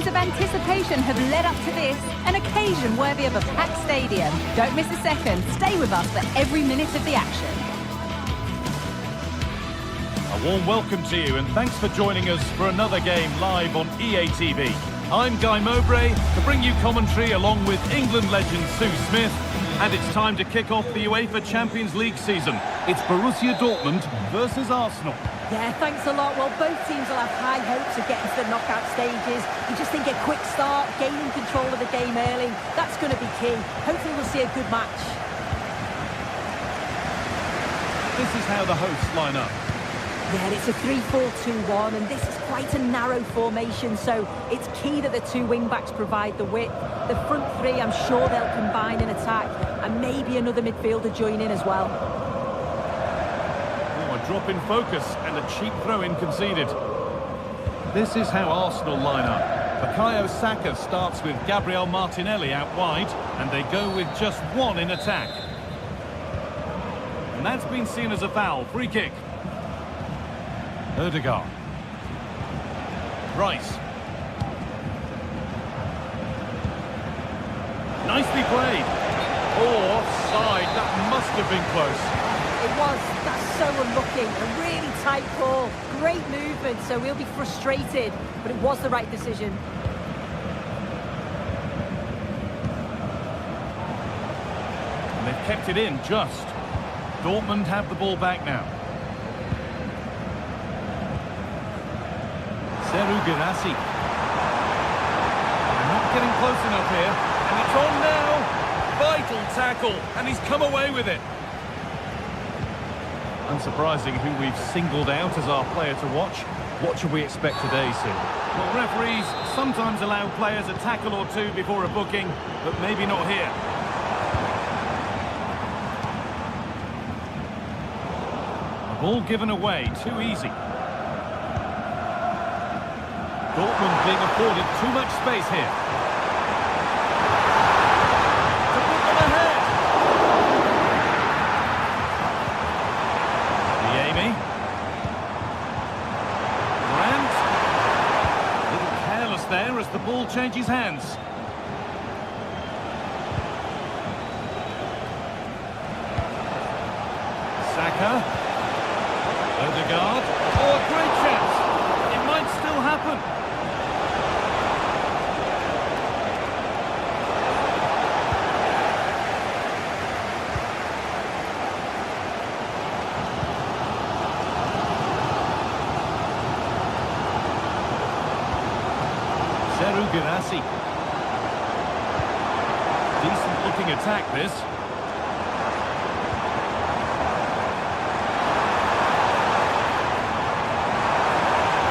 days of anticipation have led up to this, an occasion worthy of a packed stadium. Don't miss a second. Stay with us for every minute of the action. A warm welcome to you and thanks for joining us for another game live on EA TV. I'm Guy Mowbray to bring you commentary along with England legend Sue Smith. And it's time to kick off the UEFA Champions League season. It's Borussia Dortmund versus Arsenal. Yeah, thanks a lot. Well, both teams will have high hopes of getting to the knockout stages. You just think a quick start, gaining control of the game early, that's going to be key. Hopefully we'll see a good match. This is how the hosts line up. Yeah, it's a 3-4-2-1, and this is quite a narrow formation, so it's key that the two wing-backs provide the width. The front three, I'm sure they'll combine in attack, and maybe another midfielder join in as well. Oh, a drop in focus and a cheap throw-in conceded. This is how Arsenal line up. Bukayo Saka starts with Gabriel Martinelli out wide, and they go with just one in attack. And that's been seen as a foul. Free kick. Odegaard. Rice. Nicely played. Oh, offside. That must have been close. It was. That's so unlucky. A really tight call. Great movement, so we'll be frustrated. But it was the right decision. And they've kept it in just. Dortmund have the ball back now. Girassi. They're not getting close enough here, and it's on now. Vital tackle, and he's come away with it. Unsurprising who we've singled out as our player to watch. What should we expect today, Sue? Well, referees sometimes allow players a tackle or two before a booking, but maybe not here. The ball given away, too easy. Dortmund being afforded too much space here. To put them ahead. Niemi. Grant. A little careless there as the ball changes hands. Saka. Odegaard. Oh, a great chance. It might still happen. Girassi. Decent looking attack this.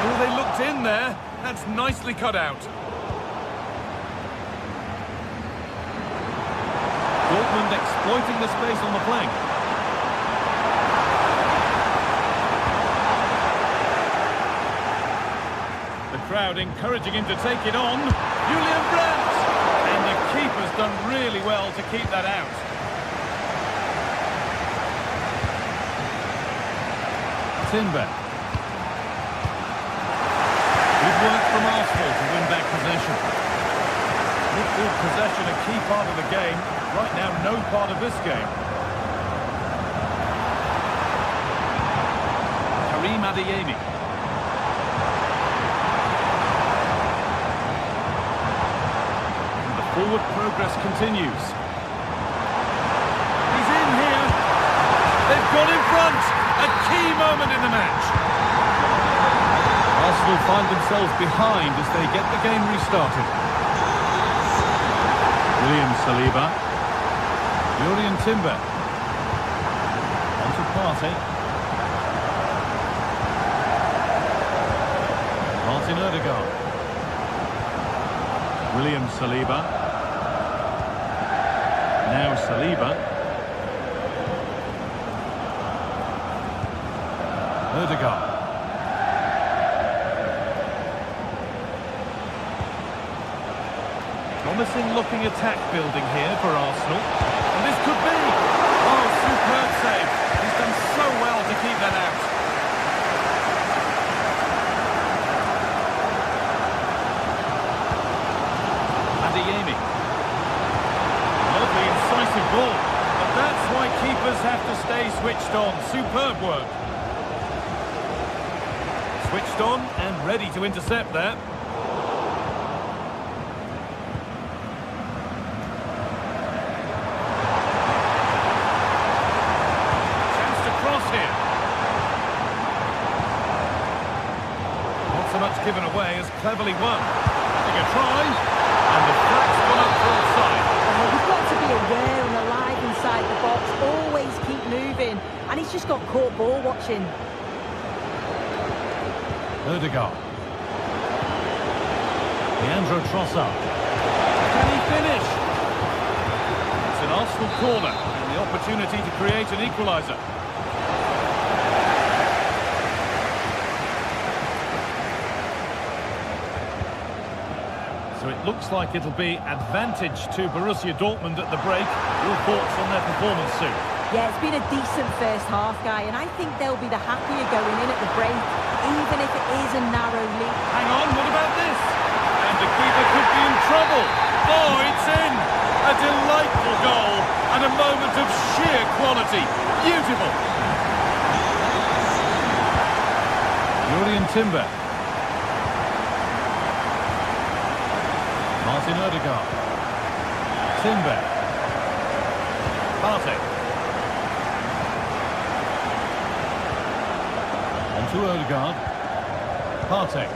Oh, they looked in there. That's nicely cut out. Dortmund exploiting the space on the flank. Crowd encouraging him to take it on. Julian Brandt! And the keeper's done really well to keep that out. Timber. Good work from Arsenal to win back possession. Midfield possession a key part of the game. Right now, no part of this game. Karim Adeyemi. Forward progress continues. He's in here. They've got in front. A key moment in the match. Arsenal find themselves behind as they get the game restarted. William Saliba. Julian Timber. Onto Partey. Martin Odegaard. William Saliba. Now Saliba. Odegaard. Promising looking attack building here for Arsenal. And this could be. Oh, superb save. He's done so well to keep that out. ball. But that's why keepers have to stay switched on. Superb work. Switched on and ready to intercept there. Chance to cross here. Not so much given away as cleverly won. Having a try, and the flag's gone up for offside. You've got to be aware and alive inside the box. Always keep moving. And he's just got caught ball watching. Ødegaard. Leandro Trossard. Can he finish? It's an Arsenal corner and the opportunity to create an equaliser. So it looks like it'll be advantage to Borussia Dortmund at the break. Your thoughts on their performance, Sue? Yeah, it's been a decent first half, Guy, and I think they'll be the happier going in at the break, even if it is a narrow lead. Hang on, what about this? And the keeper could be in trouble. Oh, it's in! A delightful goal and a moment of sheer quality. Beautiful! Julian Timber. Martin Ødegaard. Timber. Partey. On to Ødegaard. Partey.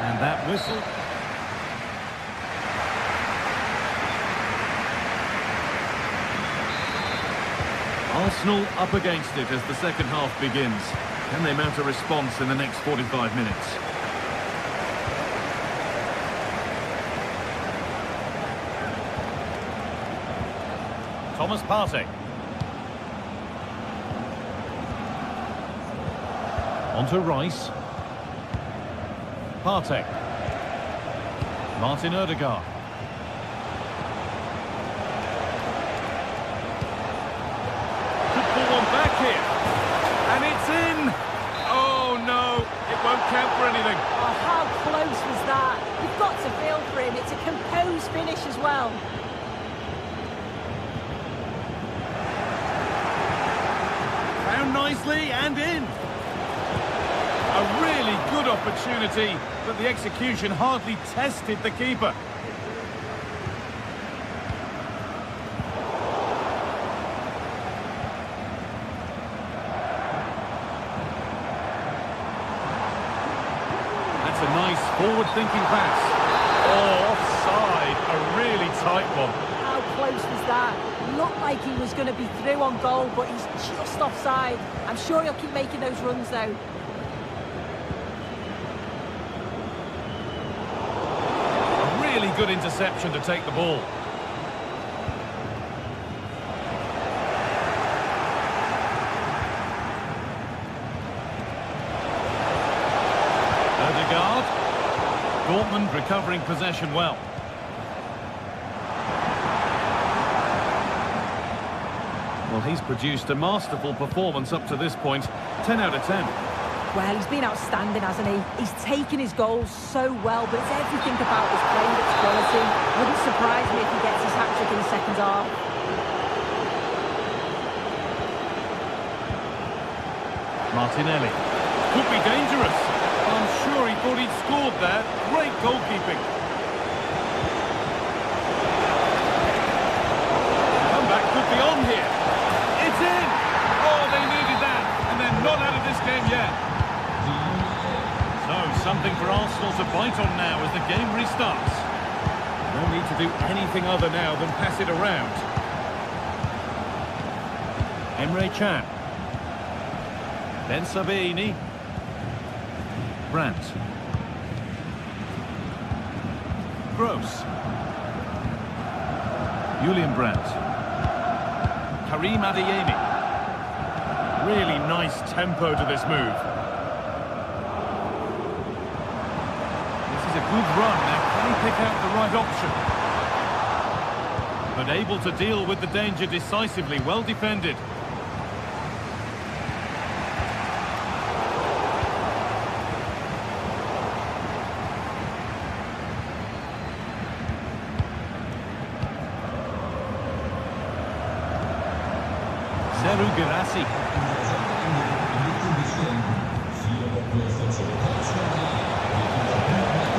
And that whistle. Arsenal up against it as the second half begins. Can they mount a response in the next 45 minutes? Thomas Partey. On to Rice. Partey. Martin Ødegaard. Could pull one back here. And it's in! Oh no, it won't count for anything. Oh, how close was that? You've got to feel for him. It's a composed finish as well. Found nicely and in. A really good opportunity, but the execution hardly tested the keeper. That's a nice forward-thinking pass. Oh, offside. A really tight one. How close was that? Looked like he was going to be through on goal, but he's just offside. I'm sure he'll keep making those runs, though. Really good interception to take the ball. Ødegaard. Dortmund recovering possession well. Well, he's produced a masterful performance up to this point. 10 out of 10. Well, he's been outstanding, hasn't he? He's taken his goals so well, but it's everything about his play that's quality. Wouldn't surprise me if he gets his hat-trick in the second half. Martinelli. Could be dangerous. I'm sure he thought he'd scored there. Great goalkeeping. Comeback could be on here. It's in! Oh, they needed that. And they're not out of this game yet. So, something for Arsenal to bite on now as the game restarts. No need to do anything other now than pass it around. Emre Can. Ben Sabini. Brandt. Gross. Julian Brandt. Karim Adeyemi. Really nice tempo to this move. This is a good run. Now, can he pick out the right option? But able to deal with the danger decisively. Well defended. Girassi.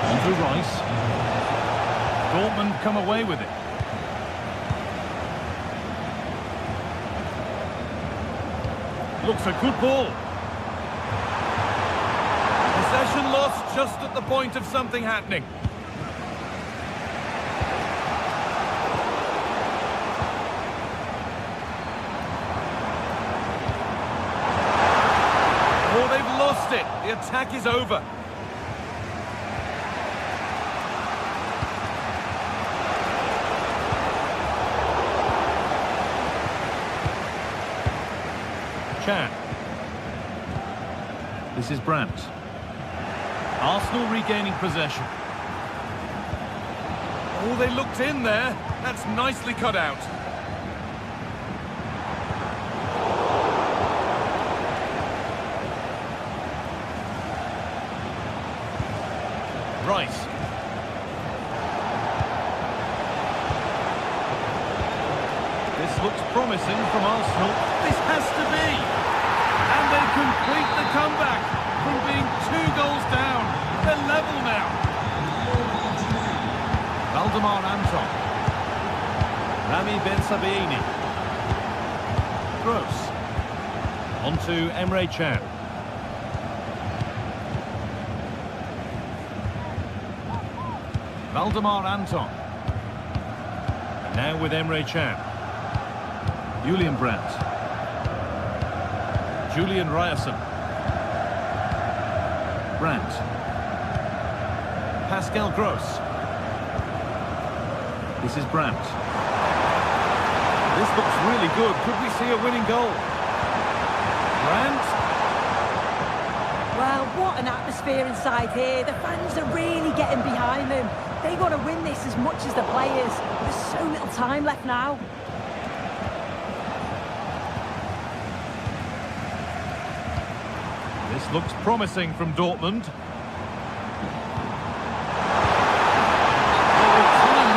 On to Rice. Dortmund come away with it. Looks a good ball. Possession lost just at the point of something happening. Oh, they've lost it. The attack is over. Chan. This is Brandt. Arsenal regaining possession. Oh, they looked in there. That's nicely cut out. Rice. This looks promising from Arsenal. This has to be. And they complete the comeback from being 2 goals down. They're level now. Valdemar Anton. Rami Ben Sabiini. Gross. On to Emre Can. Valdemar Anton. Now with Emre Can. Julian Brandt. Julian Ryerson. Brandt. Pascal Gross. This is Brandt. This looks really good. Could we see a winning goal? Brandt. Well, what an atmosphere inside here. The fans are really getting behind them. They got to win this as much as the players. There's so little time left now. This looks promising from Dortmund. Time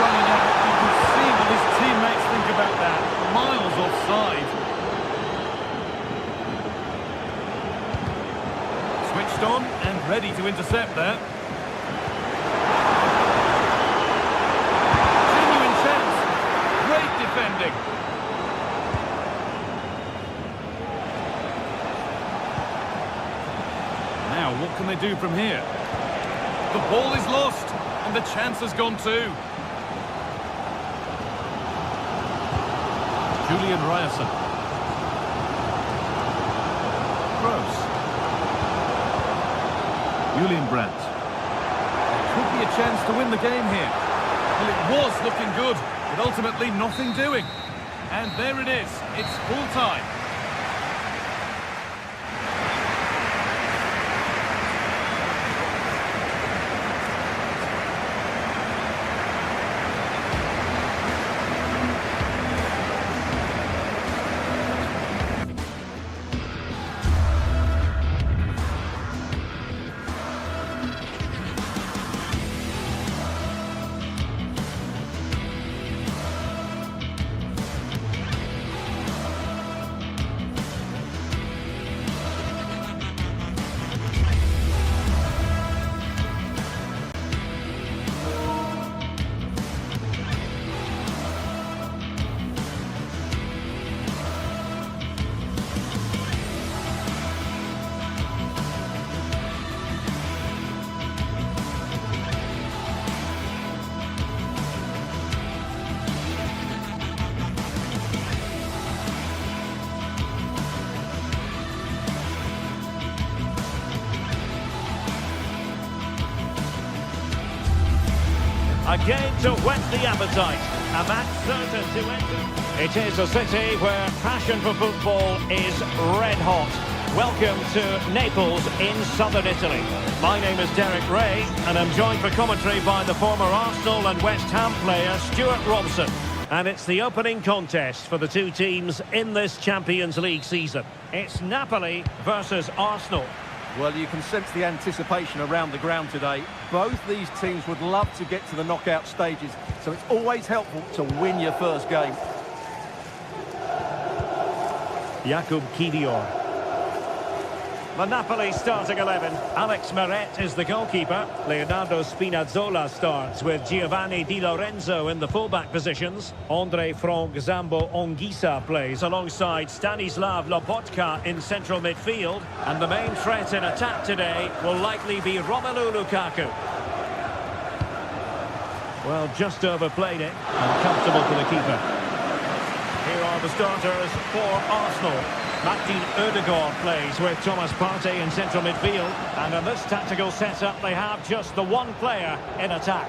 running out. You can see what his teammates think about that. Miles offside. Switched on and ready to intercept that. Genuine chance. Great defending. Now, what can they do from here? The ball is lost, and the chance has gone too. Julian Ryerson. Gross. Julian Brandt. Could be a chance to win the game here. Well, it was looking good, but ultimately nothing doing. And there it is. It's full time. A game to whet the appetite, a match certain to enter. It is a city where passion for football is red hot. Welcome to Naples in southern Italy. My name is Derek Ray, and I'm joined for commentary by the former Arsenal and West Ham player Stuart Robson. And it's the opening contest for the two teams in this Champions League season. It's Napoli versus Arsenal. Well, you can sense the anticipation around the ground today. Both these teams would love to get to the knockout stages, so it's always helpful to win your first game. Jakub Kiwior. The Napoli starting 11. Alex Meret is the goalkeeper. Leonardo Spinazzola starts with Giovanni Di Lorenzo in the fullback positions. Andre Frank Zambo Anguissa plays alongside Stanislav Lobotka in central midfield. And the main threat in attack today will likely be Romelu Lukaku. Well, just overplayed it. And comfortable for the keeper. Here are the starters for Arsenal. Martin Ødegaard plays with Thomas Partey in central midfield. And in this tactical setup, they have just the one player in attack.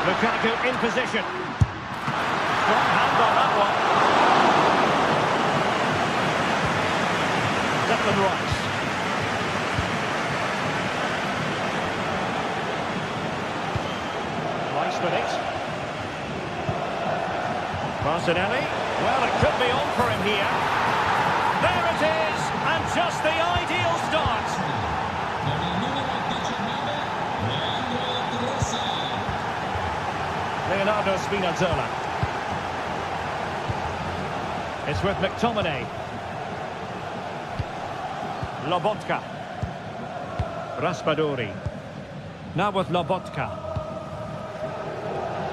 Lukaku in position. Strong hand on that one. Declan Rice. Rice with it. Martinelli, well, it could be on for him here. There it is, and just the ideal start. Leonardo Spinazzola. It's with McTominay. Lobotka. Raspadori. Now with Lobotka.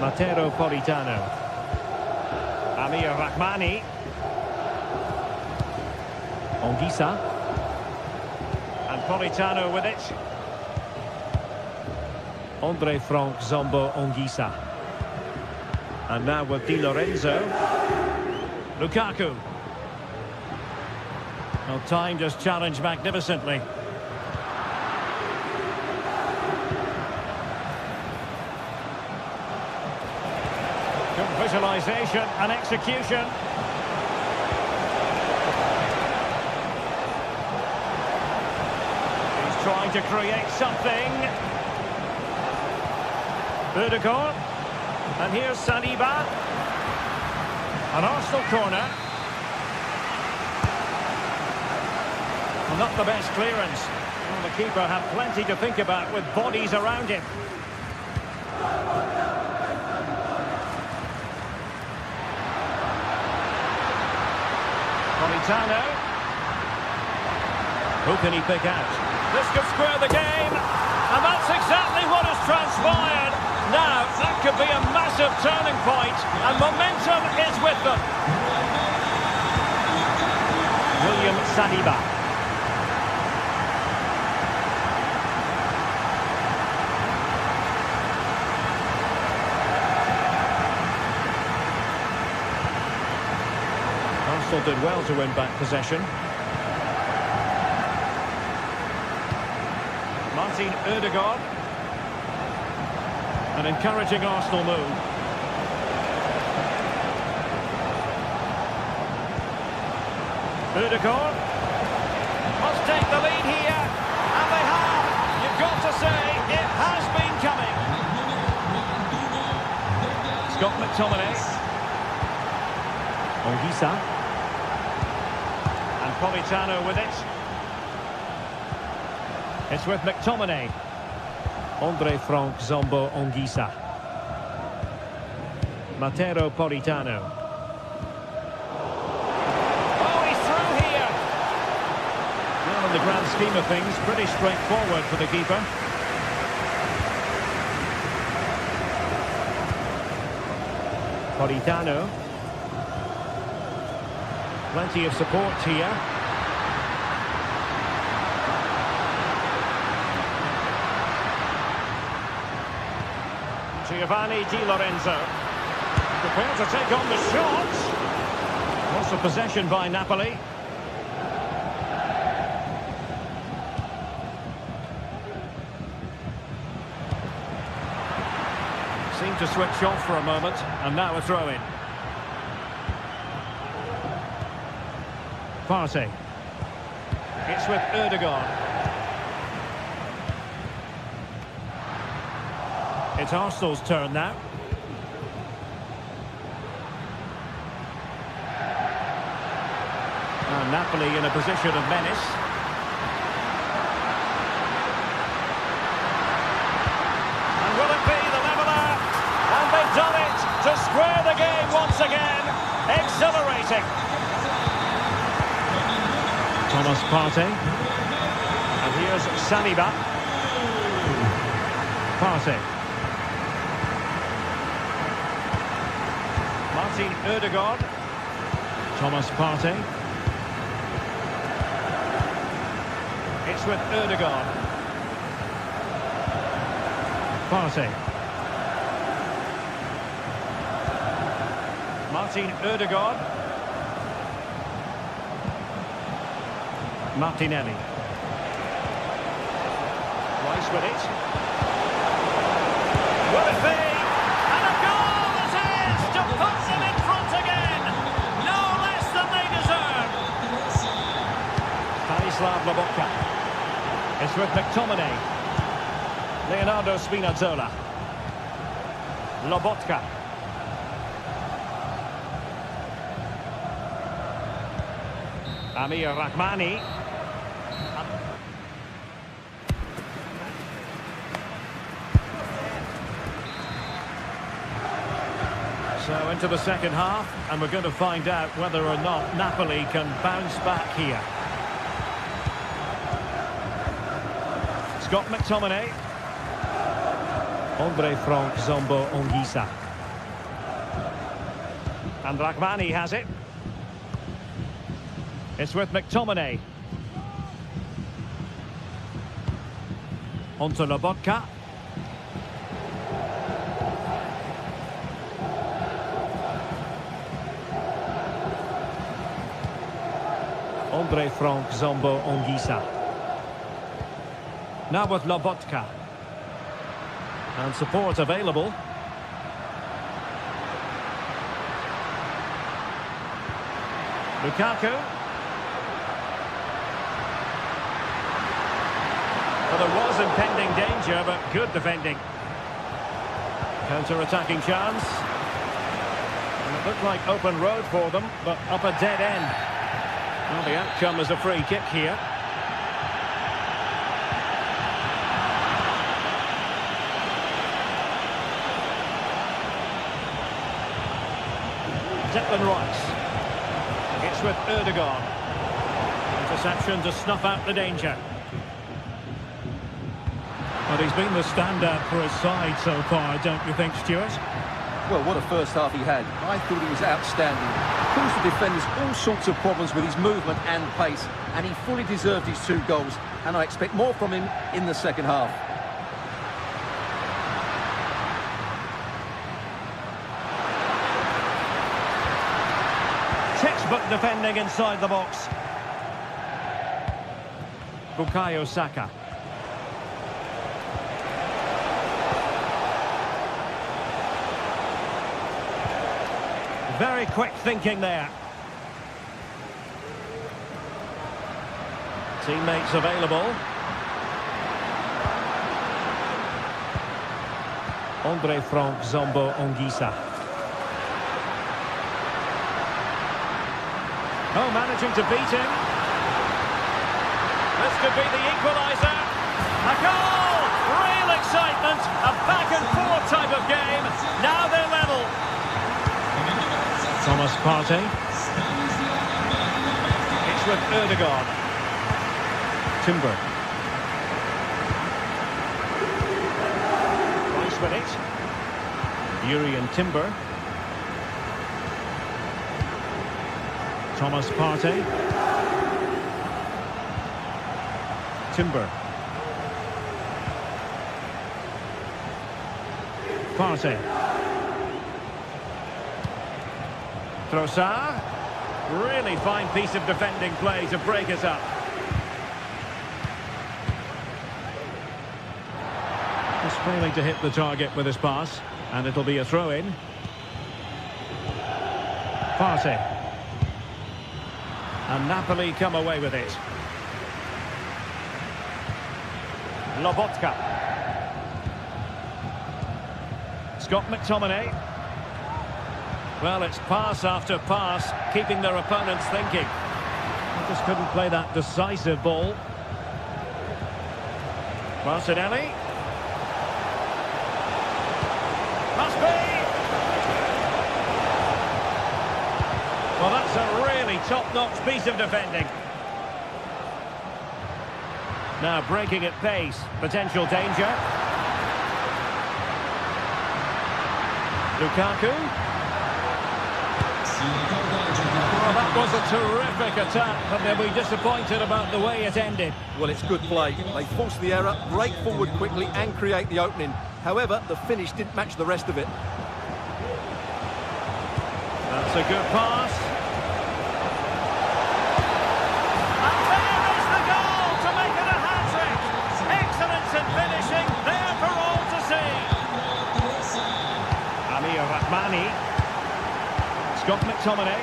Matteo Politano. Amir Rahmani. Anguissa. And Politano with it. Andre Frank Zambo Anguissa. And now with Di Lorenzo. Lukaku. Well, timed his challenge magnificently. Good visualisation and execution. He's trying to create something. Ødegaard. And here's Saliba. An Arsenal corner. Well, not the best clearance. Well, the keeper had plenty to think about with bodies around him. Politano. Who can he pick out? This could square the game. And that's exactly what has transpired. Now, that could be a massive turning point, and momentum is with them. William Saliba. Arsenal did well to win back possession. Martin Ødegaard. An encouraging Arsenal move. Ødegaard must take the lead here, and they have. You've got to say, it has been coming. Scott McTominay. Anguissa. And Politano with it. It's with McTominay. Andre Frank Zambo Anguissa. Matteo Politano. Oh, he's through here! Well, in the grand scheme of things, pretty straightforward for the keeper. Politano. Plenty of support here. Giovanni Di Lorenzo. Prepared to take on the shot. Loss of possession by Napoli. Seemed to switch off for a moment, and now a throw-in. Partey. It's with Ødegaard. It's Arsenal's turn now. And Napoli in a position of menace. And will it be the leveller? And they've done it! once again. Exhilarating. Thomas Partey. And here's Saliba. Partey. Martin Ødegaard. Thomas Partey. It's with Ødegaard. Partey. Martin Ødegaard. Martinelli. Rice with it. Will it be? And a goal it is to put them in front again. No less than they deserve. Stanislav Lobotka. It's with McTominay. Leonardo Spinazzola. Lobotka. Amir Rahmani. So into the second half, and we're going to find out whether or not Napoli can bounce back here. Scott McTominay. Andre Frank Zombo Ongisa. And Rahmani has it. It's with McTominay. On to Lobotka. Andre Frank Zombo Ongisa. Now with Lobotka. And support available. Lukaku. Well, there was impending danger, but good defending. Counter-attacking chance. And it looked like open road for them, but up a dead end. Well, the outcome is a free kick here. Declan Rice. It's with Ødegaard. Interception to snuff out the danger. But he's been the standout for his side so far, don't you think, Stuart? Well, what a first half he had. I thought he was outstanding. Caused the defenders all sorts of problems with his movement and pace, and he fully deserved his 2 goals, and I expect more from him in the second half. Textbook defending inside the box. Bukayo Saka. Very quick thinking there. Teammates available. Andre Frank Zombo Ongisa. Oh, managing to beat him. This could be the equaliser. A goal! Real excitement. A back-and-forth type of game. Now they're level. Thomas Partey. It's with Ødegaard. Timber. Rice with it. Urian Timber. Thomas Partey. Timber. Partey. Trossard. Really fine piece of defending play to break us up. Just failing to hit the target with his pass, and it'll be a throw-in. Partey. And Napoli come away with it. Lobotka. Scott McTominay. Well, it's pass after pass, keeping their opponents thinking. They just couldn't play that decisive ball. Martinelli. Must be! Well, that's a really top-notch piece of defending. Now breaking at pace, potential danger. Lukaku. Well, that was a terrific attack, but they'll be disappointed about the way it ended. Well, it's good play. They force the error, break forward quickly and create the opening. However, the finish didn't match the rest of it. That's a good pass. And there is the goal to make it a hat-trick. Excellence in finishing, there for all to see. Amir Rahmani. Scott McTominay.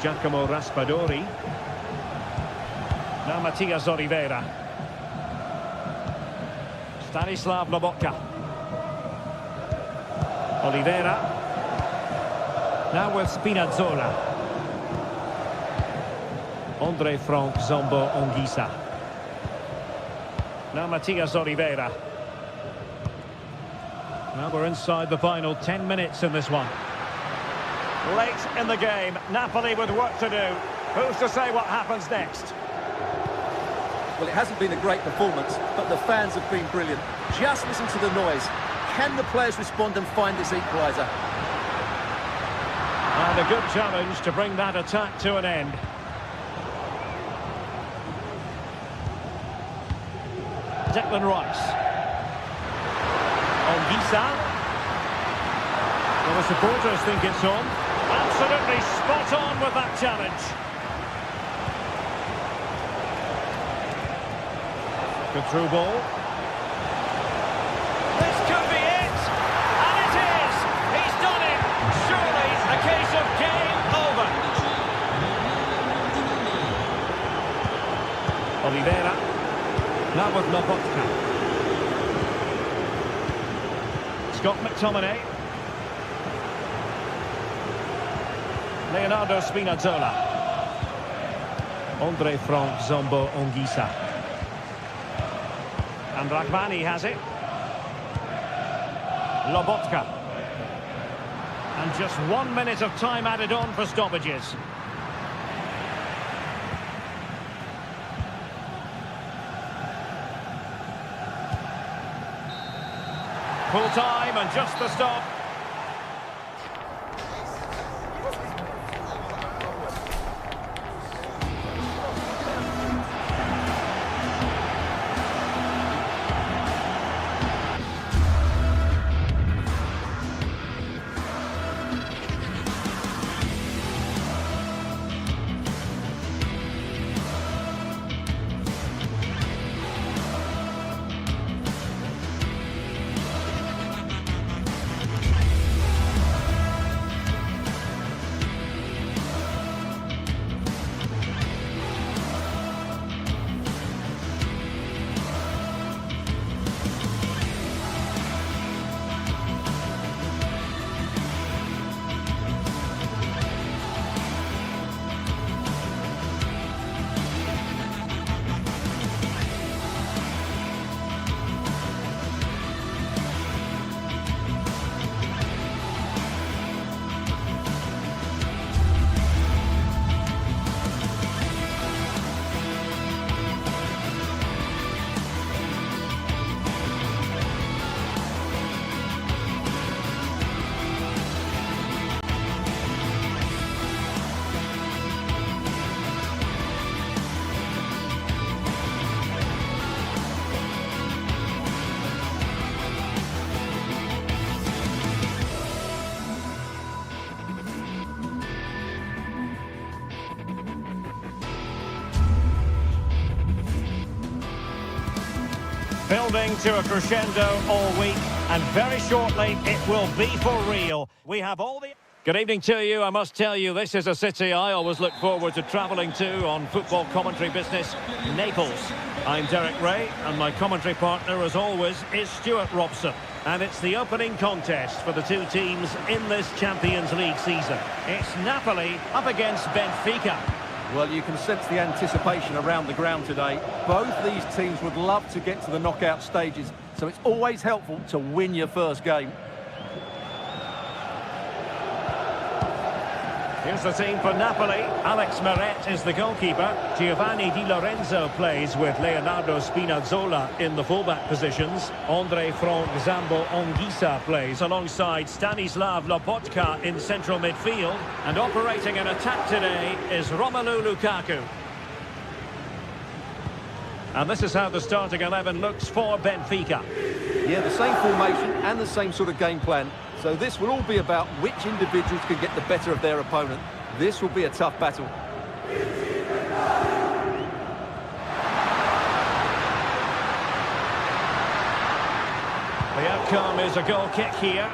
Giacomo Raspadori. Now Matias Oliveira. Stanislav Lobotka. Oliveira. Now with Spinazzola. Andre Frank Zombo Ongisa. Now Matias Oliveira. Now we're inside the final 10 minutes in this one. Late in the game, Napoli with work to do. Who's to say what happens next? Well, it hasn't been a great performance, but the fans have been brilliant. Just listen to the noise. Can the players respond and find this equaliser? And a good challenge to bring that attack to an end. Declan Rice. Ongisa. Well, the supporters think it's on. Absolutely spot on with that challenge. Good through ball. This could be it. And it is. He's done it. Surely a case of game over. Oliveira. Now with Lobotka. Scott McTominay. Leonardo Spinazzola. Andre Frank Zombo Ongisa. And Rahmani has it. Lobotka. And just 1 minute of time added on for stoppages. Full time and just the stop. Building to a crescendo all week, and very shortly it will be for real. We have all the... Good evening to you. I must tell you, this is a city I always look forward to travelling to on football commentary business, Naples. I'm Derek Ray, and my commentary partner, as always, is Stuart Robson. And it's the opening contest for the two teams in this Champions League season. It's Napoli up against Benfica. Well, you can sense the anticipation around the ground today. Both these teams would love to get to the knockout stages, so it's always helpful to win your first game. Here's the team for Napoli. Alex Meret is the goalkeeper. Giovanni Di Lorenzo plays with Leonardo Spinazzola in the fullback positions. Andre Frank Zambo Anguissa plays alongside Stanislav Lobotka in central midfield. And operating an attack today is Romelu Lukaku. And this is how the starting 11 looks for Benfica. Yeah, the same formation and the same sort of game plan. So this will all be about which individuals can get the better of their opponent. This will be a tough battle. The outcome is a goal kick here.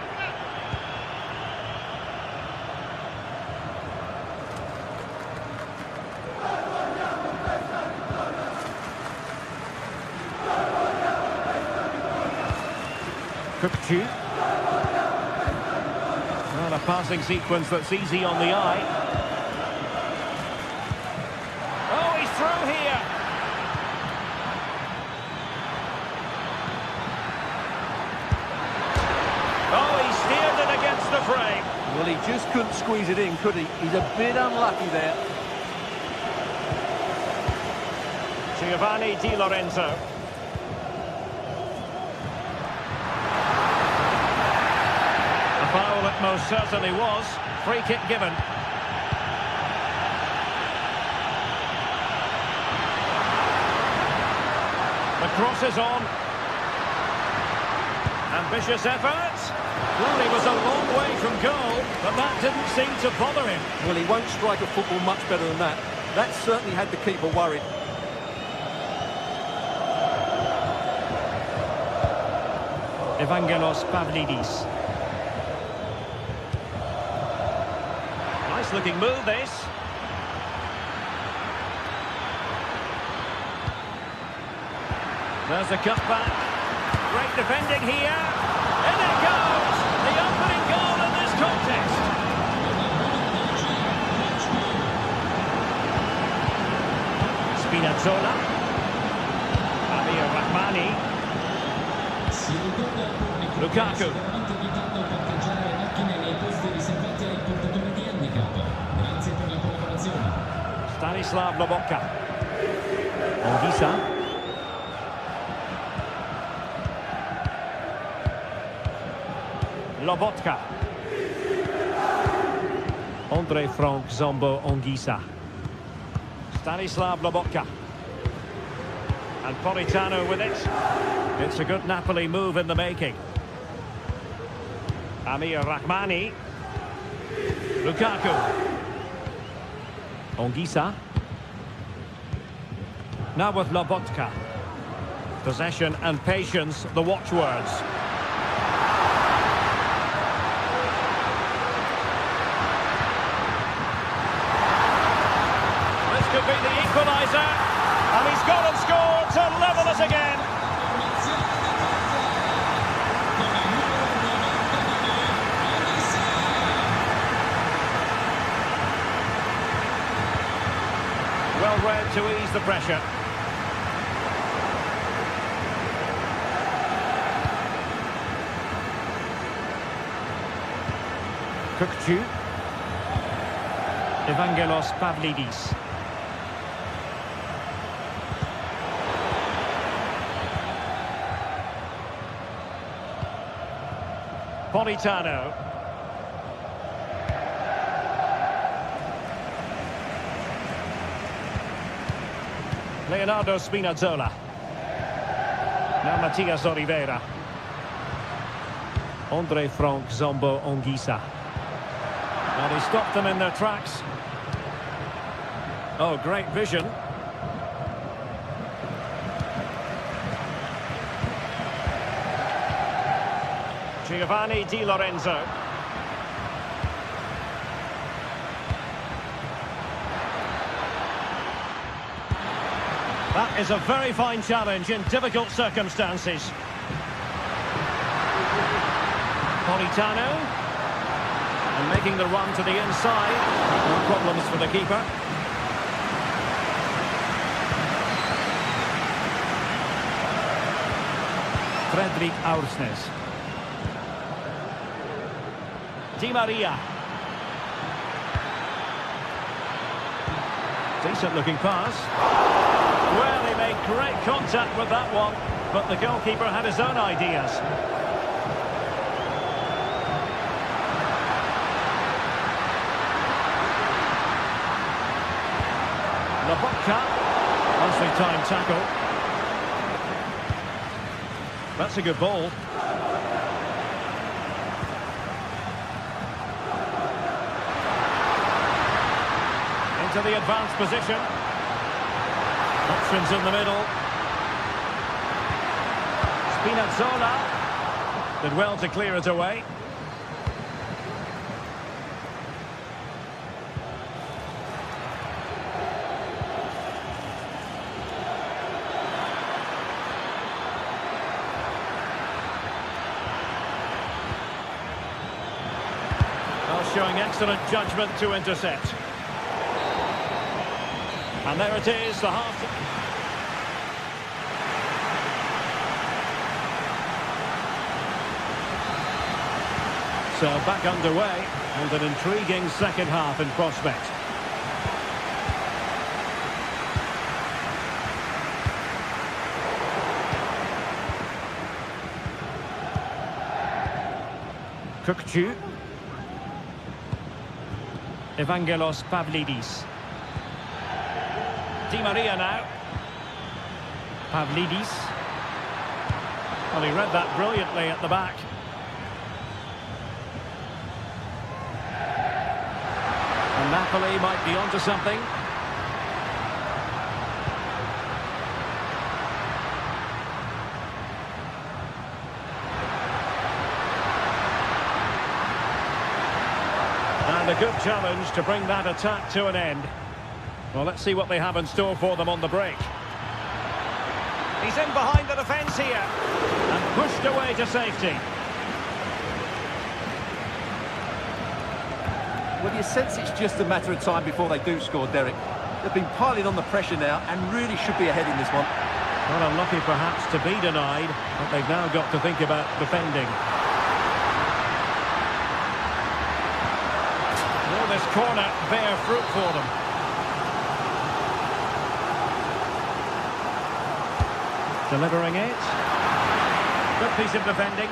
Kupchu. Well, a passing sequence that's easy on the eye. Oh, he's through here. Oh, he steered it against the frame. Well, he just couldn't squeeze it in, could he? He's a bit unlucky there. Giovanni Di Lorenzo. Foul it most certainly was. Free kick given. The cross is on. Ambitious effort. Well, he was a long way from goal, but that didn't seem to bother him. Well, he won't strike a football much better than that. That certainly had the keeper worried. Evangelos Pavlidis. Looking move this. There's a cutback. Great defending here. In it goes! The opening goal in this contest. Spinazzola. Amir Rahmani. Lukaku. Stanislav Lobotka. Anguissa. Lobotka. Andre Frank Zambo Anguissa. Stanislav Lobotka. And Politano with it. It's a good Napoli move in the making. Amir Rahmani. Lukaku. Anguissa. Now with Lobotka. Possession and patience, the watchwords. This could be the equaliser. And he's gone and scored to level it again. Well read to ease the pressure. Kupchu. Evangelos Pavlidis. Politano. Leonardo Spinazzola. Now Matias Oliveira. Andre Frank Zambo Anguissa. And he stopped them in their tracks. Oh, great vision. Giovanni Di Lorenzo. That is a very fine challenge in difficult circumstances. Politano. And making the run to the inside. No problems for the keeper. Fredrik Aursnes. Di Maria. Decent looking pass. Well, he made great contact with that one, but the goalkeeper had his own ideas. Lobotka, nicely timed tackle. That's a good ball. Into the advanced position. Options in the middle. Spinazzola did well to clear it away. Showing excellent judgment to intercept. And there it is, the half. So back underway, and an intriguing second half in prospect. Kukçu. Evangelos Pavlidis. Di Maria now. Pavlidis. Well, he read that brilliantly at the back. And Napoli might be onto something. And a good challenge to bring that attack to an end. Well, let's see what they have in store for them on the break. He's in behind the defence here. And pushed away to safety. Well, you sense it's just a matter of time before they do score, Derek. They've been piling on the pressure now and really should be ahead in this one. Well, unlucky perhaps to be denied, but they've now got to think about defending. Will this corner bear fruit for them? Delivering it. Good piece of defending.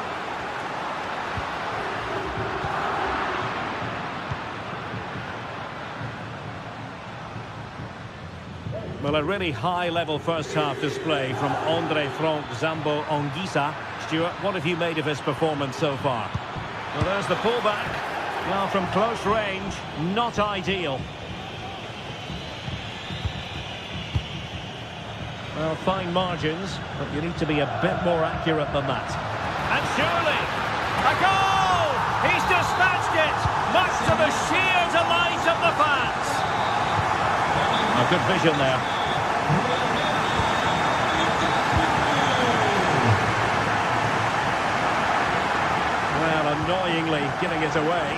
Well, a really high-level first-half display from Andre Franck Zambo Anguissa. Stuart, what have you made of his performance so far? Well, there's the pullback. Well, from close range, not ideal. Well, fine margins, but you need to be a bit more accurate than that. And surely, a goal! He's dispatched it, much to the sheer delight of the fans. A good vision there. Well, annoyingly giving it away.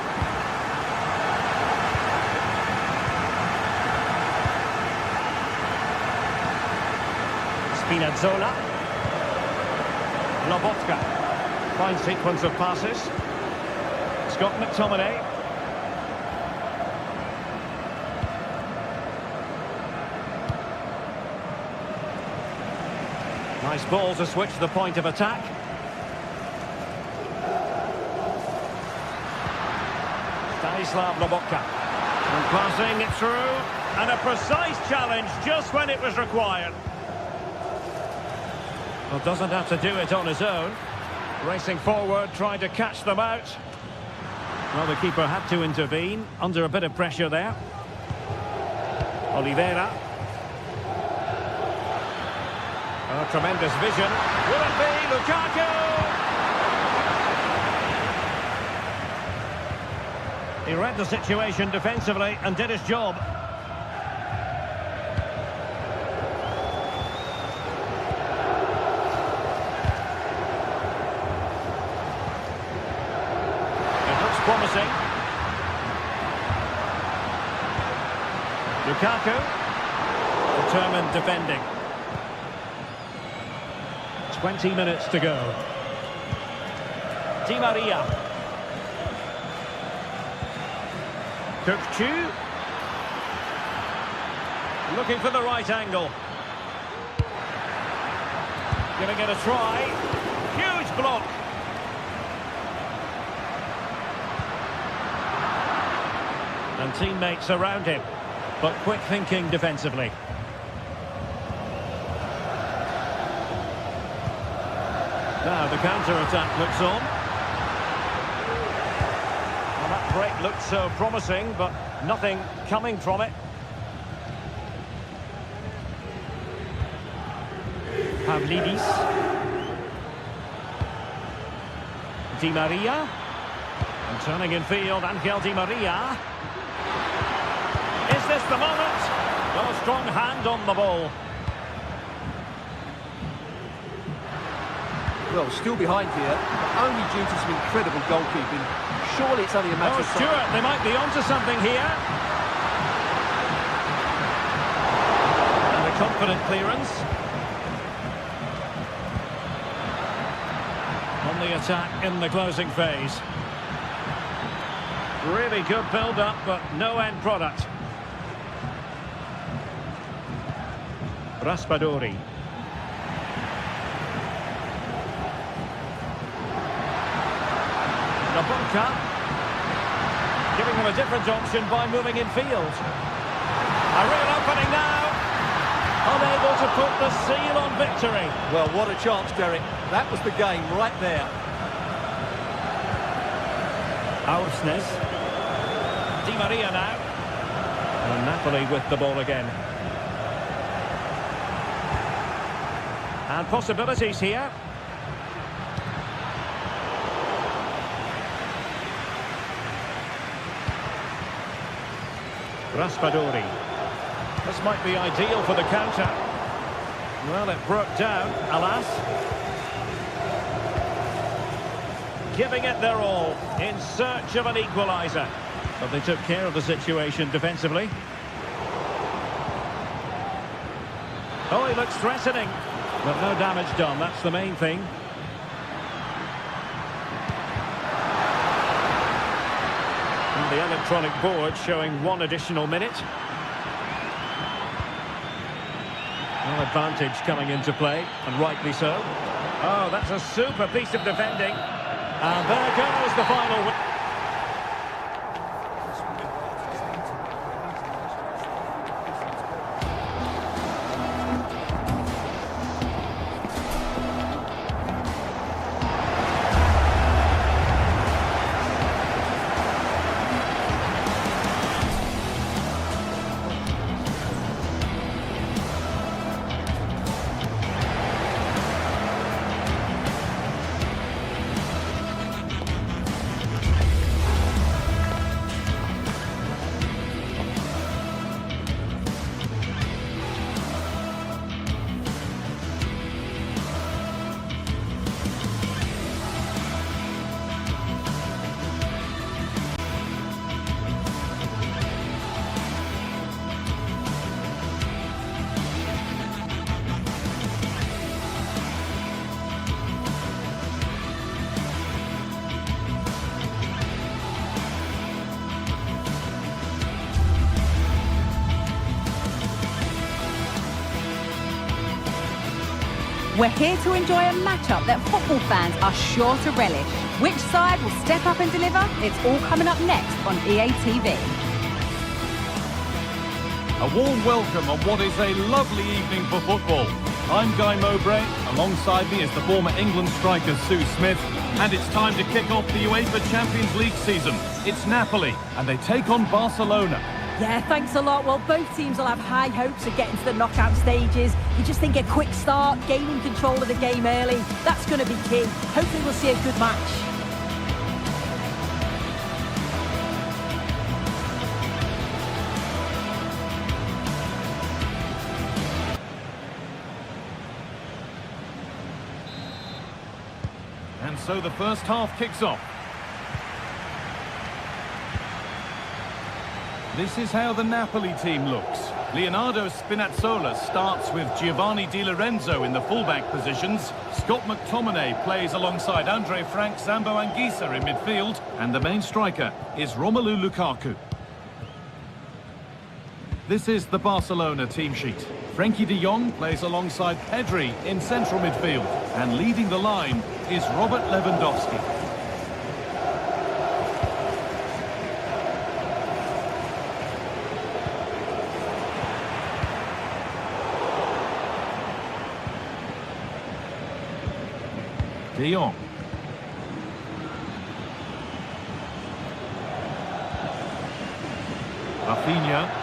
Spinazzola. Lobotka. Fine sequence of passes. Scott McTominay. Nice ball to switch the point of attack. Stanislav Lobotka. And passing it through. And a precise challenge just when it was required. Well, doesn't have to do it on his own. Racing forward, trying to catch them out. Well, the keeper had to intervene, under a bit of pressure there. Oliveira. Oh, tremendous vision. Will it be Lukaku? He read the situation defensively and did his job. Promising. Lukaku. Determined defending. 20 minutes to go. Di Maria. Kukçu. Looking for the right angle. Gonna get a try. Huge block. And teammates around him. But quick thinking defensively. Now the counter-attack looks on. Well, that break looked so promising, but nothing coming from it. Pavlidis. Di Maria. And turning in field, Angel Di Maria. Is this the moment? Well, a strong hand on the ball. Well, still behind here, but only due to some incredible goalkeeping. Surely it's only a matter of time. Stuart, they might be onto something here. And a confident clearance. On the attack in the closing phase. Really good build-up, but no end product. Raspadori. Nabonka. Giving them a different option by moving in field. A real opening now. Unable to put the seal on victory. Well, what a chance, Derek. That was the game right there. Aursnes. Di Maria now. And Napoli with the ball again. And possibilities here. Raspadori. This might be ideal for the counter. Well, it broke down, alas. Giving it their all in search of an equaliser. But they took care of the situation defensively. Oh, he looks threatening. But no damage done, that's the main thing. And the electronic board showing 1 additional minute. No advantage coming into play, and rightly so. Oh, that's a super piece of defending. And there goes the final. We're here to enjoy a matchup that football fans are sure to relish. Which side will step up and deliver? It's all coming up next on EA TV. A warm welcome on what is a lovely evening for football. I'm Guy Mowbray, alongside me is the former England striker Sue Smith, and it's time to kick off the UEFA Champions League season. It's Napoli, and they take on Barcelona. Yeah, thanks a lot. Well, both teams will have high hopes of getting to the knockout stages. You just think a quick start, gaining control of the game early, that's going to be key. Hopefully we'll see a good match. And so the first half kicks off. This is how the Napoli team looks. Leonardo Spinazzola starts with Giovanni Di Lorenzo in the fullback positions. Scott McTominay plays alongside Andre Frank, Zambo Anguissa in midfield. And the main striker is Romelu Lukaku. This is the Barcelona team sheet. Frenkie de Jong plays alongside Pedri in central midfield. And leading the line is Robert Lewandowski. De Jong. Rafinha.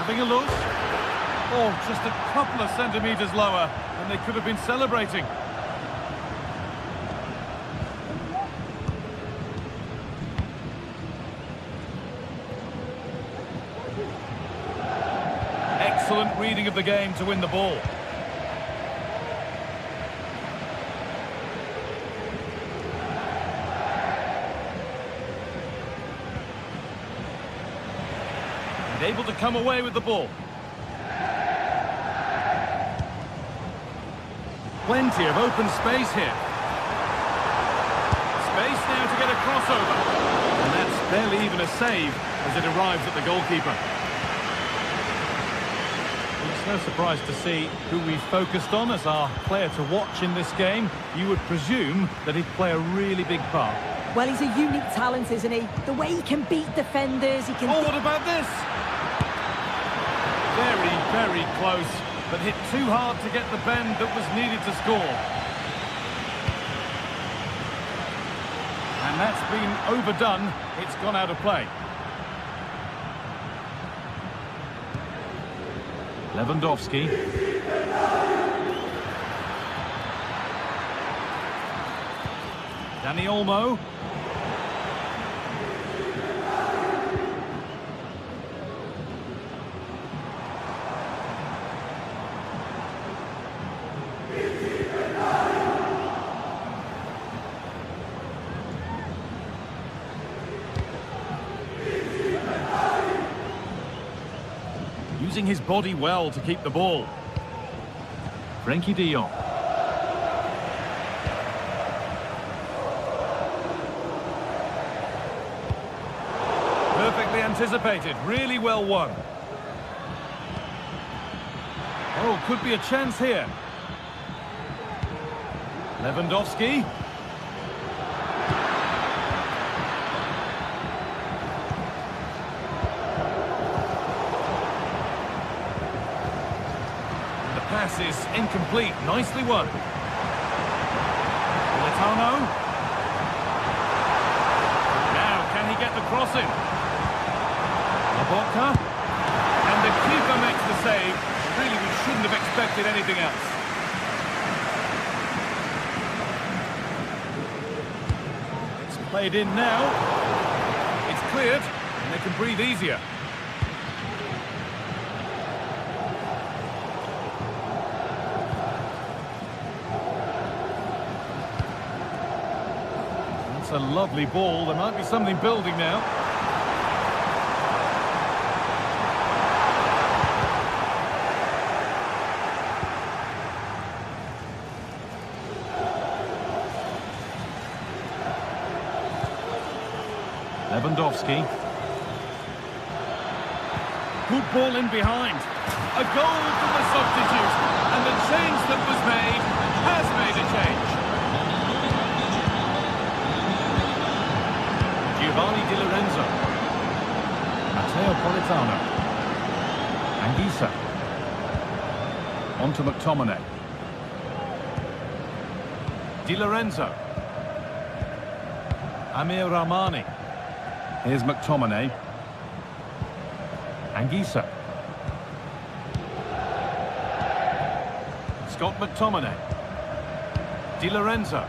Having a look. Oh, just a couple of centimetres lower, and they could have been celebrating. Excellent reading of the game to win the ball. Able to come away with the ball. Plenty of open space here. Space now to get a crossover. And that's barely even a save as it arrives at the goalkeeper. It's no surprise to see who we focused on as our player to watch in this game. You would presume that he'd play a really big part. Well, he's a unique talent, isn't he? The way he can beat defenders, he can... Oh, what about this? Very, very close, but hit too hard to get the bend that was needed to score. And that's been overdone. It's gone out of play. Lewandowski. Dani Olmo. Using his body well to keep the ball. Frenkie de Jong. Perfectly anticipated, really well won. Oh, could be a chance here. Lewandowski. Pass is incomplete. Nicely won. Militano. Now, can he get the cross in? Labotka. And the keeper makes the save. Really, we shouldn't have expected anything else. It's played in now. It's cleared, and they can breathe easier. A lovely ball. There might be something building now. Lewandowski. Good ball in behind. A goal from the substitute. And the change that was made has made a change. Giovanni Di Lorenzo. Matteo Politano. Anguissa. On to McTominay. Di Lorenzo. Amir Rahmani. Here's McTominay. Anguissa. Scott McTominay. Di Lorenzo.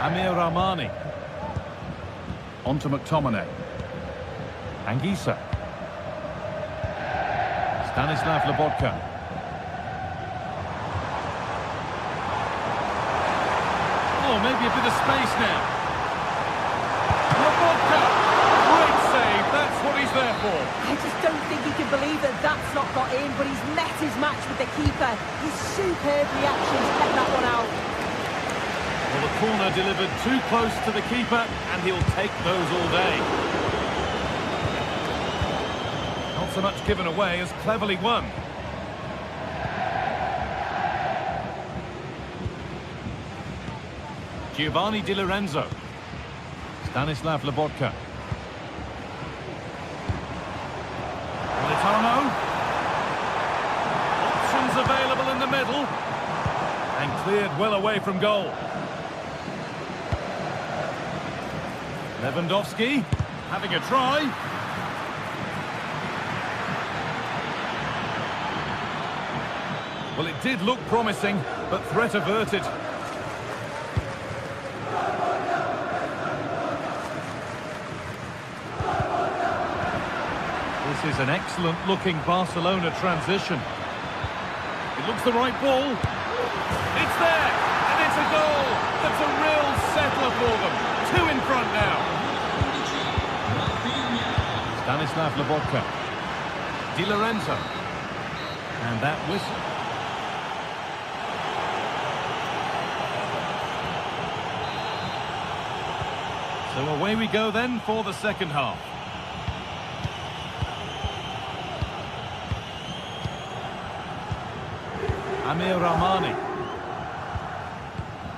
Amir Rahmani. On to McTominay. Anguissa. Stanislav Labotka. Oh, maybe a bit of space now. Labotka! Great save, that's what he's there for. I just don't think he can believe that that's not got in, but he's met his match with the keeper. His superb reactions kept that one out. Well, the corner delivered too close to the keeper, and he'll take those all day. so much given away as cleverly won. Giovanni Di Lorenzo. Stanislav Lobotka. Militano. Options available in the middle. And cleared well away from goal. Lewandowski having a try. Well, it did look promising, but threat averted. This is an excellent-looking Barcelona transition. It looks the right ball. It's there, and it's a goal. That's a real settler for them. 2 in front now. Stanislav Lobotka. Di Lorenzo. And that whistle. So away we go then for the second half. Amir Rahmani.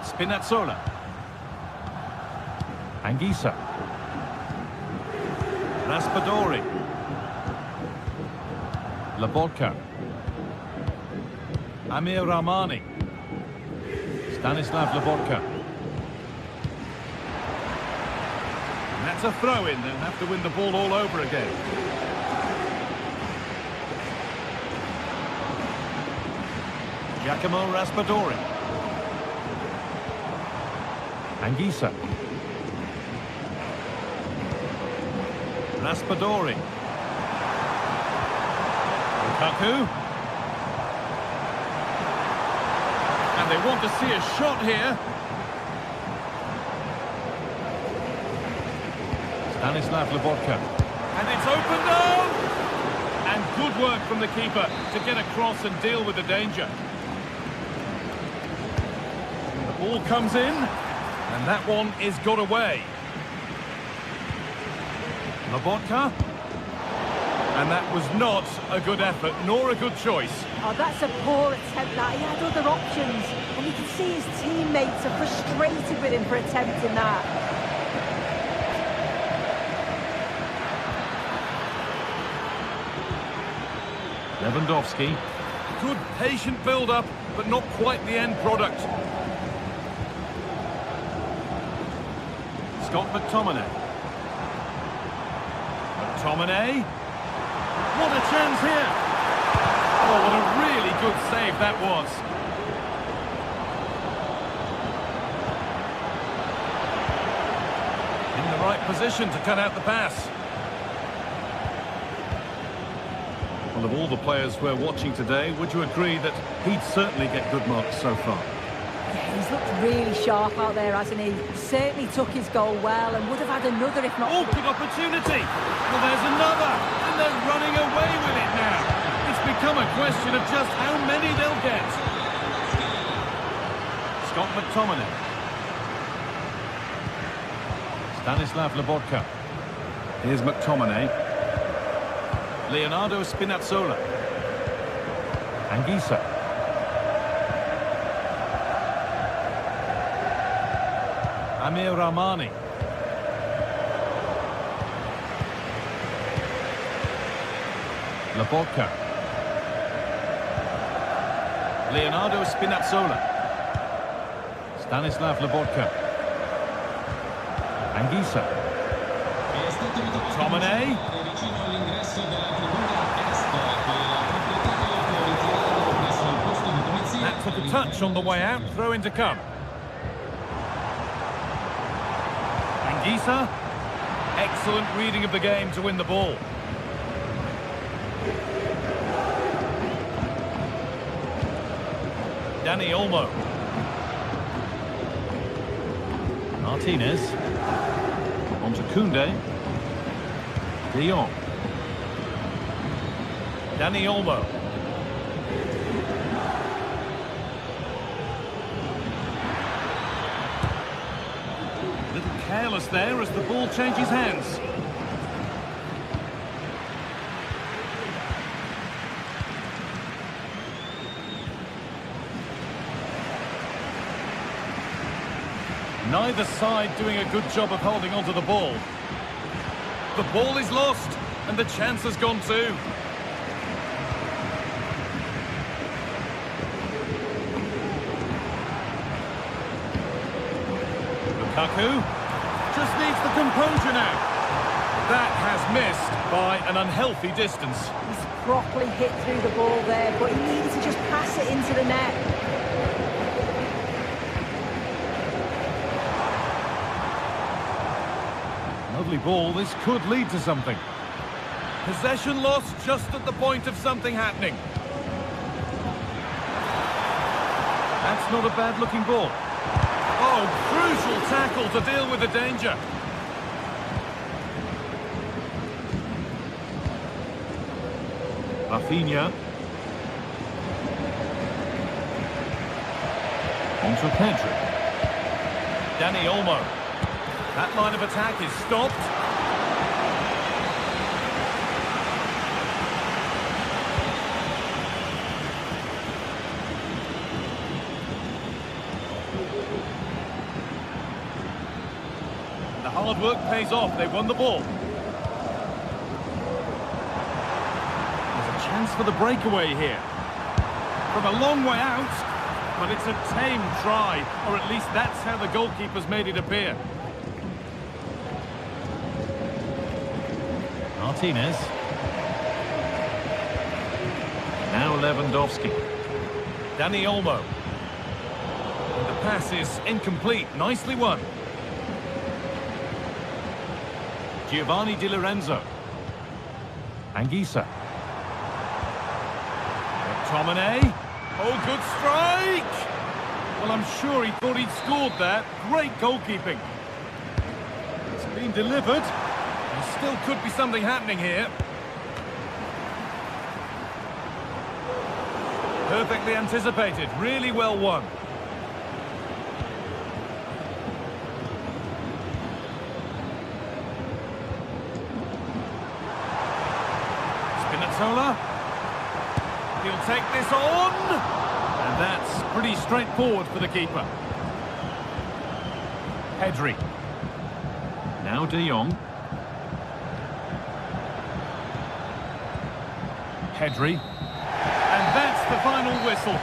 Spinazzola. Anguissa. Raspadori. Lobotka. Amir Rahmani. Stanislav Lobotka. And that's a throw-in. They'll have to win the ball all over again. Giacomo Raspadori. Anguissa. Raspadori. Lukaku. And they want to see a shot here. Stanislav Lobotka. And it's opened up! And good work from the keeper to get across and deal with the danger. The ball comes in, and that one is got away. Lobotka. And that was not a good effort, nor a good choice. Oh, that's a poor attempt, that. He had other options. And you can see his teammates are frustrated with him for attempting that. Lewandowski. Good patient build-up, but not quite the end product. Scott McTominay. McTominay. What a chance here! Oh, what a really good save that was. In the right position to cut out the pass. Well, of all the players we're watching today, would you agree that he'd certainly get good marks so far? Yeah, he's looked really sharp out there, hasn't he? Certainly took his goal well and would have had another if not... Oh, big opportunity! Well, there's another! And they're running away with it now! It's become a question of just how many they'll get. Scott McTominay. Stanislav Lobotka. Here's McTominay. Leonardo Spinazzola. Anguissa. Amir Rahmani. Lobotka. Leonardo Spinazzola. Stanislav Lobotka. Anguissa. McTominay. That took a touch on the way out, throw in to come. Anguissa. Excellent reading of the game to win the ball. Dani Olmo. Martinez. On to Koundé. De Jong. Dani Olmo. A little careless there as the ball changes hands. Neither side doing a good job of holding onto the ball. The ball is lost, and the chance has gone too. Lukaku just needs the composure now. That has missed by an unhealthy distance. He's properly hit through the ball there, but he needed to just pass it into the net. Lovely ball, this could lead to something. Possession lost just at the point of something happening. That's not a bad looking ball. Oh, crucial tackle to deal with the danger. Rafinha. Onto Pedri. Dani Olmo. That line of attack is stopped. The hard work pays off. They've won the ball. There's a chance for the breakaway here. From a long way out, but it's a tame try, or at least that's how the goalkeeper's made it appear. Martinez. Now Lewandowski. Dani Olmo. And the pass is incomplete. Nicely won. Giovanni Di Lorenzo. Anguissa. McTominay. Oh, good strike! Well, I'm sure he thought he'd scored that. Great goalkeeping. It's been delivered. There still could be something happening here. Perfectly anticipated. Really well won. Spinazzola. He'll take this on. And that's pretty straightforward for the keeper. Pedri. Now De Jong. Pedri. And that's the final whistle.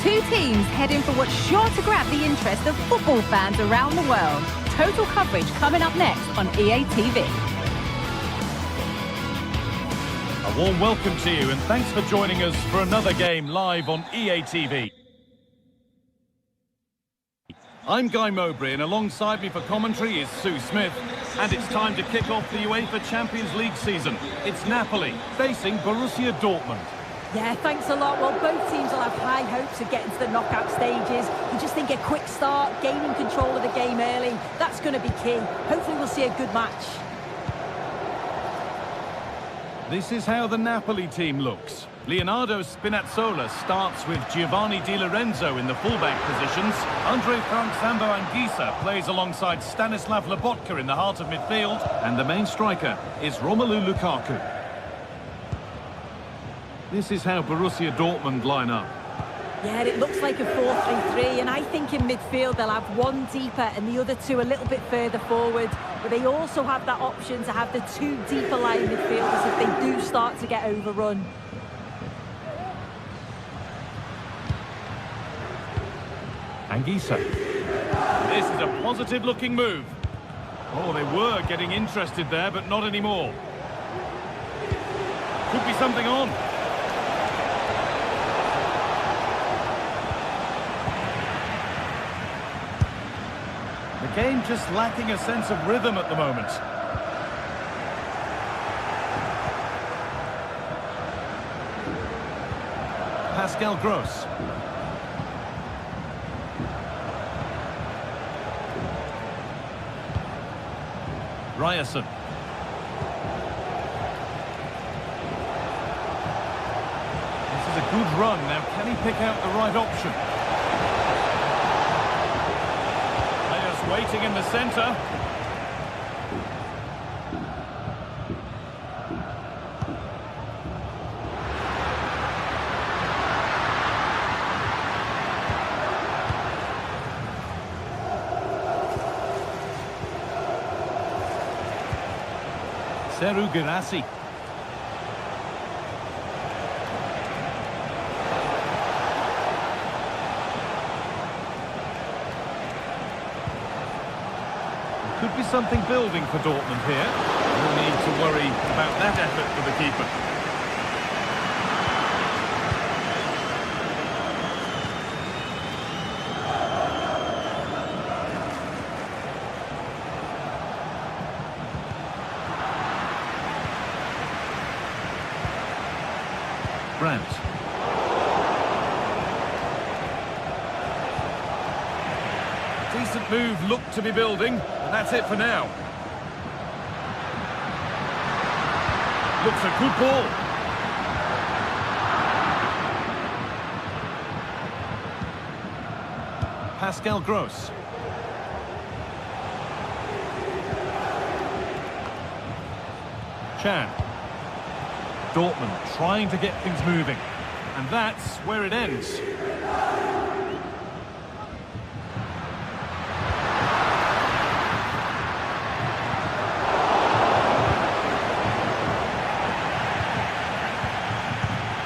Two teams heading for what's sure to grab the interest of football fans around the world. Total coverage coming up next on EA TV. A warm welcome to you and thanks for joining us for another game live on EA TV. I'm Guy Mowbray and alongside me for commentary is Sue Smith. And it's time to kick off the UEFA Champions League season. It's Napoli facing Borussia Dortmund. Yeah, thanks a lot. Well, both teams will have high hopes of getting to the knockout stages. You just think a quick start, gaining control of the game early, that's going to be key. Hopefully we'll see a good match. This is how the Napoli team looks. Leonardo Spinazzola starts with Giovanni Di Lorenzo in the fullback positions. Andre Frank Sambo Anguissa plays alongside Stanislav Lobotka in the heart of midfield. And the main striker is Romelu Lukaku. This is how Borussia Dortmund line up. Yeah, it looks like a 4-3-3, and I think in midfield they'll have one deeper and the other two a little bit further forward. But they also have that option to have the two deeper lying midfielders if they do start to get overrun. Anguissa. This is a positive-looking move. Oh, they were getting interested there, but not anymore. Could be something on. The game just lacking a sense of rhythm at the moment. Pascal Gross. Ryerson. This is a good run. Now, can he pick out the right option? Players waiting in the centre. Seru Girassi. There could be something building for Dortmund here. No need to worry about that effort for the keeper. Brandt. Decent move, looked to be building, and that's it for now. Looks a good ball. Pascal Gross. Chan. Dortmund trying to get things moving, and that's where it ends.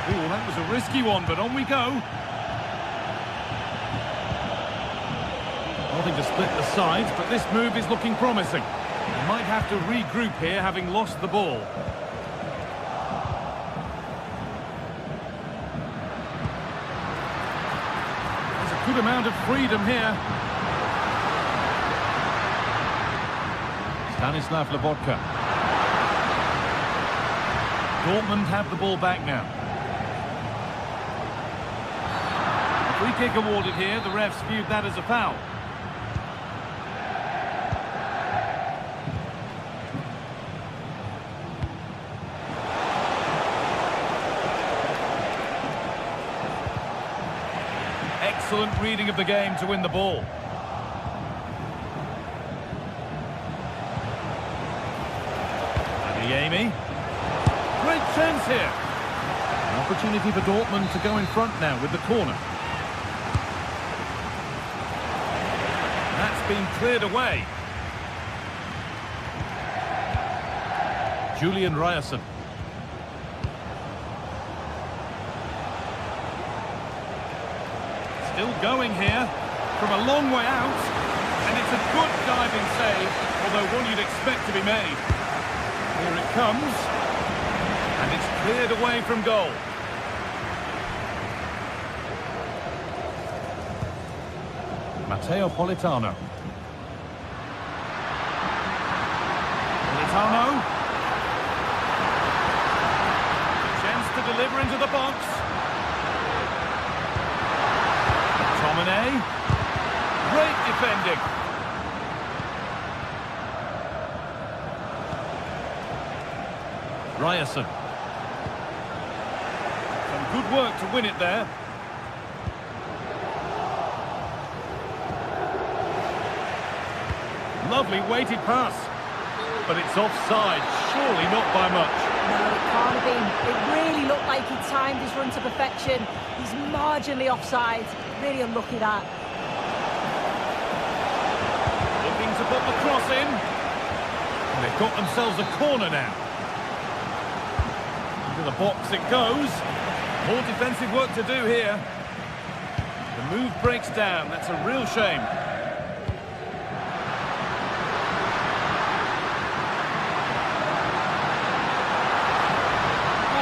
Oh, that was a risky one, but on we go. Nothing to split the sides, but this move is looking promising. They might have to regroup here, having lost the ball. Good amount of freedom here. Stanislav Lobotka. Dortmund have the ball back now. A free kick awarded here. The refs viewed that as a foul. Excellent reading of the game to win the ball. Adeyemi. Great chance here. An opportunity for Dortmund to go in front now with the corner. That's been cleared away. Julian Ryerson. Still going here from a long way out, and it's a good diving save, although one you'd expect to be made. Here it comes, and it's cleared away from goal. Matteo Politano. Politano. Chance to deliver into the box. Tomine. Great defending. Ryerson. Some good work to win it there. Lovely weighted pass. But it's offside, surely not by much. No, it can't have been. It really looked like he timed his his run to perfection. He's marginally offside. Really unlucky that. Looking to put the cross in. And they've got themselves a corner now. Into the box it goes. More defensive work to do here. The move breaks down. That's a real shame.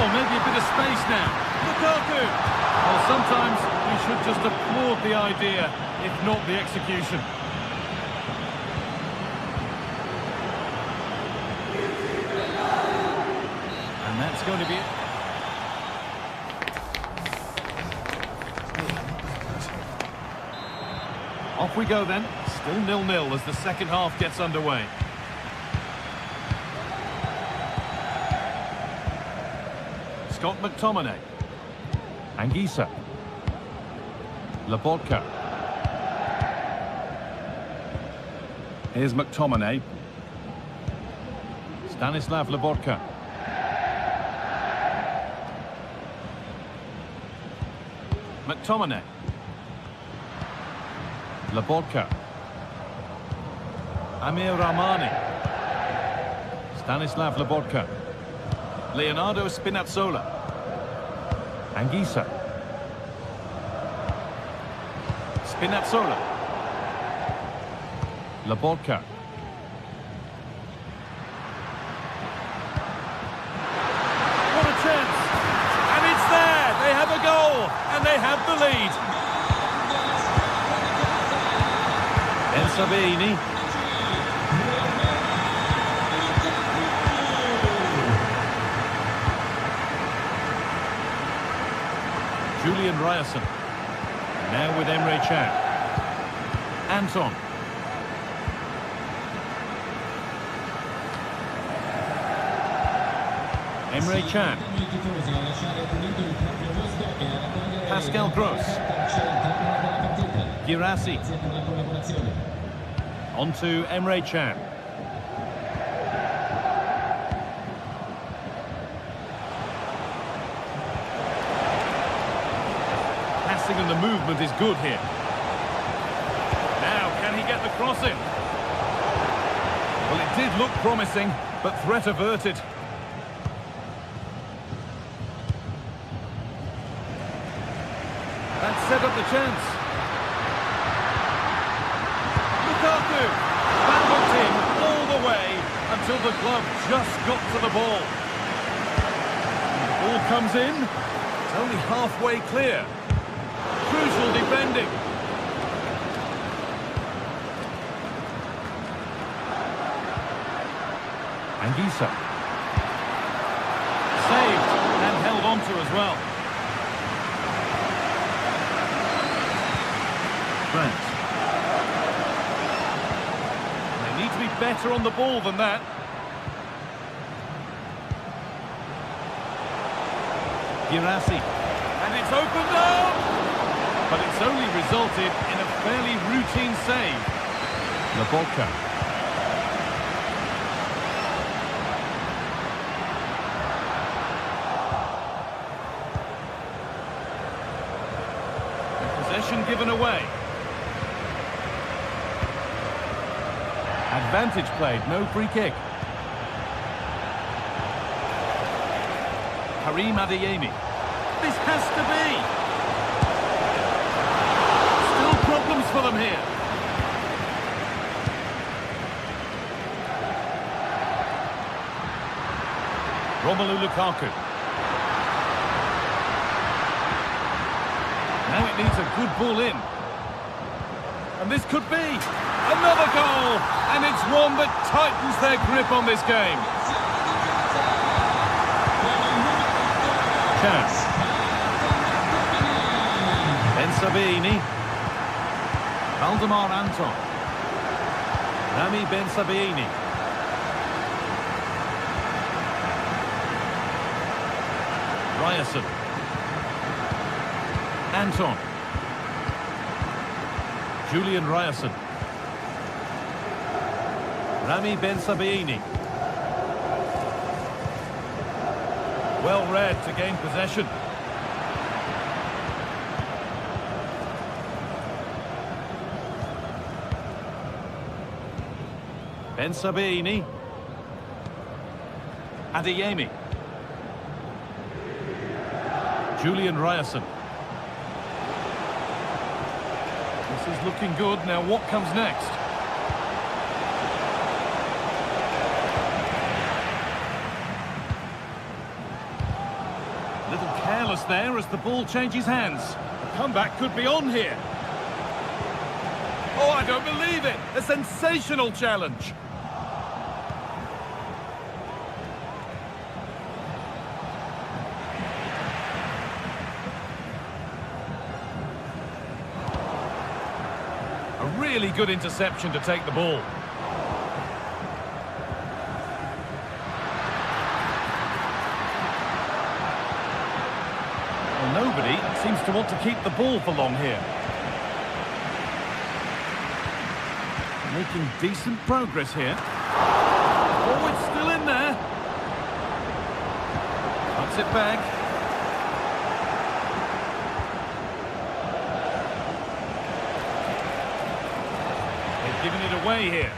Oh, maybe a bit of space now. Lukaku! Well, sometimes we should just applaud the idea, if not the execution. And that's going to be it. Off we go then. Still 0-0 as the second half gets underway. Scott McTominay. Anguissa. Lobotka. Here's McTominay. Stanislav Lobotka. McTominay. Lobotka. Amir Rahmani. Stanislav Lobotka. Leonardo Spinazzola. Anguissa. Spinazzola. Lobotka. What a chance! And it's there! They have a goal! And they have the lead! Ben Sabini. Julian Ryerson. Now with Emre Can. Anton. Emre Can. Pascal Gross. Girassi. On to Emre Can. And the movement is good here. Now, can he get the cross in? Well, it did look promising, but threat averted. That set up the chance. Lukaku! That looked in all the way until the glove just got to the ball. And the ball comes in. It's only halfway clear. Crucial defending. Anguissa. Saved and held onto as well. Trent. They need to be better on the ball than that. Girassi. And it's opened up! But it's only resulted in a fairly routine save. Lobotka. Possession given away. Advantage played, no free kick. Karim Adeyemi. This has to be. Problems for them here. Romelu Lukaku. Now it needs a good ball in. And this could be another goal. And it's one that tightens their grip on this game. Chance. Ben Sabini. Valdemar Anton. Rami Ben Sabini. Ryerson. Anton. Julian Ryerson. Rami Ben Sabini. Well read to gain possession. Ben Sabini. Adeyemi. Julian Ryerson. This is looking good. Now what comes next? A little careless there as the ball changes hands. The comeback could be on here. Oh, I don't believe it! A sensational challenge! A really good interception to take the ball. Well, nobody seems to want to keep the ball for long here. Making decent progress here. Oh, it's still in there. Cuts it back. They've given it away here.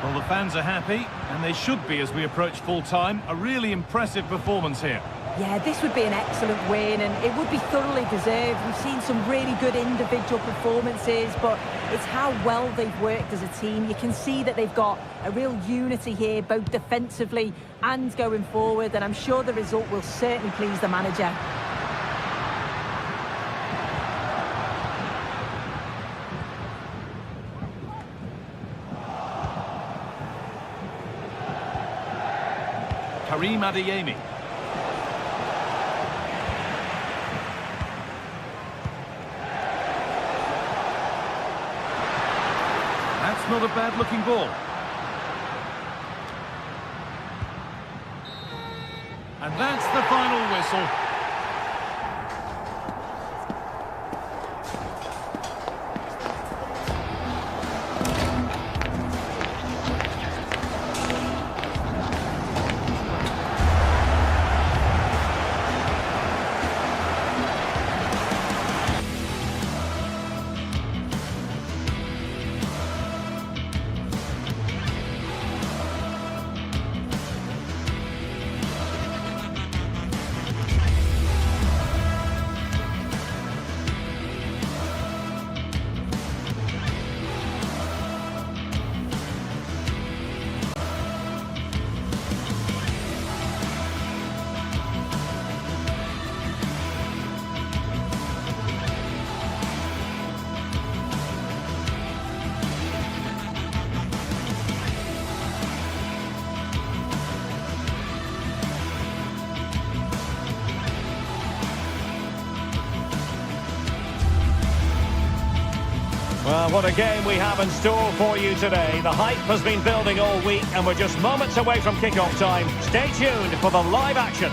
Well, the fans are happy, and they should be as we approach full time. A really impressive performance here. Yeah, this would be an excellent win, and it would be thoroughly deserved. We've seen some really good individual performances, but it's how well they've worked as a team. You can see that they've got a real unity here, both defensively and going forward, and I'm sure the result will certainly please the manager. Karim Adeyemi. That's not a bad-looking ball. And that's the final whistle. Well, what a game we have in store for you today. The hype has been building all week and we're just moments away from kick-off time. Stay tuned for the live action.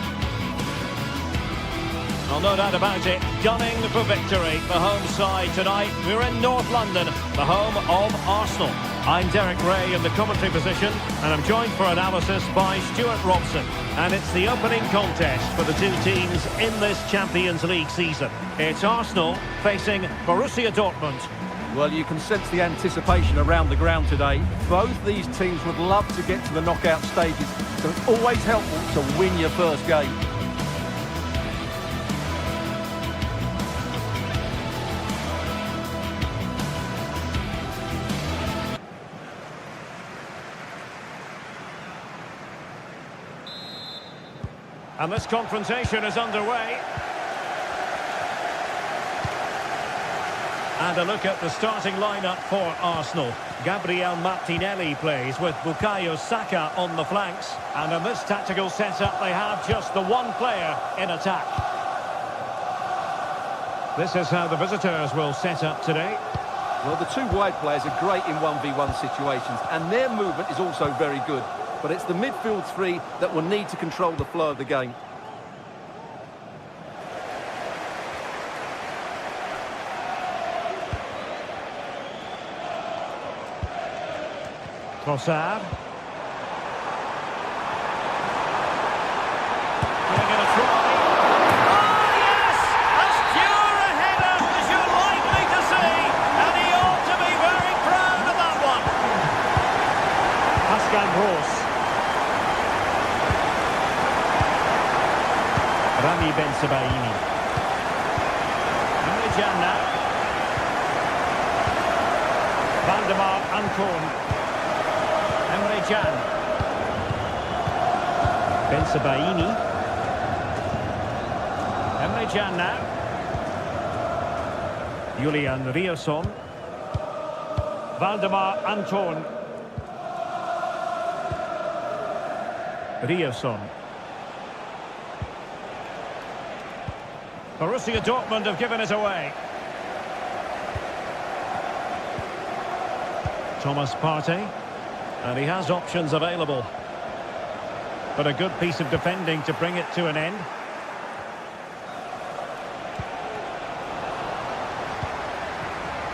Well, no doubt about it, gunning for victory. The home side tonight, we're in North London, the home of Arsenal. I'm Derek Ray in the commentary position and I'm joined for analysis by Stuart Robson. And it's the opening contest for the two teams in this Champions League season. It's Arsenal facing Borussia Dortmund. Well, you can sense the anticipation around the ground today. Both these teams would love to get to the knockout stages, so it's always helpful to win your first game. And this confrontation is underway. And a look at the starting lineup for Arsenal. Gabriel Martinelli plays with Bukayo Saka on the flanks. And in this tactical setup, they have just the one player in attack. This is how the visitors will set up today. Well, the two wide players are great in 1v1 situations, and their movement is also very good. But it's the midfield three that will need to control the flow of the game. Trossard. Giving it a try. Oh, yes! As pure a header Pascal Gross. Rami Ben Sebaini. Emre Can now. Valdemar Anton. Emre Can. Ben Sebaini. Emre Can now. Julian Riosson. Valdemar Anton. Riosson. Borussia Dortmund have given it away. Thomas Partey. And he has options available. But a good piece of defending to bring it to an end.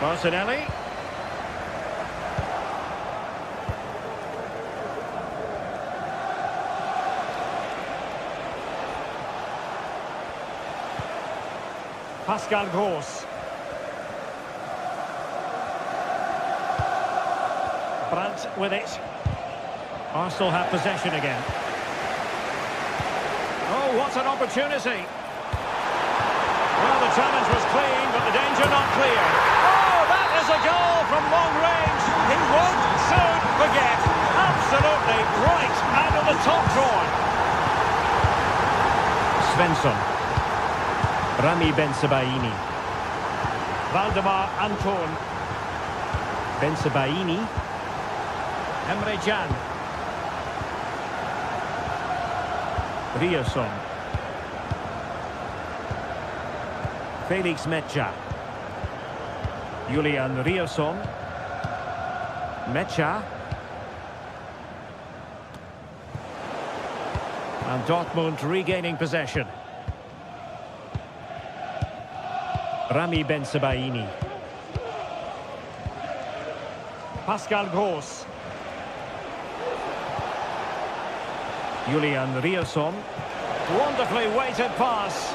Martinelli. Pascal Gross. Brandt with it. Arsenal have possession again. Oh, what an opportunity. Well, the challenge was clean, but the danger not clear. Oh, that is a goal from long range. He won't soon forget. Absolutely right out of the top drawer. Svensson. Rami Ben Sebaini. Valdemar Anton. Ben Sebaini. Emre Can. Riosson. Felix Mecha. Julian Riosson. Mecha. And Dortmund regaining possession. Rami Ben Sebaini. Pascal Gross. Julian Riosson. Wonderfully weighted pass.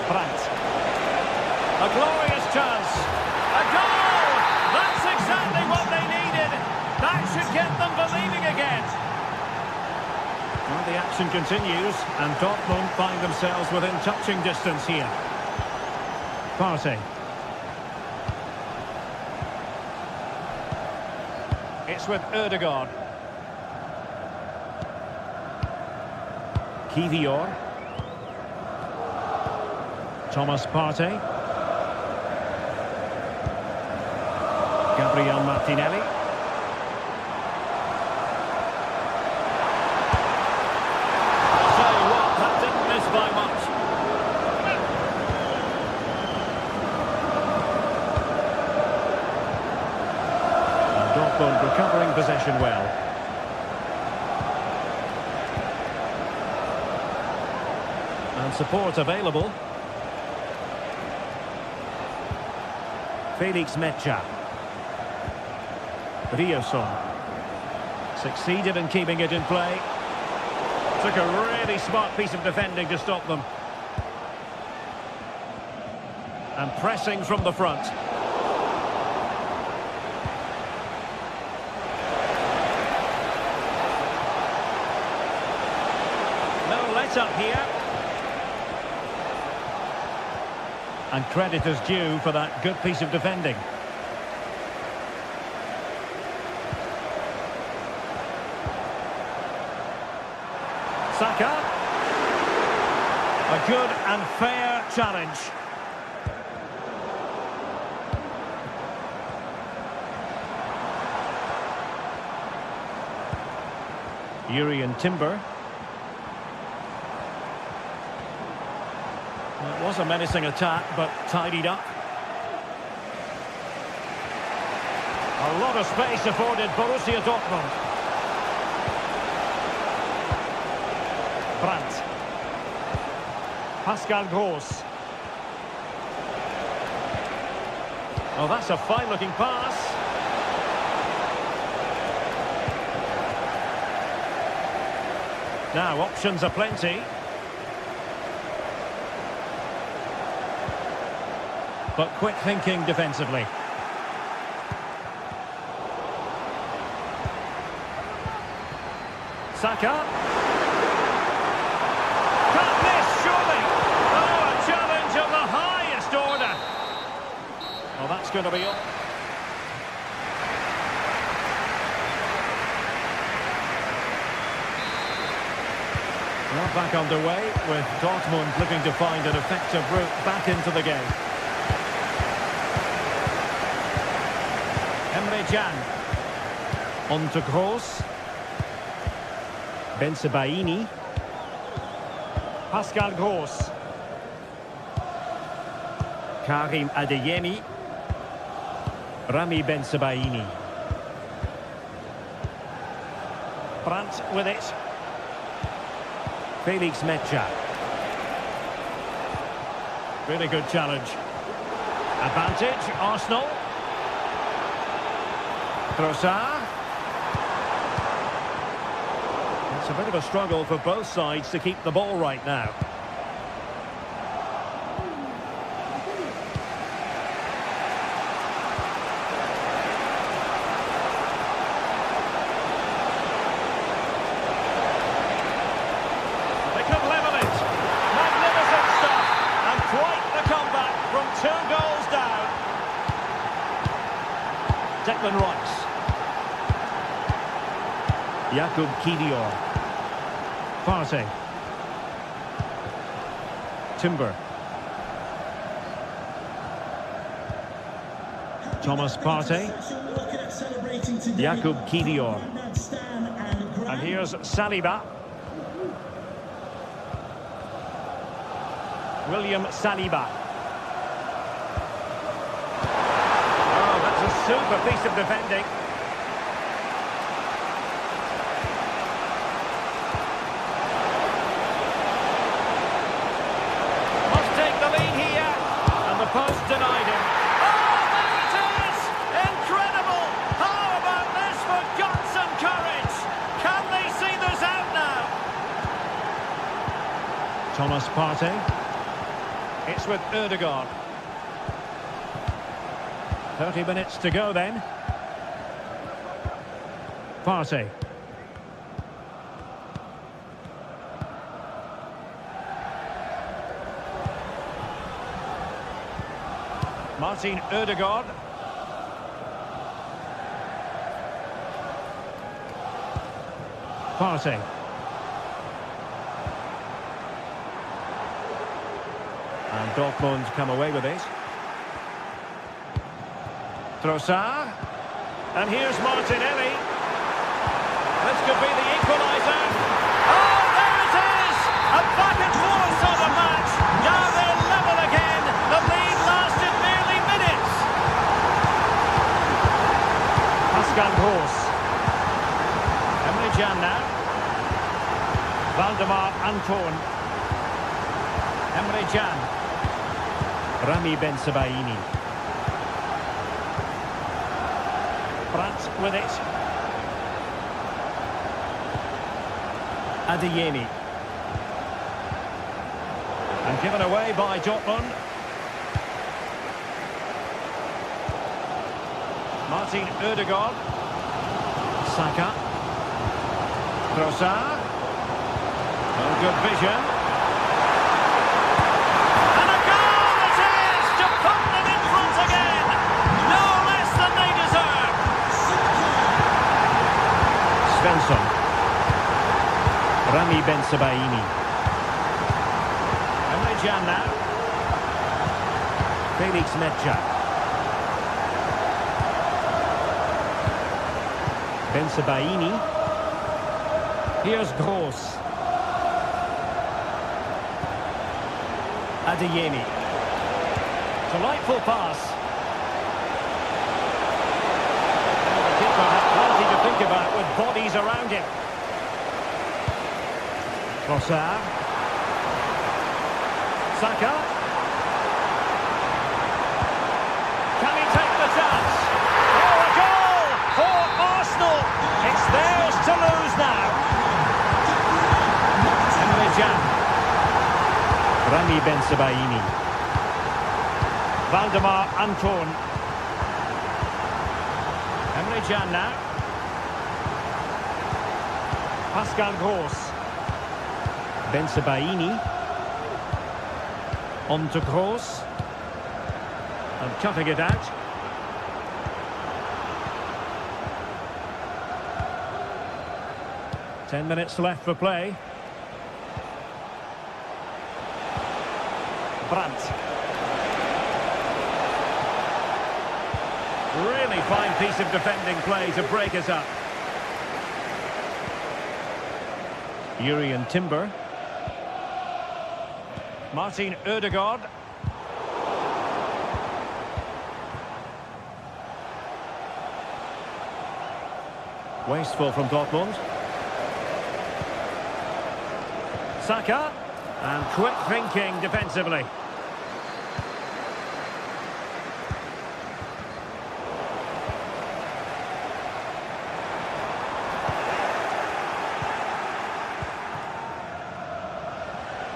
Brandt. A glorious chance. A goal! That's exactly what they needed. That should get them believing again. Well, the action continues, and Dortmund find themselves within touching distance here. Partey. It's with Ødegaard. Kivior. Thomas Partey. Gabriel Martinelli. I'll tell you what, that didn't miss by much. And Dortmund recovering possession well. And support available. Felix Mecha. Riosson. Succeeded in keeping it in play. Took a really smart piece of defending to stop them. And pressing from the front. No let-up here. And credit is due for that good piece of defending. Saka. A good and fair challenge. Urian Timber. It was a menacing attack, but tidied up. A lot of space afforded Borussia Dortmund. Brandt. Pascal Gross. Oh, that's a fine-looking pass. Now, options are plenty. But quick thinking defensively. Saka. Can't miss, surely. Oh, a challenge of the highest order. Well, that's going to be all. Well, back underway with Dortmund looking to find an effective route back into the game. Emre Can. On to Gross. Bensebaini. Pascal Gross. Karim Adeyemi. Rami Bensebaini. Brandt with it. Felix Metja. Really good challenge. Advantage, Arsenal. Trossard. It's a bit of a struggle for both sides to keep the ball right now. They could level it. Magnificent stuff. And quite the comeback from 2 goals down. Declan Rice. Jakub Kiwior. Partey. Timber. Thomas Partey. Jakub Kiwior. And here's Saliba. William Saliba. Oh, that's a super piece of defending. Post denied him. Oh, there it is! Incredible! How about this for guts and courage? Can they see this out now? Thomas Partey. It's with Ødegaard. 30 minutes to go then. Partey. Martin Ødegaard. Partey. And Dortmund come away with it. Trossard. And here's Martinelli. This could be the equaliser. Oh, there it is! A back and forth sort of match. Now they're level again. The lead lasted merely minutes. Pascal Gross. Emre Can now. Valdemar Anton. Emre Can. Rami Bensebaini. Brandt with it. Adeyemi. And given away by Dortmund. Martin Ødegaard. Saka. Trossard. Oh, good vision. And a goal it is to put them in front again. No less than they deserve. Svensson. Rami Bensebaini. Emre Can now. Felix Metja. Bensebaini. Here's Gross. Adeyemi. Delightful pass. And the keeper has plenty to think about with bodies around him. Trossard. Saka. Can he take the chance? Oh, a goal for Arsenal. It's theirs to lose now. Rami Ben-Sebaini. Valdemar Anton. Emre Can now. Pascal Gross. Ben-Sebaini. On to Gross. And cutting it out. Ten minutes left for play. Brandt. Really fine piece of defending play to break us up. Jurriën Timber. Martin Ødegaard. Wasteful from Dortmund. Saka. And quick thinking defensively.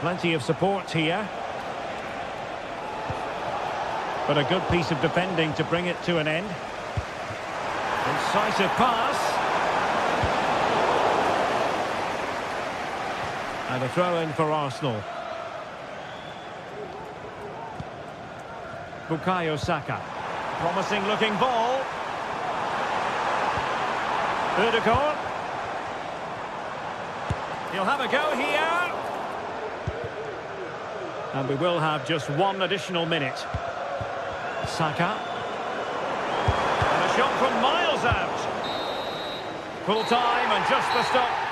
Plenty of support here. But a good piece of defending to bring it to an end. Incisive pass. And a throw-in for Arsenal. Bukayo Saka. Promising looking ball. Ødegaard. He'll have a go here. And we will have just one additional minute. Saka. And a shot from miles out. Full time and just the stop.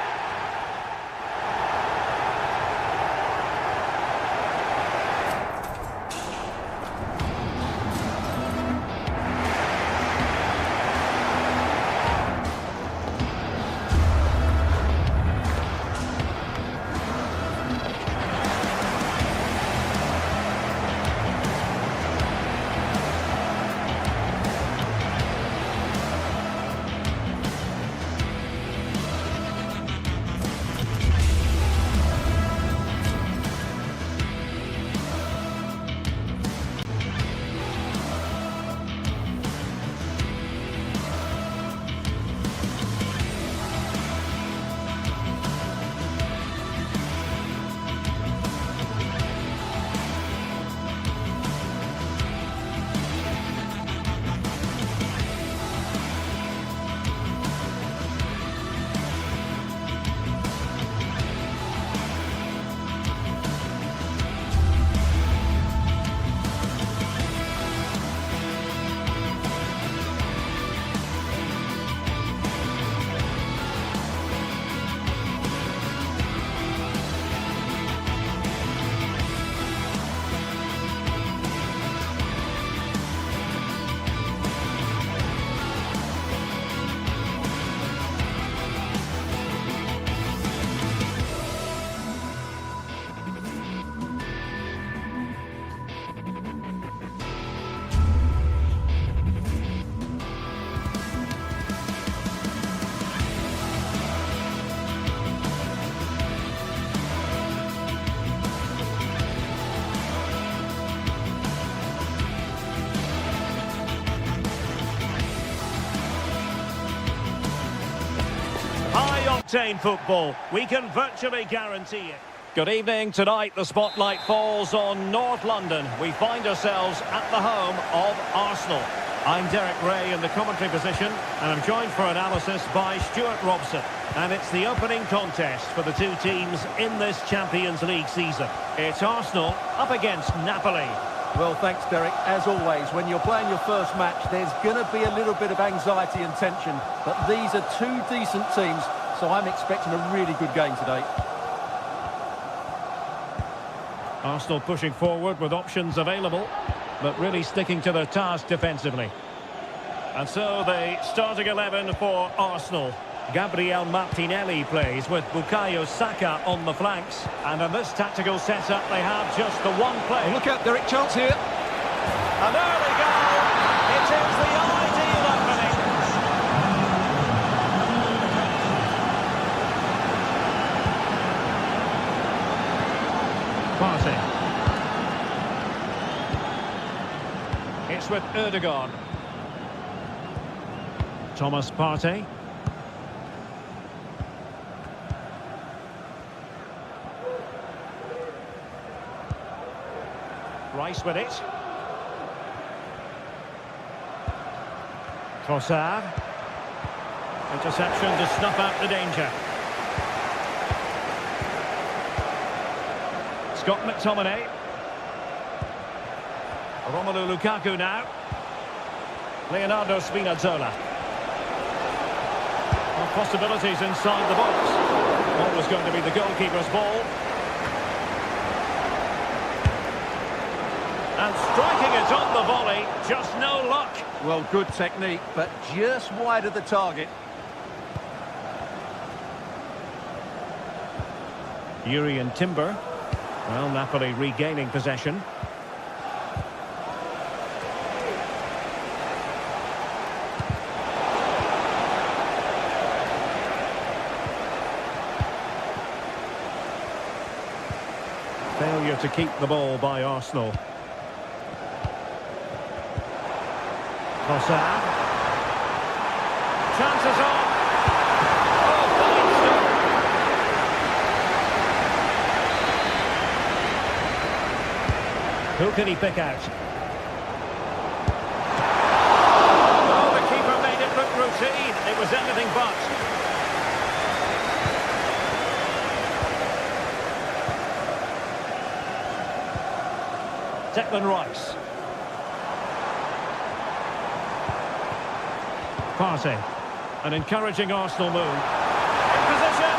High-octane football, we can virtually guarantee it. Good evening. Tonight the spotlight falls on North London. We find ourselves at the home of Arsenal. I'm Derek Ray in the commentary position, and I'm joined for analysis by Stuart Robson. And it's the opening contest for the two teams in this Champions League season. It's Arsenal up against Napoli. Well, thanks, Derek. As always, when you're playing your first match, there's going to be a little bit of anxiety and tension. But these are two decent teams, so I'm expecting a really good game today. Arsenal pushing forward with options available, but really sticking to their task defensively. And so the starting 11 for Arsenal. Gabriel Martinelli plays with Bukayo Saka on the flanks. And in this tactical setup, they have just the one play. Look out, Derek, chance here. And there we go. It is the ideal opening. Partey. It's with Ødegaard. Thomas Partey. Rice with it. Trossard. Interception to snuff out the danger. Scott McTominay. Romelu Lukaku now. Leonardo Spinazzola. Well, possibilities inside the box. Always going to be the goalkeeper's ball. And striking it on the volley, just no luck. Well, good technique, but just wide of the target. Jurriën Timber. Well, Napoli regaining possession. Failure to keep the ball by Arsenal. Trossard. Chances on. Oh, fine stop. Who can he pick out? Oh, the keeper made it look routine. It was anything but. Declan Rice. Partey. An encouraging Arsenal move. In position.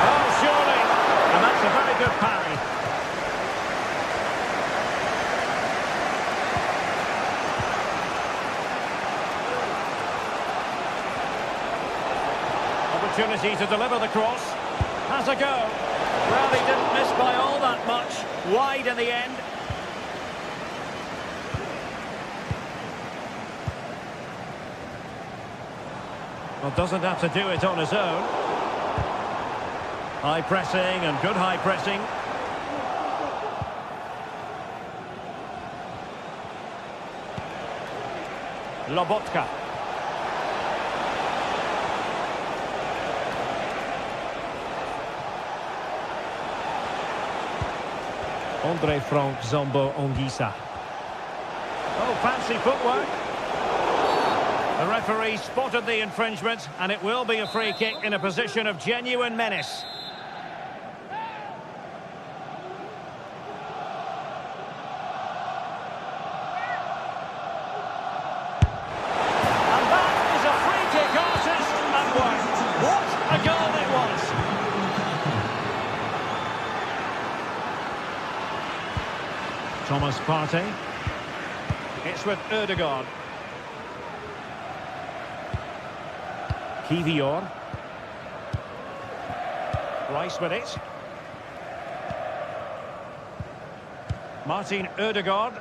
Oh, surely. And that's a very good parry. Opportunity to deliver the cross. Has a go. Well, he didn't miss by all that much. Wide in the end. Well, doesn't have to do it on his own. High pressing and good high pressing. Lobotka. Andre Frank Zombo Ongisa. Oh, fancy footwork. The referee spotted the infringement, and it will be a free kick in a position of genuine menace. And that is a free kick artist at work. What a goal it was! Thomas Partey. It's with Ødegaard. Kivior. Rice with it. Martin Ødegaard.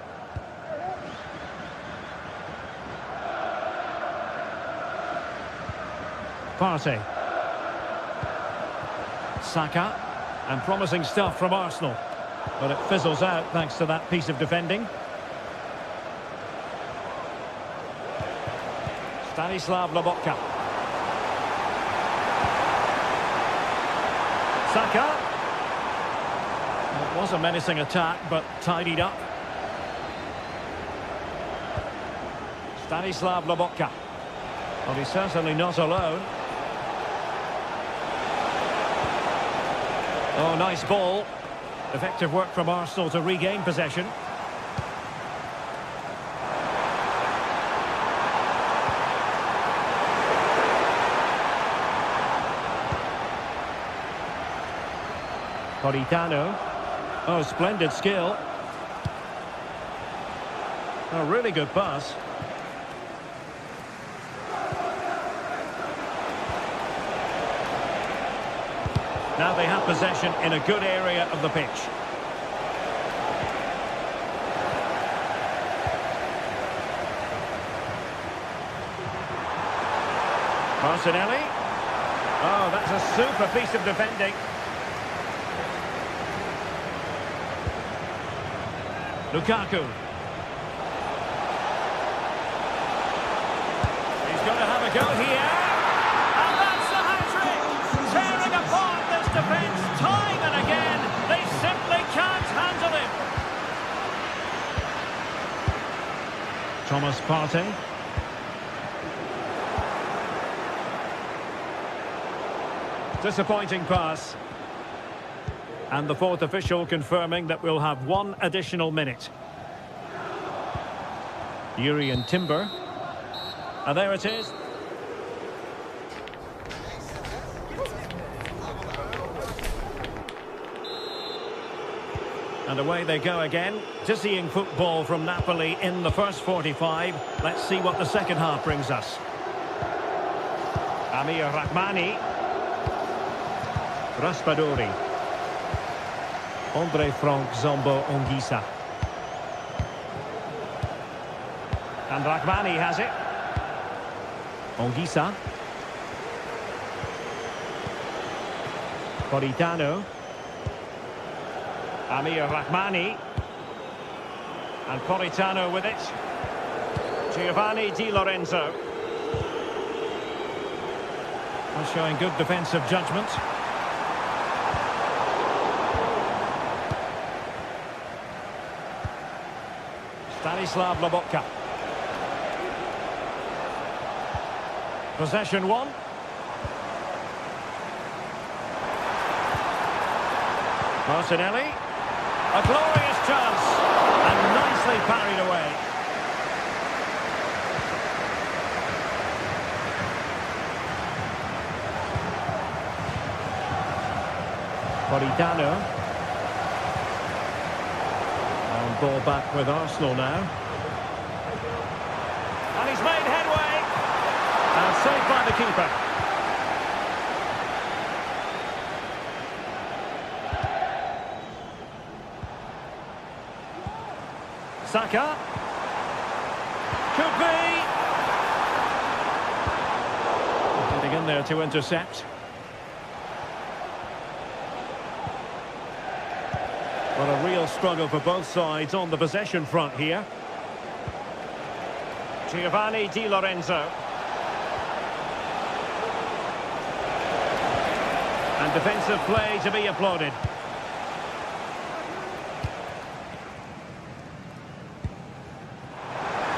Partey. Saka. And promising stuff from Arsenal. But it fizzles out thanks to that piece of defending. Stanislav Lobotka. Saka. It was a menacing attack, but tidied up. Stanislav Lobotka. Well, he's certainly not alone. Oh, nice ball. Effective work from Arsenal to regain possession. Politano. Oh, splendid skill. Oh, really good pass. Now they have possession in a good area of the pitch. Martinelli. Oh, that's a super piece of defending. Lukaku. He's going to have a go here. And that's the hat-trick! Tearing apart this defence time and again. They simply can't handle him. Thomas Partey. Disappointing pass. And the fourth official confirming that we'll have one additional minute. Jurrien Timber. And there it is. And away they go again. Dizzying football from Napoli in the first 45. Let's see what the second half brings us. Amir Rahmani. Raspadori. Andre Frank Zombo Ongisa. And Rahmani has it. Ongisa. Politano. Amir Rahmani. And Politano with it. Giovanni Di Lorenzo. And showing good defensive judgment. Stanislav Lobotka. Possession one. Martinelli. A glorious chance. And nicely parried away. Politano. And ball back with Arsenal now. And he's made headway. And saved by the keeper. Saka. Could be. Getting in there to intercept. Well, a real struggle for both sides on the possession front here. Giovanni Di Lorenzo. And defensive play to be applauded.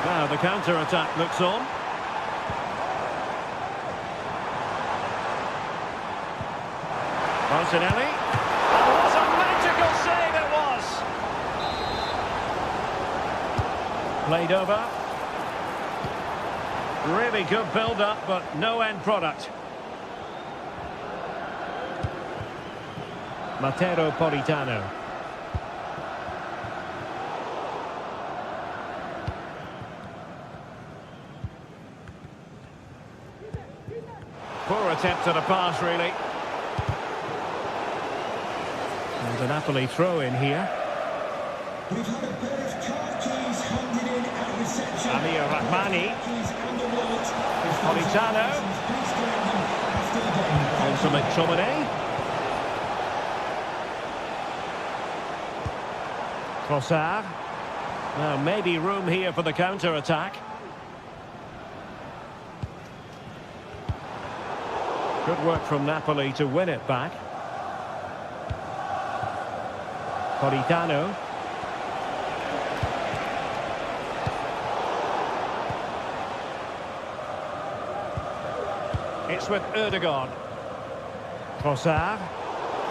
Now the counter-attack looks on. Martinelli. And what a magical save it was! Played over. Really good build-up, but no end product. Matteo Politano. Poor attempt at a pass, really. And a Napoli throw in here. We've had a pair of car keys handed in at reception. Amir Rahmani. Politano. Ultimate McTominay. Trossard. Now maybe room here for the counter-attack. Good work from Napoli to win it back. Politano. It's with Ødegaard. Trossard.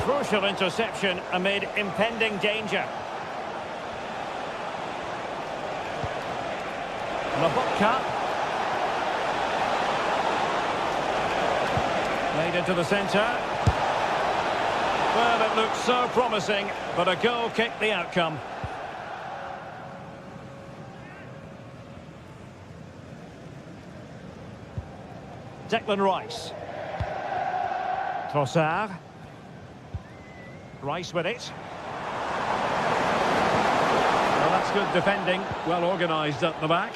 Crucial interception amid impending danger. Lobotka. Made into the centre. Well, it looked so promising, but a goal kicked the outcome. Declan Rice. Trossard. Rice with it. Well, that's good defending. Well organised at the back.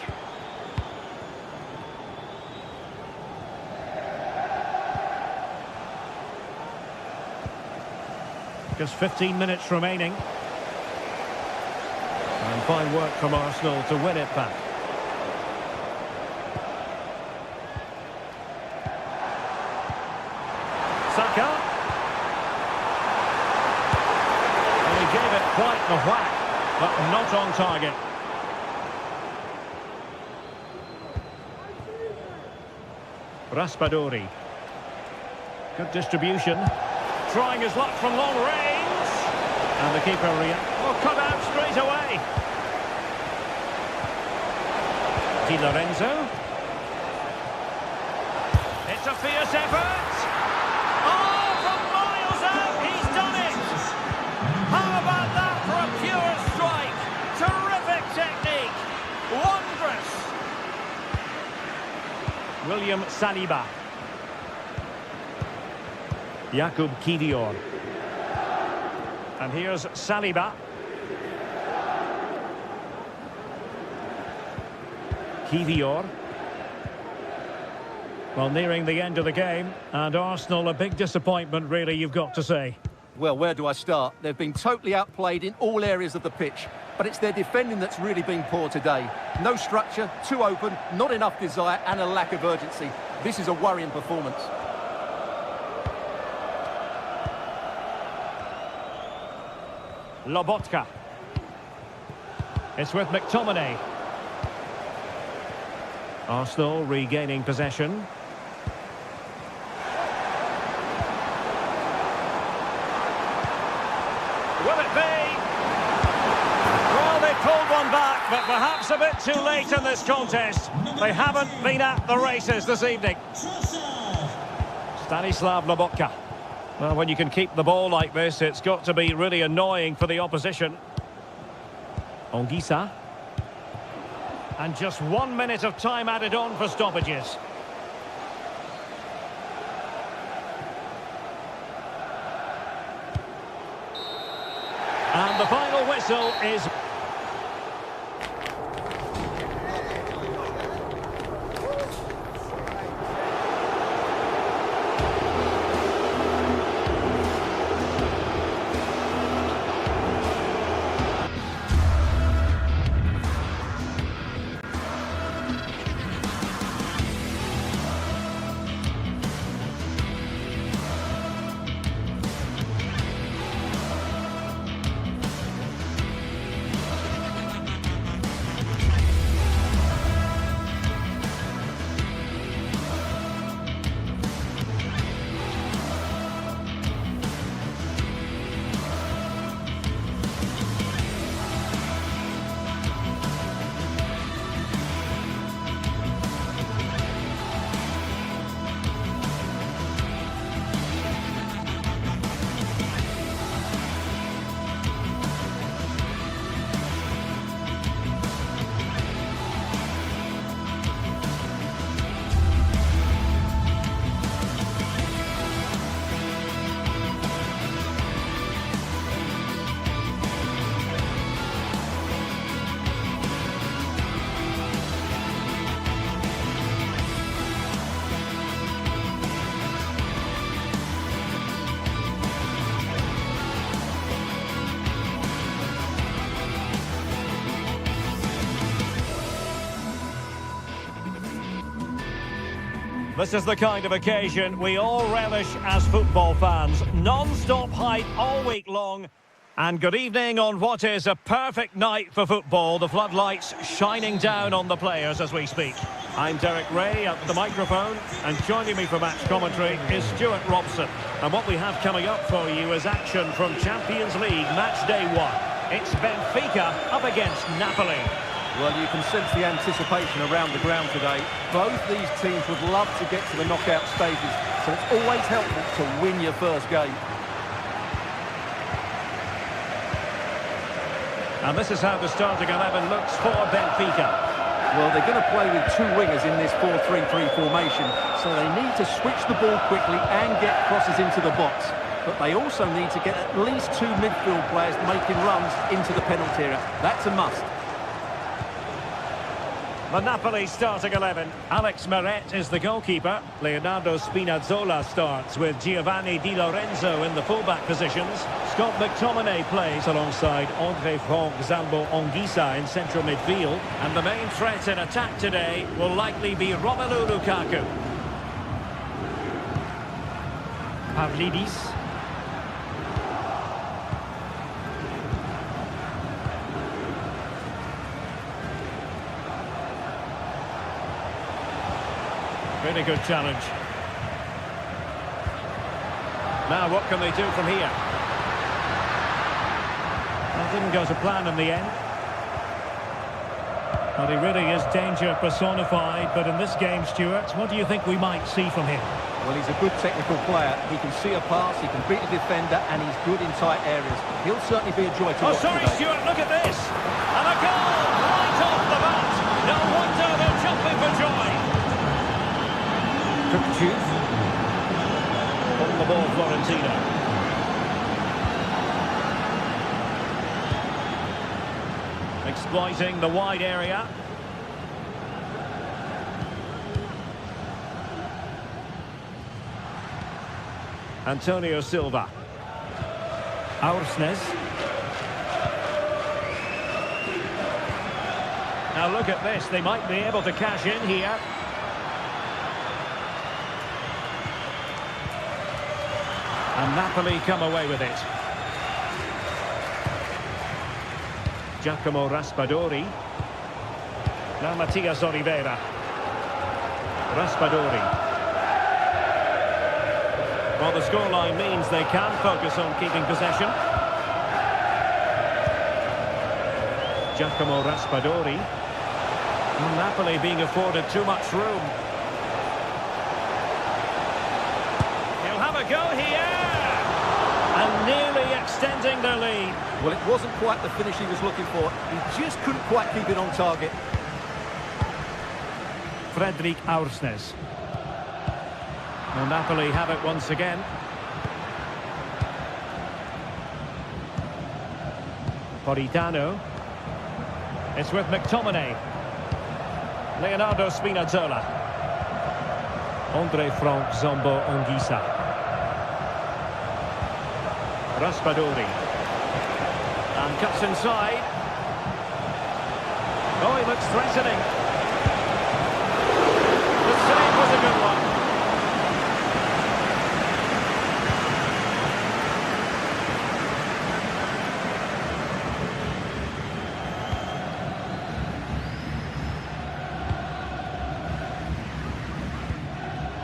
Just 15 minutes remaining. And fine work from Arsenal to win it back. Saka. And he gave it quite the whack, but not on target. Raspadori. Good distribution. Trying his luck from long range. And the keeper cut out straight away. Di Lorenzo. It's a fierce effort. Oh, from miles out, he's done it. How about that for a pure strike? Terrific technique. Wondrous. William Saliba. Jakub Kivior. And here's Saliba. Kivior. Well, nearing the end of the game, and Arsenal a big disappointment, really, you've got to say. Well, where do I start? They've been totally outplayed in all areas of the pitch, but it's their defending that's really been poor today. No structure, too open, not enough desire, and a lack of urgency. This is a worrying performance. Lobotka. It's with McTominay. Arsenal regaining possession. Will it be? Well, they pulled one back, but perhaps a bit too late in this contest. They haven't been at the races this evening. Stanislav Lobotka. Well, when you can keep the ball like this, it's got to be really annoying for the opposition. Ongisa. And just 1 minute of time added on for stoppages. And the final whistle is... This is the kind of occasion we all relish as football fans. Non-stop hype all week long. And good evening on what is a perfect night for football. The floodlights shining down on the players as we speak. I'm Derek Ray at the microphone, and joining me for match commentary is Stuart Robson. And what we have coming up for you is action from Champions League match day 1. It's Benfica up against Napoli. Well, you can sense the anticipation around the ground today. Both these teams would love to get to the knockout stages, so it's always helpful to win your first game. And this is how the starting 11 looks for Benfica. Well, they're going to play with two wingers in this 4-3-3 formation, so they need to switch the ball quickly and get crosses into the box. But they also need to get at least two midfield players making runs into the penalty area. That's a must. The Napoli starting 11. Alex Meret is the goalkeeper. Leonardo Spinazzola starts with Giovanni Di Lorenzo in the fullback positions. Scott McTominay plays alongside Andre Frank Zambo Anguissa in central midfield. And the main threat in attack today will likely be Romelu Lukaku. Pavlidis. Really good challenge. Now what can they do from here? That didn't go to plan in the end. Well, he really is danger personified, but in this game, Stuart, what do you think we might see from him? Well, he's a good technical player. He can see a pass, he can beat a defender, and he's good in tight areas. He'll certainly be a joy to watch sorry, today. Stuart, look at this! And a goal! Right off the bat! No wonder they're jumping for joy! On the ball, Florentino. Exploiting the wide area. Antonio Silva. Aursnes. Now look at this, they might be able to cash in here. And Napoli come away with it. Giacomo Raspadori. Now Matias Oliveira. Raspadori. Well, the scoreline means they can focus on keeping possession. Giacomo Raspadori. And Napoli being afforded too much room. He'll have a go here. And nearly extending their lead. Well, it wasn't quite the finish he was looking for. He just couldn't quite keep it on target. Fredrik Aursnes. And Napoli have it once again. Politano. It's with McTominay. Leonardo Spinazzola. Andre Frank Zambo Anguissa. Raspadori. And cuts inside. Oh, he looks threatening. The save was a good one.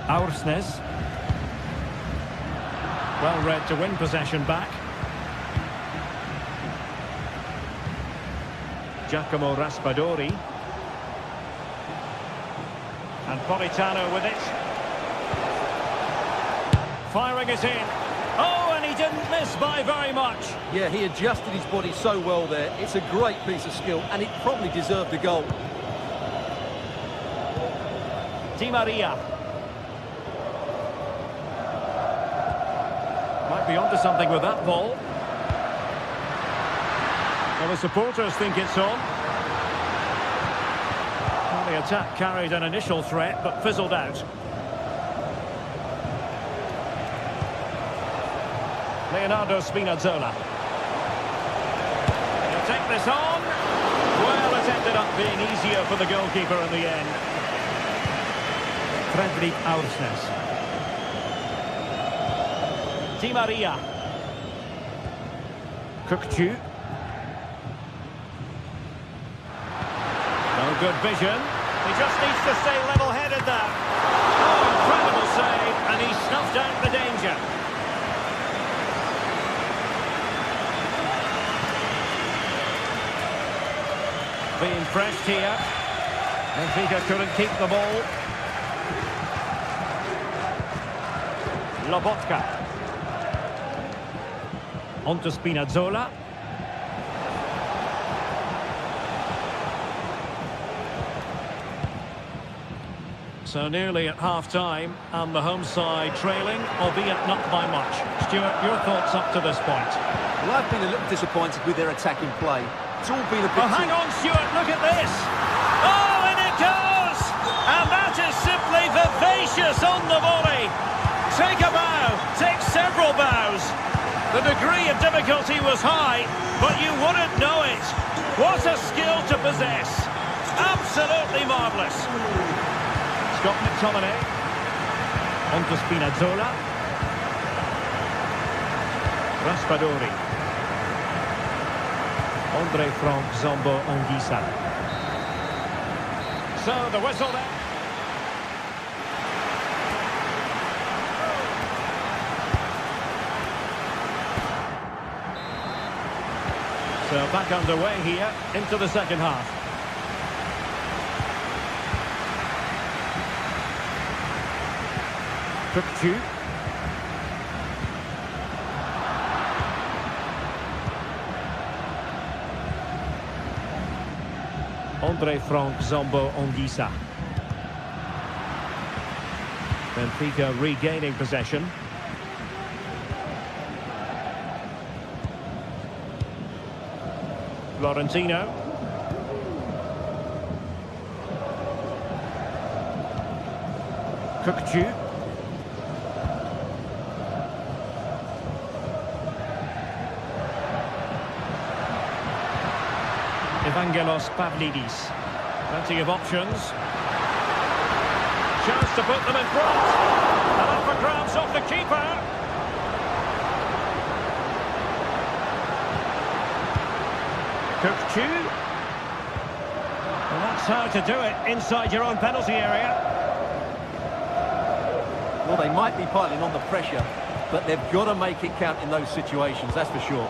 Aursnes. Well read to win possession back. Giacomo Raspadori. And Politano with it. Firing it in. Oh, and he didn't miss by very much. Yeah, he adjusted his body so well there. It's a great piece of skill, and it probably deserved a goal. Di Maria. Might be onto something with that ball. Well, the supporters think it's on. Well, the attack carried an initial threat, but fizzled out. Leonardo Spinazzola. He'll take this on. Well, it ended up being easier for the goalkeeper in the end. Fredrik Aursnes. Di Maria. Kökçü. No good vision. He just needs to stay level-headed there. Oh, incredible save, and he snuffed out the danger. Being pressed here. Benfica couldn't keep the ball. Lobotka. On to Spinazzola. So nearly at half-time, and the home side trailing, albeit not by much. Stuart, your thoughts up to this point? Well, I've been a little disappointed with their attacking play. It's all been a bit... Oh, hang on, Stuart, look at this! Oh, and it Absolutely vivacious on the volley. Take a bow, take several bows. The degree of difficulty was high, but you wouldn't know it. What a skill to possess. Absolutely marvellous. Scott McTominay. On to Spinazzola. Raspadori. Andre Frank Zombo Anguissa. So the whistle there. So back underway here into the second half. Cook. Andre Frank Zombo Anguissa. Benfica regaining possession. Florentino. Cook. Evangelos Pavlidis. Plenty of options. Chance to put them in front. And up for grabs off the keeper. Cook. And that's how to do it inside your own penalty area. Well, they might be piling on the pressure, but they've got to make it count in those situations, that's for sure.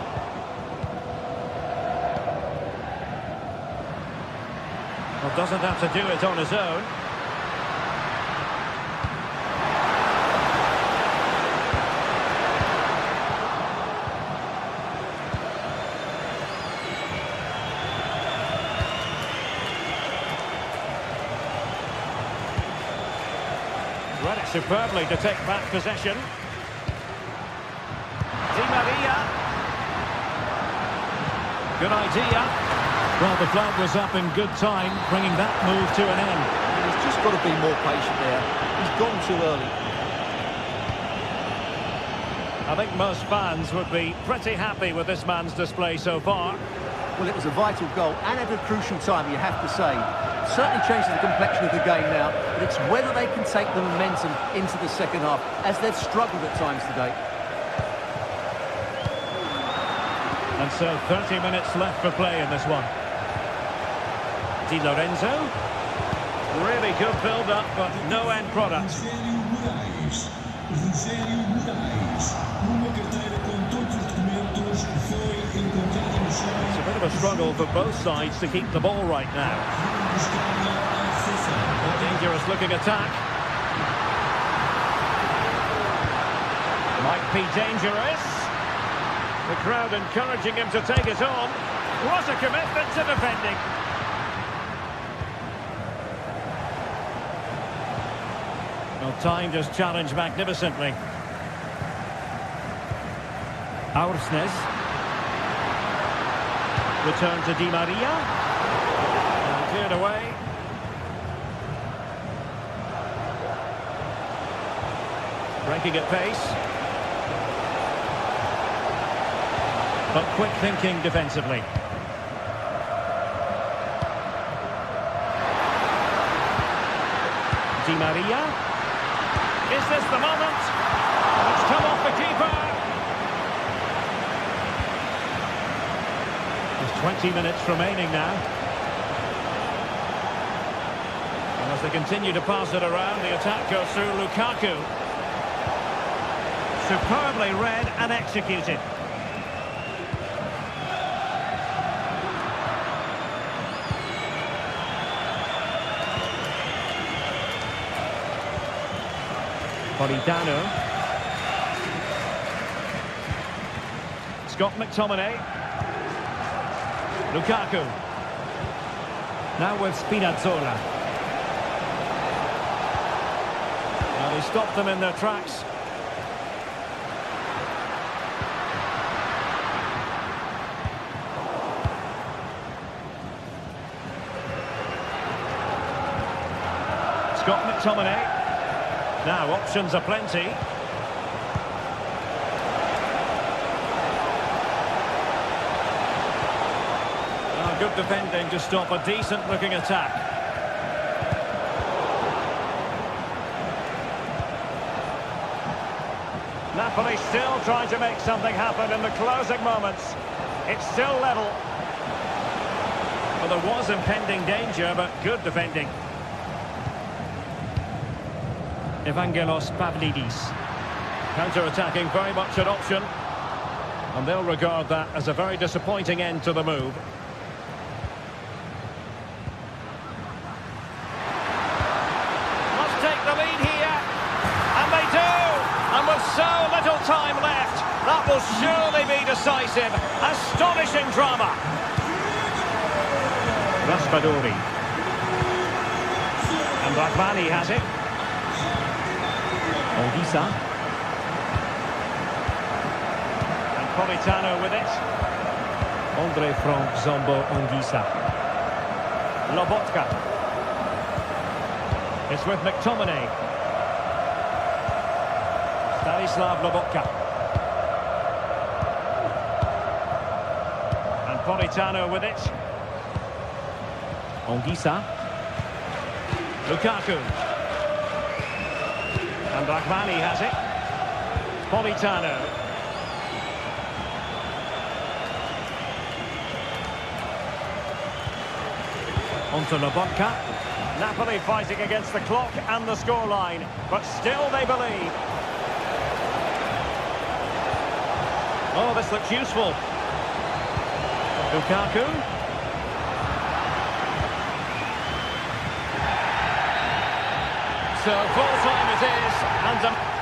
Well, doesn't have to do it on his own. Read it superbly to take back possession. Di Maria. Good idea. Well, the flag was up in good time, bringing that move to an end. He's just got to be more patient there. He's gone too early. I think most fans would be pretty happy with this man's display so far. Well, it was a vital goal and at a crucial time, you have to say. Certainly changes the complexion of the game now, but it's whether they can take the momentum into the second half, as they've struggled at times today. And so 30 minutes left for play in this one. Di Lorenzo. Really good build-up, but no end product. It's a bit of a struggle for both sides to keep the ball right now. A dangerous looking attack. Might be dangerous. The crowd encouraging him to take it on. What a commitment to defending. Well, timed his challenge magnificently. Aursnes. Return to Di Maria. And cleared away. Breaking at pace. But quick thinking defensively. Di Maria. Is this the moment? It's come off the keeper. There's 20 minutes remaining now. And as they continue to pass it around, the attack goes through Lukaku. Superbly read and executed. Politano. Scott McTominay. Lukaku. Now with Spinazzola. Well, he stopped them in their tracks. Scott McTominay. Now, options are plenty. Good defending to stop a decent-looking attack. Napoli still trying to make something happen in the closing moments. It's still level. Well, there was impending danger, but good defending. Evangelos Pavlidis. Counter-attacking, very much an option. And they'll regard that as a very disappointing end to the move. Take the lead here, and they do, and with so little time left, that will surely be decisive. Astonishing drama. Raspadori, and Raghmani has it. Olgisa, and Politano with it. Andre Frank Zombo Olgisa. Lobotka. It's with McTominay. Stanislav Lobotka. And Politano with it. Olgisa. Lukaku. And Raghmani has it. Politano. Onto Lobotka. Napoli fighting against the clock and the scoreline, but still they believe. Oh, this looks useful. Lukaku. So full time it is, and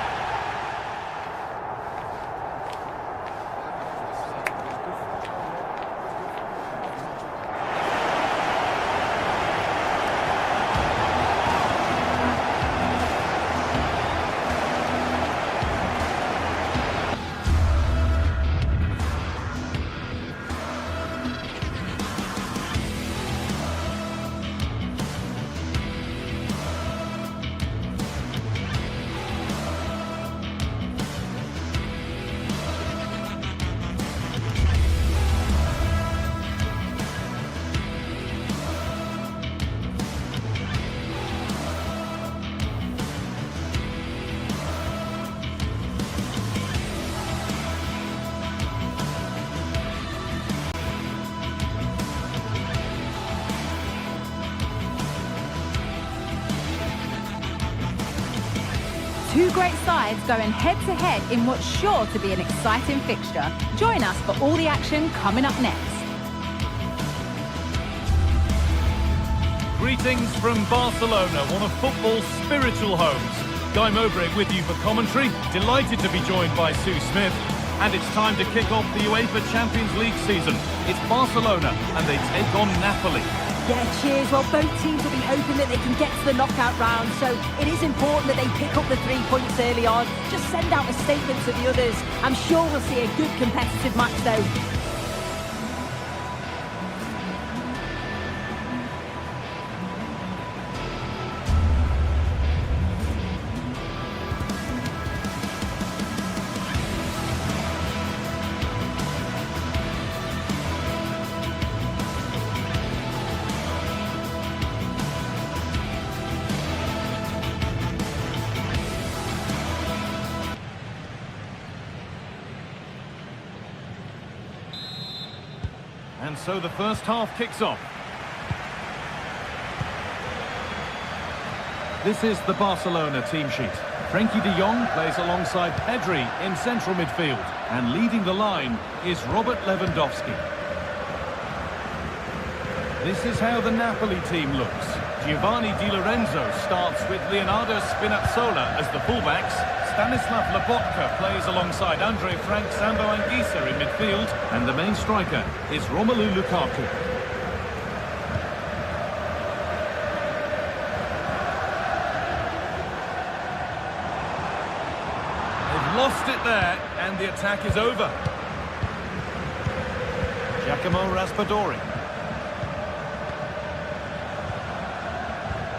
Two great sides going head-to-head in what's sure to be an exciting fixture. Join us for all the action coming up next. Greetings from Barcelona, one of football's spiritual homes. Guy Mowbray with you for commentary. Delighted to be joined by Sue Smith. And it's time to kick off the UEFA Champions League season. It's Barcelona and they take on Napoli. Yeah, cheers. Well, both teams will be hoping that they can get to the knockout round, so it is important that they pick up the 3 points early on. Just send out a statement to the others. I'm sure we'll see a good competitive match, though. And so the first half kicks off. This is the Barcelona team sheet. Frenkie de Jong plays alongside Pedri in central midfield. And leading the line is Robert Lewandowski. This is how the Napoli team looks. Giovanni Di Lorenzo starts with Leonardo Spinazzola as the fullbacks. Stanislav Lobotka plays alongside Andre Frank Sambo Anguissa in midfield. And the main striker is Romelu Lukaku. They've lost it there, and the attack is over. Giacomo Raspadori.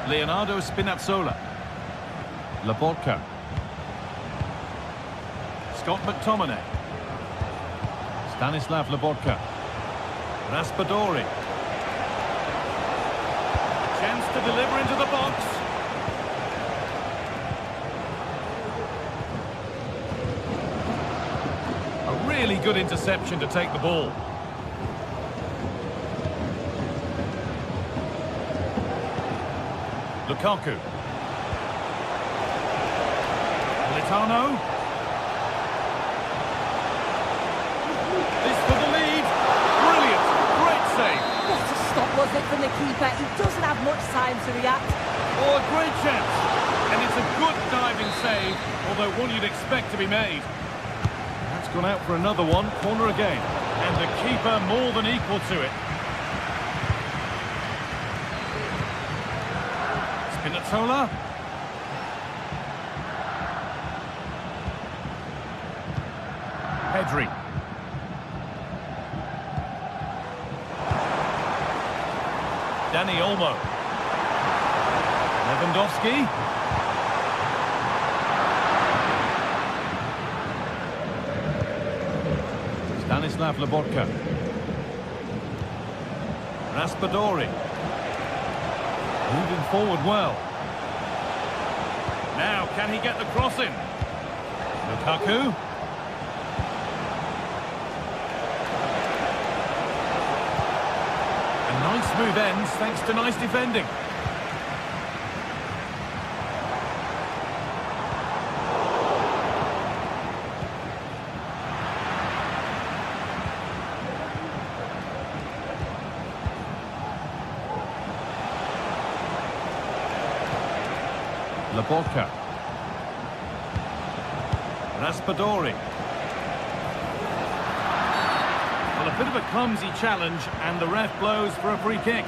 Leonardo Spinazzola. Lobotka. Scott McTominay. Stanislav Lobotka. Raspadori. Chance to deliver into the box. A really good interception to take the ball. Lukaku. Politano. This for the lead. Brilliant. Great save. What a stop was it from the keeper. He doesn't have much time to react. Oh, a great chance. And it's a good diving save, although one you'd expect to be made. That's gone out for another one. Corner again. And the keeper more than equal to it. Spinazzola. Pedri. Dani Olmo. Lewandowski. Stanislav Lobotka. Raspadori. Moving forward well. Now, can he get the cross in? Lukaku. A nice smooth ends thanks to nice defending. Lobotka. Raspadori. Well, a bit of a clumsy challenge, and the ref blows for a free kick.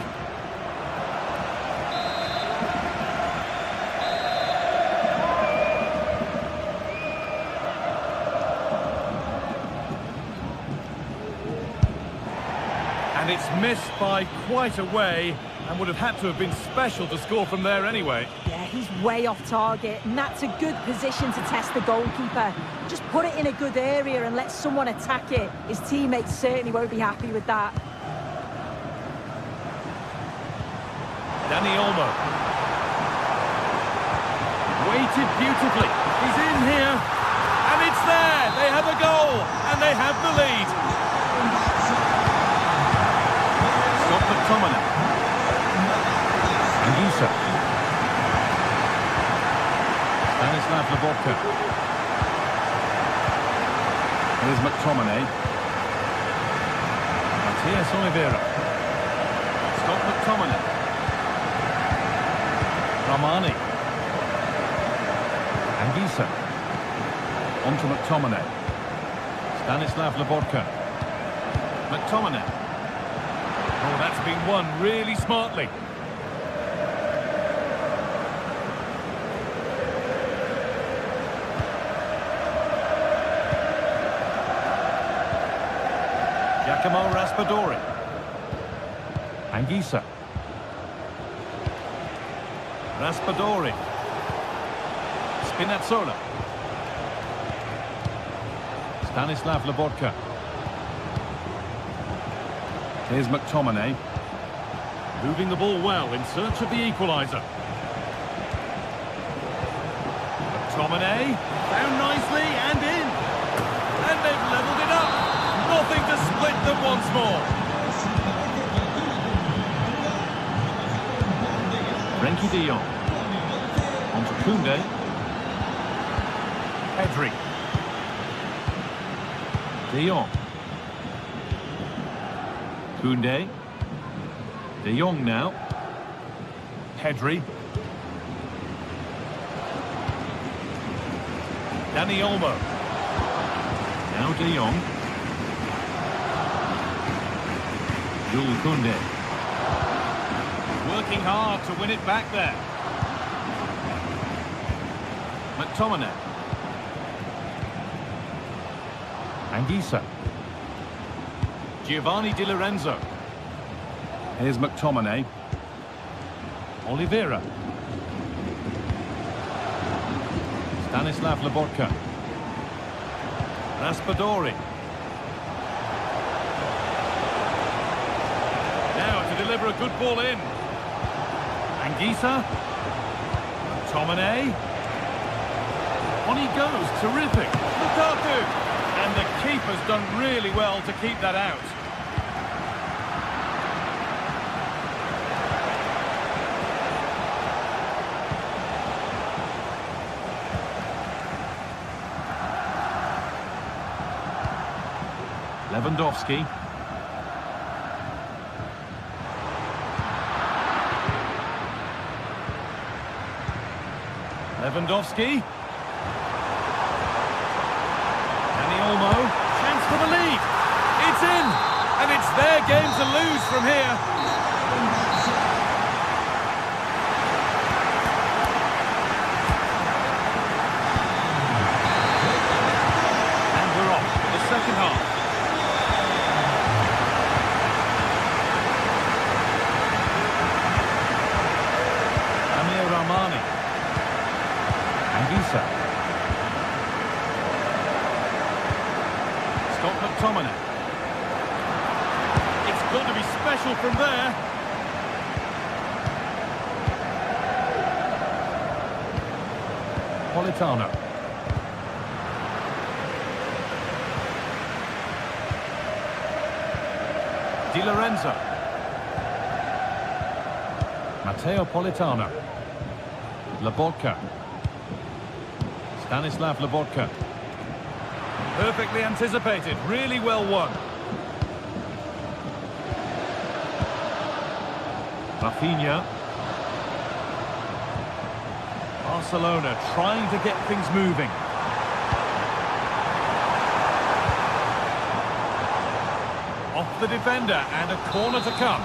And it's missed by quite a way, and would have had to have been special to score from there anyway. Yeah, he's way off target, and that's a good position to test the goalkeeper. Just put it in a good area and let someone attack it. His teammates certainly won't be happy with that. Dani Olmo. Waited beautifully. He's in here, and it's there. They have a goal, and they have the lead. Scott McTominay. Anguissa. Stanislav Lobotka. Here's McTominay. Matías Oliveira. Scott McTominay. Ramani. Anguissa. On to McTominay. Stanislav Lobotka. McTominay. Oh, that's been won really smartly. Giacomo Raspadori. Anguissa. Raspadori. Spinazzola. Stanislav Lobotka. Here's McTominay. Moving the ball well in search of the equaliser. McTominay. Down nicely and in. And they've levelled it up. Nothing to split them once more. Frenkie de Jong. On to Koundé. Pedri. De Jong. Koundé. De Jong now. Pedri. Dani Olmo. Now De Jong. Jules Koundé. Working hard to win it back there. McTominay. Anguissa. Giovanni Di Lorenzo. Here's McTominay. Oliveira. Stanislav Lobotka. Raspadori. Now to deliver a good ball in. Anguissa. McTominay. On he goes, terrific. Lukaku. And the keeper's done really well to keep that out. Lewandowski. Lewandowski. Dani Olmo. Chance for the lead. It's in. And it's their game to lose from here. And we're off for the second half. Anguissa. Scott McTominay. It's got to be special from there. Politano. Di Lorenzo. Matteo Politano. Lobotka. Stanislav Lobotka. Perfectly anticipated, really well won. Rafinha. Barcelona trying to get things moving. Off the defender and a corner to come.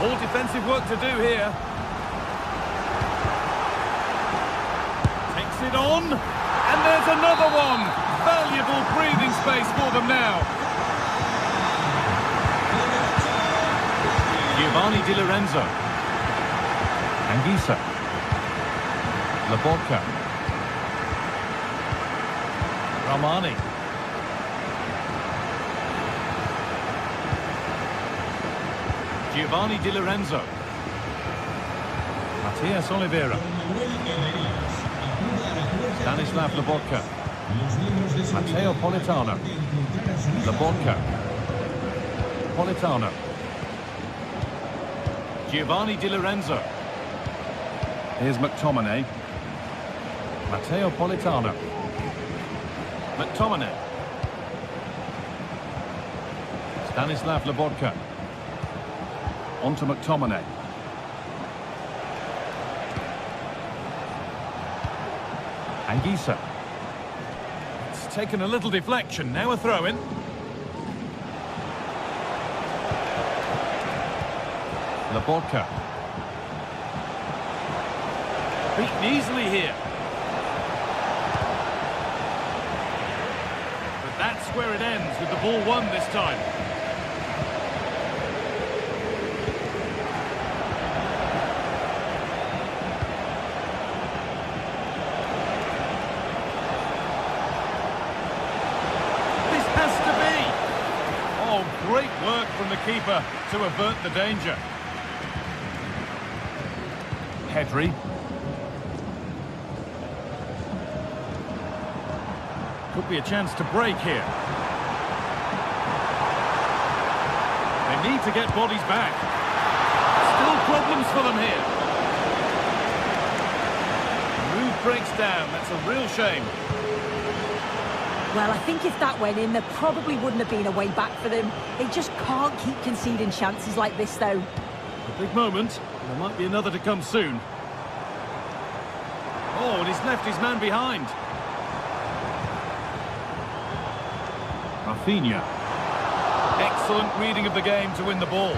More defensive work to do here. It on, and there's another one. Valuable breathing space for them now. Giovanni Di Lorenzo. Anguissa. Lobotka. Ramani. Giovanni Di Lorenzo. Matias Oliveira. Stanislav Lobotka. Matteo Politano. Lobotka. Politano. Giovanni Di Lorenzo. Here's McTominay. Matteo Politano. McTominay. Stanislav Lobotka. On to McTominay. Anguissa. It's taken a little deflection, now a throw-in. Lobotka. Beaten easily here. But that's where it ends, with the ball won this time. Great work from the keeper to avert the danger. Pedri. Could be a chance to break here. They need to get bodies back. Still problems for them here. The move breaks down. That's a real shame. Well, I think if that went in, there probably wouldn't have been a way back for them. They just can't keep conceding chances like this, though. A big moment. There might be another to come soon. Oh, and he's left his man behind. Rafinha. Excellent reading of the game to win the ball.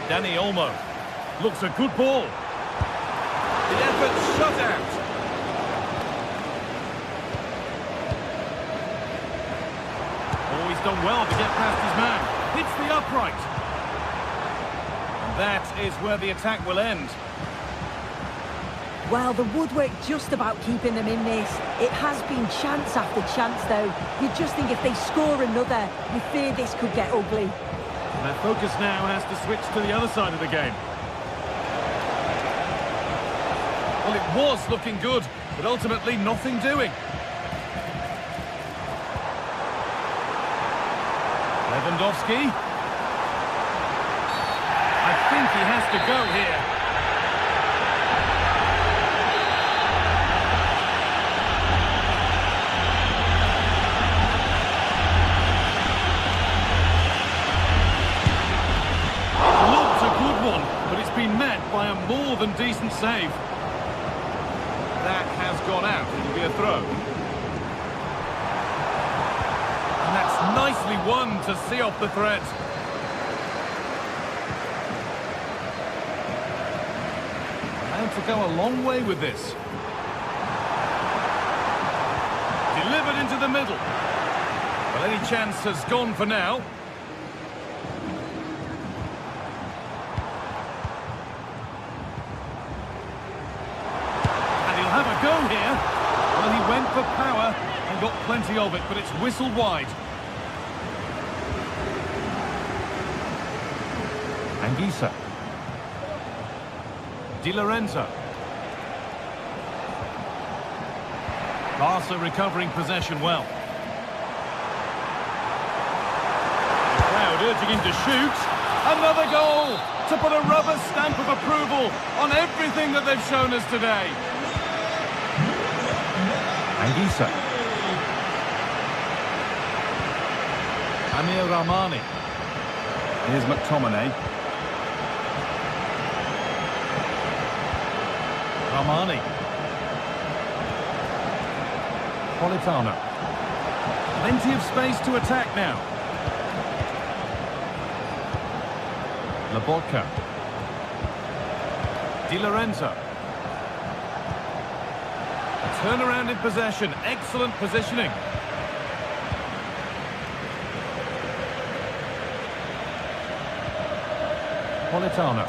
Dani Olmo. Looks a good ball. The effort shut out. Oh, he's done well to get past his man. Hits the upright. And that is where the attack will end. Well, the woodwork just about keeping them in this. It has been chance after chance, though. You just think if they score another, you fear this could get ugly. And their focus now has to switch to the other side of the game. Well, it was looking good, but ultimately nothing doing. Lewandowski. I think he has to go here. It looked a good one, but it's been met by a more than decent save. That has gone out. It'll be a throw. And that's nicely won to see off the threat. Allowed to go a long way with this. Delivered into the middle. Well, any chance has gone for now. And he'll have a go here. Well, he went for power and got plenty of it, but it's whistled wide. Anguissa. Di Lorenzo. Barca recovering possession well. The crowd urging him to shoot. Another goal to put a rubber stamp of approval on everything that they've shown us today. Anguissa. Amir Rahmani. Here's McTominay. Rahmani. Politano. Plenty of space to attack now. Lobotka. Di Lorenzo. A turnaround in possession. Excellent positioning. Politano.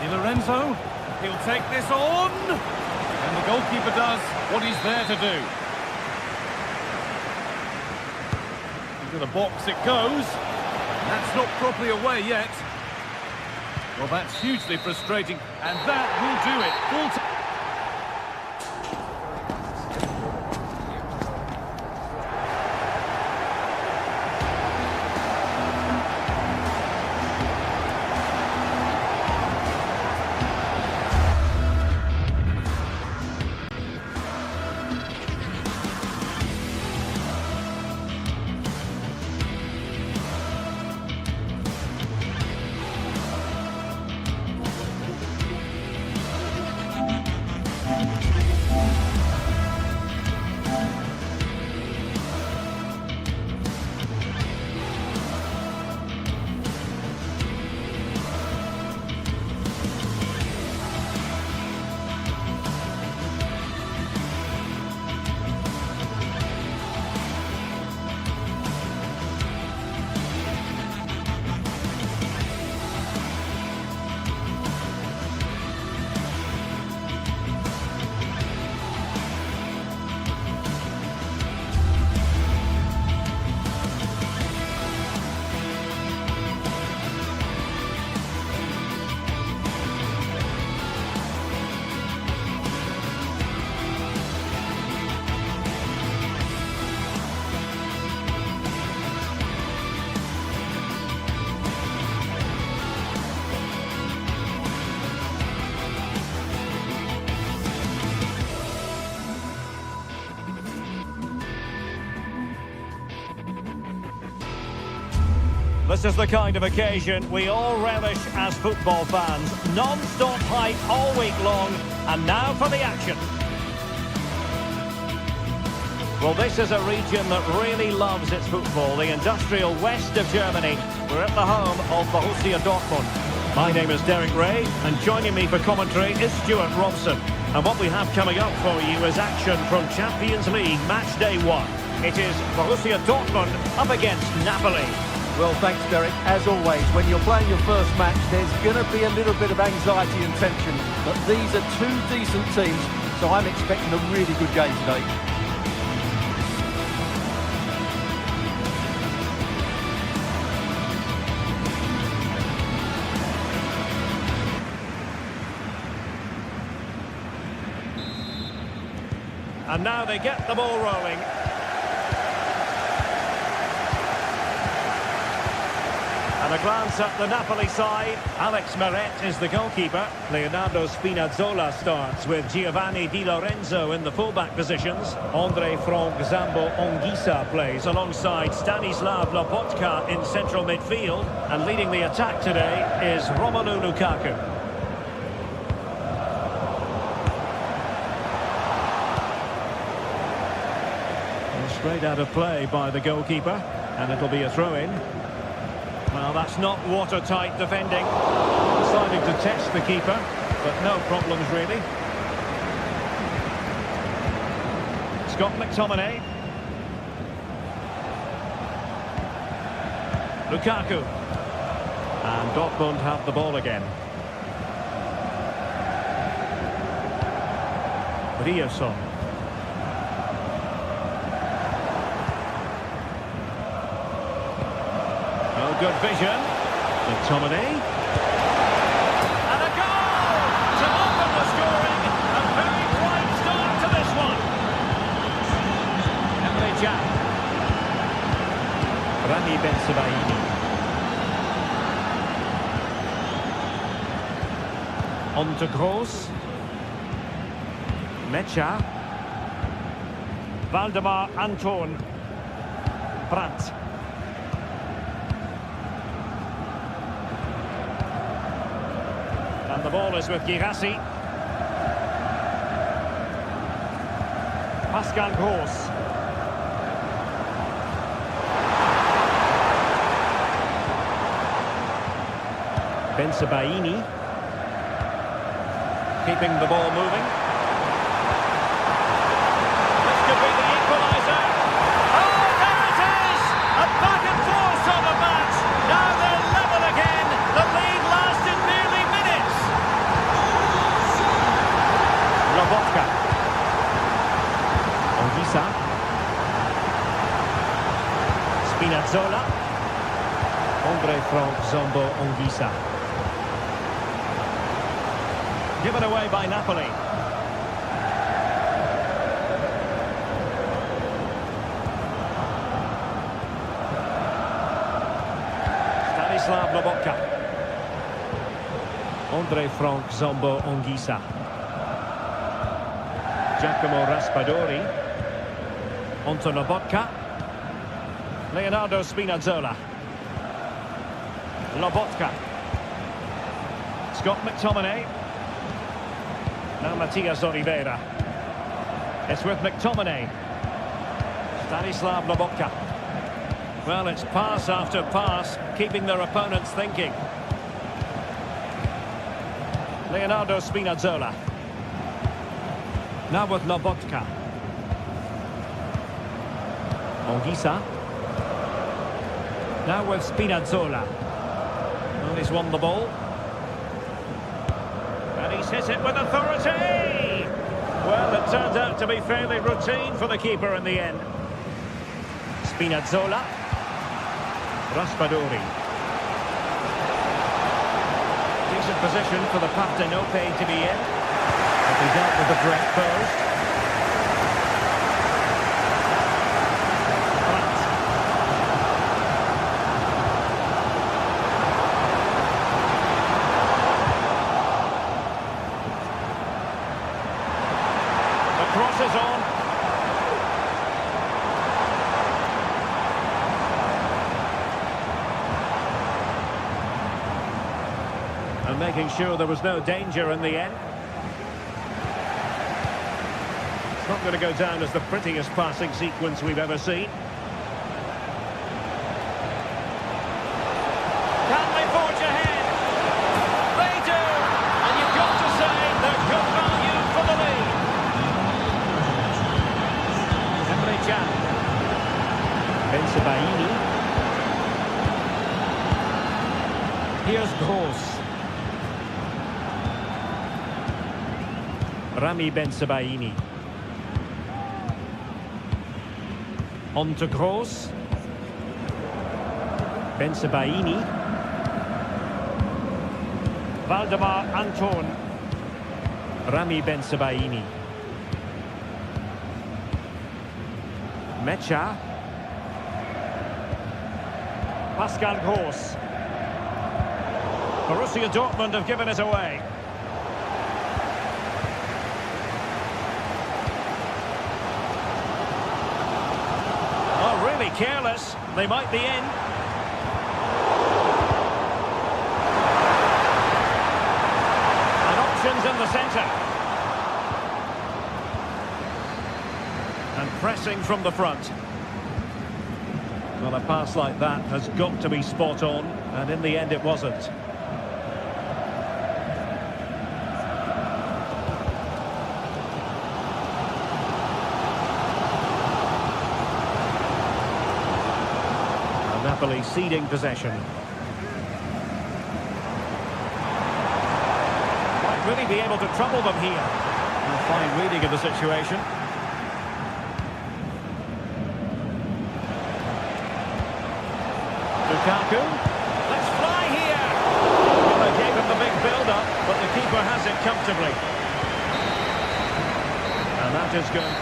Di Lorenzo. He'll take this on. And the goalkeeper does what he's there to do. Into the box it goes. That's not properly away yet. Well, that's hugely frustrating. And that will do it. Full time. This is the kind of occasion we all relish as football fans. Non-stop hype all week long, and now for the action. Well, this is a region that really loves its football, the industrial west of Germany. We're at the home of Borussia Dortmund. My name is Derek Ray, and joining me for commentary is Stuart Robson. And what we have coming up for you is action from Champions League Match Day 1. It is Borussia Dortmund up against Napoli. Well, thanks, Derek. As always, when you're playing your first match, there's going to be a little bit of anxiety and tension. But these are two decent teams, so I'm expecting a really good game today. And now they get the ball rolling. And a glance at the Napoli side. Alex Meret is the goalkeeper. Leonardo Spinazzola starts with Giovanni Di Lorenzo in the fullback positions. Andre Frank Zambo Anguissa plays alongside Stanislav Lobotka in central midfield. And leading the attack today is Romelu Lukaku. Straight out of play by the goalkeeper, and it'll be a throw-in. Well, that's not watertight defending. Deciding to test the keeper, but no problems really. Scott McTominay. Lukaku. And Dortmund have the ball again. Ryerson. Good vision. McTominay. And a goal to open the scoring. A very bright start to this one. Emre Can. Rami Bensebaini. On to Gross. Mecha. Valdemar Anton. Brandt. And the ball is with Girassi. Pascal Gross. Bensebaini. Keeping the ball moving. This could be the equaliser. Oh, there it is! A back and forth on the match. Now they're level again. The lead lasted nearly minutes. Lobotka. Anguissa. Spinazzola. Andre Frank Zambo Anguissa. Given away by Napoli. Stanislav Lobotka. Andre Frank Zambo Anguissa. Giacomo Raspadori. Onto Lobotka. Leonardo Spinazzola. Lobotka. Scott McTominay. Now Matias Oliveira. It's with McTominay. Stanislav Lobotka. Well, it's pass after pass, keeping their opponents thinking. Leonardo Spinazzola. Now with Lobotka. Anguissa. Now with Spinazzola. Well, he's won the ball. And he's hit it with authority! Well, it turned out to be fairly routine for the keeper in the end. Spinazzola. Raspadori. Decent position for the Partenope to be in. But he dealt with the direct post. Cross is on. And making sure there was no danger in the end. It's not going to go down as the prettiest passing sequence we've ever seen. Can they forge ahead? They do! And you've got to say they're good value for the lead. Bensebaini. Rami Bensebaini. On to Kroos. Bensebaini. Valdemar Anton. Rami Bensebaini. Mecha. Pascal Gross. Borussia Dortmund have given it away. Oh, really careless. They might be in. And options in the centre. And pressing from the front. Well, a pass like that has got to be spot on, and in the end it wasn't. And Napoli ceding possession. Might really be able to trouble them here. A fine reading of the situation. Lukaku, let's fly here! Well, they gave him the big build-up, but the keeper has it comfortably. And that is good.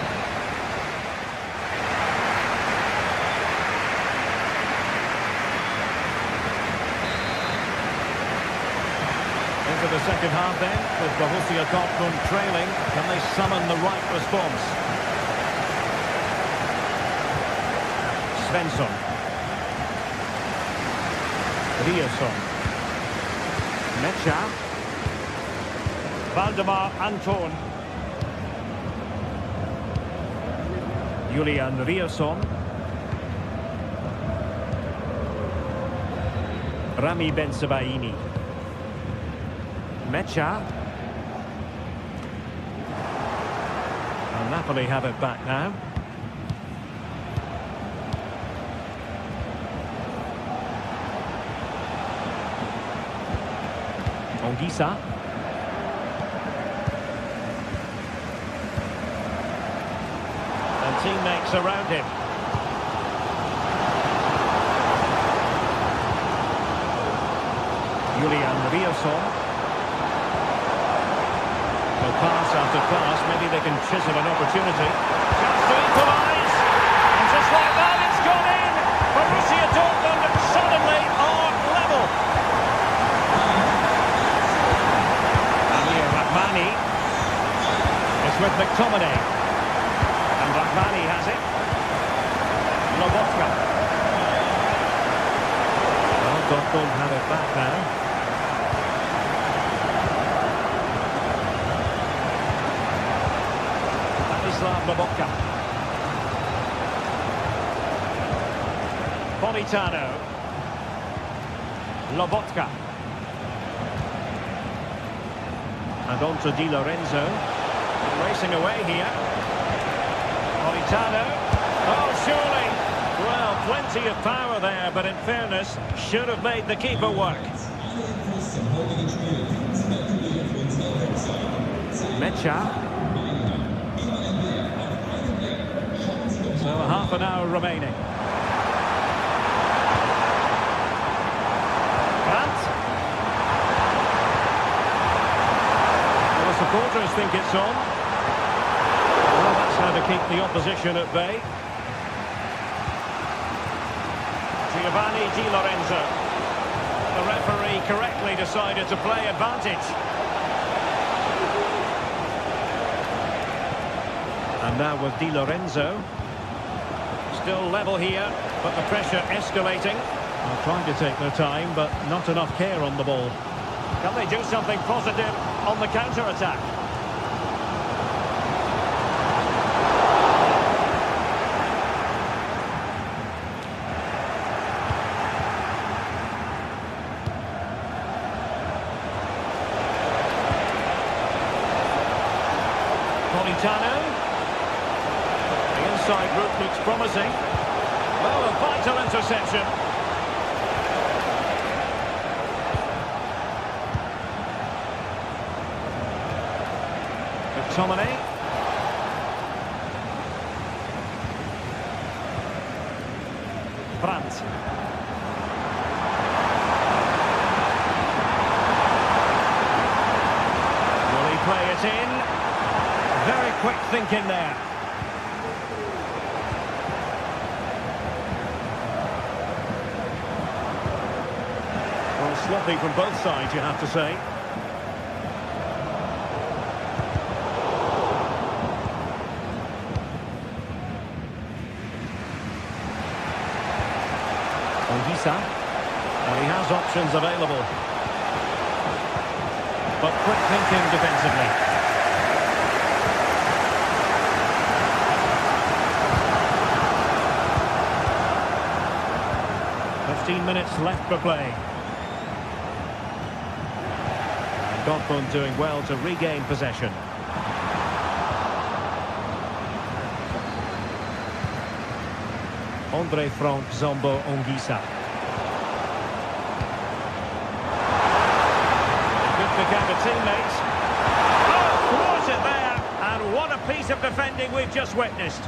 Into the second half then, with Borussia Dortmund trailing. Can they summon the right response? Svensson. Rierson. Mecha. Valdemar Anton. Julian Rierson. Rami Bensebaini. Mecha. And Napoli have it back now. Ongisa. And teammates around him. Julian Rierson. Well, pass after pass, maybe they can chisel an opportunity. Chance to equalise! And just like that, it's gone in! Borussia Dortmund suddenly are level! Rahmani is with McTominay, and Rahmani has it. Lobotka. Well, Dortmund have it back now. Stanislav Lobotka. Politano. Lobotka. And on to Di Lorenzo. Racing away here. Politano. Oh, surely. Well, plenty of power there, but in fairness, should have made the keeper work. Mecha. So half an hour remaining. Supporters think it's on. Well, that's how to keep the opposition at bay. Giovanni Di Lorenzo. The referee correctly decided to play advantage. And now with Di Lorenzo. Still level here, but the pressure escalating. They're trying to take their time, but not enough care on the ball. Can they do something positive on the counter-attack? Politano. The inside route looks promising. Well, a vital interception. McTominay. Brandt. Will he play it in? Very quick thinking there. Well, sloppy from both sides, you have to say. And he has options available. But quick thinking defensively. Minutes left for play. And Dortmund doing well to regain possession. Andre Frank Zombo Ongisa. Good pick out of teammates. Oh, caught it there. And what a piece of defending we've just witnessed.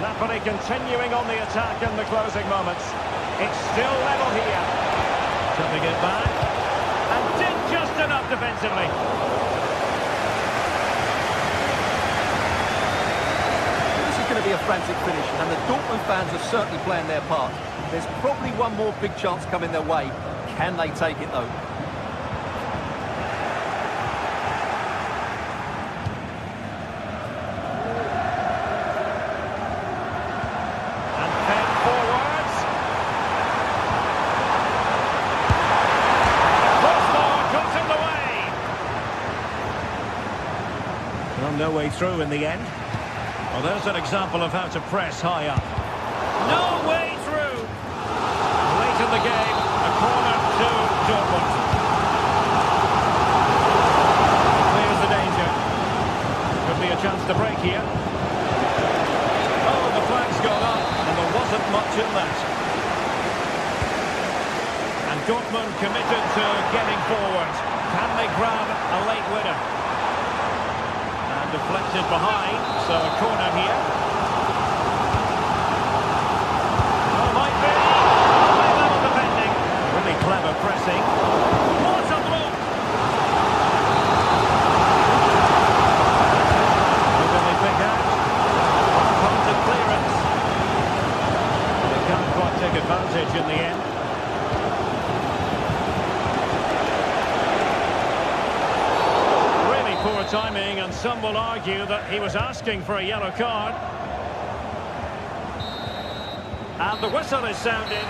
Napoli continuing on the attack in the closing moments. It's still level here. Tapping it back. And did just enough defensively. This is going to be a frantic finish, and the Dortmund fans are certainly playing their part. There's probably one more big chance coming their way. Can they take it, though? No way through in the end. Well, there's an example of how to press high up. No way through! Late in the game, a corner to Dortmund. Clears the danger. Could be a chance to break here. Oh, the flag's gone up, and there wasn't much in that. And Dortmund committed to getting forward. Can they grab a late winner? Deflected behind, so a corner here. Oh, might be. High level defending. Really clever pressing. What a block! Who can they pick out? One-pointed clearance. They can't quite take advantage in the end. Poor timing, and some will argue that he was asking for a yellow card. And the whistle is sounded.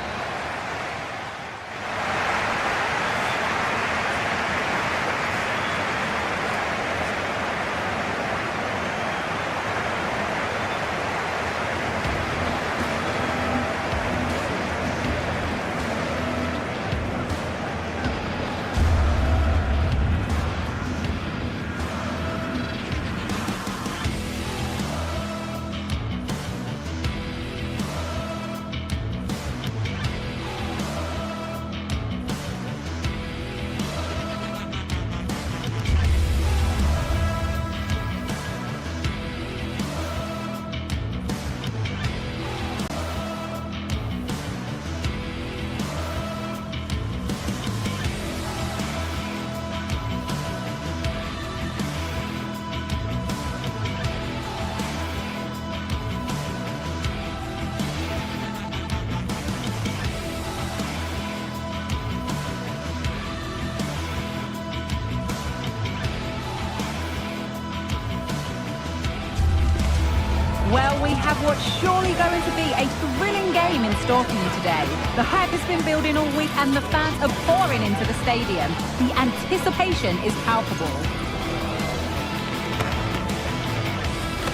Well, we have what's surely going to be a thrilling game in store for you today. The hype has been building all week and the fans are pouring into the stadium. The anticipation is palpable.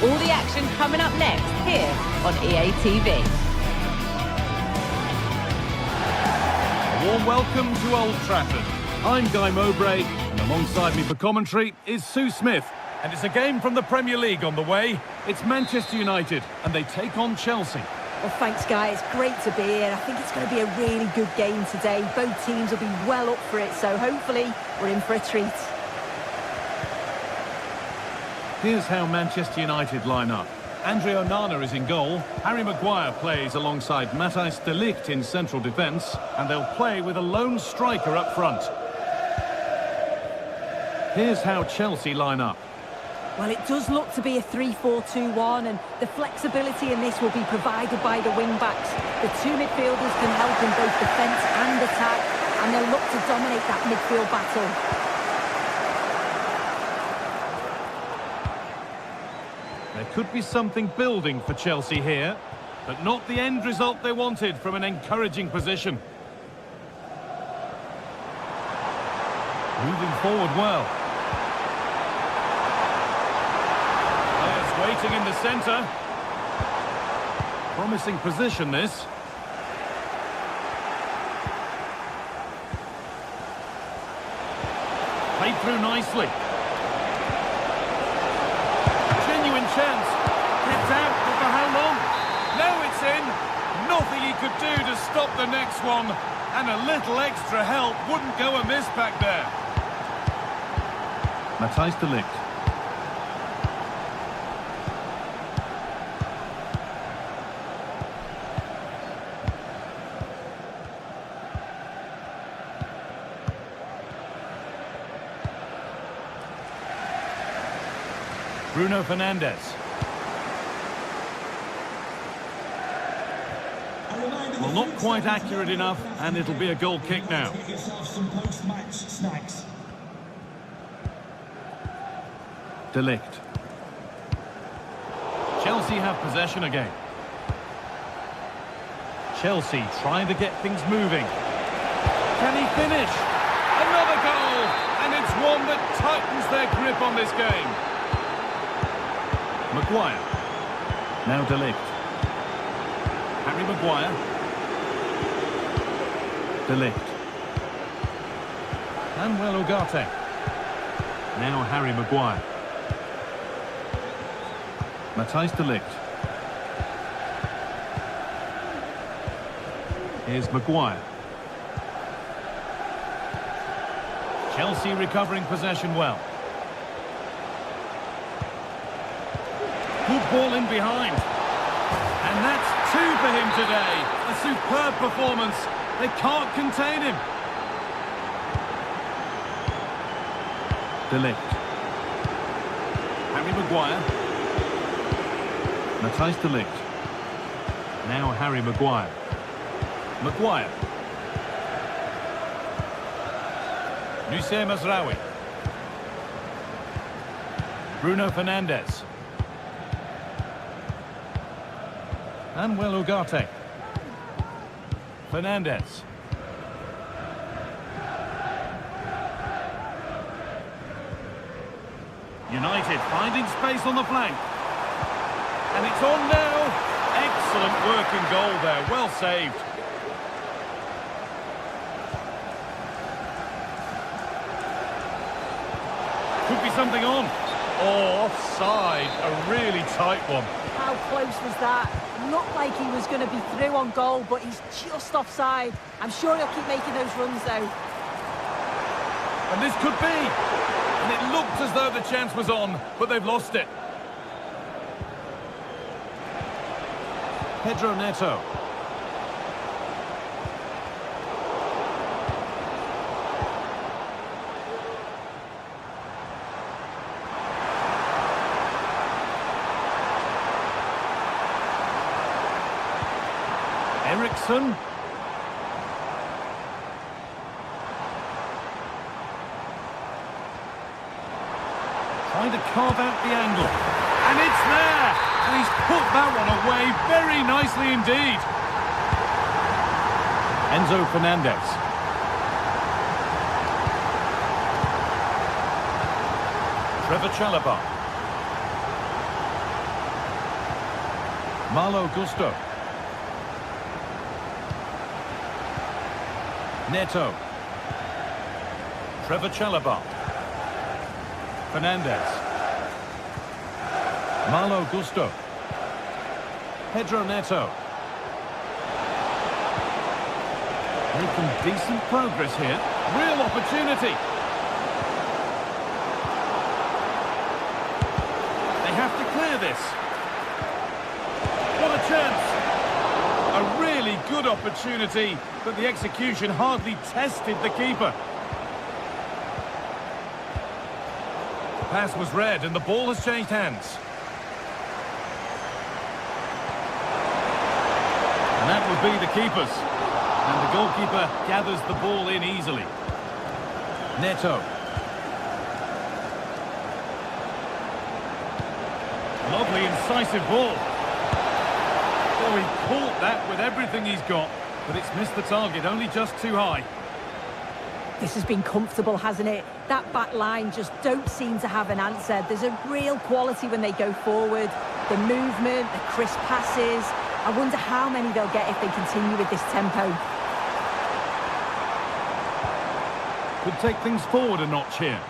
All the action coming up next here on EA TV. A warm welcome to Old Trafford. I'm Guy Mowbray, and alongside me for commentary is Sue Smith. And it's a game from the Premier League on the way. It's Manchester United, and they take on Chelsea. Well, thanks, guys. Great to be here. I think it's going to be a really good game today. Both teams will be well up for it, so hopefully we're in for a treat. Here's how Manchester United line up. Andre Onana is in goal. Harry Maguire plays alongside Matthijs de Ligt in central defence. And they'll play with a lone striker up front. Here's how Chelsea line up. Well, it does look to be a 3-4-2-1, and the flexibility in this will be provided by the wing-backs. The two midfielders can help in both defence and attack, and they'll look to dominate that midfield battle. There could be something building for Chelsea here, but not the end result they wanted from an encouraging position. Moving forward well. Waiting in the centre. Promising position, this. Played through nicely. Genuine chance. Kept out, but for how long? Now it's in. Nothing he could do to stop the next one. And a little extra help wouldn't go amiss back there. Matthijs de Ligt. Bruno Fernandes. Well, not quite accurate enough, and it'll be a goal kick now. Get yourself some post-match snacks. De Ligt. Chelsea have possession again. Chelsea trying to get things moving. Can he finish? Another goal! And it's one that tightens their grip on this game. Maguire. Now De Ligt. Harry Maguire. De Ligt. Manuel Ugarte. Now Harry Maguire. Matthijs de Ligt. Here's Maguire. Chelsea recovering possession well. Good ball in behind. And that's two for him today. A superb performance. They can't contain him. De Ligt. Harry Maguire. Matthijs de Ligt. Now Harry Maguire. Maguire. Noussair Mazraoui. Bruno Fernandes. Manuel Ugarte. Fernandes. United finding space on the flank. And it's on now. Excellent work in goal there. Well saved. Could be something on. Oh, offside. A really tight one. How close was that? Looked like he was going to be through on goal, but he's just offside. I'm sure he'll keep making those runs, though. And this could be. And it looked as though the chance was on, but they've lost it. Pedro Neto. Eriksson. Trying to carve out the angle. And it's there! And he's put that one away very nicely indeed. Enzo Fernandez. Trevor Chalobah. Malo Gusto. Neto. Trevor Chalobah. Fernandes. Malo Gusto. Pedro Neto. Making decent progress here. Real opportunity. They have to clear this. What a chance. A really good opportunity, but the execution hardly tested the keeper. The pass was read and the ball has changed hands. And that would be the keeper's. And the goalkeeper gathers the ball in easily. Neto. Lovely incisive ball. Oh, he caught that with everything he's got, but it's missed the target, only just too high. This has been comfortable, hasn't it? That back line just don't seem to have an answer. There's a real quality when they go forward. The movement, the crisp passes. I wonder how many they'll get if they continue with this tempo. Could take things forward a notch here.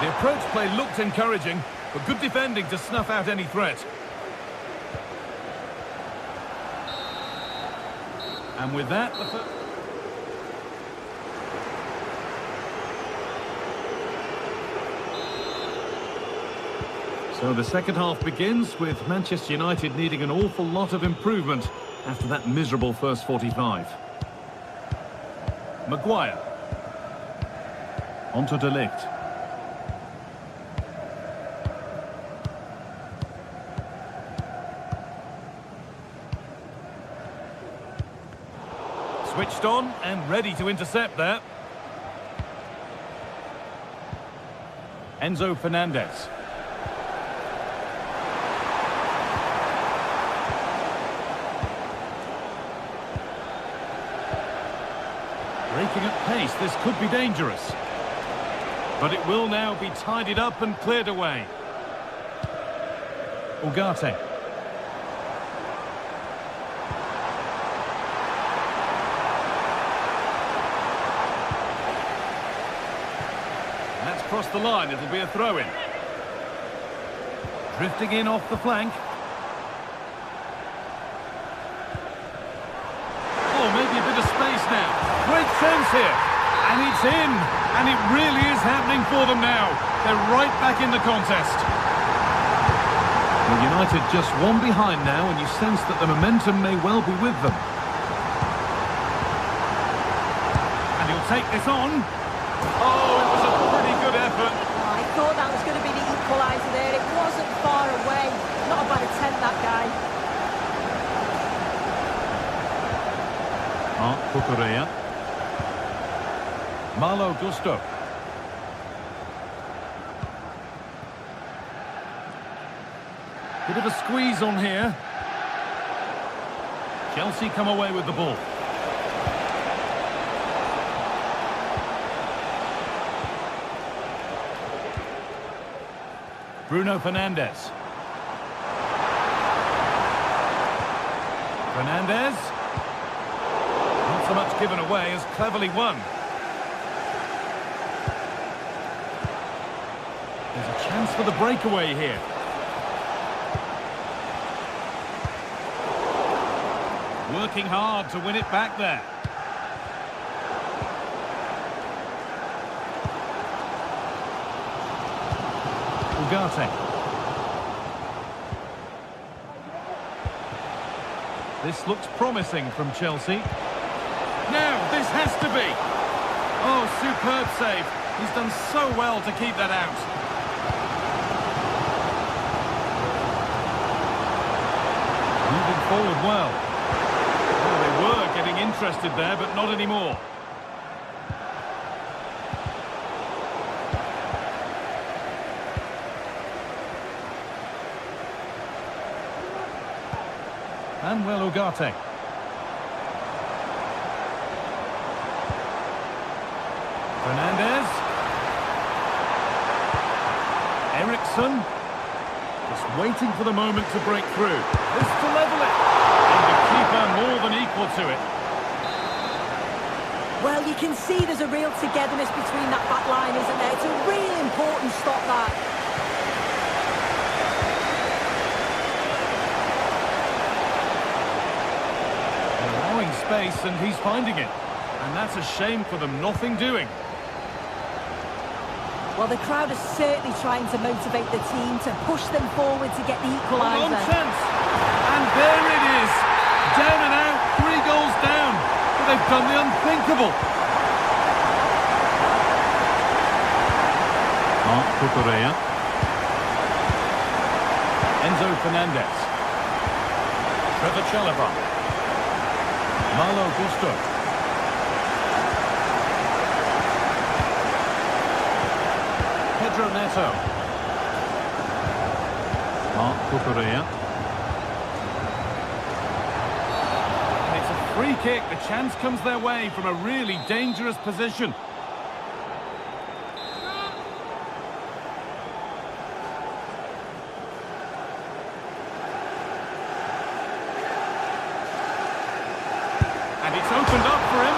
The approach play looked encouraging, but good defending to snuff out any threat. And with that, so the second half begins with Manchester United needing an awful lot of improvement after that miserable first 45. Maguire. On to De Ligt. Switched on and ready to intercept there. Enzo Fernandez. Breaking at pace, this could be dangerous. But it will now be tidied up and cleared away. Ugarte. That's crossed the line, it'll be a throw-in. Drifting in off the flank. Oh, maybe a bit of space now. Great chance here, and it's in, and it really is happening for them now. They're right back in the contest. Well, United just one behind now, and you sense that the momentum may well be with them. And he'll take this on. Oh, it was a pretty good effort. I thought that was going to be the equaliser there. It wasn't far away. Not a bad attempt, that guy. Cucurella. Malo Gusto. Bit of a squeeze on here. Chelsea come away with the ball. Bruno Fernandes. Fernandes. Not so much given away as cleverly won. There's a chance for the breakaway here. Working hard to win it back there. Ugarte. This looks promising from Chelsea. Now, this has to be. Oh, superb save. He's done so well to keep that out. Moving forward well. Oh, they were getting interested there, but not anymore. Manuel Ugarte. Fernandes. Eriksson. Just waiting for the moment to break through. This to level it. And the keeper more than equal to it. Well, you can see there's a real togetherness between that back line, isn't there? It's a really important stop, that. space, and he's finding it. And that's a shame for them, nothing doing. Well, the crowd is certainly trying to motivate the team to push them forward to get the On equaliser. chance. And there it is. Down and out, 3 goals down. But they've done the unthinkable. Cucurella. Enzo Fernandez. Trevor Chalobah. Malo Gusto. Pedro Neto. Cucurella. And it's a free kick. The chance comes their way from a really dangerous position. And it's opened up for him.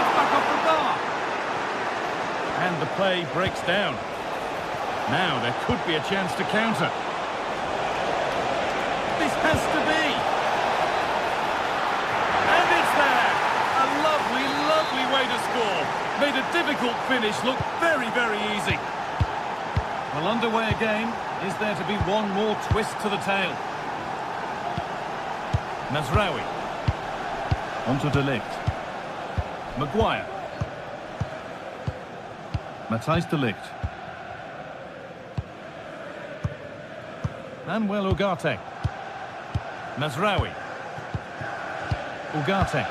It's back off the bar. And the play breaks down. Now there could be a chance to counter. This has to be. And it's there. A lovely, lovely way to score. Made a difficult finish look very, very easy. Well, underway again. Is there to be one more twist to the tail? Mazraoui. Onto De Ligt. Maguire. Matthijs De Ligt. Manuel Ugarte. Mazraoui. Ugarte.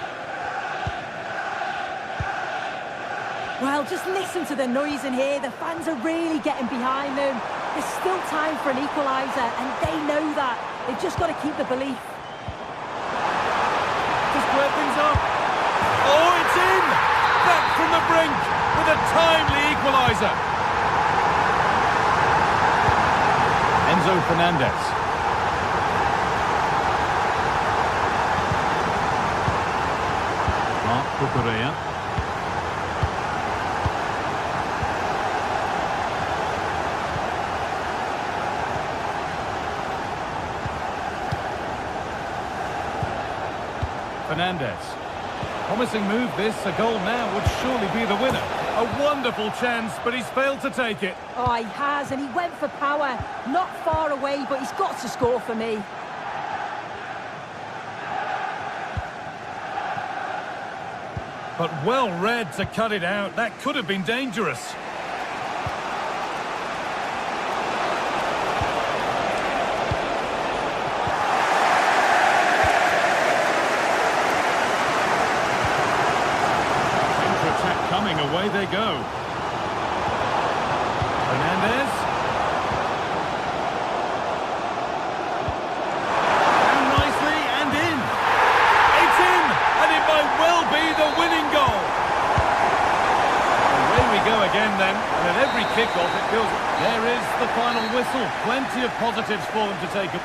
Well, just listen to the noise in here. The fans are really getting behind them. There's still time for an equaliser, and they know that. They've just got to keep the belief. Square things up. Oh, it's in! Back from the brink with a timely equaliser. Enzo Fernandez. Cucurella. Fernandez. Promising move this. A goal now would surely be the winner. A wonderful chance, but he's failed to take it. Oh, he has, and he went for power. Not far away, but he's got to score for me. But well read to cut it out. That could have been dangerous. Coming, away they go. Fernandez. Down nicely and in. It's in, and it might well be the winning goal. Away we go again then, and at every kickoff it feels there is the final whistle. Plenty of positives for them to take it.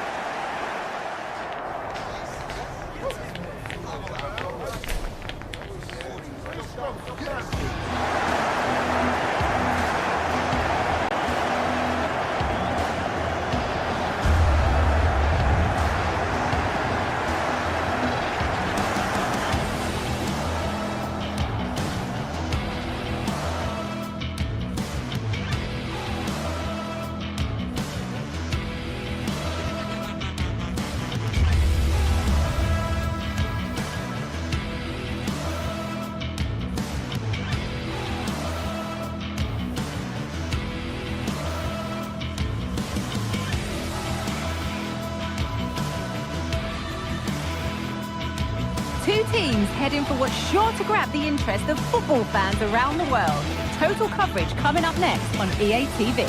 Two teams heading for what's sure to grab the interest of football fans around the world. Total coverage coming up next on EA TV.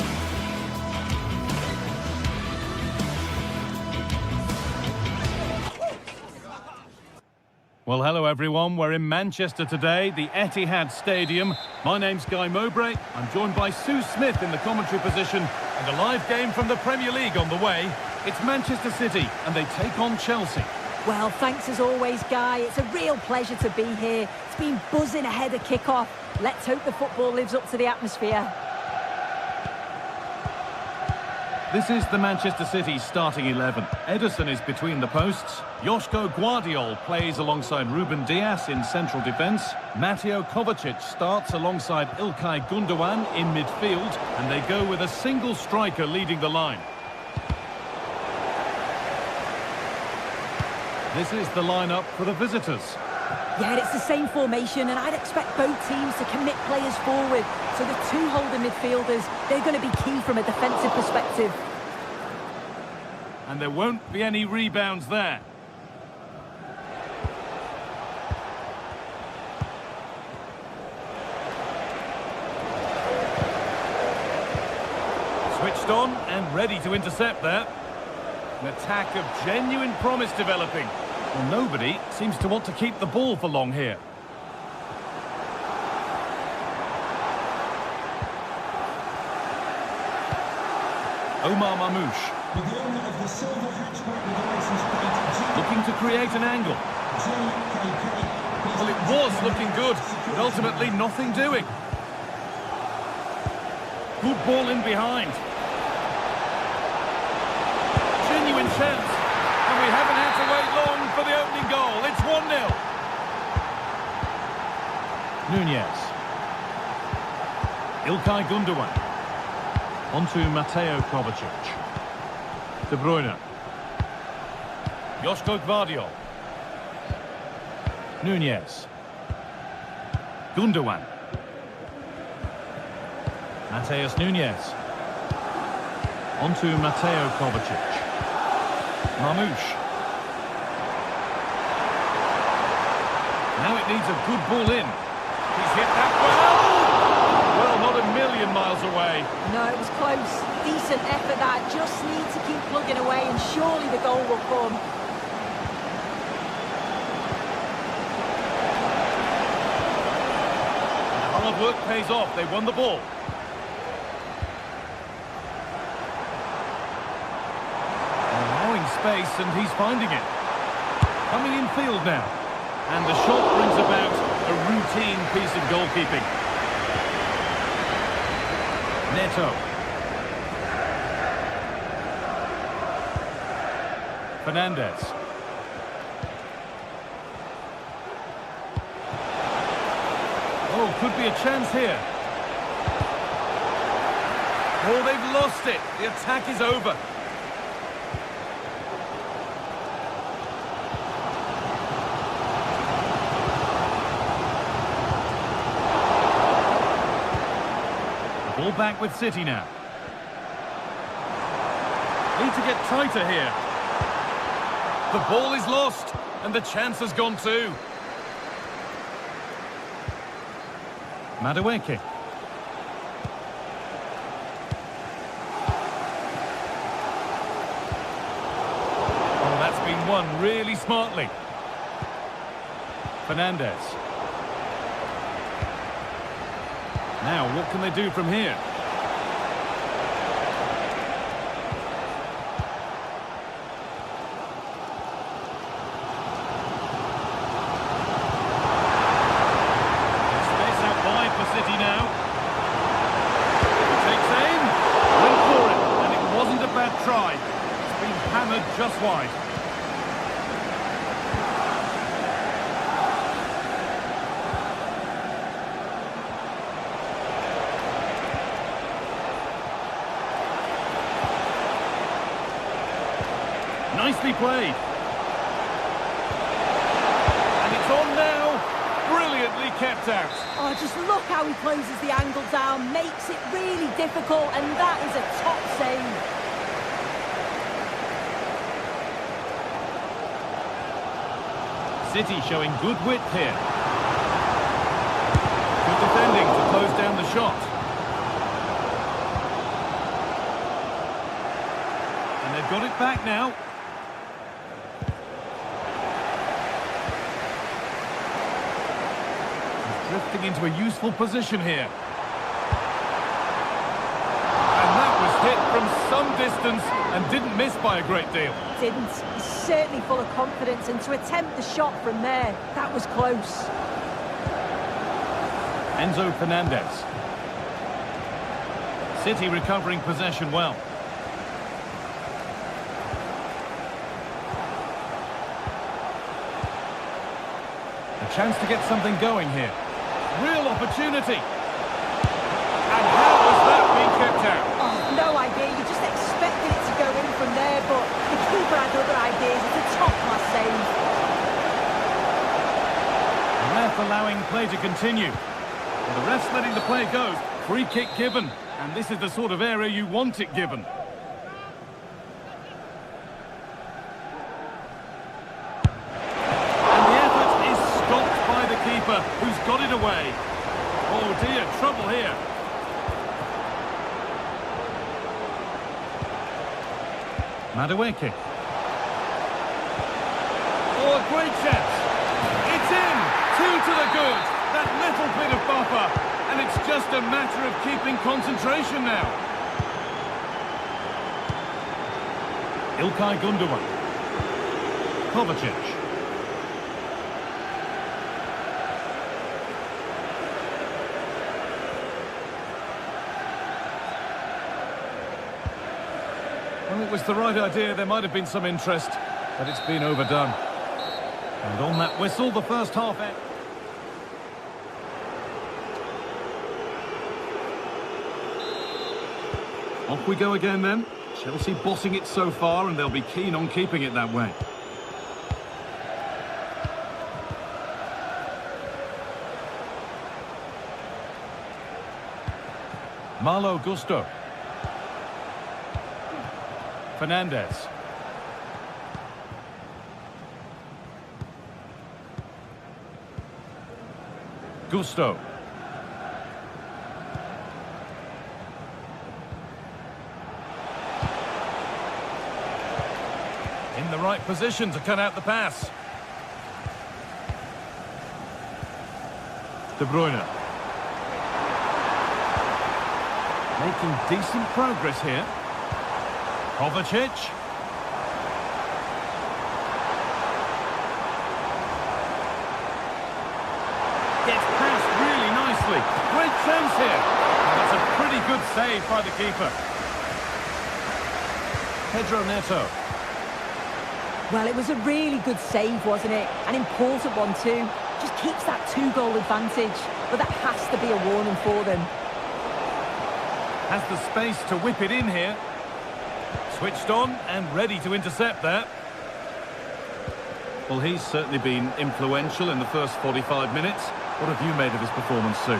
Well, hello everyone. We're in Manchester today, the Etihad Stadium. My name's Guy Mowbray. I'm joined by Sue Smith in the commentary position, and a live game from the Premier League on the way. It's Manchester City, and they take on Chelsea. Well, thanks as always, Guy. It's a real pleasure to be here. It's been buzzing ahead of kick-off. Let's hope the football lives up to the atmosphere. This is the Manchester City starting 11. Ederson is between the posts. Joško Gvardiol plays alongside Ruben Dias in central defence. Mateo Kovacic starts alongside Ilkay Gundogan in midfield. And they go with a single striker leading the line. This is the lineup for the visitors. Yeah, it's the same formation, and I'd expect both teams to commit players forward. So the two holding midfielders, they're going to be key from a defensive perspective. And there won't be any rebounds there. Switched on and ready to intercept there. An attack of genuine promise developing. Well, nobody seems to want to keep the ball for long here. Omar Mamouche. With the owner of the silver hatchback with the license plate, Looking to create an angle. Well, it was looking good, but ultimately nothing doing. Good ball in behind. Genuine chance. And we haven't had to wait long for the opening goal. It's 1-0. Nunez. Ilkay Gundogan. Onto Mateo Kovacic. De Bruyne. Joško Gvardiol. Nunez. Gundogan. Mateus Nunez. Onto Mateo Kovacic. Mamouche. Now it needs a good ball in. He's hit that well! Well, not a million miles away. No, it was close. Decent effort that. Just need to keep plugging away, and surely the goal will come. Hard work pays off. They won the ball. Allowing space, and he's finding it. Coming in field now. And the shot brings about a routine piece of goalkeeping. Neto. Fernandez. Oh, could be a chance here. Oh, they've lost it. The attack is over. Ball back with City now. Need to get tighter here. The ball is lost, and the chance has gone too. Madueke. Oh, that's been won really smartly. Fernandez. Now, what can they do from here? Space out wide for City now. He takes aim, went for it, and it wasn't a bad try. It's been hammered just wide. Nicely played. And it's on now. Brilliantly kept out. Oh, just look how he closes the angle down, makes it really difficult, and that is a top save. City showing good width here. Good defending to close down the shot. And they've got it back now. Drifting into a useful position here. And that was hit from some distance and didn't miss by a great deal. Didn't. He's certainly full of confidence, and to attempt the shot from there, that was close. Enzo Fernandez. City recovering possession well. chance to get something going here. Real opportunity. And how has that been kept out? Oh, no idea. You just expected it to go in from there, but the keeper had other ideas. It's a top-class save. The ref allowing play to continue. And the ref's letting the play go. Free kick given. And this is the sort of area you want it given. And the effort is stopped by the keeper, who's got it away. Oh dear, trouble here. Madueke. Oh, a great chance. It's in. 2 to the good. That little bit of buffer. And it's just a matter of keeping concentration now. İlkay Gundogan. Kovacic. Well, it was the right idea. There might have been some interest, but it's been overdone. And on that whistle, the first half end. Off we go again then. Chelsea bossing it so far, and they'll be keen on keeping it that way. Malo Gusto. Fernandez. Gusto. In the right position to cut out the pass. De Bruyne. Making decent progress here. Kovacic. Gets past really nicely. Great chance here. And that's a pretty good save by the keeper. Pedro Neto. Well, it was a really good save, wasn't it? An important one too. Just keeps that 2-goal advantage. But that has to be a warning for them. Has the space to whip it in here. Switched on and ready to intercept that. Well, he's certainly been influential in the first 45 minutes. What have you made of his performance, Sue?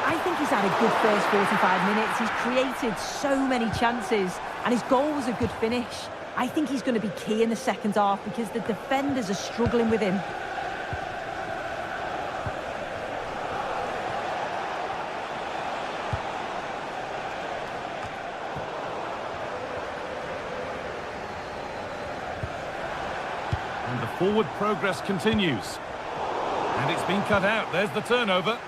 I think he's had a good first 45 minutes. He's created so many chances, and his goal was a good finish. I think he's going to be key in the second half because the defenders are struggling with him. And the forward progress continues. And it's been cut out. There's the turnover.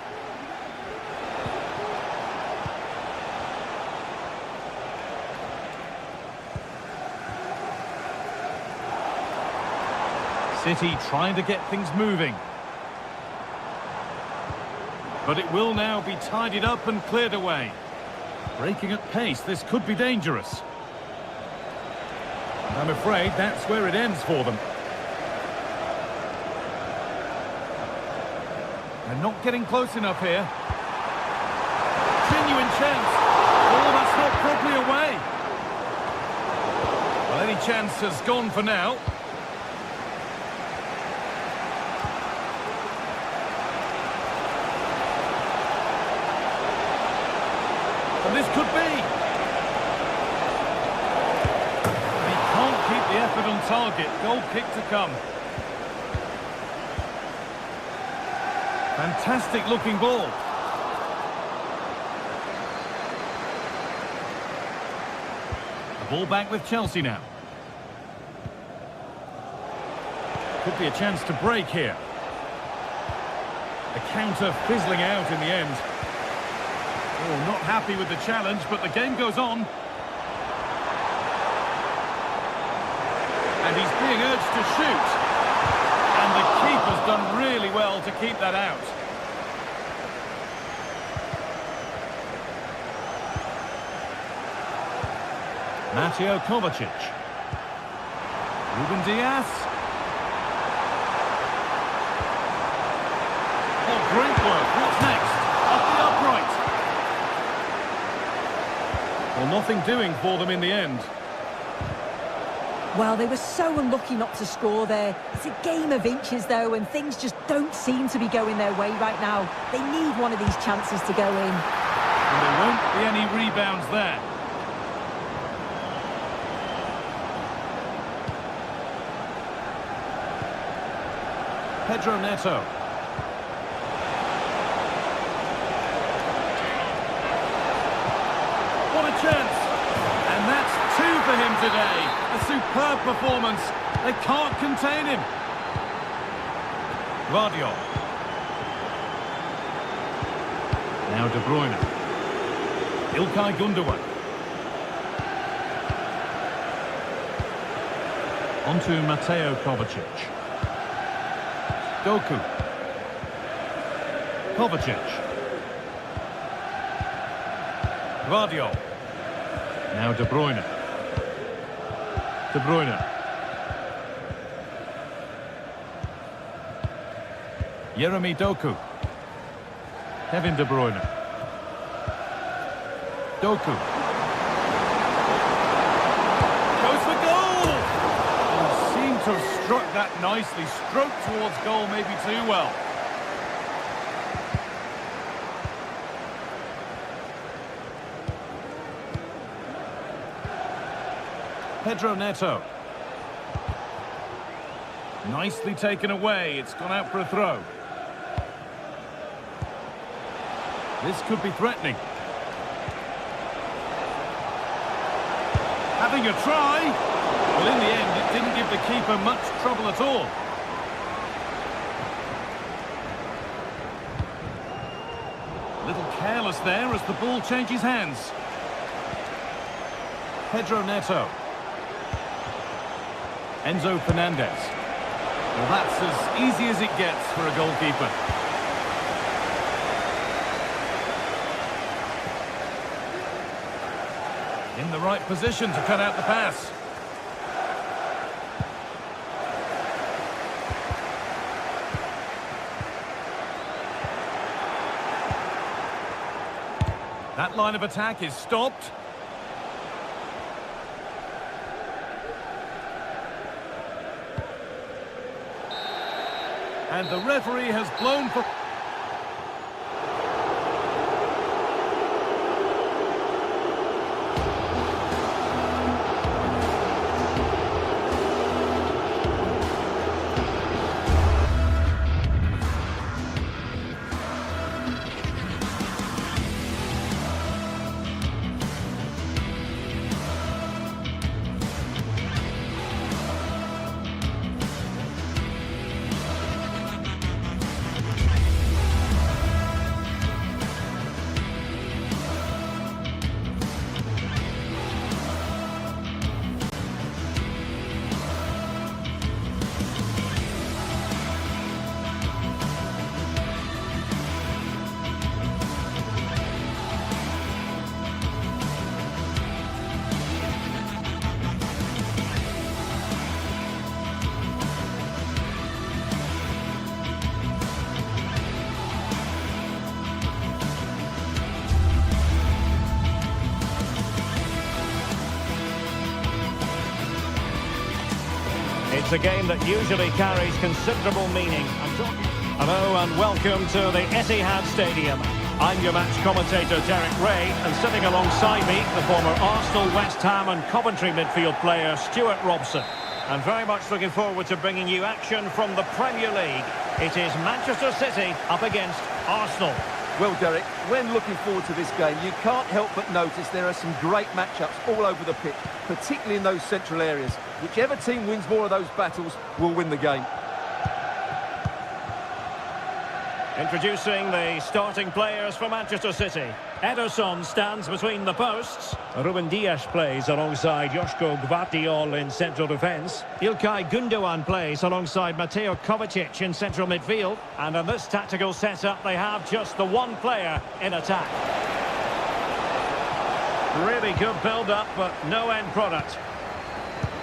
City trying to get things moving. But it will now be tidied up and cleared away. Breaking at pace, this could be dangerous. And I'm afraid that's where it ends for them. They're not getting close enough here. Genuine chance. Oh, that's not properly away. Well, any chance has gone for now. And this could be. And he can't keep the effort on target. Goal kick to come. Fantastic looking ball. The ball back with Chelsea now. Could be a chance to break here. The counter fizzling out in the end. Oh, not happy with the challenge, but the game goes on. And he's being urged to shoot. And the keeper's done really well to keep that out. Mateo Kovacic. Ruben Diaz. great work. What's next? Up the upright. Well, nothing doing for them in the end. Well, they were so unlucky not to score there. It's a game of inches, though, and things just don't seem to be going their way right now. They need one of these chances to go in. And there won't be any rebounds there. Pedro Neto. What a chance! And that's two for him today. A superb performance. They can't contain him. Guardiola. Now De Bruyne. Ilkay Gundogan. Onto Mateo Kovacic. Doku. Kovacic. Guardiola. Now De Bruyne. De Bruyne. Jeremy Doku. Kevin De Bruyne. Doku. Goes for goal! Oh, seemed to have struck that nicely. Stroked towards goal, maybe too well. Pedro Neto. Nicely taken away. It's gone out for a throw. This could be threatening. Having a try. Well, in the end, it didn't give the keeper much trouble at all. A little careless there as the ball changes hands. Pedro Neto. Enzo Fernandez. Well, that's as easy as it gets for a goalkeeper. In the right position to cut out the pass. That line of attack is stopped. And the referee has blown for... It's a game that usually carries considerable meaning. Hello and welcome to the Etihad Stadium. I'm your match commentator Derek Ray, and sitting alongside me, the former Arsenal, West Ham and Coventry midfield player Stuart Robson. And very much looking forward to bringing you action from the Premier League. It is Manchester City up against Arsenal. Well, Derek, when looking forward to this game, you can't help but notice there are some great matchups all over the pitch, particularly in those central areas. Whichever team wins more of those battles will win the game. Introducing the starting players for Manchester City. Ederson stands between the posts. Ruben Dias plays alongside Joško Gvardiol in central defence. Ilkay Gundogan plays alongside Mateo Kovacic in central midfield. And in this tactical setup, they have just the one player in attack. Really good build-up, but no end product.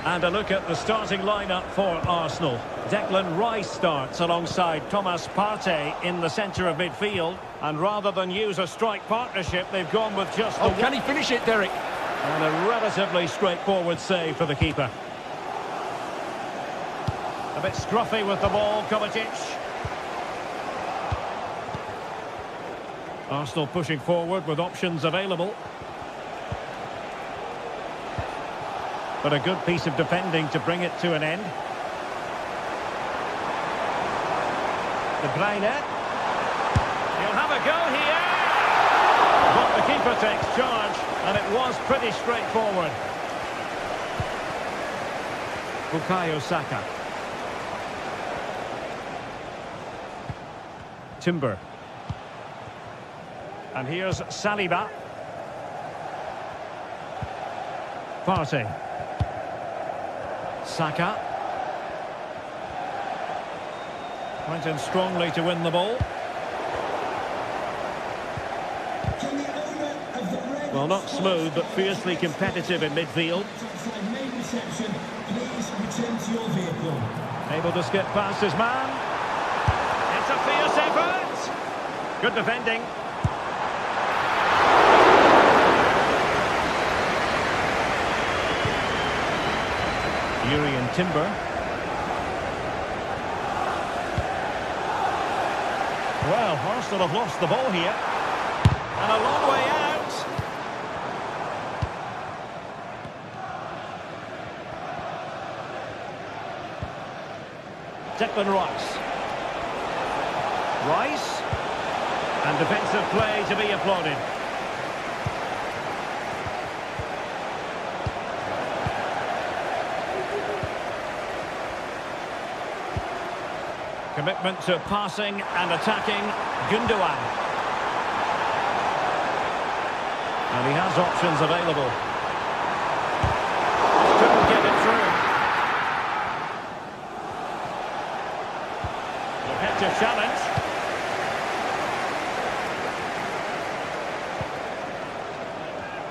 And a look at the starting lineup for Arsenal. Declan Rice starts alongside Thomas Partey in the centre of midfield. And rather than use a strike partnership, they've gone with just the can he finish it, Derek? And a relatively straightforward save for the keeper. A bit scruffy with the ball, Kovacic. Arsenal pushing forward with options available. But a good piece of defending to bring it to an end. De Bruyne. He'll have a go here. But the keeper takes charge, and it was pretty straightforward. Bukayo Saka. Timber. And here's Saliba. Partey. Saka. Went in strongly to win the ball. Well, not smooth, but fiercely competitive in midfield. Able to skip past his man. It's a fierce effort. Good defending. Yuri Timber. Well, Arsenal have lost the ball here. And a long way out. Declan Rice. Rice. And defensive play to be applauded. Commitment to passing and attacking. Gundogan. And he has options available. Couldn't get it through. Effective challenge.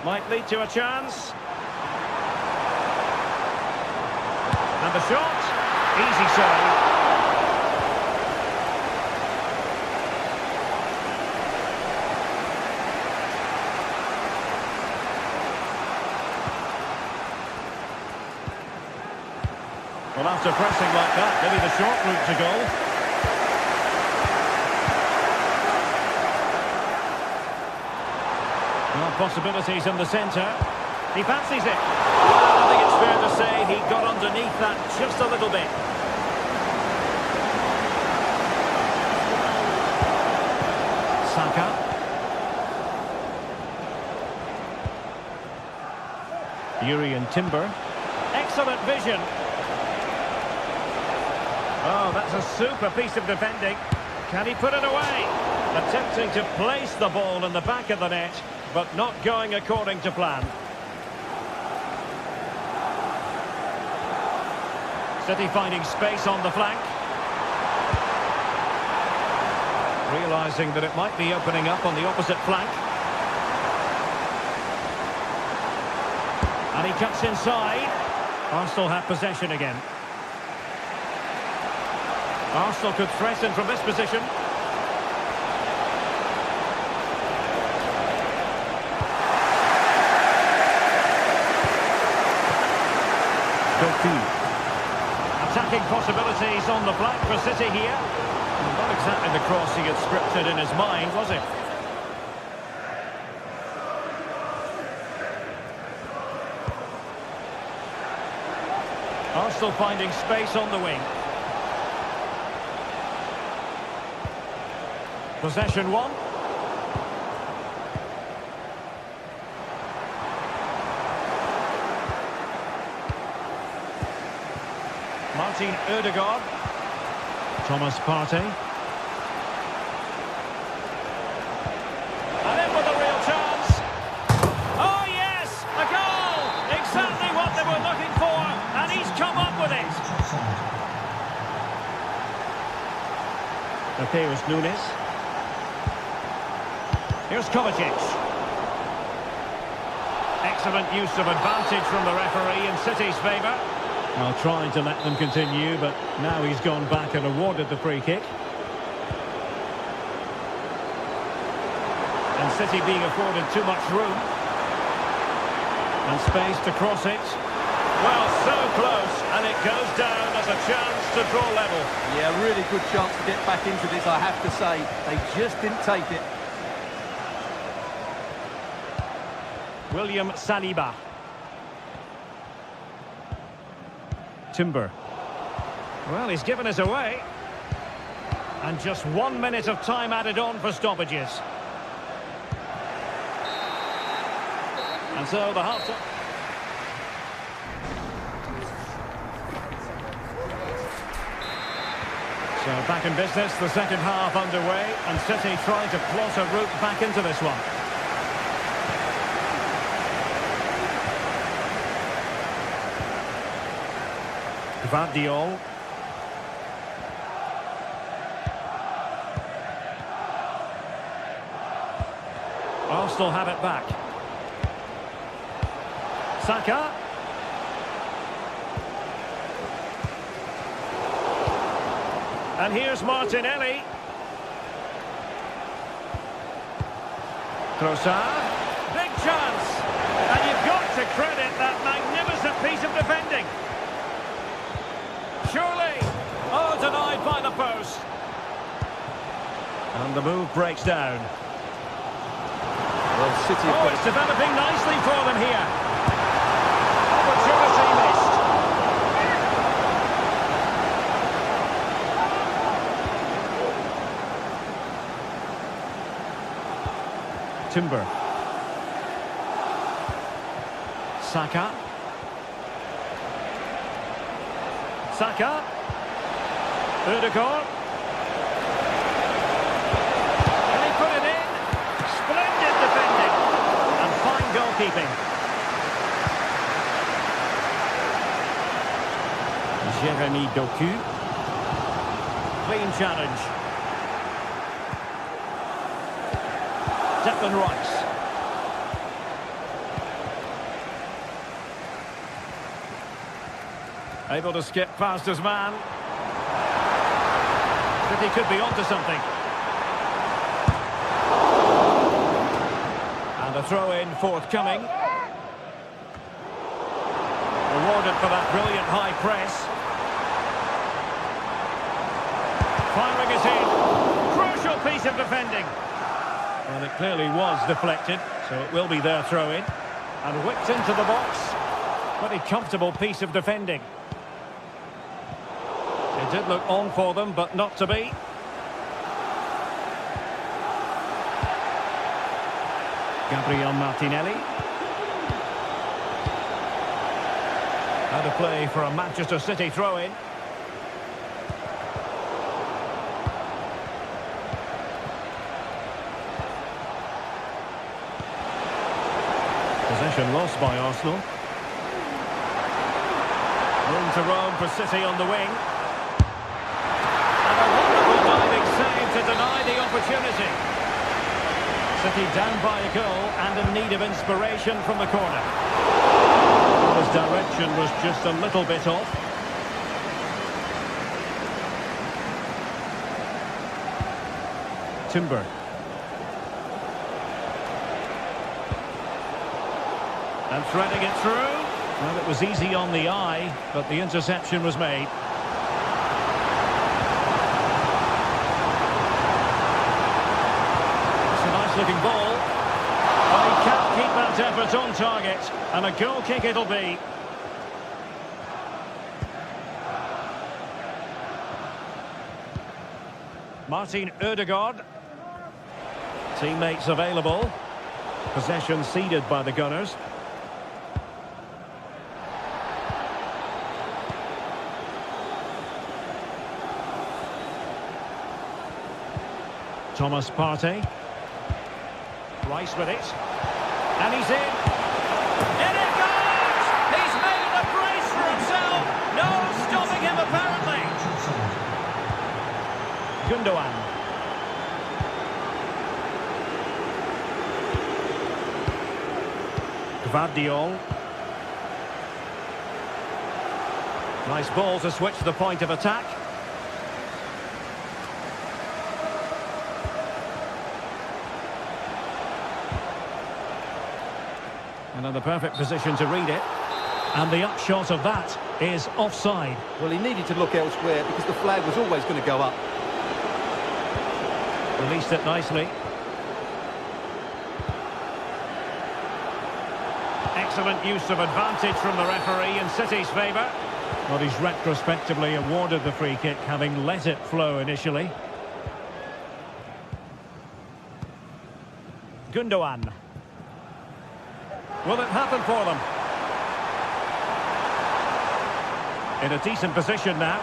Might lead to a chance. And the shot. Easy save. Well, after pressing like that, maybe the short route to goal. Well, possibilities in the centre. He fancies it. Well, I think it's fair to say he got underneath that just a little bit. Saka. Yuri Timber. Excellent vision. Oh, that's a super piece of defending. Can he put it away? Attempting to place the ball in the back of the net, but not going according to plan. City finding space on the flank. Realising that it might be opening up on the opposite flank. And he cuts inside. Arsenal have possession again. Arsenal could threaten from this position. Attacking possibilities on the flank for City here. Not exactly the cross he had scripted in his mind, was it? Arsenal finding space on the wing. Possession one. Martin Ødegaard. Thomas Partey. And in with a real chance. Oh yes, a goal! Exactly what they were looking for, and he's come up with it. Mateus Nunes. Here's Kovacic. Excellent use of advantage from the referee in City's favour. Well, trying to let them continue, but now he's gone back and awarded the free kick. And City being afforded too much room. And space to cross it. Well, so close, and it goes down as a chance to draw level. Yeah, really good chance to get back into this, I have to say. They just didn't take it. William Saliba. Timber. Well, he's given us away. And just 1 minute of time added on for stoppages. And so the half-time... So back in business, the second half underway, and City trying to plot a route back into this one. Gvardiol. Arsenal have it back. Saka. And here's Martinelli. Trossard. Big chance. And you've got to credit that magnificent piece of defending. Surely. Oh, denied by the post. And the move breaks down. Well, City have Oh, got it's developing nicely for them here. Opportunity missed. Timber. Saka. Saka. Ødegaard. And he put it in. Splendid defending. And fine goalkeeping. Jeremy Doku. Clean challenge. Declan Rice. Able to skip past his man. City could be onto something. And a throw-in forthcoming. Rewarded for that brilliant high press. Firing it in. Crucial piece of defending. Well, it clearly was deflected, so it will be their throw-in. And whipped into the box. Pretty comfortable piece of defending. It did look on for them, but not to be. Gabriel Martinelli. Out of play for a Manchester City throw-in. Possession lost by Arsenal. Room to roam for City on the wing. And a wonderful diving save to deny the opportunity. City down by a goal and in need of inspiration from the corner. His direction was just a little bit off. Timber. And threading it through. Well, it was easy on the eye, but the interception was made. It's a nice-looking ball. Well, he can't keep that effort on target, and a goal kick it'll be. Martin Ødegaard. Teammates available. Possession ceded by the Gunners. Thomas Partey. Rice with it. And he's in. In it goes! He's made a brace for himself. No stopping him, apparently. Gundogan. Gvardiol. Nice ball to switch the point of attack. And in the perfect position to read it. And the upshot of that is offside. Well, he needed to look elsewhere because the flag was always going to go up. Released it nicely. Excellent use of advantage from the referee in City's favour. Well, he's retrospectively awarded the free kick, having let it flow initially. Gundogan. Will it happen for them? In a decent position now.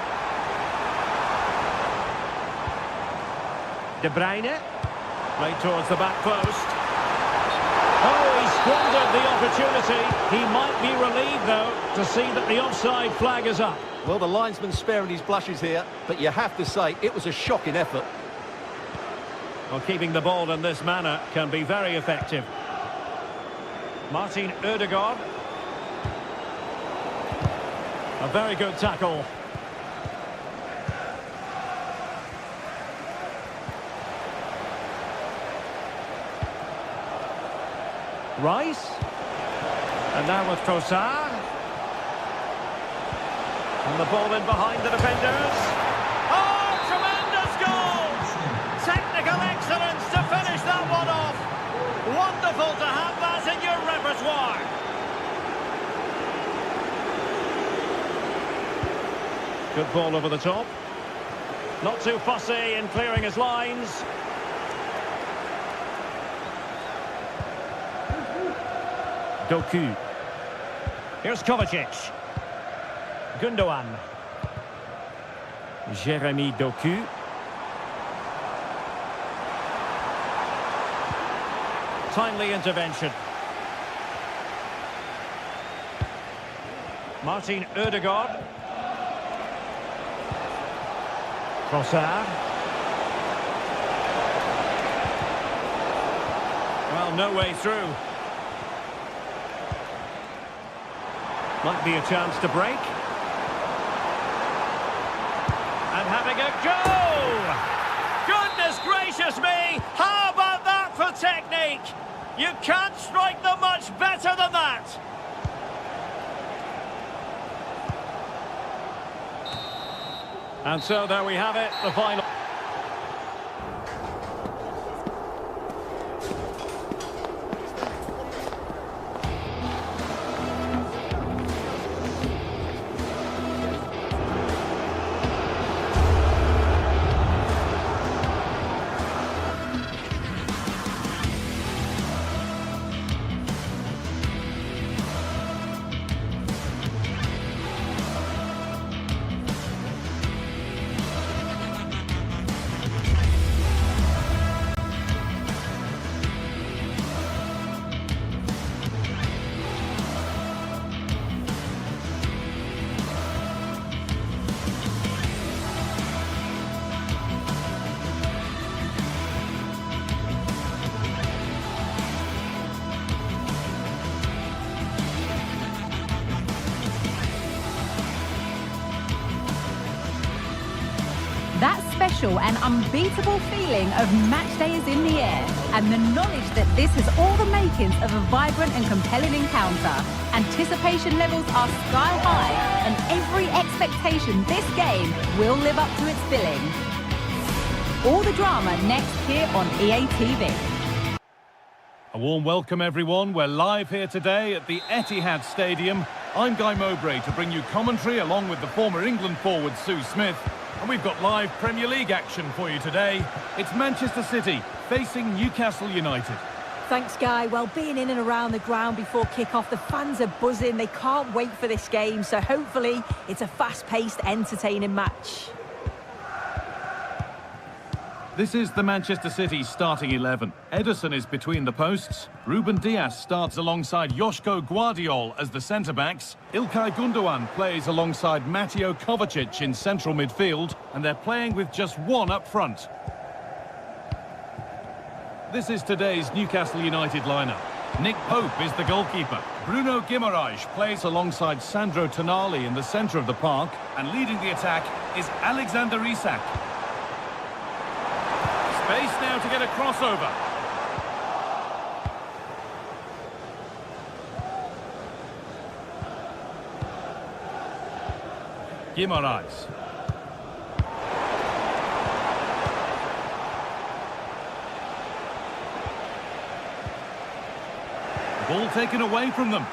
De Bruyne. Played towards the back post. Oh, he squandered the opportunity. He might be relieved, though, to see that the offside flag is up. Well, the linesman's sparing his blushes here, but you have to say it was a shocking effort. Well, keeping the ball in this manner can be very effective. Martin Ødegaard. A very good tackle. Rice. And now with Trossard. And the ball in behind the defenders. Oh, tremendous goal! Technical excellence to finish that one off. Wonderful to have that in your repertoire. Good ball over the top. Not too fussy in clearing his lines. Doku. Here's Kovacic. Gundogan. Jeremy Doku. Timely intervention. Martin Ødegaard. Trossard. Well, no way through. Might be a chance to break. And having a go! Goodness gracious me! How about that for technique? You can't strike them much better than that! And so there we have it, the final. That special and unbeatable feeling of match day is in the air, and the knowledge that this has all the makings of a vibrant and compelling encounter. Anticipation levels are sky high, and every expectation this game will live up to its billing. All the drama next here on EA TV. A warm welcome, everyone. We're live here today at the Etihad Stadium. I'm Guy Mowbray to bring you commentary along with the former England forward Sue Smith. And we've got live Premier League action for you today. It's Manchester City facing Newcastle United. Thanks, Guy. Well, being in and around the ground before kick-off, the fans are buzzing. They can't wait for this game, so hopefully it's a fast-paced, entertaining match. This is the Manchester City starting 11. Ederson is between the posts. Ruben Dias starts alongside Joško Guardiol as the centre-backs. Ilkay Gundogan plays alongside Mateo Kovacic in central midfield, and they're playing with just one up front. This is today's Newcastle United lineup. Nick Pope is the goalkeeper. Bruno Guimaraes plays alongside Sandro Tonali in the centre of the park, and leading the attack is Alexander Isak. Space now to get a crossover. Guimaraes. Ball taken away from them.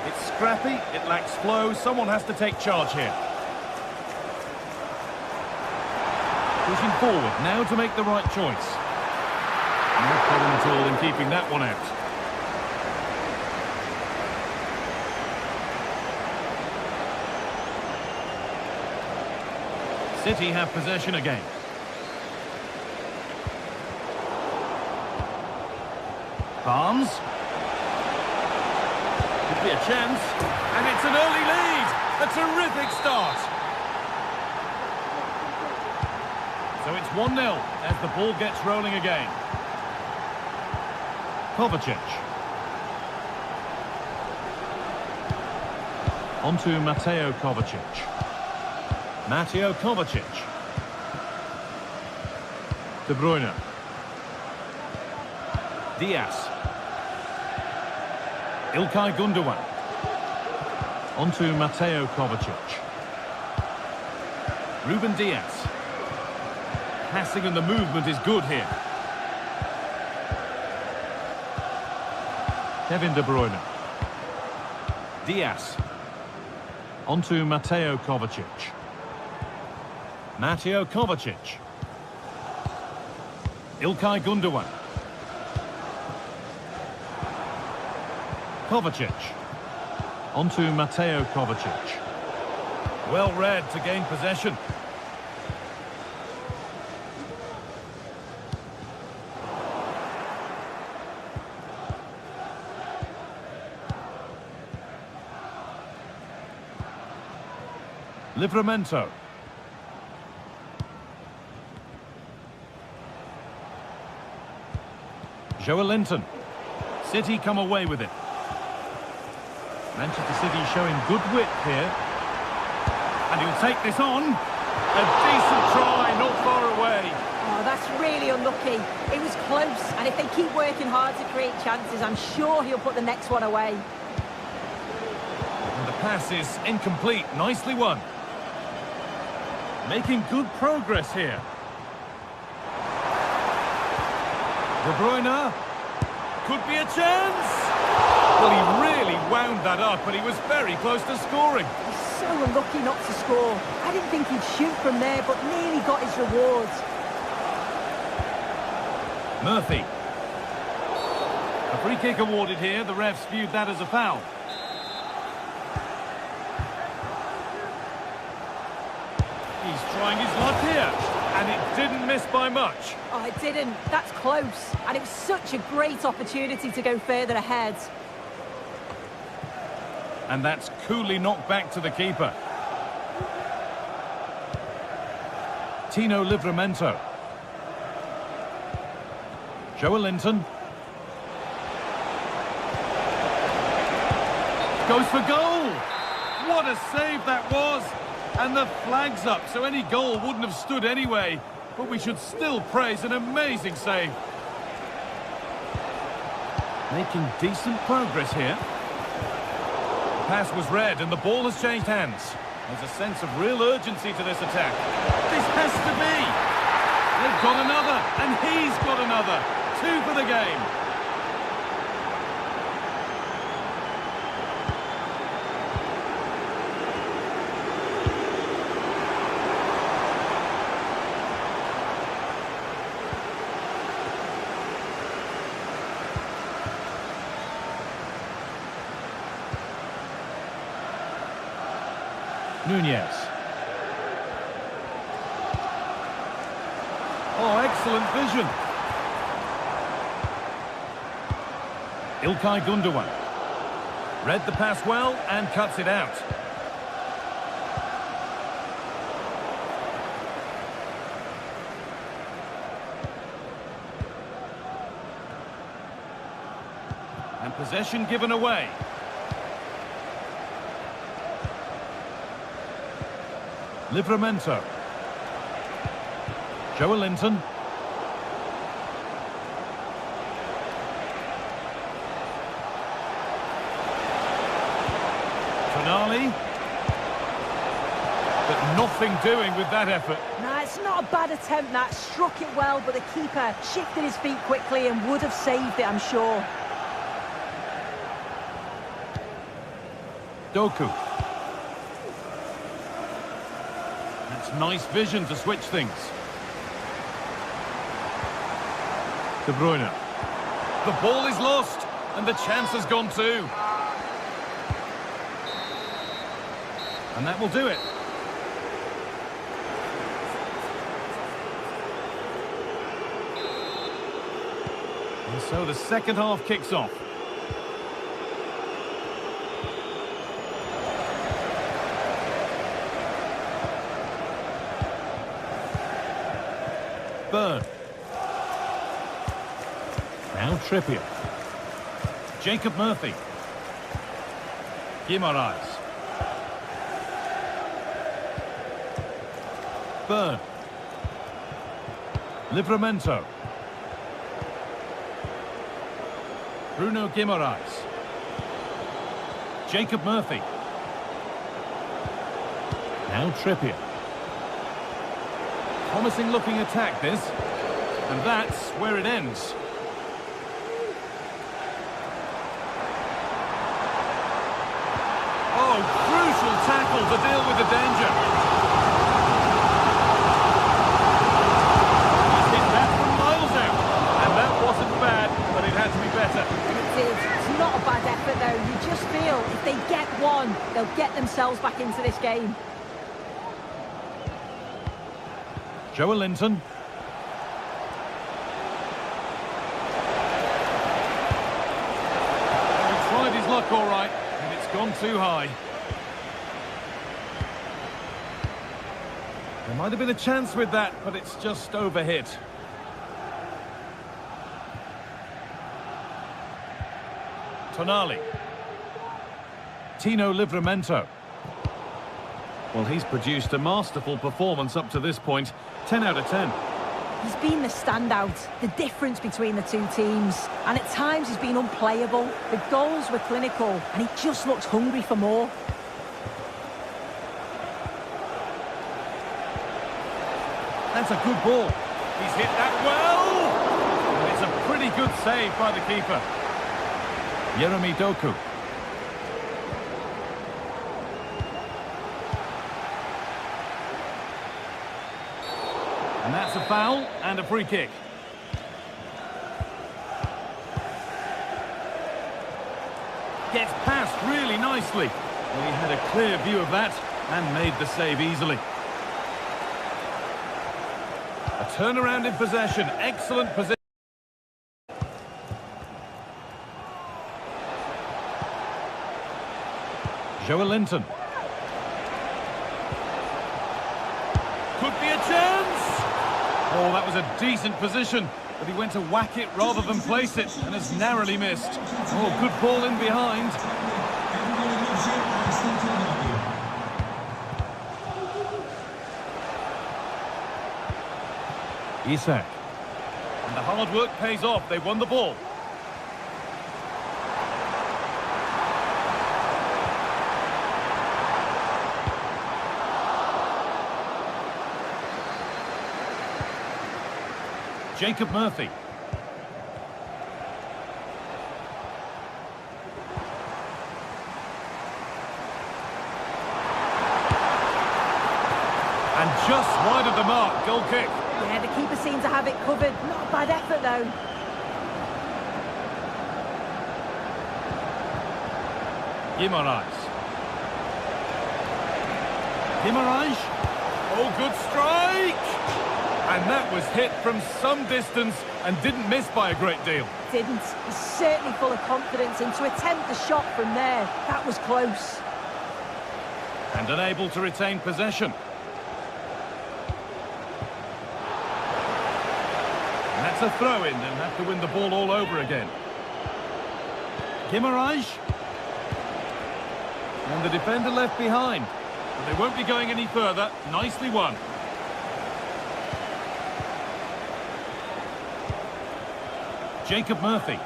It's scrappy, it lacks flow, someone has to take charge here. Pushing forward, now to make the right choice. No problem at all in keeping that one out. City have possession again. Palms. Could be a chance. And it's an early lead. A terrific start. So it's 1-0 as the ball gets rolling again. Kovacic. On to Mateo Kovacic. Mateo Kovacic. De Bruyne. Diaz. İlkay Gündoğan. On to Mateo Kovacic. Ruben Diaz. Passing and the movement is good here. Kevin De Bruyne. Diaz. On to Mateo Kovacic. Mateo Kovacic. İlkay Gündoğan. Kovacic. On to Mateo Kovacic. Well read to gain possession. Livramento. Joelinton. City come away with it. Manchester City showing good width here. And he'll take this on. A decent try, not far away. Oh, that's really unlucky. It was close, and if they keep working hard to create chances, I'm sure he'll put the next one away. And the pass is incomplete. Nicely won. Making good progress here. De Bruyne. Could be a chance. Well, he really wound that up, but he was very close to scoring. He's so unlucky not to score. I didn't think he'd shoot from there, but nearly got his rewards. Murphy. A free kick awarded here. The refs viewed that as a foul. He's trying his luck here, and it didn't miss by much. Oh, it didn't. That's close. And it was such a great opportunity to go further ahead. And that's coolly knocked back to the keeper. Tino Livramento. Joelinton. Goes for goal. What a save that was. And the flag's up, so any goal wouldn't have stood anyway. But we should still praise an amazing save. Making decent progress here. The pass was read and the ball has changed hands. There's a sense of real urgency to this attack. This has to be. They've got another, and he's got another. 2 for the game. Nunez. Oh, excellent vision. İlkay Gündoğan. Read the pass well and cuts it out. And possession given away. Livramento. Joelinton. Tonali. But nothing doing with that effort. No, it's not a bad attempt, that. Struck it well, but the keeper shifted his feet quickly and would have saved it, I'm sure. Doku. That's nice vision to switch things. De Bruyne. The ball is lost, and the chance has gone too. And that will do it. And so the second half kicks off. Burn. Now Trippier. Jacob Murphy. Guimaraes. Burn. Livramento. Bruno Guimaraes. Jacob Murphy. Now Trippier. Promising looking attack this, and that's where it ends. Oh, crucial tackle to deal with the danger. He's hit that from miles out, and that wasn't bad, but it had to be better. It is. It's not a bad effort, though. You just feel if they get one, they'll get themselves back into this game. Joelinton. He tried his luck all right, and it's gone too high. There might have been a chance with that, but it's just overhit. Tonali. Tino Livramento. Well, he's produced a masterful performance up to this point. 10 out of 10. He's been the standout, the difference between the two teams. And at times he's been unplayable. The goals were clinical, and he just looks hungry for more. That's a good ball. He's hit that well. And it's a pretty good save by the keeper. Jeremy Doku. And that's a foul and a free kick. Gets past really nicely. Well, he had a clear view of that and made the save easily. A turnaround in possession. Excellent position. Joelinton. Could be a chance. Oh, that was a decent position, but he went to whack it rather than place it and has narrowly missed. Oh, good ball in behind. Isak. And the hard work pays off. They won the ball. Jacob Murphy. And just wide of the mark, goal kick. Yeah, the keeper seemed to have it covered. Not a bad effort, though. Guimaraes. Guimaraes. Oh, good strike! And that was hit from some distance and didn't miss by a great deal. Didn't. He's certainly full of confidence, and to attempt the shot from there, that was close. And unable to retain possession. And that's a throw-in. They'll have to win the ball all over again. Guimaraes. And the defender left behind. But they won't be going any further. Nicely won. Jacob Murphy.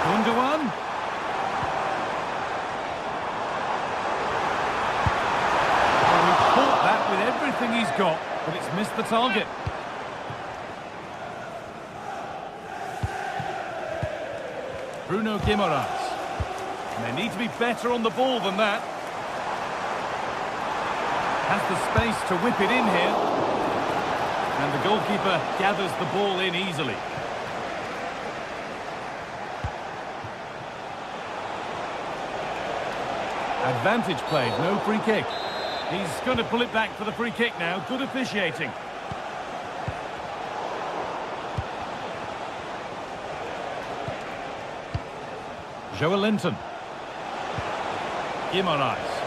Gundogan. Well, he caught that with everything he's got, but it's missed the target. Bruno Guimaraes. And they need to be better on the ball than that. Has the space to whip it in here. And the goalkeeper gathers the ball in easily. Advantage played, no free kick. He's going to pull it back for the free kick now. Good officiating. Joelinton. Guimaraes.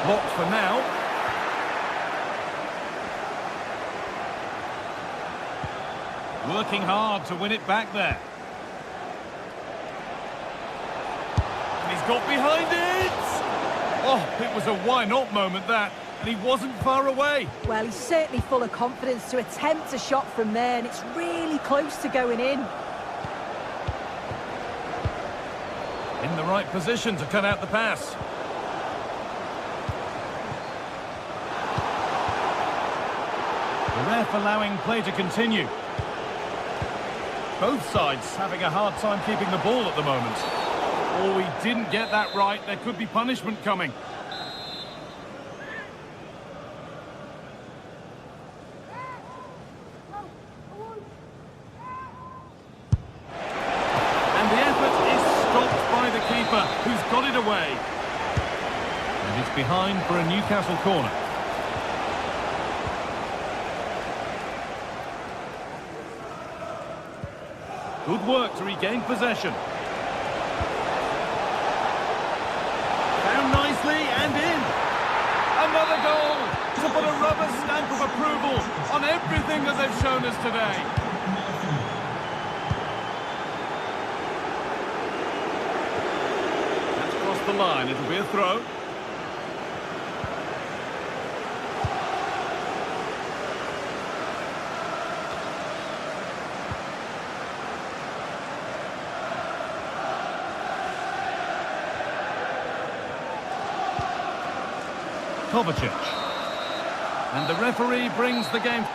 Blocked for now. Working hard to win it back there. And he's got behind it! Oh, it was a why-not moment, that. And he wasn't far away. Well, he's certainly full of confidence to attempt a shot from there, and it's really close to going in. In the right position to cut out the pass. The ref allowing play to continue. Both sides having a hard time keeping the ball at the moment. Oh, he didn't get that right. There could be punishment coming. And the effort is stopped by the keeper, who's got it away. And it's behind for a Newcastle corner. Good work to regain possession. Down nicely and in. Another goal to put a rubber stamp of approval on everything that they've shown us today. That's crossed the line. It'll be a throw. Kovacic. And the referee brings the game.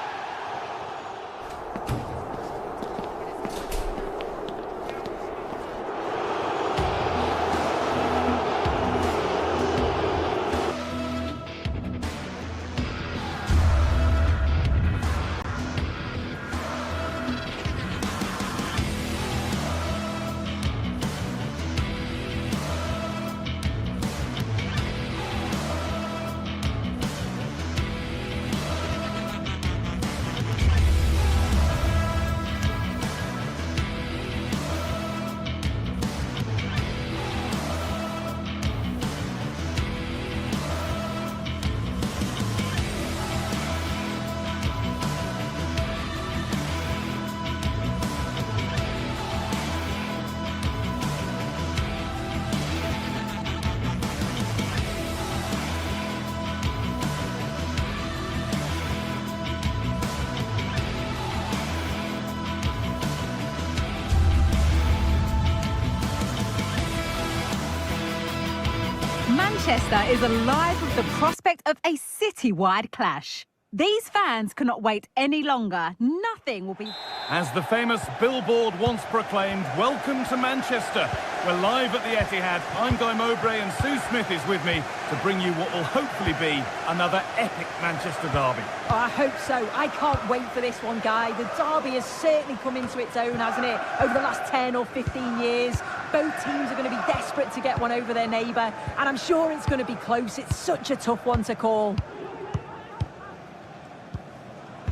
Manchester is alive with the prospect of a city-wide clash. These fans cannot wait any longer. Nothing will be... As the famous billboard once proclaimed, welcome to Manchester. We're live at the Etihad. I'm Guy Mowbray and Sue Smith is with me to bring you what will hopefully be another epic Manchester derby. Oh, I hope so. I can't wait for this one, Guy. The derby has certainly come into its own, hasn't it? Over the last 10 or 15 years. Both teams are going to be desperate to get one over their neighbour. And I'm sure it's going to be close. It's such a tough one to call.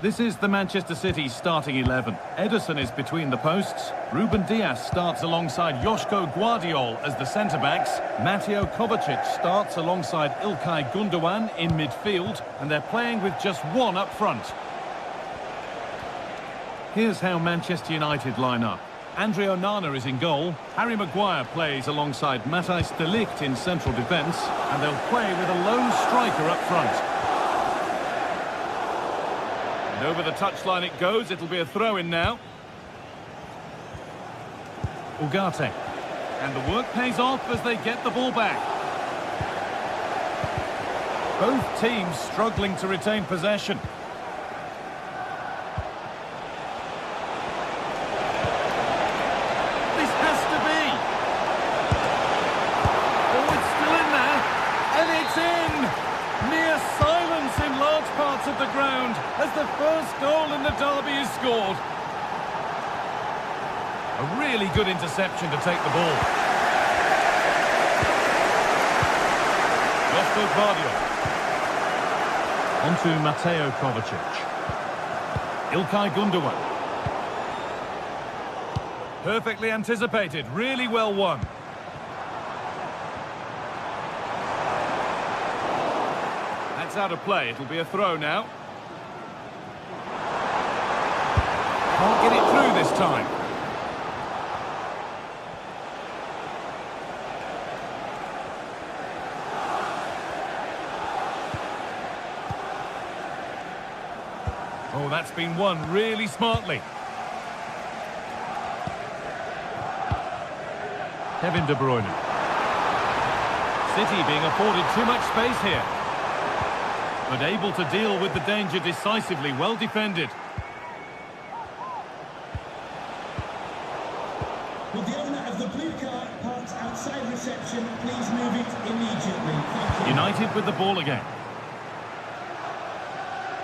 This is the Manchester City starting 11. Ederson is between the posts. Ruben Dias starts alongside Joško Guardiol as the centre-backs. Mateo Kovacic starts alongside İlkay Gundogan in midfield. And they're playing with just one up front. Here's how Manchester United line up. Andre Onana is in goal. Harry Maguire plays alongside Matthijs de Ligt in central defence. And they'll play with a lone striker up front. And over the touchline it goes. It'll be a throw-in now. Ugarte. And the work pays off as they get the ball back. Both teams struggling to retain possession. This has to be. Oh, it's still in there. And it's in. Near silence in large parts of the ground as the first goal in the derby is scored. A really good interception to take the ball. Joško Guardiol. Onto Mateo Kovacic. İlkay Gundogan. Perfectly anticipated, really well won. That's out of play, it'll be a throw now. Can't get it through this time. Oh, that's been won really smartly. Kevin De Bruyne. City being afforded too much space here. But able to deal with the danger decisively, well defended. Will the owner of the blue car parked outside reception please move it immediately? Thank you. United with the ball again.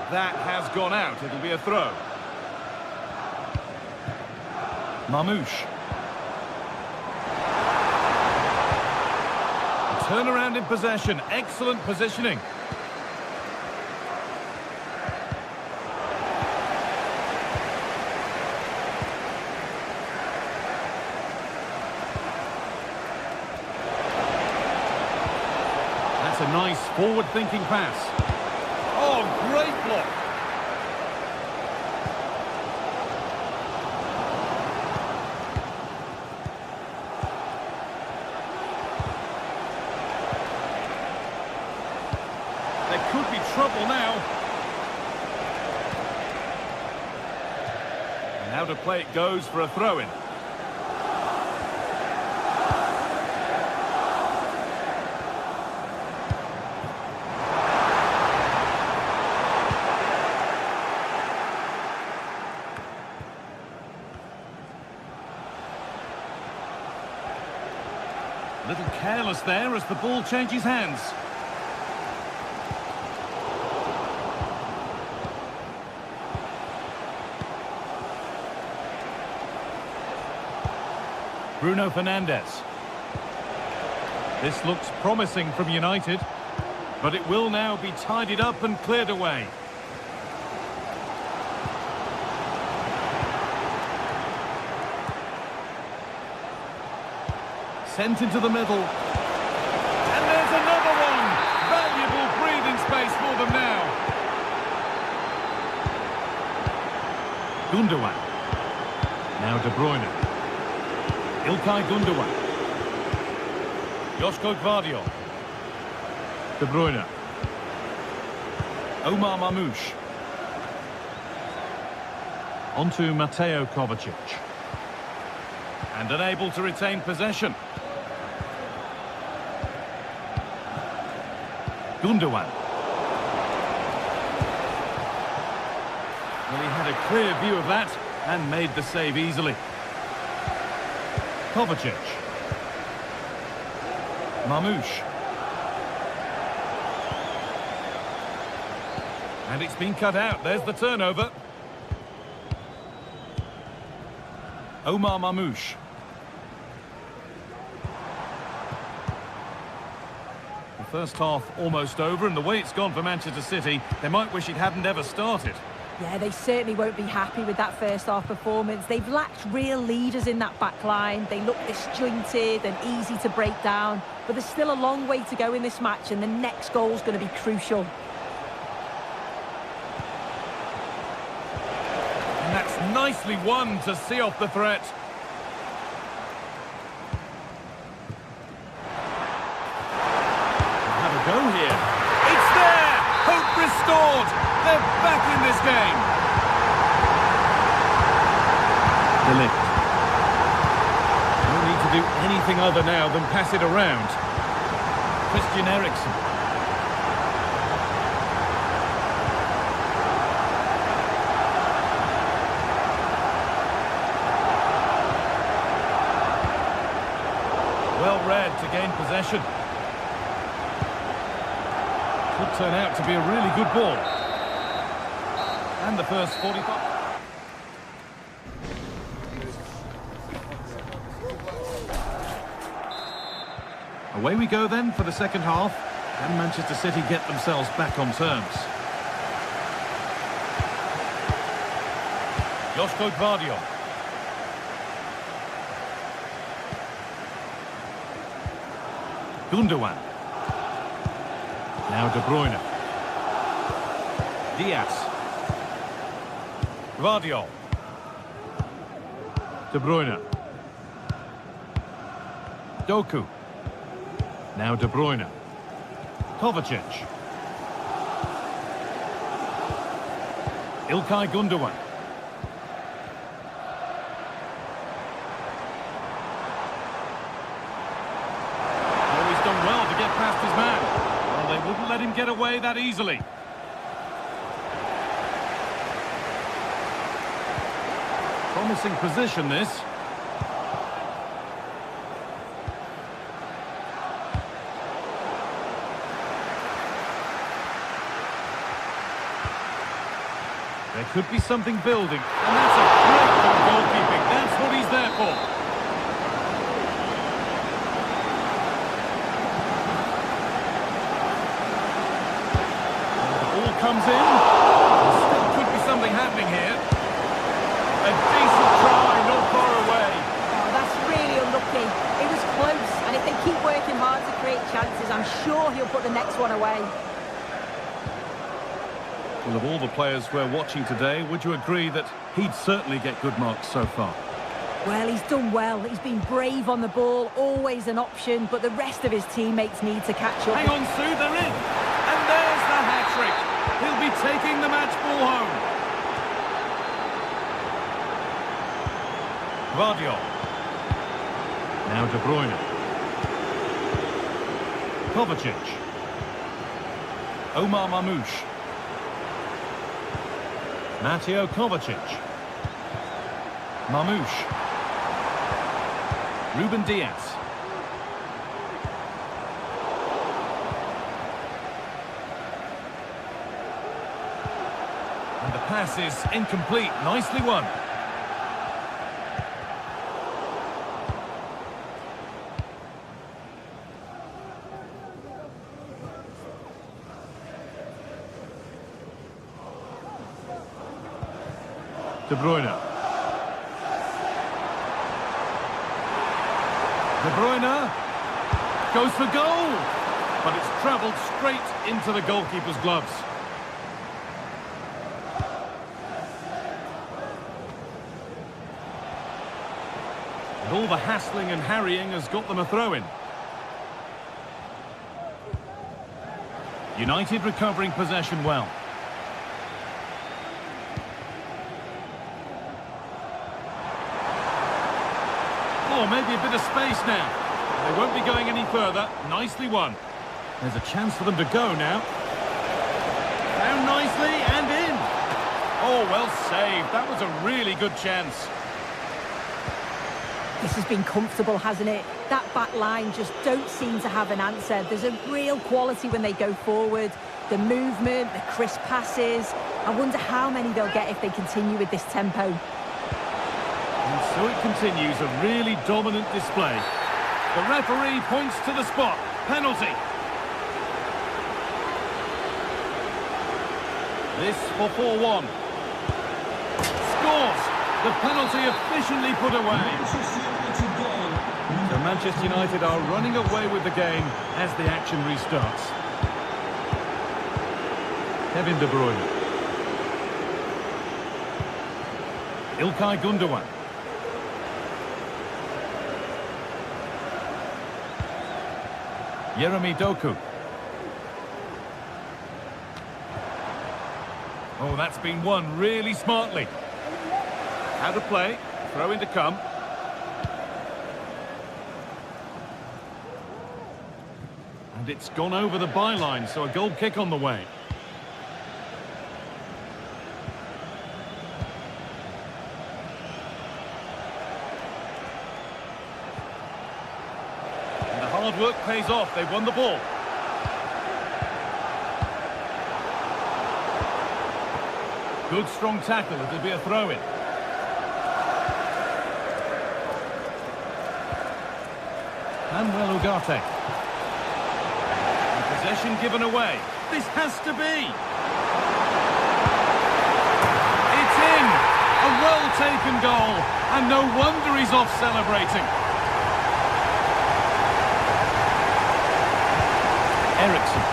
That has gone out. It'll be a throw. Mamouche. A turnaround in possession. Excellent positioning. That's a nice forward-thinking pass. Oh, great block. There could be trouble now. And now to play it goes for a throw-in. A little careless there as the ball changes hands. Bruno Fernandes. This looks promising from United, but it will now be tidied up and cleared away. Sent into the middle. And there's another one! Valuable breathing space for them now. Gundogan. Now De Bruyne. İlkay Gundogan. Joško Guardiol. De Bruyne. Omar Mamouche. Onto Mateo Kovacic. And unable to retain possession. Gundogan. Well, he had a clear view of that and made the save easily. Kovacic. Mamouche. And it's been cut out. There's the turnover. Omar Mamouche. The first half almost over, and the way it's gone for Manchester City, they might wish it hadn't ever started. Yeah, they certainly won't be happy with that first half performance. They've lacked real leaders in that back line. They look disjointed and easy to break down. But there's still a long way to go in this match, and the next goal is going to be crucial. And that's nicely won to see off the threat. We'll have a go here. It's there! Hope restored! They're back in this game. Delict. No need to do anything other now than pass it around. Christian Eriksen. Well read to gain possession. Could turn out to be a really good ball. And the first 45. Away we go then for the second half. Can Manchester City get themselves back on terms? Josko Gvardiol. Gundogan. Now De Bruyne. Diaz. Gvardiol. De Bruyne. Doku. Now De Bruyne. Kovacic. İlkay Gundogan. Oh, he's done well to get past his man. Well, they wouldn't let him get away that easily. Promising position, this. There could be something building, and that's a great bit of goalkeeping. That's what he's there for. And the ball comes in. There still could be something happening here. A decent try, not far away. Oh, that's really unlucky. It was close, and if they keep working hard to create chances, I'm sure he'll put the next one away. Well, of all the players we're watching today, would you agree that he'd certainly get good marks so far? Well, he's done well. He's been brave on the ball, always an option, but the rest of his teammates need to catch up. Hang on, Sue, they're in. And there's the hat-trick. He'll be taking the match ball home. Gvardiol. Now De Bruyne. Kovacic. Omar Mamouche. Mateo Kovacic. Mamouche. Ruben Diaz. And the pass is incomplete. Nicely won. De Bruyne. De Bruyne goes for goal, but it's travelled straight into the goalkeeper's gloves. And all the hassling and harrying has got them a throw-in. United recovering possession well. Oh, maybe a bit of space now. They won't be going any further. Nicely won. There's a chance for them to go now. Down nicely and in. Oh, well saved. That was a really good chance. This has been comfortable, hasn't it? That back line just don't seem to have an answer. There's a real quality when they go forward. The movement, the crisp passes. I wonder how many they'll get if they continue with this tempo. And so it continues, a really dominant display. The referee points to the spot. Penalty. This for 4-1. scores! The penalty efficiently put away. Manchester United goal. So Manchester United are running away with the game as the action restarts. Kevin De Bruyne. İlkay Gündoğan. Yeremy Doku. Oh, that's been won really smartly. How to play, throw in to come. And it's gone over the byline, so a goal kick on the way. And the hard work pays off, they've won the ball. Good strong tackle, it'll be a throw-in. Manuel Ugarte. And possession given away. This has to be. It's in. A well-taken goal. And no wonder he's off celebrating. Eriksson.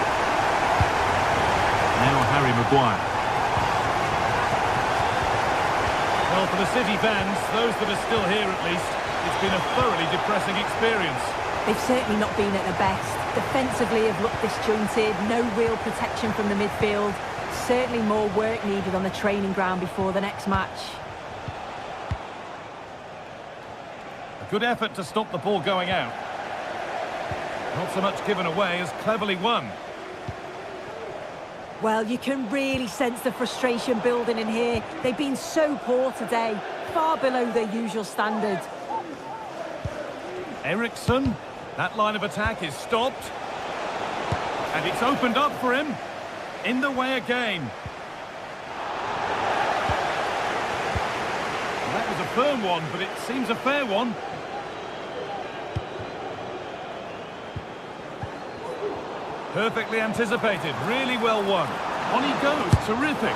Now Harry Maguire. Well, for the City fans, those that are still here at least, it's been a thoroughly depressing experience. They've certainly not been at their best. Defensively have looked disjointed, no real protection from the midfield. Certainly more work needed on the training ground before the next match. A good effort to stop the ball going out. Not so much given away as cleverly won. Well, you can really sense the frustration building in here. They've been so poor today, far below their usual standard. Eriksson, that line of attack is stopped. And it's opened up for him. In the way again. That was a firm one, but it seems a fair one. Perfectly anticipated, really well won. On he goes, terrific.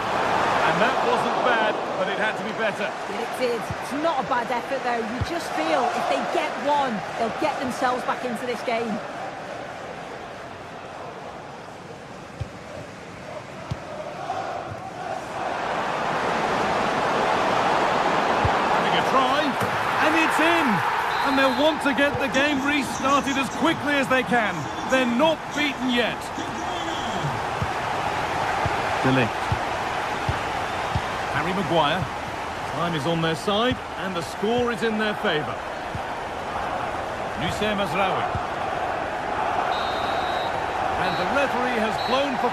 And that wasn't bad, but it had to be better. It did. It's not a bad effort, though. You just feel if they get one, they'll get themselves back into this game. Having a try, and it's in. And they'll want to get the game restarted as quickly as they can. They're not beaten yet. De Ligt. Harry Maguire. Time is on their side, and the score is in their favour. Noussair Mazraoui. And the referee has blown for...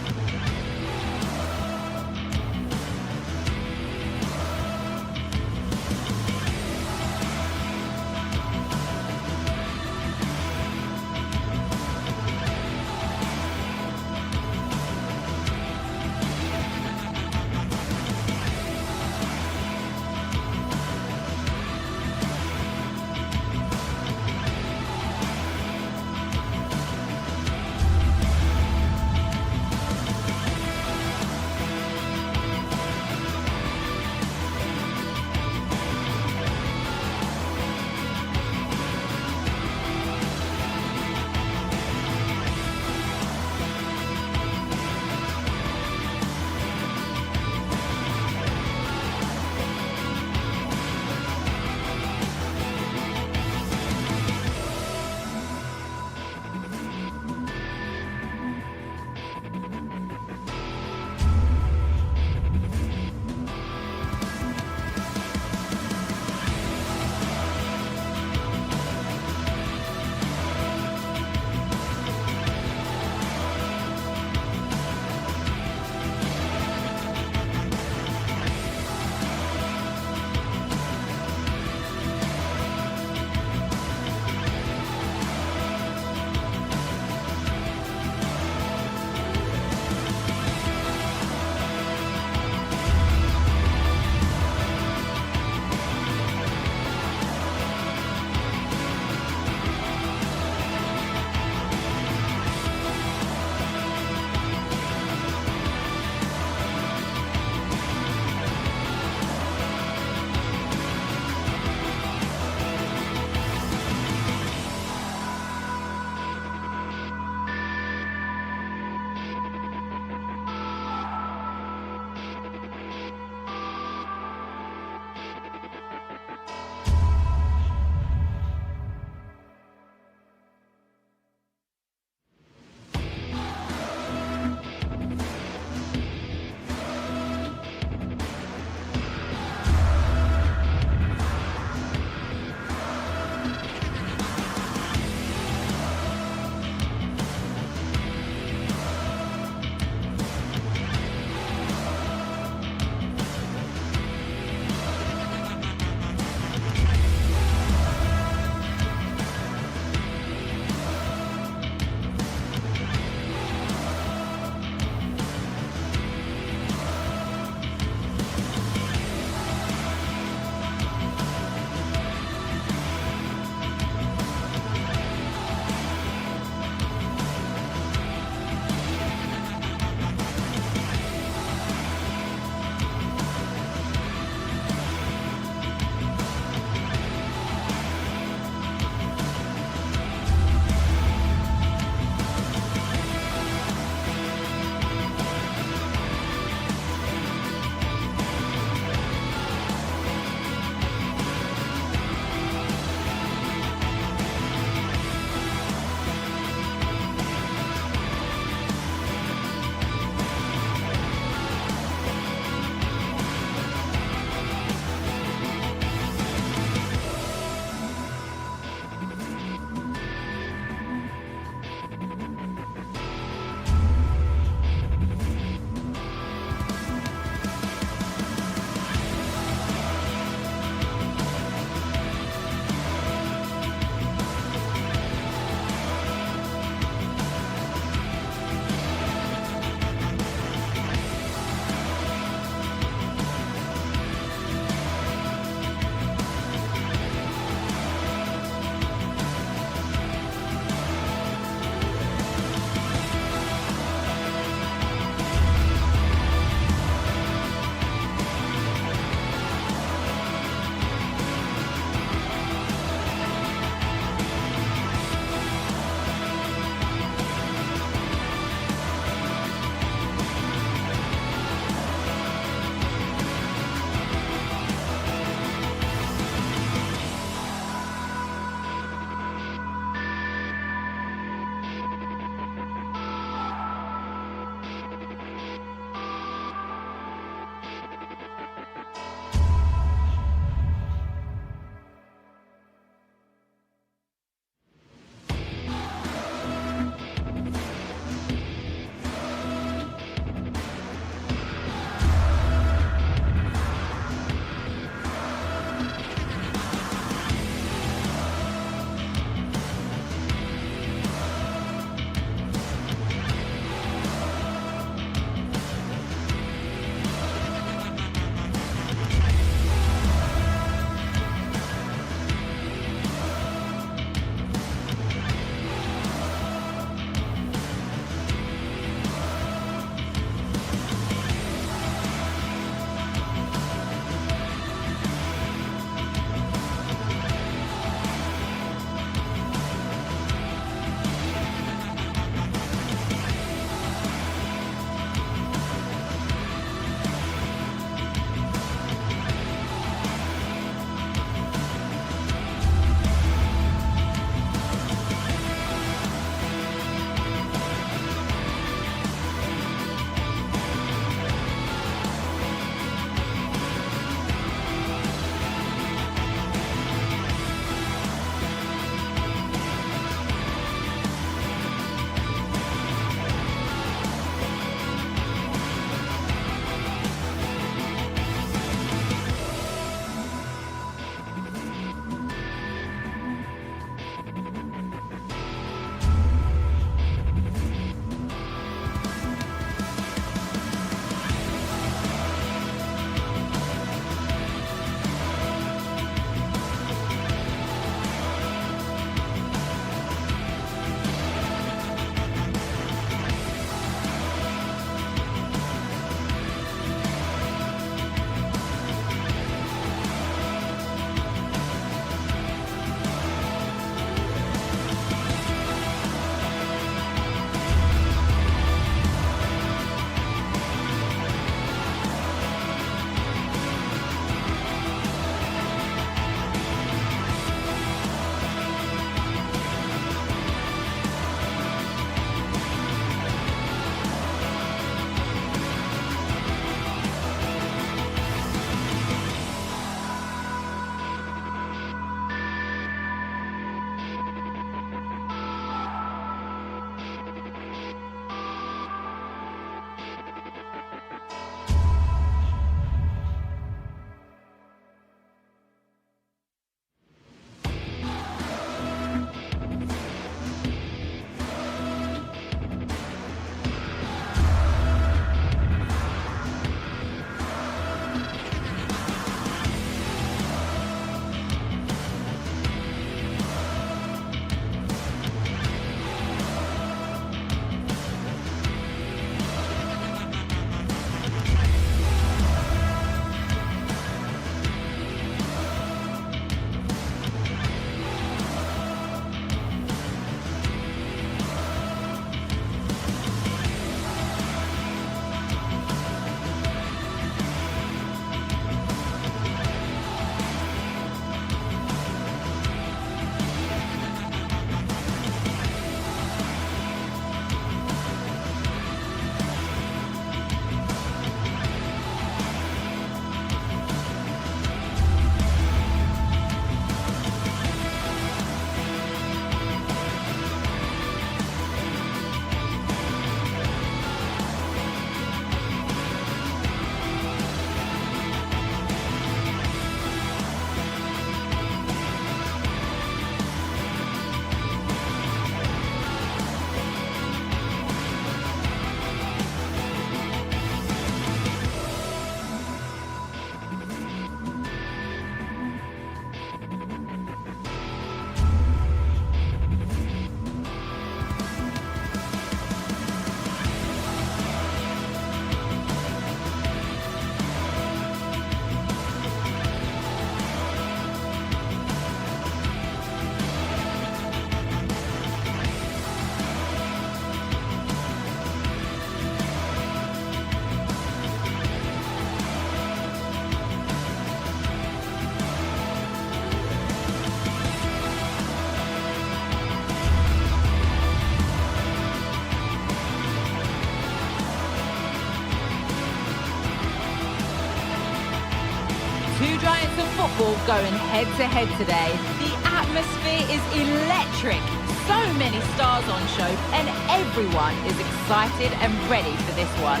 football going head-to-head today. The atmosphere is electric. So many stars on show, and everyone is excited and ready for this one.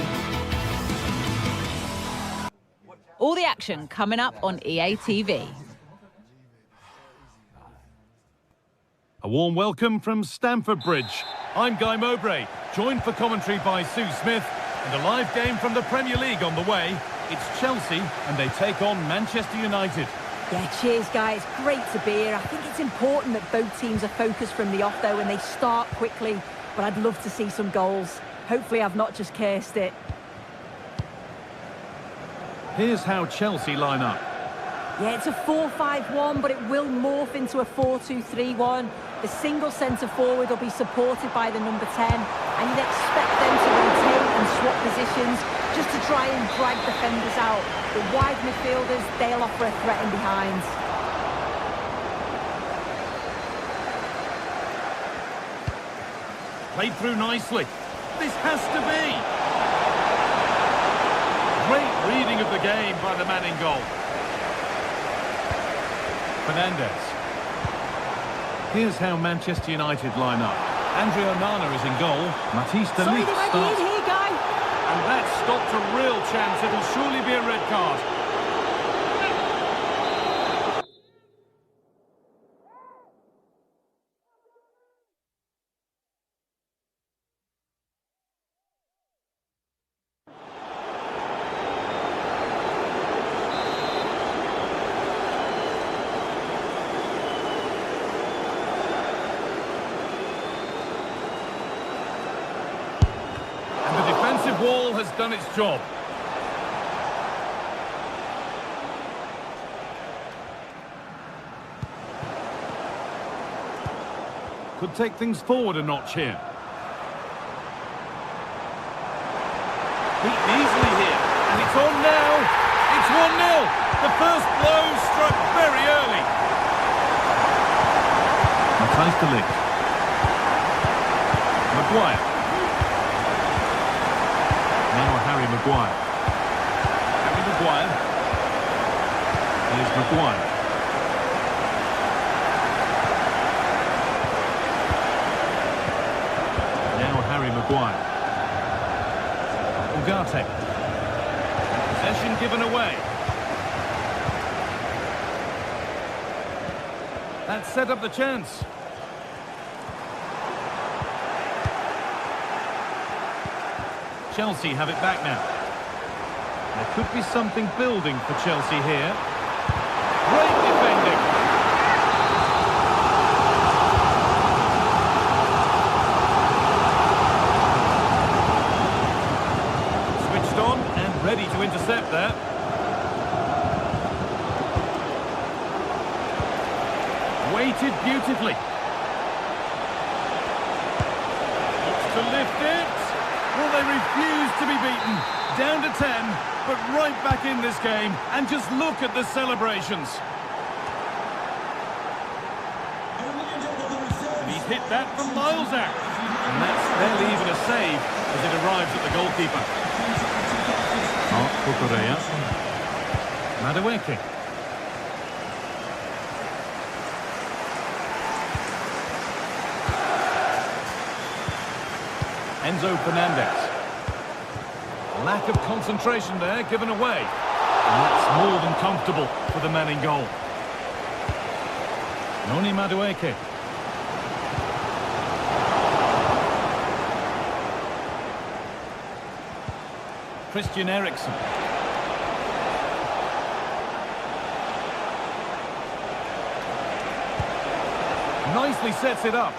All the action coming up on EA TV. A warm welcome from Stamford Bridge. I'm Guy Mowbray, joined for commentary by Sue Smith, and a live game from the Premier League on the way. It's Chelsea, and they take on Manchester United. Yeah, cheers, guys. Great to be here. I think it's important that both teams are focused from the off, though, and they start quickly. But I'd love to see some goals. Hopefully I've not just cursed it. Here's how Chelsea line up. Yeah, it's a 4-5-1, but it will morph into a 4-2-3-1. The single centre-forward will be supported by the number 10, and you'd expect them to rotate and swap positions just to try and drag defenders out. The wide midfielders, they'll offer a threat in behind. Played through nicely. This has to be. Great reading of the game by the man in goal. Fernandes. Here's how Manchester United line up. Andre Onana is in goal. Matisse de Sorry, Ligt they might be starts. in here, Guy. And that stopped a real chance. It'll surely be a red card. Wall has done its job. Could take things forward a notch here. Beaten easily here, and it's on now. It's 1-0. The first blow struck very early. Matthijs de Ligt. Maguire. Now Harry Maguire. Harry Maguire. Here's Maguire. Now Harry Maguire. Ugarte. Possession given away. That set up the chance. Chelsea have it back now. There could be something building for Chelsea here. Great defending. Switched on and ready to intercept there. Weighted beautifully. Looks to lift it. Well, they refuse to be beaten. Down to 10, but right back in this game. And just look at the celebrations. And he's hit that from miles out. And that's barely even a save as it arrives at the goalkeeper. Cucurella. Madueke. Enzo Fernandez. Lack of concentration there, given away. And that's more than comfortable for the man in goal. Noni Madueke. Christian Eriksen. Nicely sets it up.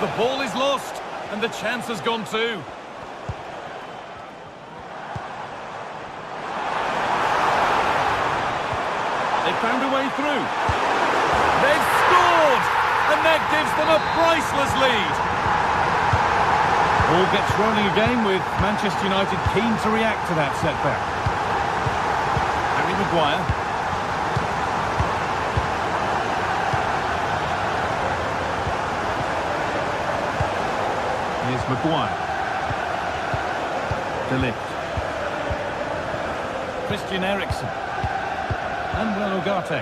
The ball is lost, and the chance has gone too. They found a way through. They've scored, and that gives them a priceless lead. Ball gets rolling again with Manchester United keen to react to that setback. Harry Maguire. Here's Maguire. De Ligt. Christian Eriksen. And Ugarte.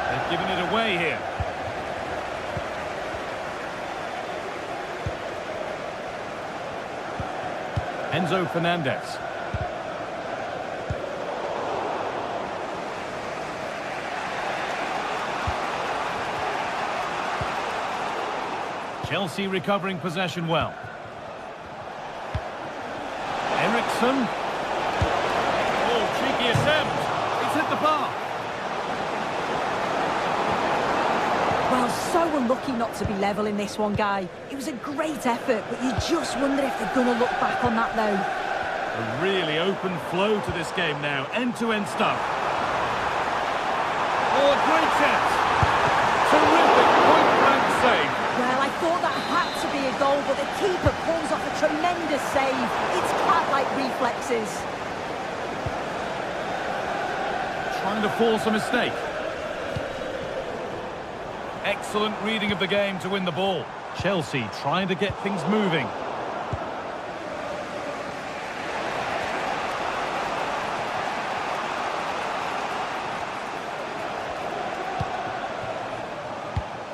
They've given it away here. Enzo Fernandez. Chelsea recovering possession well. Eriksen. Oh, cheeky attempt. It's hit the bar. Well, so unlucky not to be level in this one, Guy. It was a great effort, but you just wonder if they're going to look back on that, though. A really open flow to this game now. End-to-end stuff. Oh, a great chance. Terrific point-blank save. Well, I thought that had to be a goal, but the keeper pulls off a tremendous save. It's cat-like reflexes. Trying to force a mistake. Excellent reading of the game to win the ball. Chelsea trying to get things moving.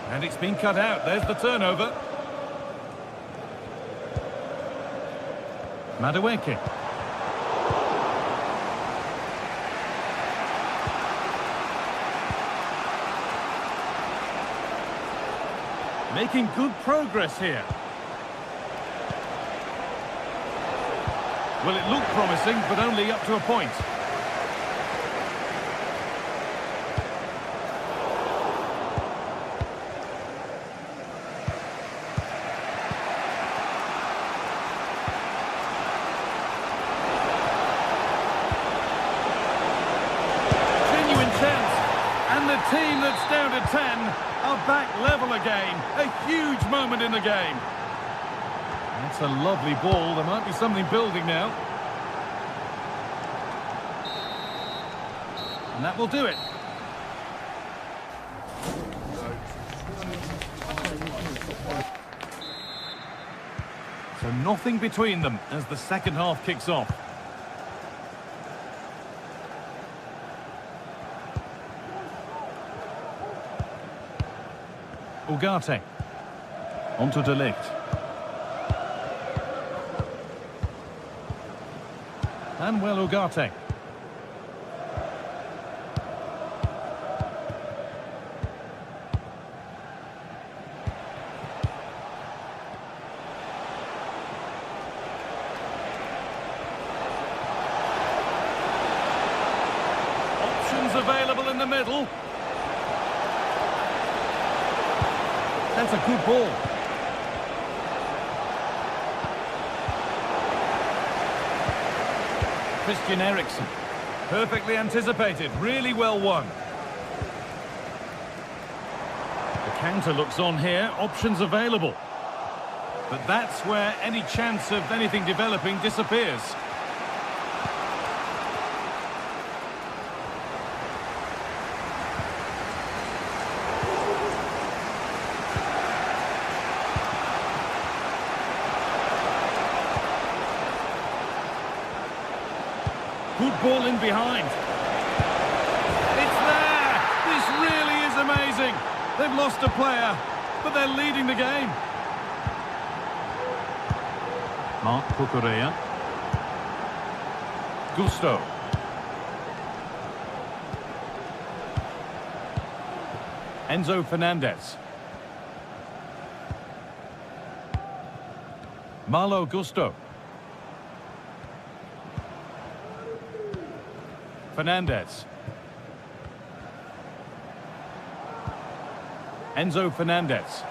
And it's been cut out. There's the turnover. Madueke. Making good progress here. Well, it looked promising, but only up to a point. Genuine chance. And the team that's down to 10 are back level again. A huge moment in the game. That's a lovely ball. There might be something building now. And that will do it. So nothing between them as the second half kicks off. Ugarte. Onto De Ligt. And well, Ugarte. Options available in the middle. That's a good ball. Christian Eriksen. Perfectly anticipated. Really well won. The counter looks on here. Options available. But that's where any chance of anything developing disappears. Good ball in behind. It's there! This really is amazing. They've lost a player, but they're leading the game. Marc Cucurella. Gusto. Enzo Fernandez. Malo Gusto. Fernandez. Enzo Fernandez.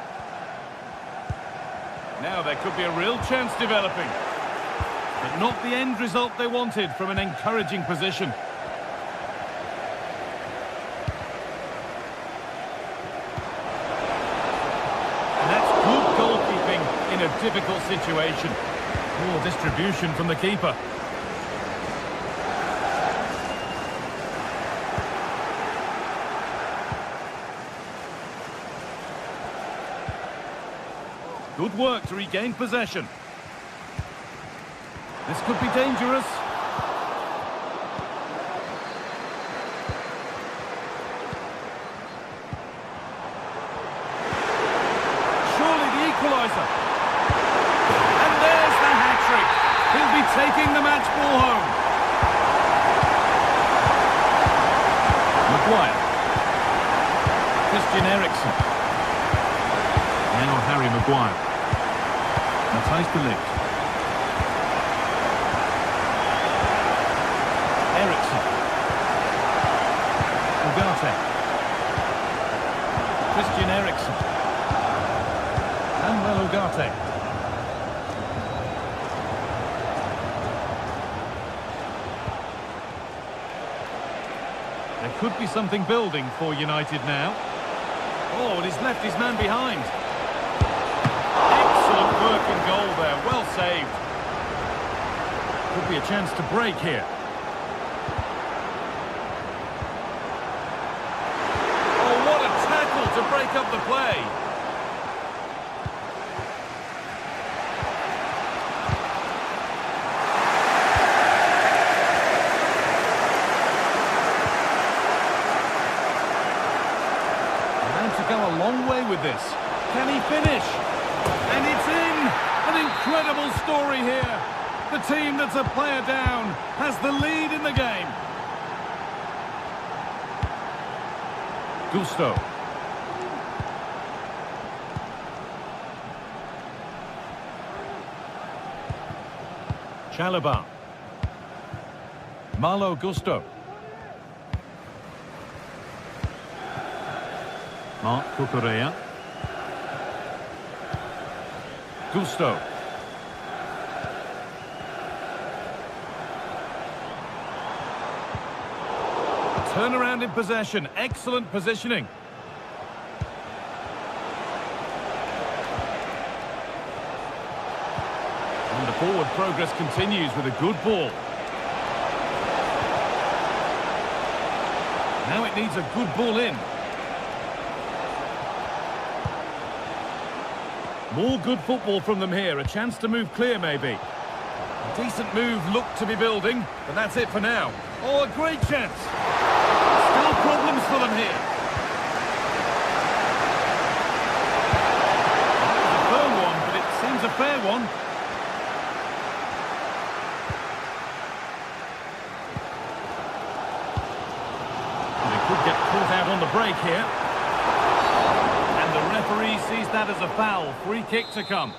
Now there could be a real chance developing. But not the end result they wanted from an encouraging position. And that's good goalkeeping in a difficult situation. Poor distribution from the keeper. Good work to regain possession. This could be dangerous. Surely the equaliser. And there's the hat-trick. He'll be taking the match ball home. Maguire. Christian Eriksen. Now Harry Maguire. Matthijs de Ligt. Eriksen. Ugarte. Christian Eriksen. Manuel Ugarte. There could be something building for United now. Oh, and he's left his man behind. Excellent work and goal there, well saved. Could be a chance to break here. Oh, what a tackle to break up the play. Go a long way with this. Can he finish? And it's in! An incredible story here. The team that's a player down has the lead in the game. Gusto. Chalobah. Malo Gusto. Marc Cucurella. Gusto. Turnaround in possession. Excellent positioning. And the forward progress continues with a good ball. Now it needs a good ball in. More good football from them here. A chance to move clear, maybe. A decent move looked to be building, but that's it for now. Oh, a great chance. Still problems for them here. That was a firm one, but it seems a fair one. And they could get caught out on the break here. The referee sees that as a foul. Free kick to come.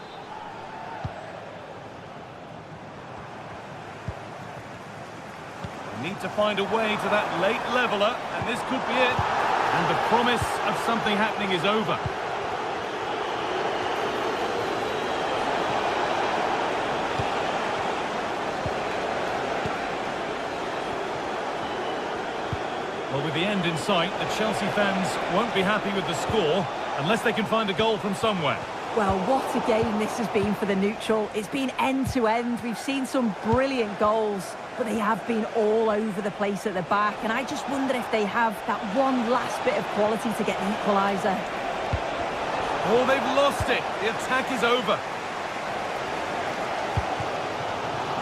They need to find a way to that late leveller, and this could be it. And the promise of something happening is over. Well, with the end in sight, the Chelsea fans won't be happy with the score unless they can find a goal from somewhere. Well, what a game this has been for the neutral. It's been end-to-end. We've seen some brilliant goals, but they have been all over the place at the back. And I just wonder if they have that one last bit of quality to get the equaliser. Oh, they've lost it. The attack is over.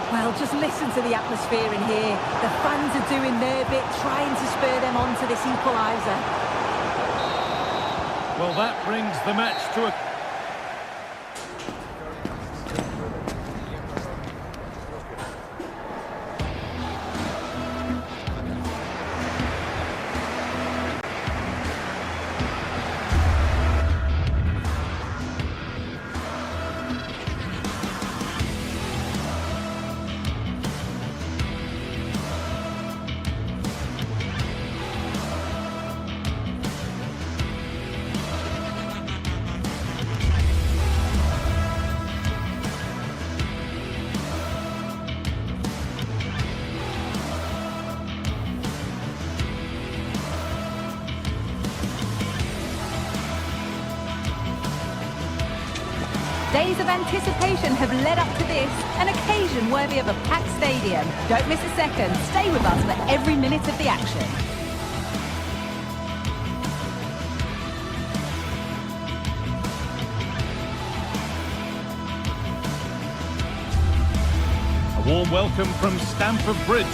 Well, just listen to the atmosphere in here. The fans are doing their bit, trying to spur them on to this equaliser. Well, that brings the match to a... Days of anticipation have led up to this, an occasion worthy of a packed stadium. Don't miss a second. Stay with us for every minute of the action. A warm welcome from Stamford Bridge.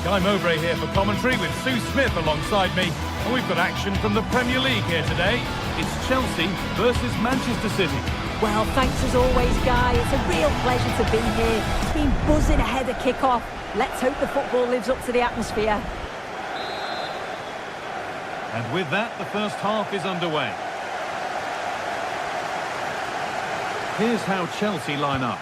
Guy Mowbray here for commentary with Sue Smith alongside me. And we've got action from the Premier League here today. It's Chelsea versus Manchester City. Well, thanks as always, Guy. It's a real pleasure to be here. It's been buzzing ahead of kick-off. Let's hope the football lives up to the atmosphere. And with that, the first half is underway. Here's how Chelsea line up.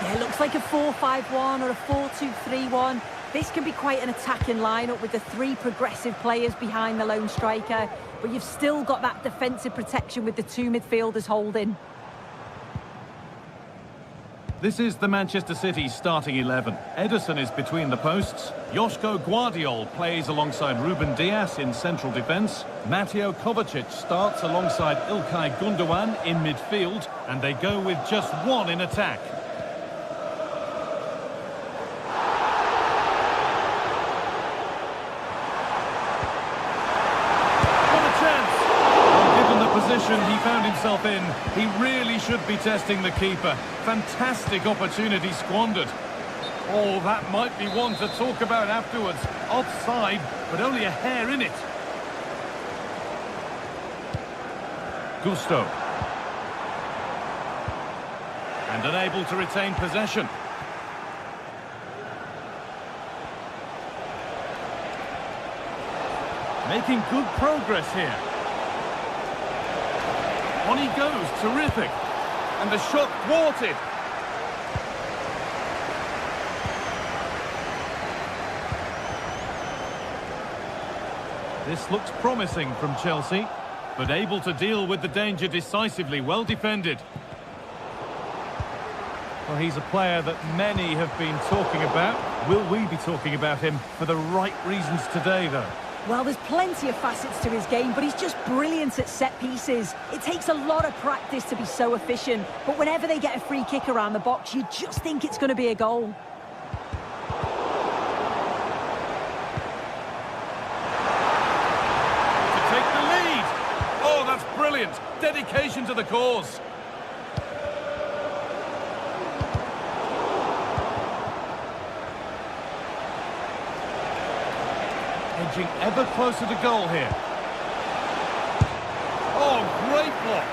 Yeah, it looks like a 4-5-1 or a 4-2-3-1. This can be quite an attacking lineup with the three progressive players behind the lone striker, but you've still got that defensive protection with the two midfielders holding. This is the Manchester City starting 11. Ederson is between the posts. Joško Gvardiol plays alongside Ruben Dias in central defence. Mateo Kovacic starts alongside Ilkay Gundogan in midfield, and they go with just one in attack. Position he found himself in, he really should be testing the keeper. Fantastic opportunity squandered. Oh, that might be one to talk about afterwards. Offside, but only a hair in it. Gusto. And unable to retain possession. Making good progress here. On he goes, terrific. And the shot thwarted. This looks promising from Chelsea, but able to deal with the danger decisively, well defended. Well, he's a player that many have been talking about. Will we be talking about him for the right reasons today, though? Well, there's plenty of facets to his game, but he's just brilliant at set pieces. It takes a lot of practice to be so efficient, but whenever they get a free kick around the box, you just think it's going to be a goal. To take the lead! Oh, that's brilliant! Dedication to the cause. Edging ever closer to goal here. Oh, great block.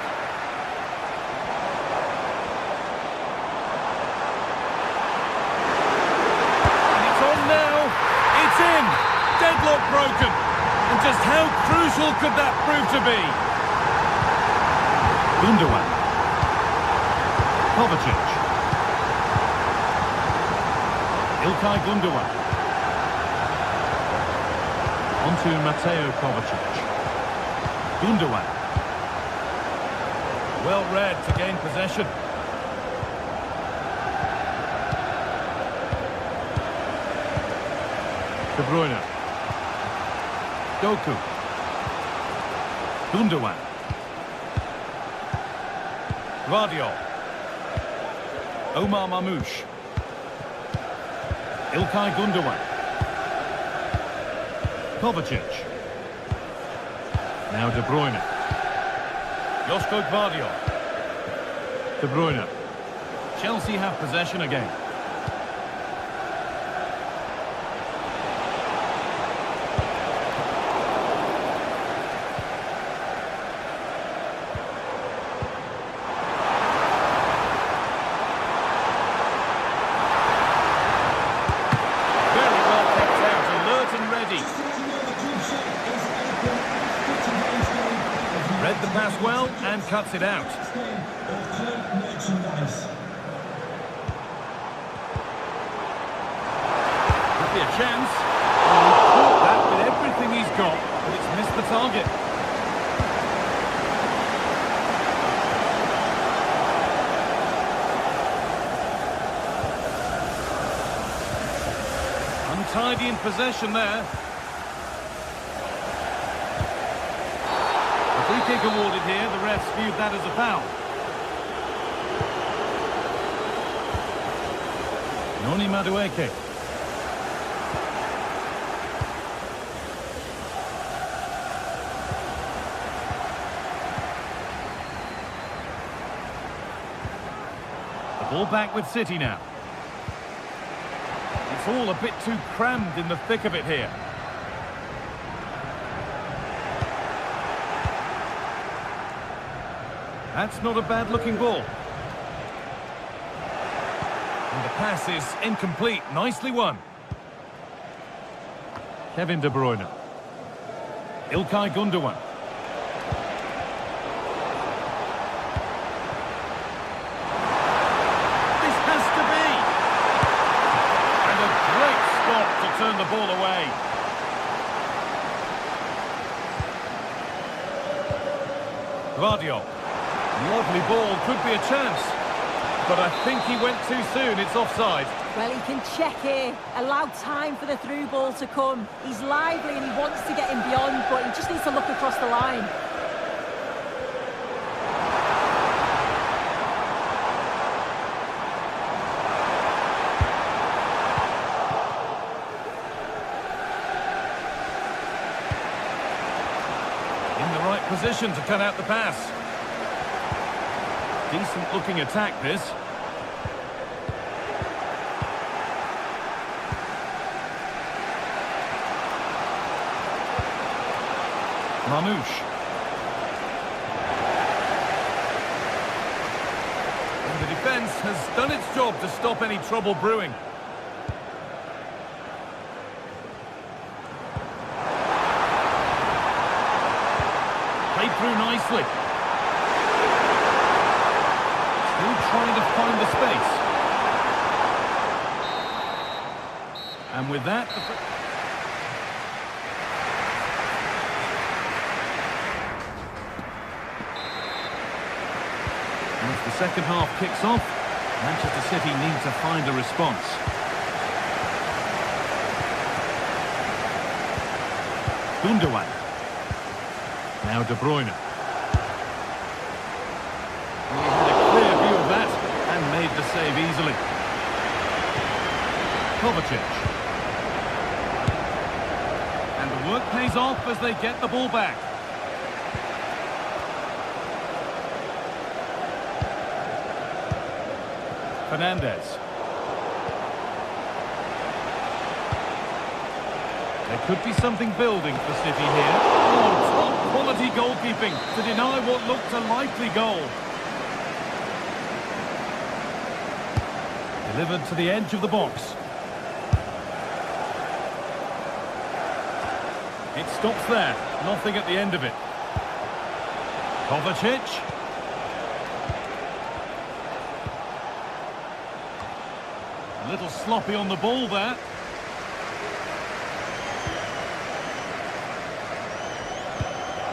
And it's on now. It's in. Deadlock broken. And just how crucial could that prove to be? Gundogan. Kovacic. Ilkay Gundogan. Onto Mateo Kovacic. Gundogan. Well read to gain possession. De Bruyne. Doku. Gundogan. Gvardiol. Omar Mamouche. Ilkay Gundogan. Kovacic. Now De Bruyne. Joško Gvardiol. De Bruyne. Chelsea have possession again. Very well kept out, alert and ready. Read the pass well and cuts it out. Could be a chance. Oh, he caught that with everything he's got, but it's missed the target. Untidy in possession there. Free kick awarded here, the refs viewed that as a foul. Noni Madueke. The ball back with City now. It's all a bit too crammed in the thick of it here. That's not a bad-looking ball. And the pass is incomplete. Nicely won. Kevin De Bruyne. İlkay Gündoğan. This has to be. And a great stop to turn the ball away. Guardiola. Lovely ball, could be a chance. But I think he went too soon, it's offside. Well, he can check here, allow time for the through ball to come. He's lively and he wants to get him beyond, but he just needs to look across the line. In the right position to cut out the pass. Decent looking attack, this. Mamouche. And the defence has done its job to stop any trouble brewing. Played through nicely. Still trying to find the space. And with that... And as the second half kicks off, Manchester City need to find a response. Gündoğan. Now De Bruyne. He had a clear view of that and made the save easily. Kovacic. And the work pays off as they get the ball back. Fernandez. There could be something building for City here. Oh, top quality goalkeeping to deny what looked a likely goal. Delivered to the edge of the box. It stops there. Nothing at the end of it. Kovacic. A little sloppy on the ball there.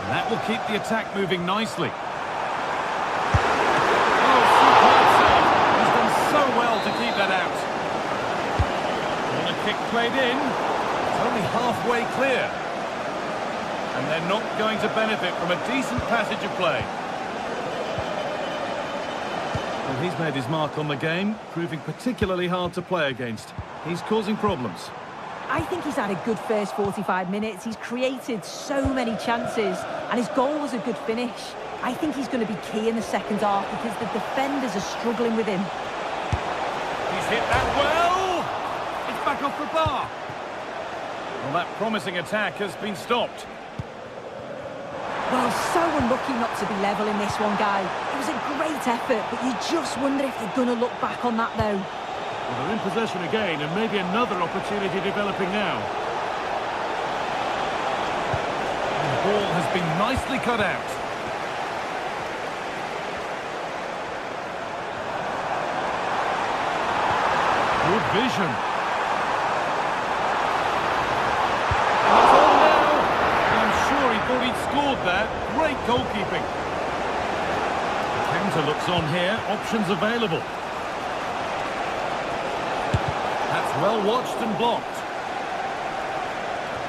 And that will keep the attack moving nicely. Oh, superb save. He's done so well to keep that out. And a kick played in. It's only halfway clear. And they're not going to benefit from a decent passage of play. Well, he's made his mark on the game, proving particularly hard to play against. He's causing problems. I think he's had a good first 45 minutes. He's created so many chances, and his goal was a good finish. I think he's going to be key in the second half because the defenders are struggling with him. He's hit that well! It's back off the bar. Well, that promising attack has been stopped. Well, so unlucky not to be level in this one, Guy. It was a great effort, but you just wonder if they're going to look back on that, though. Well, they're in possession again, and maybe another opportunity developing now. And the ball has been nicely cut out. Good vision. And it's all now. And I'm sure he thought he'd scored there. Great goalkeeping. The counter looks on here. Options available. Well watched and blocked.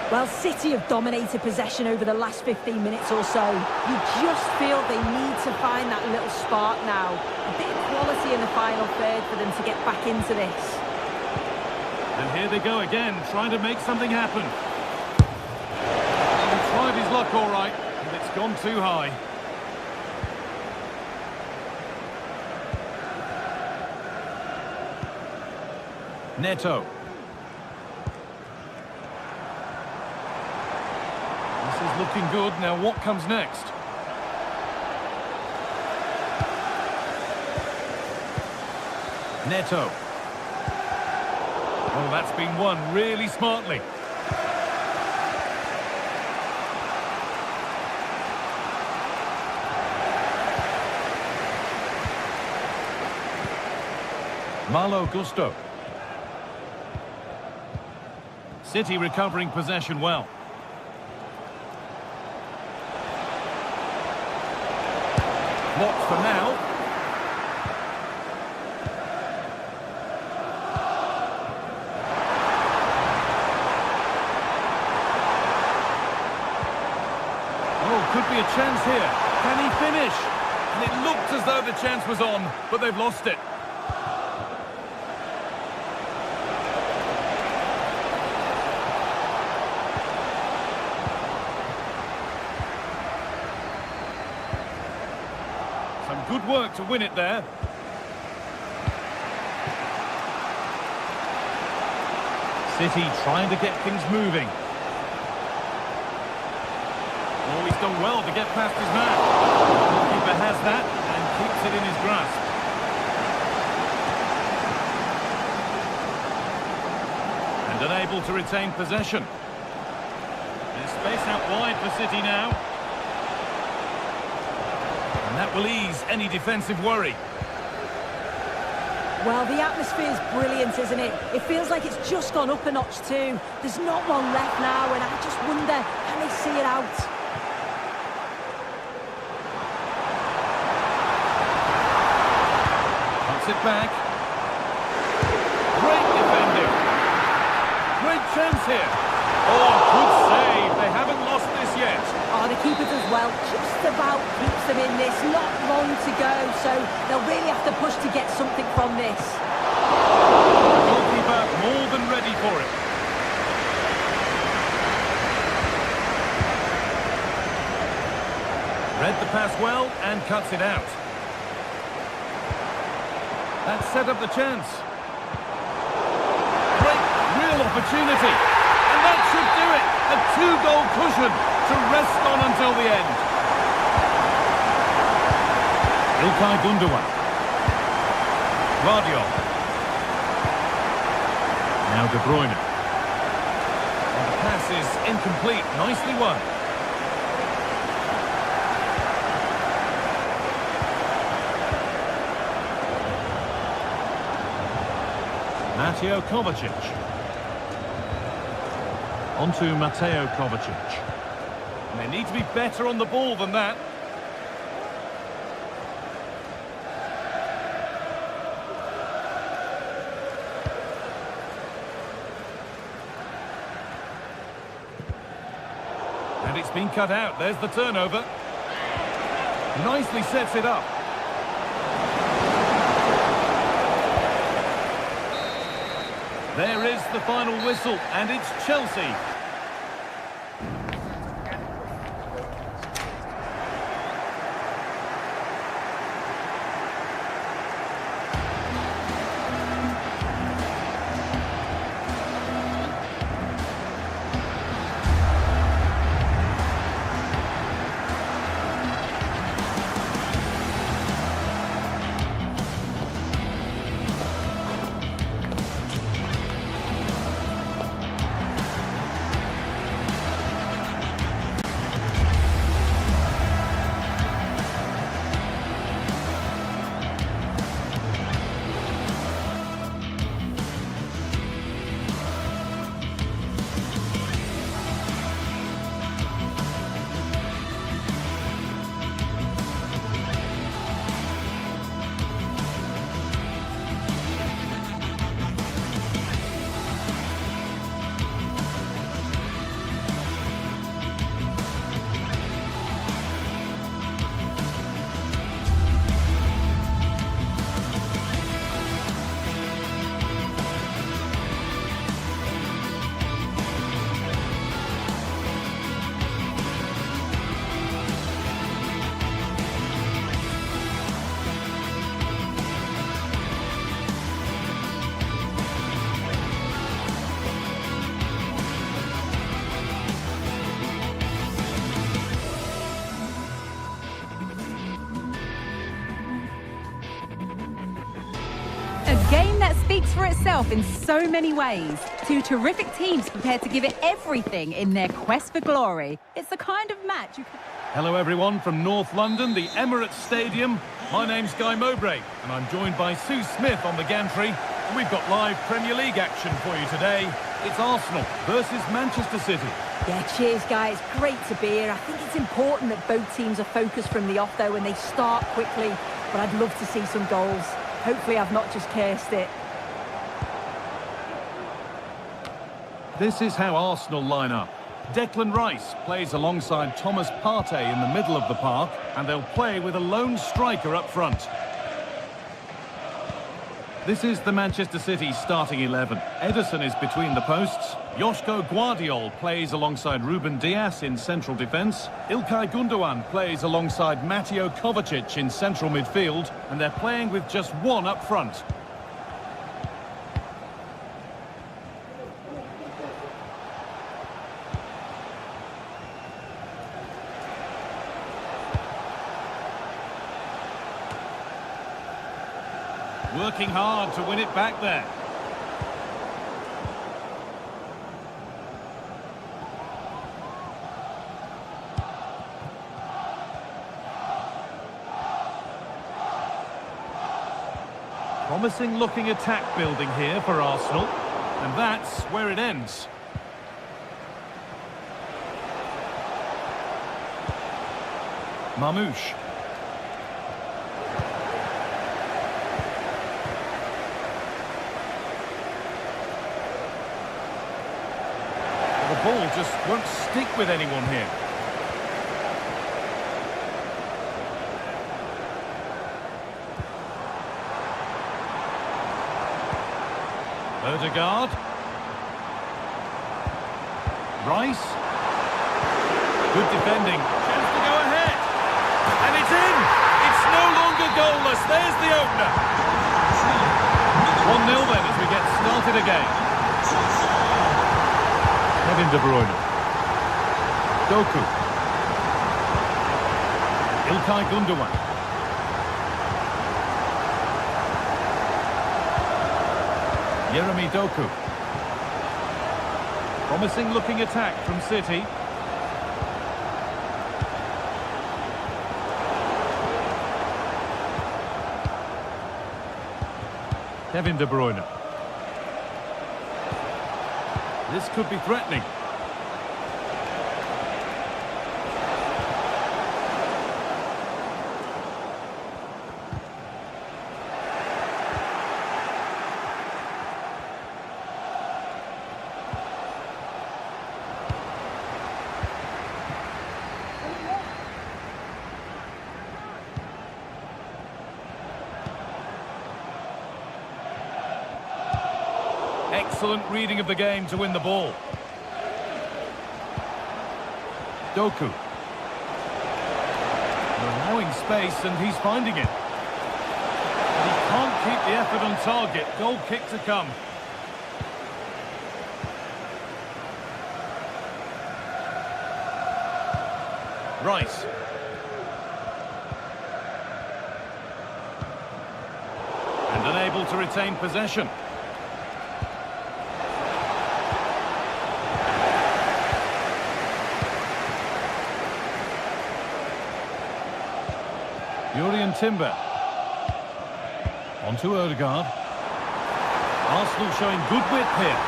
Well, City have dominated possession over the last 15 minutes or so. You just feel they need to find that little spark now. A bit of quality in the final third for them to get back into this. And here they go again, trying to make something happen. He tried his luck all right, and it's gone too high. Neto. is looking good. Now what comes next? Neto. Oh, that's been won really smartly. Malo Gusto. City recovering possession well. Blocked for now. Oh, could be a chance here. Can he finish? And it looked as though the chance was on, but they've lost it. Some good work to win it there. City trying to get things moving. Oh, he's done well to get past his man. The goalkeeper has that and keeps it in his grasp. And unable to retain possession. There's space out wide for City now. And that will ease any defensive worry. Well, the atmosphere is brilliant, isn't it? It feels like it's just gone up a notch too. There's not long left now, and I just wonder, can they see it out? Puts it back. Great defending. Great chance here. Oh, good save. They haven't lost this yet. Oh, the keeper does well. Just about keeps them in this. Not long to go, so they'll really have to push to get something from this. The goalkeeper more than ready for it. Read the pass well and cuts it out. That set up the chance. Great, real opportunity. And that should do it. A two-goal cushion to rest on until the end. Ilkay Gundogan. Guardiola. Now De Bruyne. And the pass is incomplete. Nicely won. Mateo Kovacic. On to Mateo Kovacic. And they need to be better on the ball than that. And it's been cut out. There's the turnover. Nicely sets it up. There is the final whistle, and it's Chelsea. for itself in so many ways. Two terrific teams prepared to give it everything in their quest for glory. It's the kind of match you can... Hello everyone from North London, the Emirates Stadium. My name's Guy Mowbray and I'm joined by Sue Smith on the gantry. And we've got live Premier League action for you today. It's Arsenal versus Manchester City. Yeah, cheers, guys. Great to be here. I think it's important that both teams are focused from the off, though, and they start quickly. But I'd love to see some goals. Hopefully I've not just cursed it. This is how Arsenal line up. Declan Rice plays alongside Thomas Partey in the middle of the park, and they'll play with a lone striker up front. This is the Manchester City starting 11. Ederson is between the posts. Joško Guardiol plays alongside Ruben Dias in central defence. Ilkay Gundogan plays alongside Mateo Kovacic in central midfield, and they're playing with just one up front. Working hard to win it back there. Promising looking attack building here for Arsenal, and that's where it ends. Mamouche. The ball just won't stick with anyone here. Odegaard. Rice. Good defending. Chance to go ahead. And it's in! It's no longer goalless. There's the opener. 1-0 then as we get started again. Kevin De Bruyne. Doku. Ilkay Gundogan. Jeremy Doku. Promising looking attack from City. Kevin De Bruyne. This could be threatening. Excellent reading of the game to win the ball. Doku. Allowing space and he's finding it. But he can't keep the effort on target. Goal kick to come. Rice. And unable to retain possession. Jurriën Timber. On to Odegaard. Arsenal showing good width here.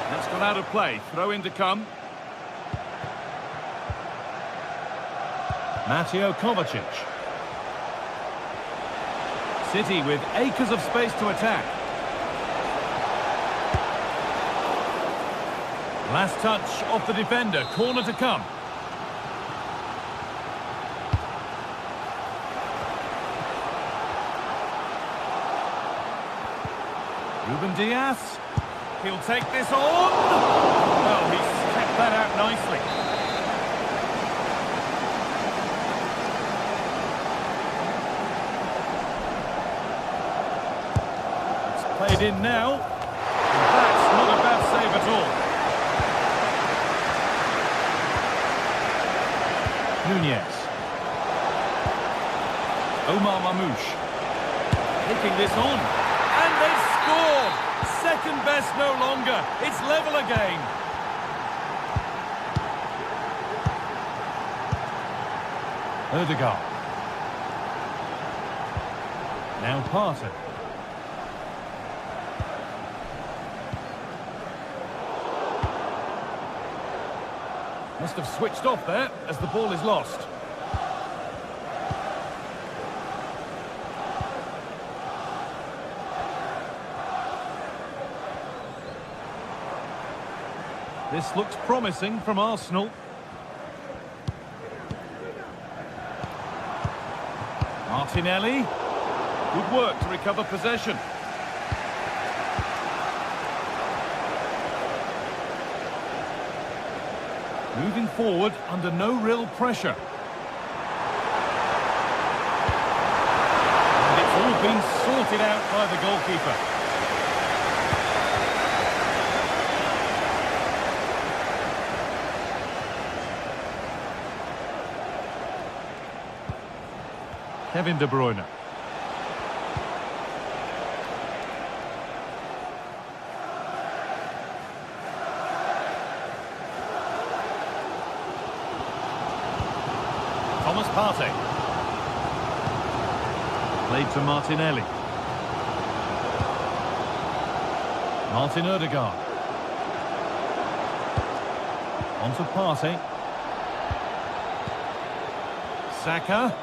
That's gone out of play. Throw in to come. Mateo Kovacic. City with acres of space to attack. Last touch off the defender, corner to come. Ruben Dias, he'll take this on. Well, he's kept that out nicely. It's played in now. And that's not a bad save at all. Nunez. Omar Mamouche. Taking this on. And they've scored! Second best no longer. It's level again. Ødegaard. Now Partey. Must have switched off there as the ball is lost. This looks promising from Arsenal. Martinelli. Good work to recover possession. Moving forward under no real pressure. And it's all been sorted out by the goalkeeper. Kevin De Bruyne. Thomas Partey. Played to Martinelli. Martin Ødegaard. On to Partey. Saka.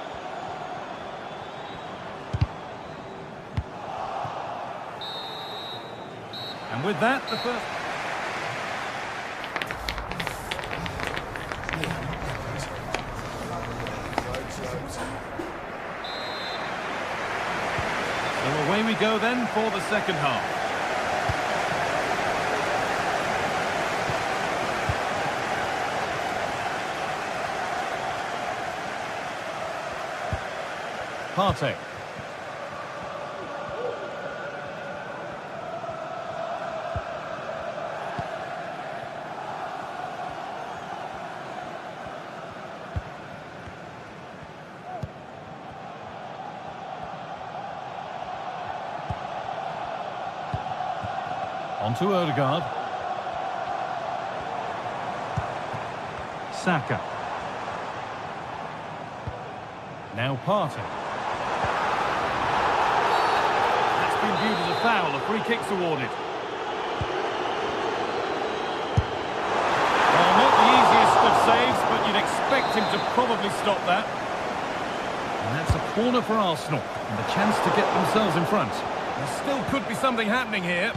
And with that, the first... So away we go then for the second half. Partey. On to Ødegaard. Saka. Now Partey. That's been viewed as a foul. A free kick's awarded. Well, not the easiest of saves, but you'd expect him to probably stop that. And that's a corner for Arsenal, and a chance to get themselves in front. There still could be something happening here.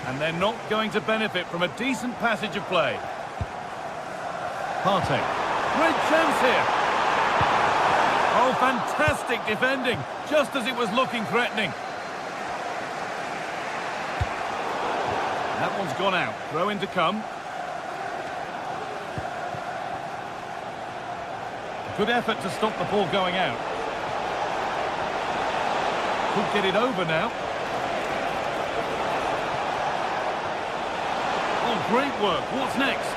And they're not going to benefit from a decent passage of play. Partey. Great chance here. Oh, fantastic defending, just as it was looking threatening. That one's gone out. Throw in to come. A good effort to stop the ball going out. Could get it over now. Great work. What's next?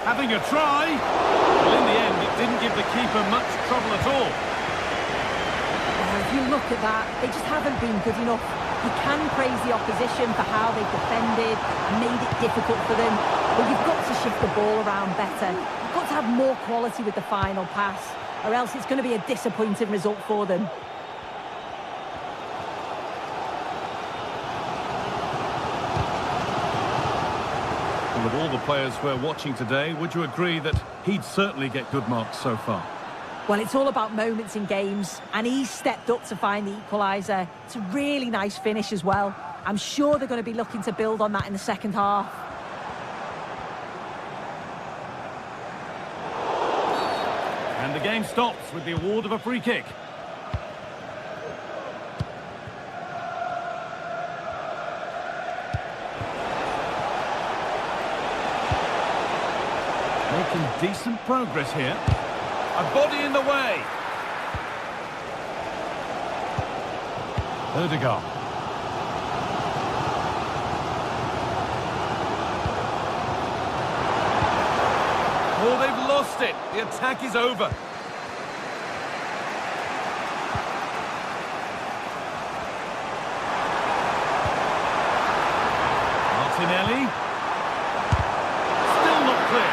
Having a try. Well, in the end, it didn't give the keeper much trouble at all. Well, if you look at that, they just haven't been good enough. You can praise the opposition for how they've defended and made it difficult for them, but you've got to shift the ball around better. You've got to have more quality with the final pass, or else it's going to be a disappointing result for them. Of all the players we're watching today, would you agree that he'd certainly get good marks so far? Well, it's all about moments in games, and he's stepped up to find the equaliser. It's a really nice finish as well. I'm sure they're going to be looking to build on that in the second half. And the game stops with the award of a free kick. Making decent progress here. A body in the way. Ødegaard. Oh, they've lost it. The attack is over. Martinelli. Still not clear.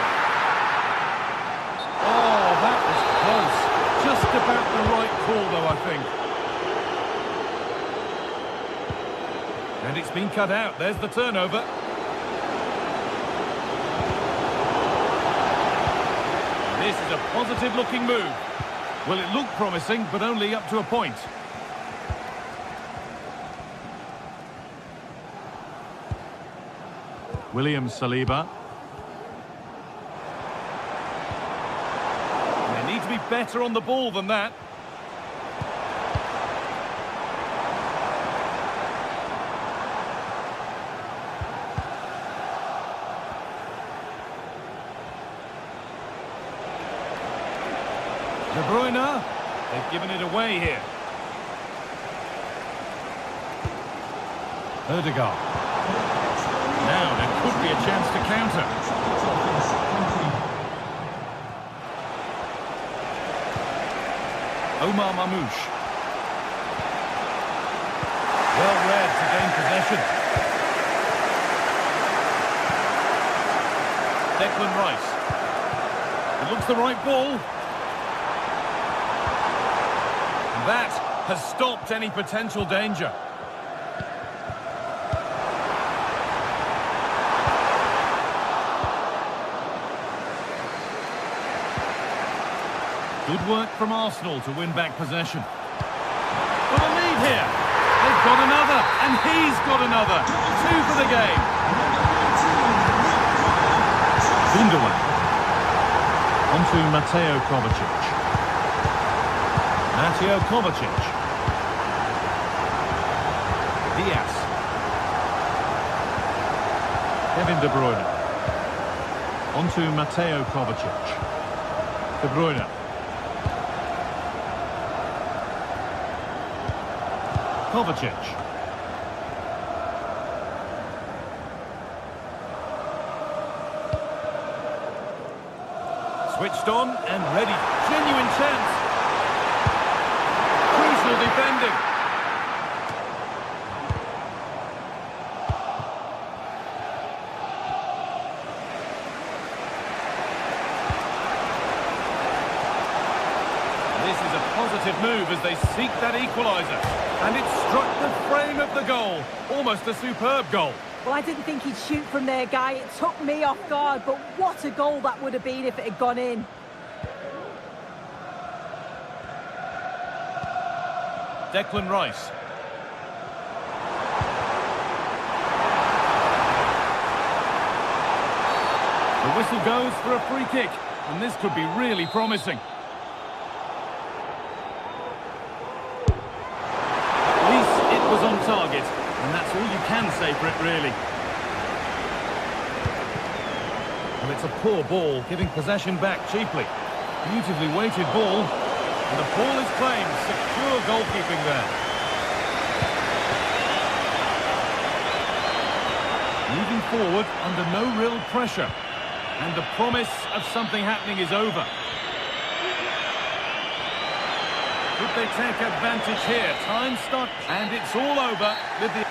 Oh, that was close. Just about the right call, though, I think. And it's been cut out. There's the turnover. This is a positive-looking move. Well, it looked promising, but only up to a point. William Saliba. They need to be better on the ball than that. De Bruyne, they've given it away here. Ødegaard. Now there could be a chance to counter. Omar Mamouche. Well read to gain possession. Declan Rice. It looks the right ball. That has stopped any potential danger. Good work from Arsenal to win back possession. For the lead here. They've got another, and he's got another. 2 for the game. Gundogan. On to Mateo Kovacic. Mateo Kovacic. Diaz. Kevin De Bruyne. On to Mateo Kovacic. De Bruyne. Kovacic. Switched on and ready. Genuine chance. Crucial defending. This is a positive move as they seek that equaliser. And it struck the frame of the goal. Almost a superb goal. Well, I didn't think he'd shoot from there, Guy. It took me off guard, but what a goal that would have been if it had gone in. Declan Rice. The whistle goes for a free kick, and this could be really promising. At least it was on target, and that's all you can say for it, really. Well, it's a poor ball, giving possession back cheaply. Beautifully weighted ball, and the ball is claimed. Secure goalkeeping there. Moving forward under no real pressure. And the promise of something happening is over. Could they take advantage here? Time stop, and it's all over with the...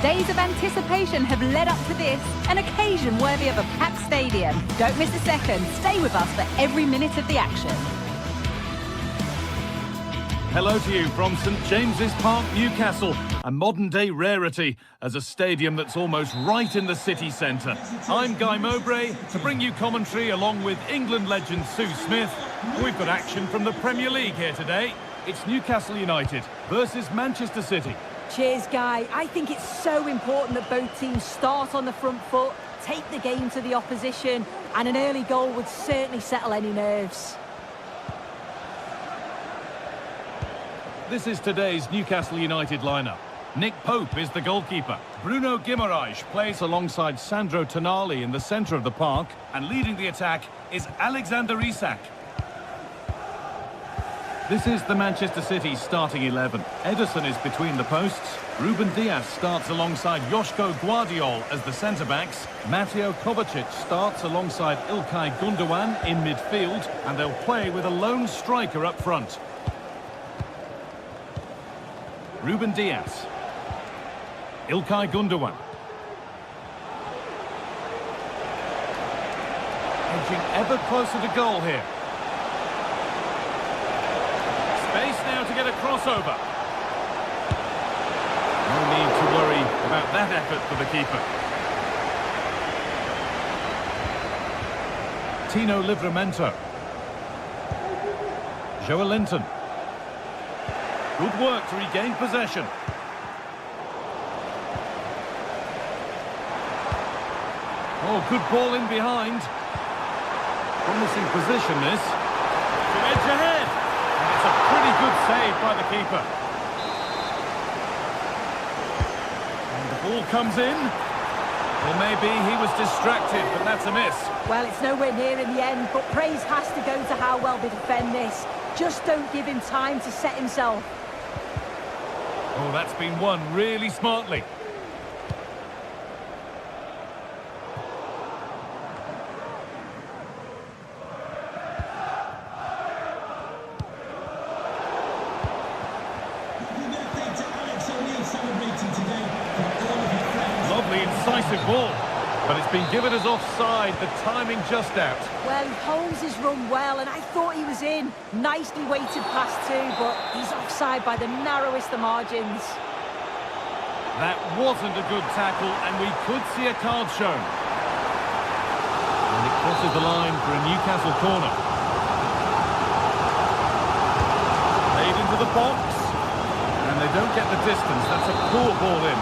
Days of anticipation have led up to this, an occasion worthy of a packed stadium. Don't miss a second. Stay with us for every minute of the action. Hello to you from St James's Park, Newcastle, a modern-day rarity as a stadium that's almost right in the city centre. I'm Guy Mowbray to bring you commentary along with England legend Sue Smith. We've got action from the Premier League here today. It's Newcastle United versus Manchester City. Cheers, Guy. I think it's so important that both teams start on the front foot, take the game to the opposition, and an early goal would certainly settle any nerves. This is today's Newcastle United lineup. Nick Pope is the goalkeeper. Bruno Guimaraes plays alongside Sandro Tonali in the centre of the park, and leading the attack is Alexander Isak. This is the Manchester City starting 11. Ederson is between the posts. Ruben Dias starts alongside Joško Guardiol as the centre-backs. Mateo Kovacic starts alongside Ilkay Gundogan in midfield, and they'll play with a lone striker up front. Ruben Dias. Ilkay Gundogan. Edging ever closer to goal here. Space now to get a crossover. No need to worry about that effort for the keeper. Tino Livramento. Joelinton. Good work to regain possession. Oh, good ball in behind. Promising position this. To edge ahead. And it's a pretty good save by the keeper. And the ball comes in. Well, maybe he was distracted, but that's a miss. Well, it's nowhere near in the end, but praise has to go to how well they defend this. Just don't give him time to set himself. Oh, that's been won really smartly. Lovely, incisive ball. But it's been given as offside, the timing just out. Well, he holds his run well, and I thought he was in. Nicely weighted pass too, but he's offside by the narrowest of margins. That wasn't a good tackle, and we could see a card shown. And it crosses the line for a Newcastle corner. Played into the box, and they don't get the distance. That's a poor ball in.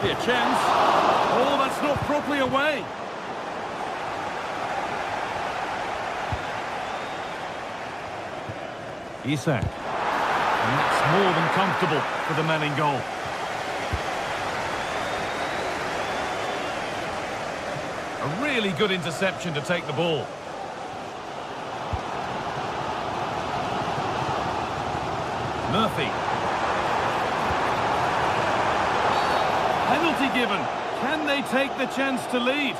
A chance. Oh, that's not properly away. Isak. And that's more than comfortable for the man in goal. A really good interception to take the ball. Murphy. Penalty given. Can they take the chance to lead?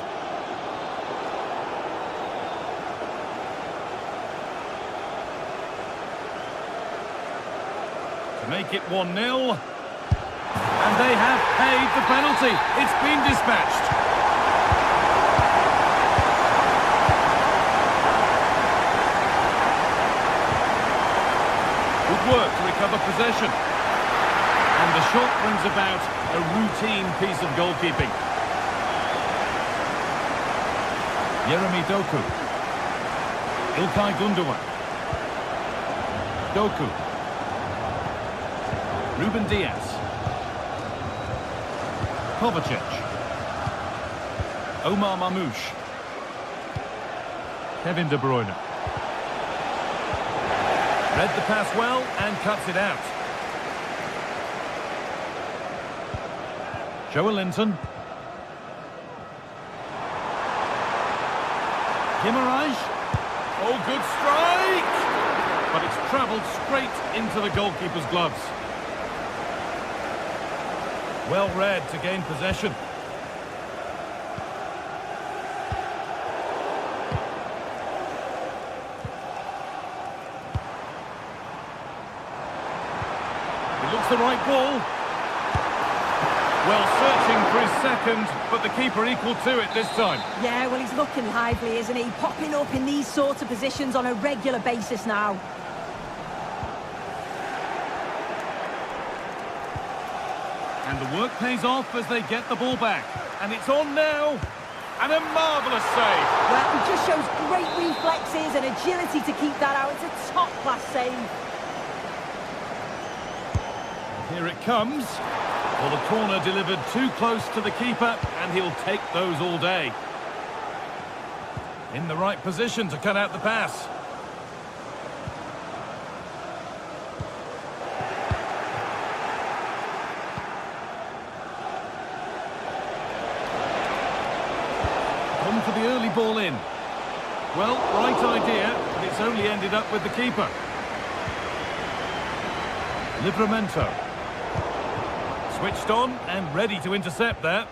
To make it 1-0. And they have paid the penalty. It's been dispatched. Good work to recover possession. And the shot brings about a routine piece of goalkeeping. Jeremy Doku. Ilkay Gundogan. Doku. Ruben Dias. Kovacic. Omar Mamouche. Kevin De Bruyne. Read the pass well and cuts it out. Joelinton. Guimaraes. Oh, good strike! But it's travelled straight into the goalkeeper's gloves. Well read to gain possession. It looks the right ball. Well, searching for his second, but the keeper equal to it this time. Yeah, well, he's looking lively, isn't he? Popping up in these sorts of positions on a regular basis now. And the work pays off as they get the ball back. And it's on now. And a marvellous save. Well, he just shows great reflexes and agility to keep that out. It's a top-class save. Here it comes. Well, the corner delivered too close to the keeper, and he'll take those all day. In the right position to cut out the pass. On for the early ball in. Well, right idea, but it's only ended up with the keeper. Livramento. Switched on and ready to intercept that.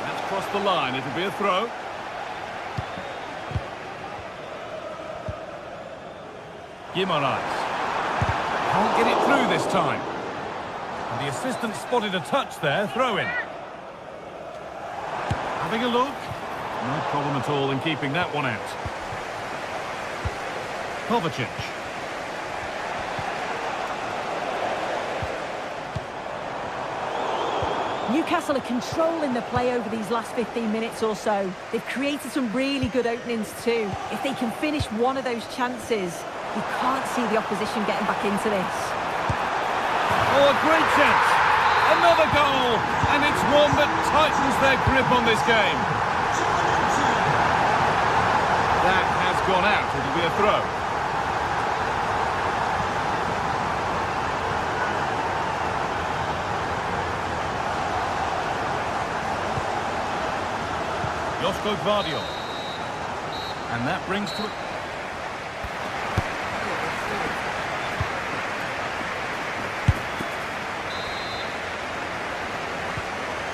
That's crossed the line. It'll be a throw. Guimaraes. Can't get it through this time. And the assistant spotted a touch there. Throw in. Having a look. No problem at all in keeping that one out. Kovacic. Newcastle are controlling the play over these last 15 minutes or so. They've created some really good openings too. If they can finish one of those chances, you can't see the opposition getting back into this. Oh, a great chance. Another goal. And it's one that tightens their grip on this game. That has gone out. It'll be a throw. Josko Gvardiol. And that brings to...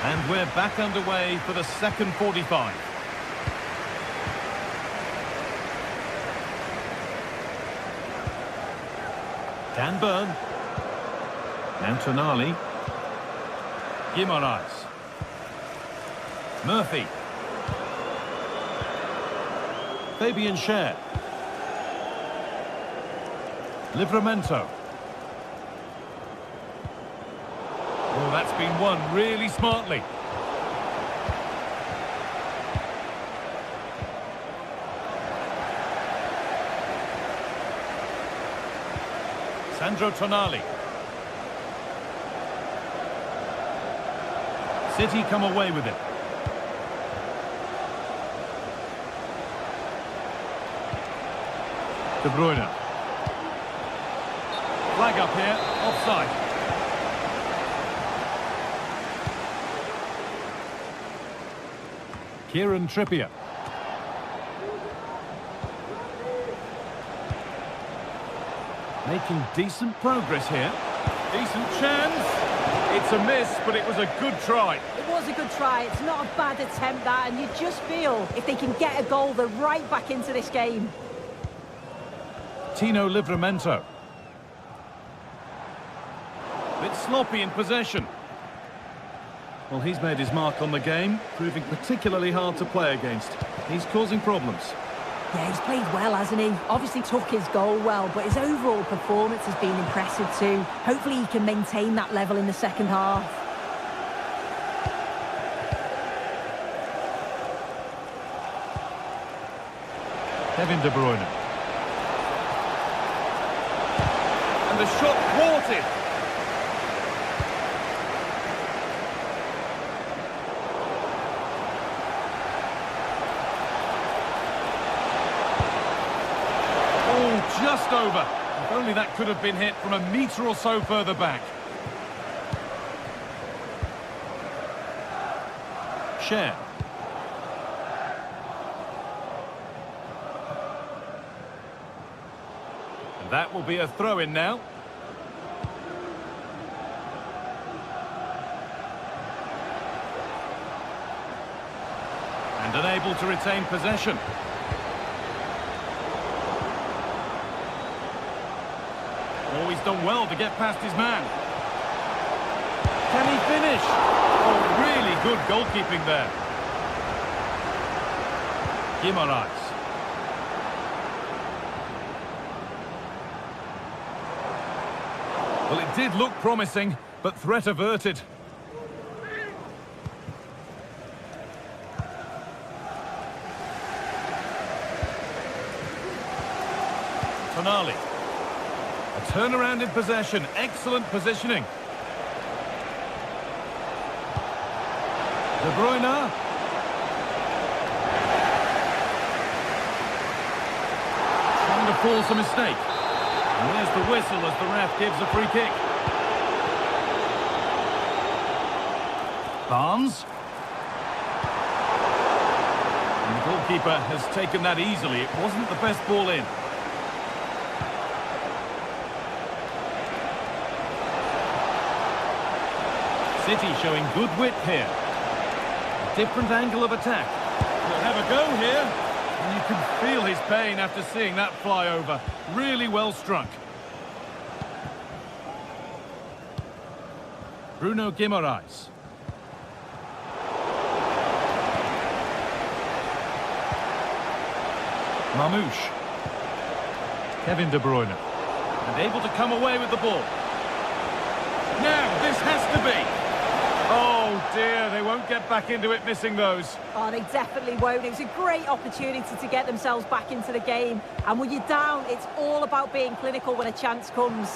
And we're back underway for the second 45. Dan Burn. Now Tonali. Guimaraes. Murphy. Fabian Schär. Livramento. Oh, that's been won really smartly. Sandro Tonali. City come away with it. De Bruyne. Flag up here, offside. Kieran Trippier. Making decent progress here. Decent chance. It's a miss, but it was a good try. It was a good try. It's not a bad attempt, that, and you just feel if they can get a goal, they're right back into this game. Tino Livramento. Bit sloppy in possession. Well, he's made his mark on the game, proving particularly hard to play against. He's causing problems. Yeah, he's played well, hasn't he? Obviously took his goal well, but his overall performance has been impressive too. Hopefully he can maintain that level in the second half. Kevin De Bruyne. And the shot thwarted. Just over. If only that could have been hit from a metre or so further back. Schär. And that will be a throw-in now. And unable to retain possession. Always done well to get past his man. Can he finish? Oh, really good goalkeeping there. Guimaraes. Well, it did look promising, but threat averted. Tonali. A turnaround in possession. Excellent positioning. De Bruyne. Trying to force a mistake. And there's the whistle as the ref gives a free kick. Barnes. And the goalkeeper has taken that easily. It wasn't the best ball in. City showing good width here. A different angle of attack. He'll have a go here. And you can feel his pain after seeing that fly over. Really well struck. Bruno Guimaraes. Mamouche. Kevin De Bruyne. And able to come away with the ball. Now, this has to be. Oh dear, they won't get back into it missing those. Oh, they definitely won't. It was a great opportunity to get themselves back into the game. And when you're down, it's all about being clinical when a chance comes.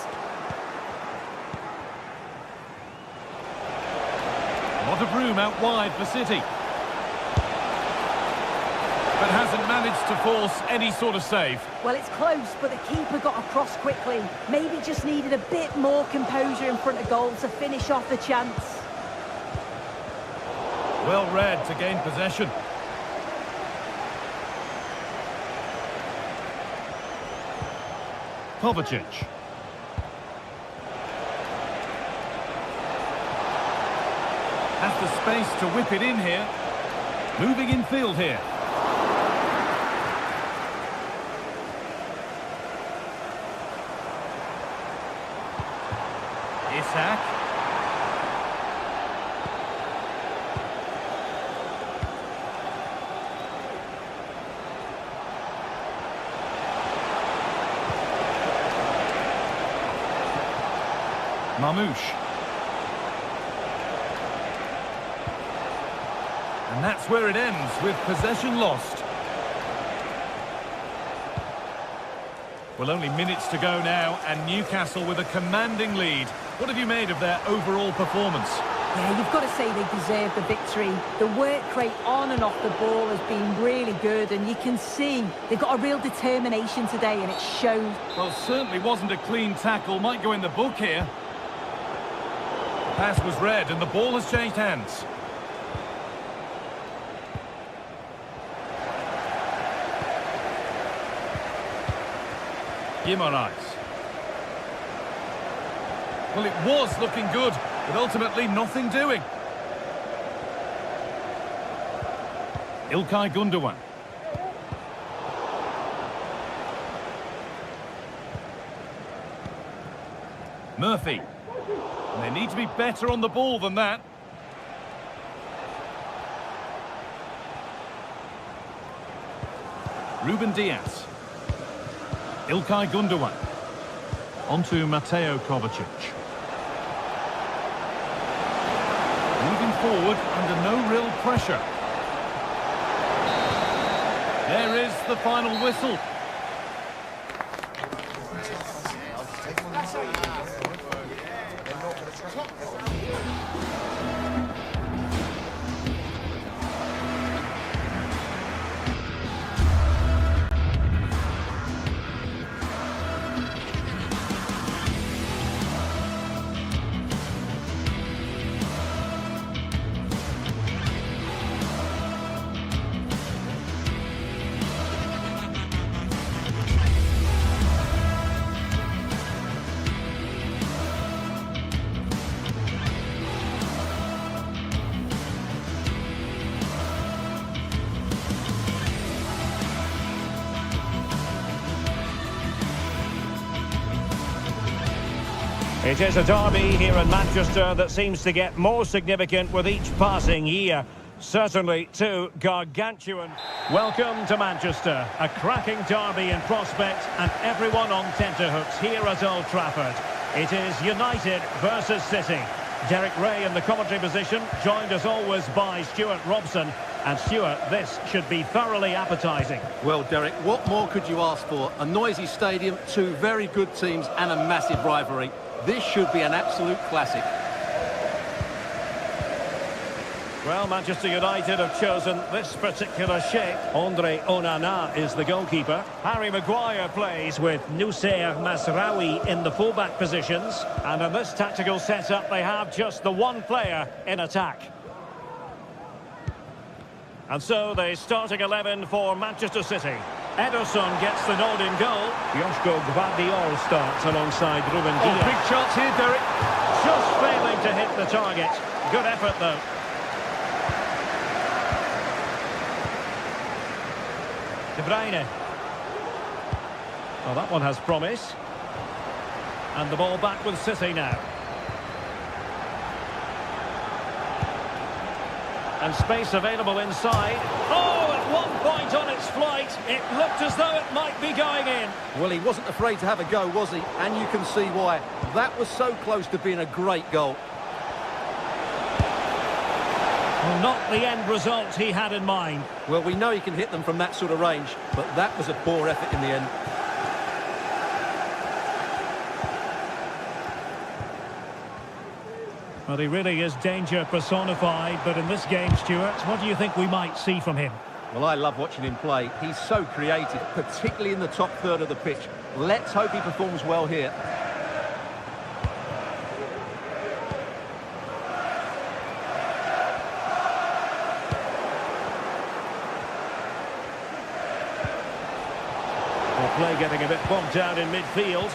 A lot of room out wide for City. But hasn't managed to force any sort of save. Well, it's close, but the keeper got across quickly. Maybe just needed a bit more composure in front of goal to finish off the chance. Well read to gain possession. Kovacic. Has the space to whip it in here. Moving in field here. Isak. Mamouche. And that's where it ends, with possession lost. Well, only minutes to go now, and Newcastle with a commanding lead. What have you made of their overall performance? Yeah, you've got to say they deserve the victory. The work rate on and off the ball has been really good, and you can see they've got a real determination today, and it shows. Well, certainly wasn't a clean tackle. Might go in the book here. The pass was read, and the ball has changed hands. Guimaraes. Well, it was looking good, but ultimately nothing doing. İlkay Gündoğan. Murphy. And they need to be better on the ball than that. Ruben Diaz. İlkay Gündoğan. Onto Mateo Kovacic. Moving forward under no real pressure. There is the final whistle. It is a derby here in Manchester that seems to get more significant with each passing year. Certainly two gargantuan. Welcome to Manchester, a cracking derby in prospect and everyone on tenterhooks here at Old Trafford. It is United versus City. Derek Ray in the commentary position, joined as always by Stuart Robson. And Stuart, this should be thoroughly appetising. Well, Derek, what more could you ask for? A noisy stadium, two very good teams and a massive rivalry. This should be an absolute classic. Well, Manchester United have chosen this particular shape. Andre Onana is the goalkeeper. Harry Maguire plays with Noussair Mazraoui in the fullback positions. And in this tactical setup, they have just the one player in attack. And so the starting 11 for Manchester City. Ederson gets the nod in goal. Joško Gvardiol starts alongside Ruben Dias. Oh, big chance here, Derek. Just failing to hit the target. Good effort, though. De Bruyne. Well, that one has promise. And the ball back with City now. And space available inside. Oh, at one point on its flight, it looked as though it might be going in. Well, he wasn't afraid to have a go, was he? And you can see why. That was so close to being a great goal. Well, not the end result he had in mind. Well, we know he can hit them from that sort of range, but that was a poor effort in the end. Well, he really is danger personified, but in this game, Stuart, what do you think we might see from him? Well, I love watching him play. He's so creative, particularly in the top third of the pitch. Let's hope he performs well here. Well, play getting a bit bogged down in midfield.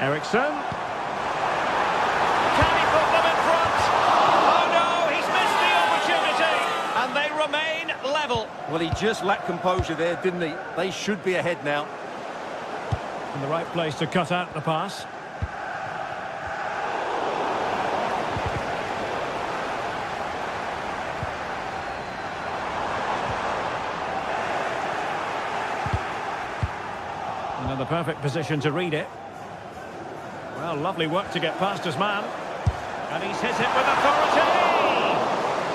Eriksson. Can he put them in front? Oh no, he's missed the opportunity. And they remain level. Well, he just lacked composure there, didn't he? They should be ahead now. In the right place to cut out the pass. And in the perfect position to read it. Well, lovely work to get past his man. And he's hit it with authority!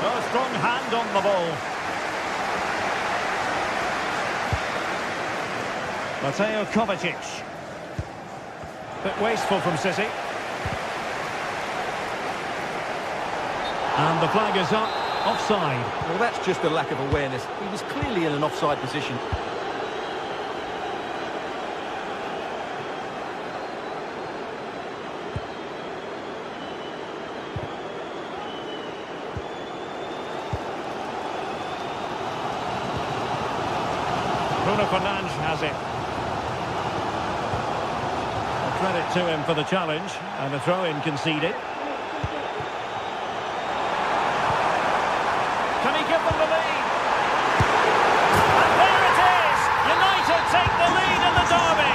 A strong hand on the ball. Mateo Kovacic. Bit wasteful from City. And the flag is up. Offside. Well, that's just a lack of awareness. He was clearly in an offside position. Bruno Fernandes has it. A credit to him for the challenge, and a throw-in conceded. Can he give them the lead? And there it is! United take the lead in the derby.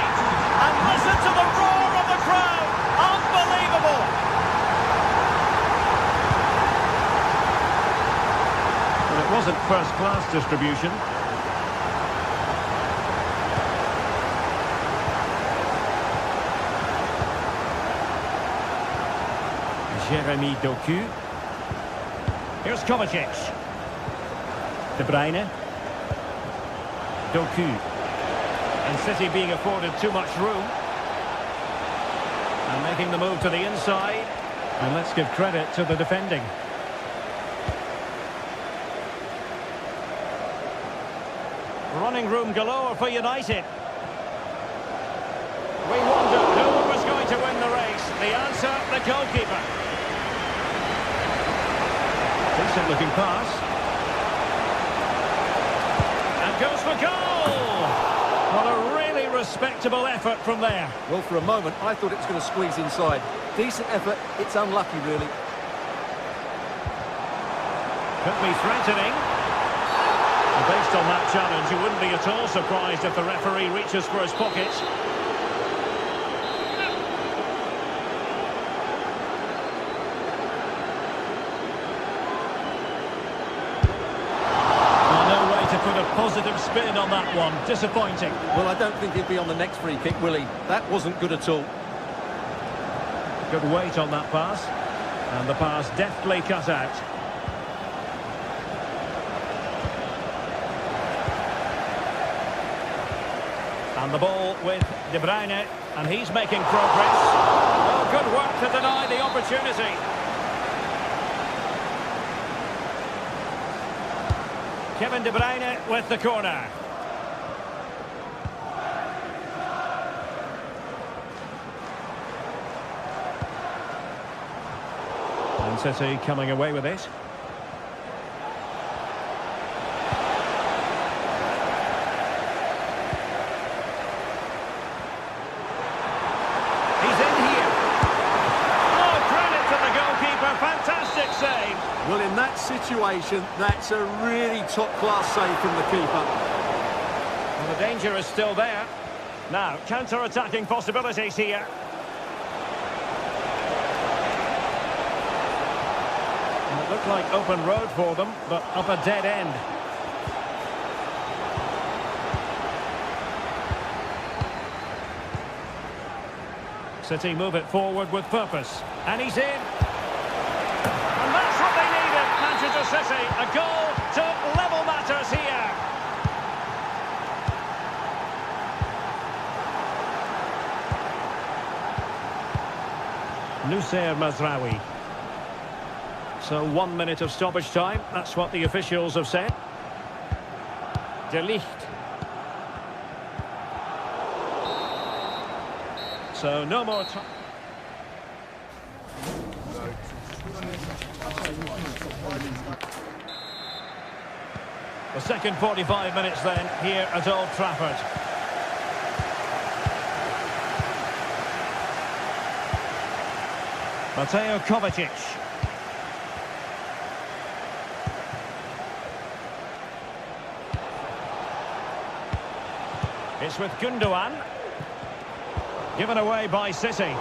And listen to the roar of the crowd. Unbelievable! But it wasn't first-class distribution. Jeremy Doku. Here's Kovacic. De Bruyne. Doku. And City being afforded too much room. And making the move to the inside. And let's give credit to the defending. Running room galore for United. We wondered who was going to win the race. The answer, the goalkeeper. Decent looking pass. And goes for goal! What a really respectable effort from there. Well, for a moment, I thought it was going to squeeze inside. Decent effort, it's unlucky, really. Could be threatening. Based on that challenge, you wouldn't be at all surprised if the referee reaches for his pockets. No way to put a positive spin on that one. Disappointing. Well, I don't think he'll be on the next free kick, will he? That wasn't good at all. Good weight on that pass. And the pass deftly cut out. And the ball with De Bruyne, and he's making progress. Oh, good work to deny the opportunity. Kevin De Bruyne with the corner. And City coming away with it. Fantastic save. Well, in that situation, that's a really top-class save from the keeper. Well, the danger is still there. Now, counter-attacking possibilities here. And it looked like open road for them, but up a dead end. City move it forward with purpose. And he's in. Manchester City, a goal to level matters here. Noussair Mazraoui. So 1 minute of stoppage time, that's what the officials have said. De Ligt. So no more time. The second 45 minutes then, here at Old Trafford. Mateo Kovacic. It's with Gundogan. Given away by City.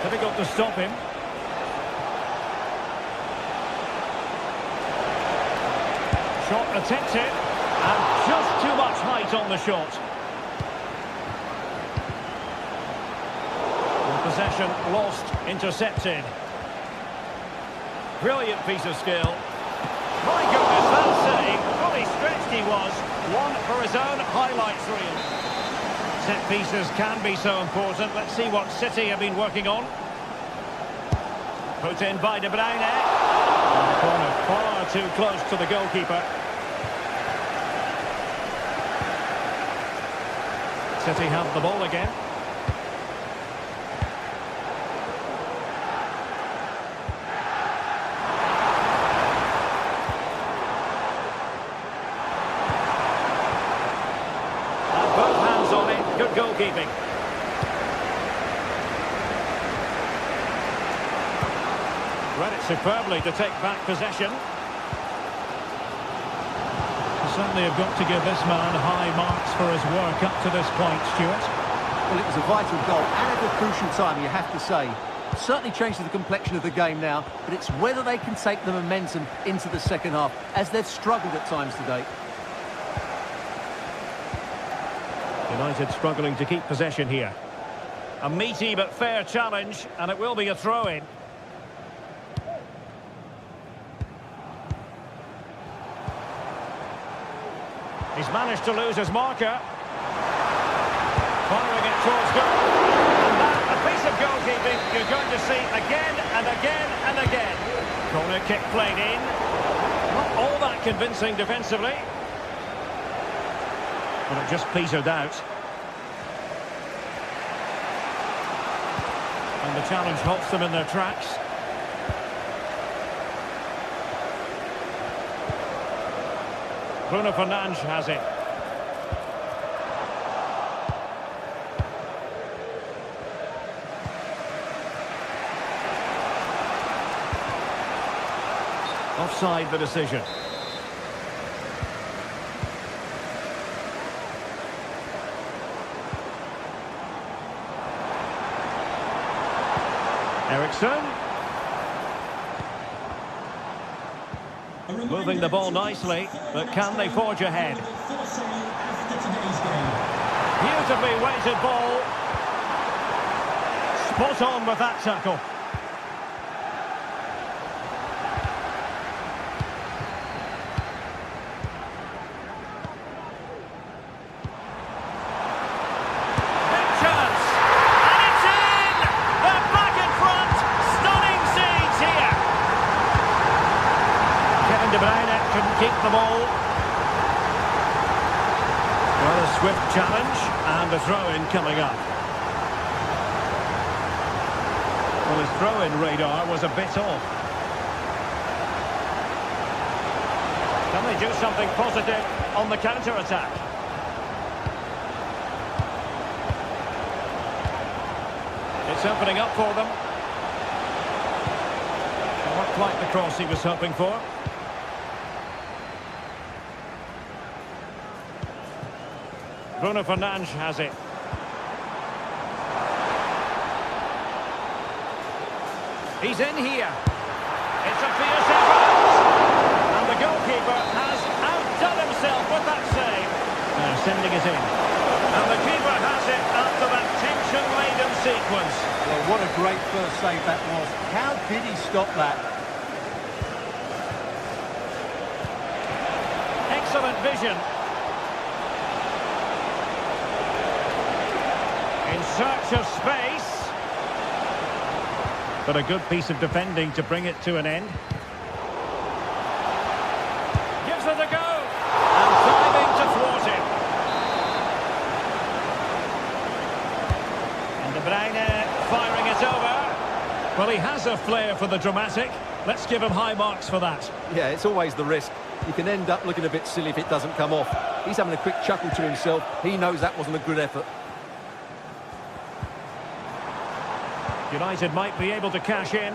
Difficult to stop him. Shot attempted, and just too much height on the shot. And possession lost, intercepted. Brilliant piece of skill. My goodness, that save, fully stretched he was. One for his own highlights reel. Set pieces can be so important. Let's see what City have been working on. Put in by De Bruyne. And the corner far too close to the goalkeeper. City have the ball again. And both hands on it. Good goalkeeping. Read it superbly to take back possession. Certainly have got to give this man high marks for his work up to this point, Stuart. Well, it was a vital goal and at a crucial time, you have to say. Certainly changes the complexion of the game now, but it's whether they can take the momentum into the second half, as they've struggled at times today. United struggling to keep possession here. A meaty but fair challenge, and it will be a throw-in. He's managed to lose his marker. Firing it towards goal. And that, a piece of goalkeeping you're going to see again and again and again. Corner kick played in. Not all that convincing defensively. But it just petered out. And the challenge halts them in their tracks. Bruno Fernandes has it. offside, the decision. Eriksson. Moving the ball nicely, but can they forge ahead? Beautifully weighted ball. Spot on with that tackle. Big chance! And it's in! They're back in front! Stunning scenes here! Kevin De Bruyne couldn't keep the ball. Well, a swift challenge, and a throw-in coming up. Well, his throw-in radar was a bit off. Can they do something positive on the counter-attack? It's opening up for them. Not quite the cross he was hoping for. Bruno Fernandes has it. He's in here. It's a fierce effort. And the goalkeeper has outdone himself with that save. Now sending it in. And the keeper has it after that tension-laden sequence. Well, what a great first save that was. How did he stop that? Excellent vision. In search of space. But a good piece of defending to bring it to an end. Gives it a go. And diving to thwart it. And De Bruyne firing it over. Well, he has a flair for the dramatic. Let's give him high marks for that. Yeah, it's always the risk. You can end up looking a bit silly if it doesn't come off. He's having a quick chuckle to himself. He knows that wasn't a good effort. United might be able to cash in.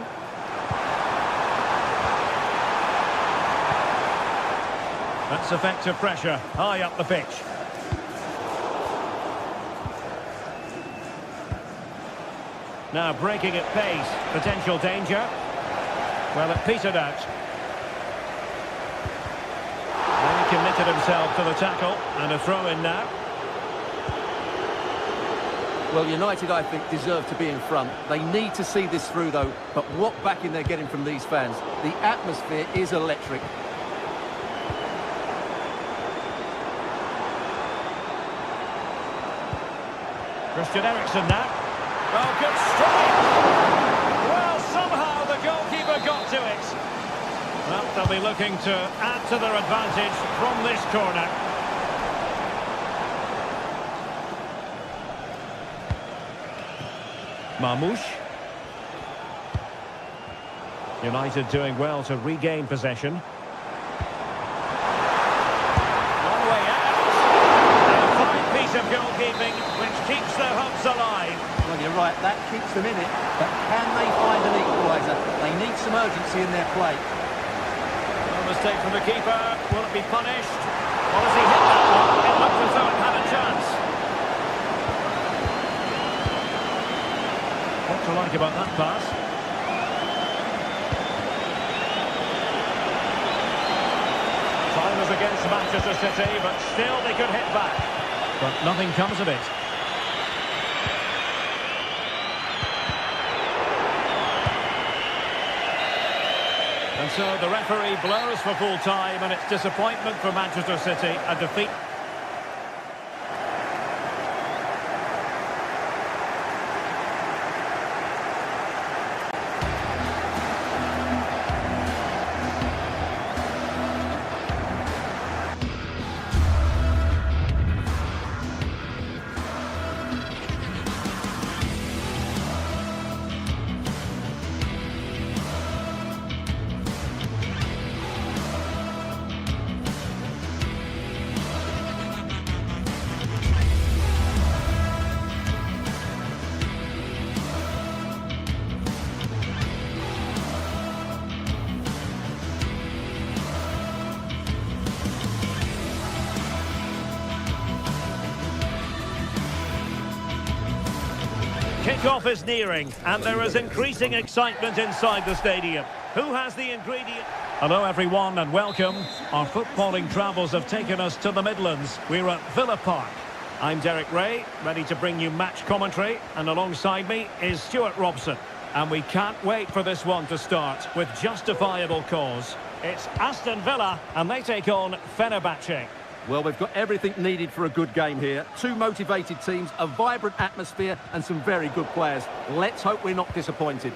That's effective pressure, high up the pitch. Now breaking at pace, potential danger. Well, it petered out. Then he committed himself to the tackle, and a throw-in now. Well, United, I think, deserve to be in front. They need to see this through, though. But what backing they're getting from these fans. The atmosphere is electric. Christian Eriksson now. Oh, good strike! Well, somehow the goalkeeper got to it. Well, they'll be looking to add to their advantage from this corner. Marmoush. United doing well to regain possession. Long way out. And a fine piece of goalkeeping which keeps their hopes alive. Well, you're right, that keeps them in it. But can they find an equaliser? They need some urgency in their play. A mistake from the keeper. Will it be punished? Or does he hit that one? It looked as though it had a chance. What to like about that pass? Time is against Manchester City, but still they could hit back. But nothing comes of it. And so the referee blows for full time, and it's disappointment for Manchester City, a defeat. Kick-off is nearing, and there is increasing excitement inside the stadium. Who has the ingredient? Hello everyone and welcome. Our footballing travels have taken us to the Midlands. We're at Villa Park. I'm Derek Ray, ready to bring you match commentary, and alongside me is Stuart Robson. And we can't wait for this one to start with justifiable cause. It's Aston Villa, and they take on Fenerbahce. Well, we've got everything needed for a good game here. Two motivated teams, a vibrant atmosphere and some very good players. Let's hope we're not disappointed.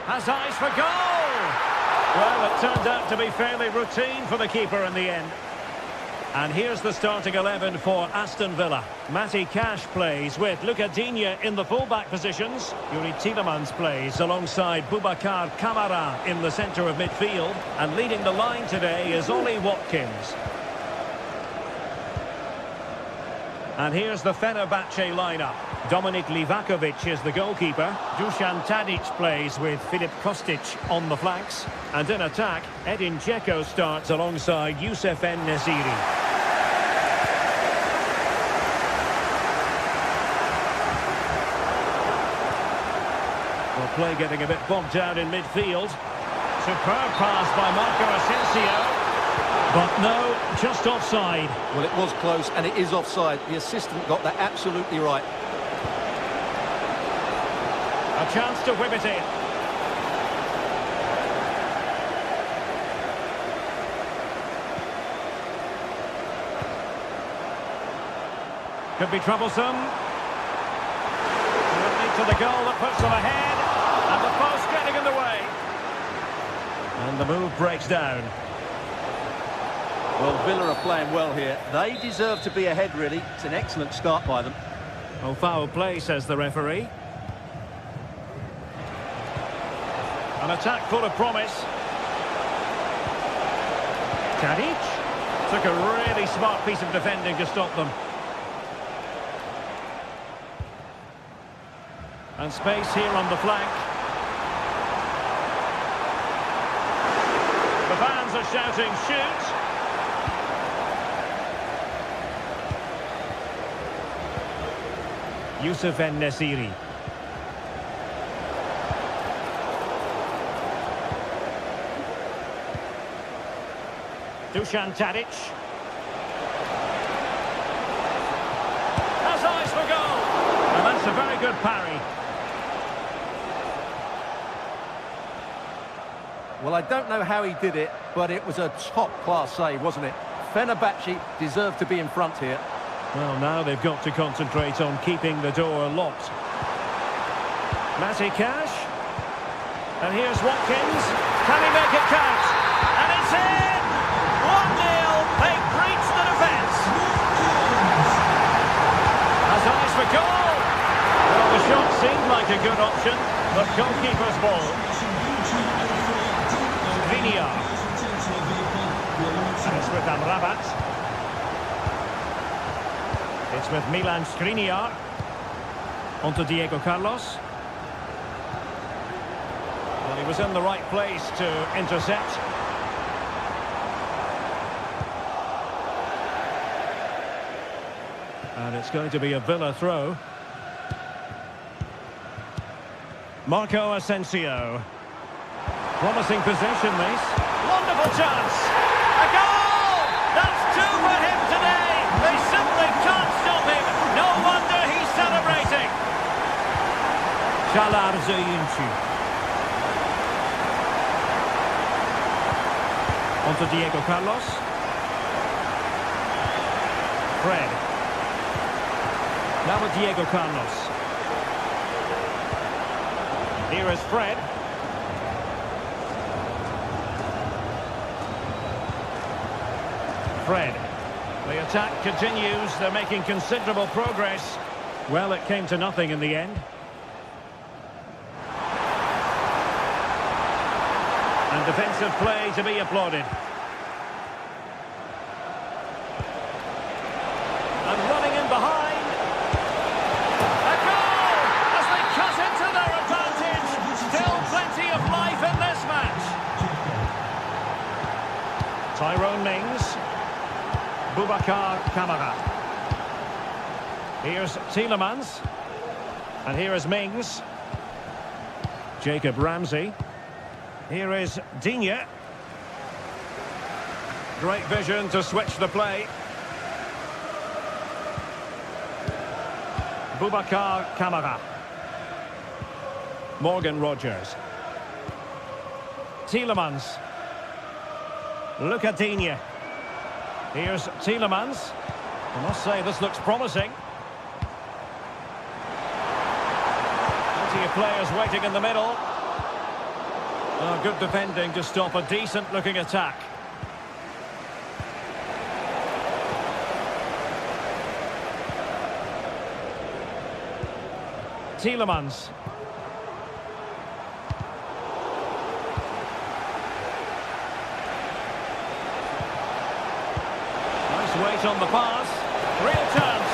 Has eyes for goal! Well, it turned out to be fairly routine for the keeper in the end. And here's the starting 11 for Aston Villa. Matty Cash plays with Luca Digne in the full-back positions. Yuri Tielemans plays alongside Boubacar Kamara in the centre of midfield. And leading the line today is Ollie Watkins. And here's the Fenerbahce lineup. Dominik Livakovic is the goalkeeper. Dusan Tadic plays with Filip Kostic on the flanks. And in attack, Edin Dzeko starts alongside Youssef En-Nesyri. Well, play getting a bit bogged down in midfield. Superb pass by Marco Asensio. But no, just offside. Well, it was close and it is offside. The assistant got that absolutely right. A chance to whip it in. Could be troublesome. To the goal that puts them ahead. And the post getting in the way. And the move breaks down. Well, Villa are playing well here. They deserve to be ahead, really. It's an excellent start by them. Oh, foul play, says the referee. An attack full of promise. Tadic took a really smart piece of defending to stop them. And space here on the flank. The fans are shouting, shoot! Youssef En-Nesyri. Dusan Tadic. Has eyes for goal! And that's a very good parry. Well, I don't know how he did it, but it was a top-class save, wasn't it? Fenerbahce deserved to be in front here. Well, now they've got to concentrate on keeping the door locked. Matty Cash. And here's Watkins. Can he make it count? And it's in! 1-0. They breached the defence. Has eyes for goal. Well, the shot seemed like a good option, but goalkeeper's ball. Skriniar. And it's with Amrabat. It's with Milan Skriniar. Onto Diego Carlos. Well, he was in the right place to intercept. And it's going to be a Villa throw. Marco Asensio. Promising possession, this. Wonderful chance. A goal! That's two for him today. They simply can't stop him. No wonder he's celebrating. Shalar Zayinci. Onto Diego Carlos. Fred. Now with Diego Carlos. Here is Fred. Fred. The attack continues. They're making considerable progress. Well, it came to nothing in the end. And defensive play to be applauded. And running in behind. A goal! As they cut into their advantage. Still plenty of life in this match. Tyrone Mings. Boubacar Kamara. Here's Tielemans. And here is Mings. Jacob Ramsey. Here is Digne. Great vision to switch the play. Boubacar Kamara. Morgan Rogers. Tielemans. Look at Digne. Here's Tielemans. I must say this looks promising. Plenty of players waiting in the middle. Oh, good defending to stop a decent-looking attack. Tielemans. Nice weight on the pass. Real chance.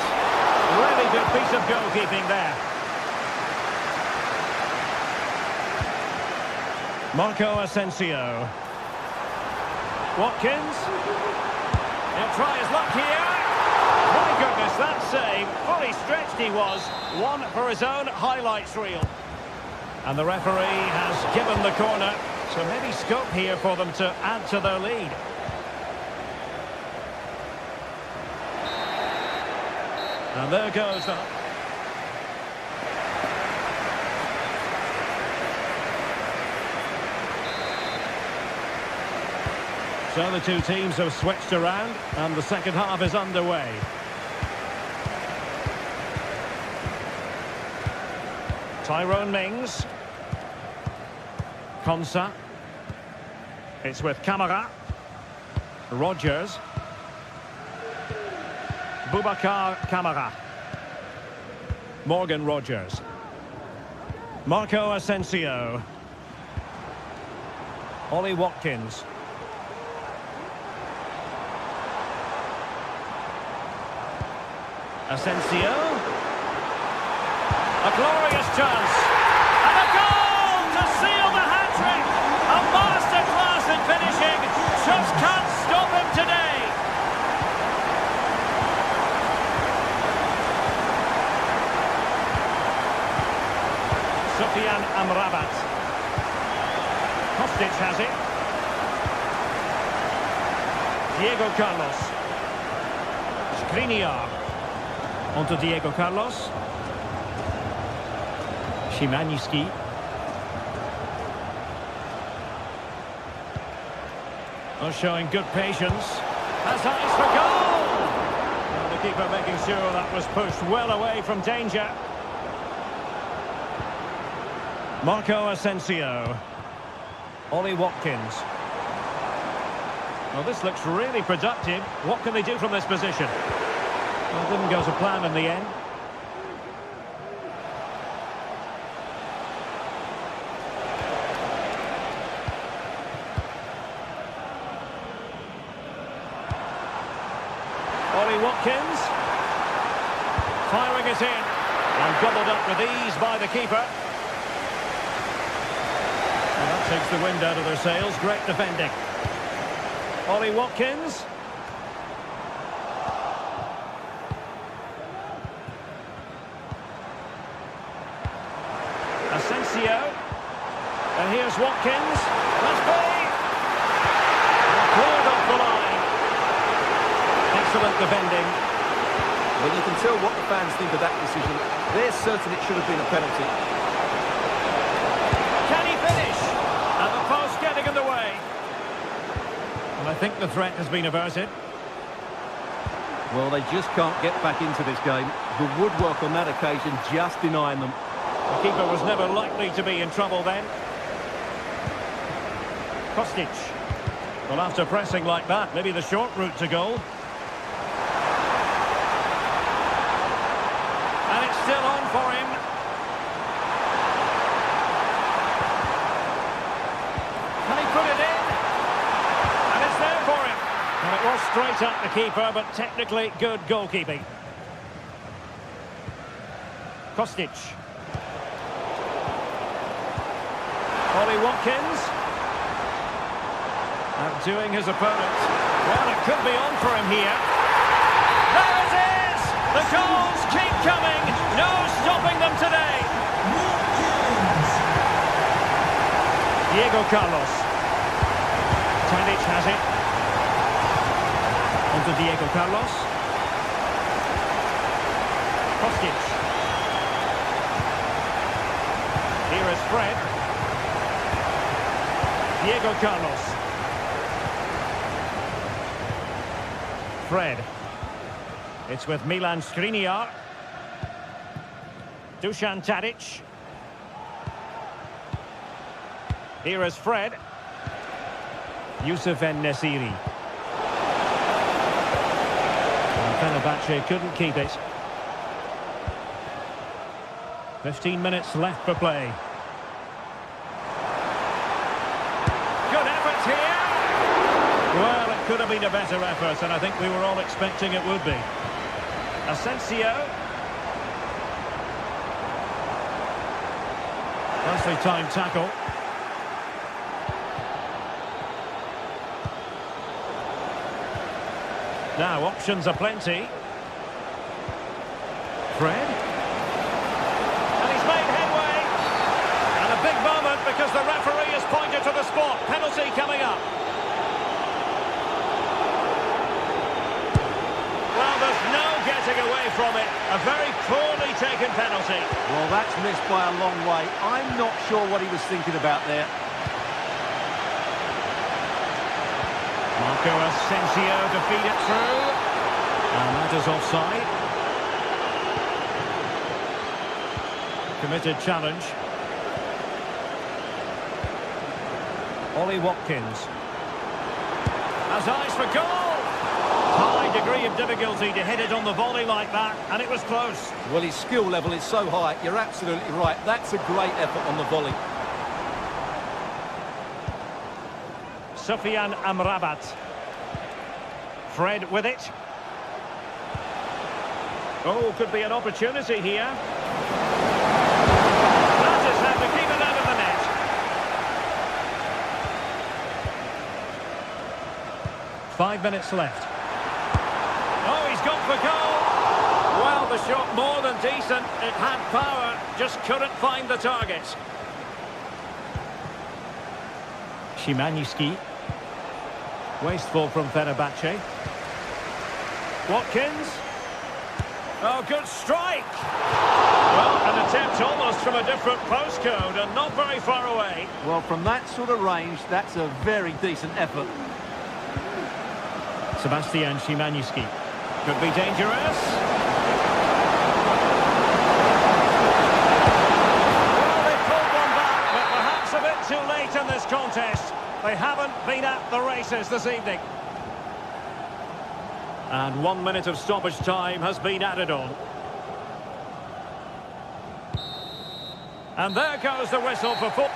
Really good piece of goalkeeping there. Marco Asensio. Watkins. He'll try his luck here. My goodness, that save. Fully stretched he was. One for his own highlights reel. And the referee has given the corner. So maybe scope here for them to add to their lead. And there goes the... So the two teams have switched around and the second half is underway. Tyrone Mings. Konsa. It's with Kamara. Rogers. Boubacar Kamara. Morgan Rogers. Marco Asensio. Ollie Watkins. Asensio. A glorious chance. And a goal to seal the hat-trick. A masterclass in finishing. Just can't stop him today. Sufyan Amrabat. Kostic has it. Diego Carlos. Skriniar. Onto Diego Carlos. Szymański. Oh, showing good patience. Has eyes for goal! And the keeper making sure that was pushed well away from danger. Marco Asensio. Ollie Watkins. Well, this looks really productive. What can they do from this position? Well, it didn't go to plan in the end. Ollie Watkins. Firing it in. And gobbled up with ease by the keeper. And that takes the wind out of their sails. Great defending. Ollie Watkins. Asensio. And here's Watkins. Must be. Cleared off the line. Excellent defending. Well, you can tell what the fans think of that decision. They're certain it should have been a penalty. Can he finish? And the post getting in the way. And I think the threat has been averted. Well, they just can't get back into this game. The woodwork on that occasion just denying them. The keeper was never likely to be in trouble then. Kostic. Well, after pressing like that, maybe the short route to goal. And it's still on for him. Can he put it in? And it's there for him. And it was straight at the keeper, but technically good goalkeeping. Kostic. Ollie Watkins. Outdoing his opponent. Well, it could be on for him here. There it is! The goals keep coming. No stopping them today. Diego Carlos. Tadic has it. On to Diego Carlos. Kostic. Here is Fred. Diego Carlos. Fred. It's with Milan Skriniar. Dusan Tadic. Here is Fred. Youssef En-Nesyri. Fenerbahce couldn't keep it. 15 minutes left for play. Good effort here. Well, it could have been a better effort, and I think we were all expecting it would be. Asensio. Nicely timed tackle. Now, options are plenty. Fred. And he's made headway. And a big moment because the referee has pointed to the spot. Penalty coming up. Well, there's no getting away from it. A very poorly taken penalty. Well, that's missed by a long way. I'm not sure what he was thinking about there. Marco Asensio to feed it through. And that is offside. Committed challenge. Ollie Watkins. Has eyes for goal. High degree of difficulty to hit it on the volley like that, and it was close. Well, his skill level is so high. You're absolutely right. That's a great effort on the volley. Sufyan Amrabat. Fred with it. Oh, could be an opportunity here. That is how to keep it out of the net. Five minutes left. Oh, he's gone for goal. Well, the shot more than decent. It had power, just couldn't find the target. Szymański. Wasteful from Fenerbahce. Watkins. Oh, good strike. Well, an attempt almost from a different postcode and not very far away. Well, from that sort of range, that's a very decent effort. Sebastian Szymański. Could be dangerous. Well, they pulled one back, but perhaps a bit too late in this contest. They haven't been at the races this evening. And 1 minute of stoppage time has been added on. And there goes the whistle for football.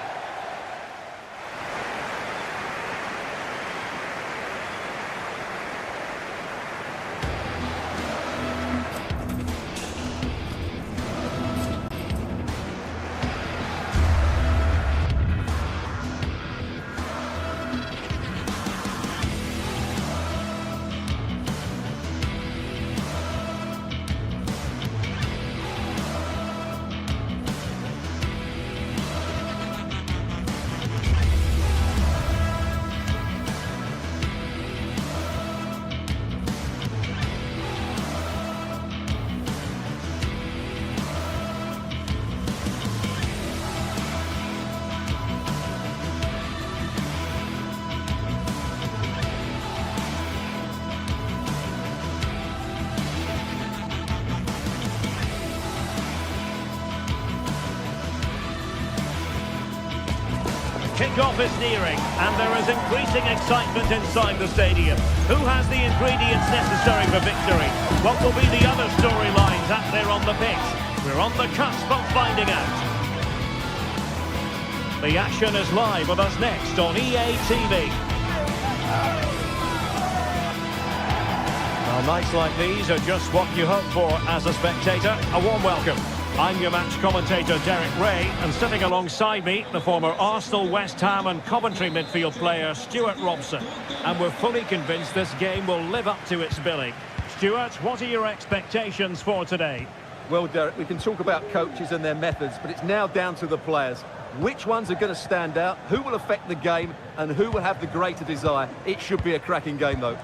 Kick-off is nearing, and there is increasing excitement inside the stadium. Who has the ingredients necessary for victory? What will be the other storylines out there on the pitch? We're on the cusp of finding out. The action is live with us next on EA TV. Well, nights like these are just what you hope for as a spectator. A warm welcome. I'm your match commentator, Derek Ray, and sitting alongside me, the former Arsenal, West Ham and Coventry midfield player, Stuart Robson. And we're fully convinced this game will live up to its billing. Stuart, what are your expectations for today? Well, Derek, we can talk about coaches and their methods, but it's now down to the players. Which ones are going to stand out, who will affect the game, and who will have the greater desire? It should be a cracking game, though.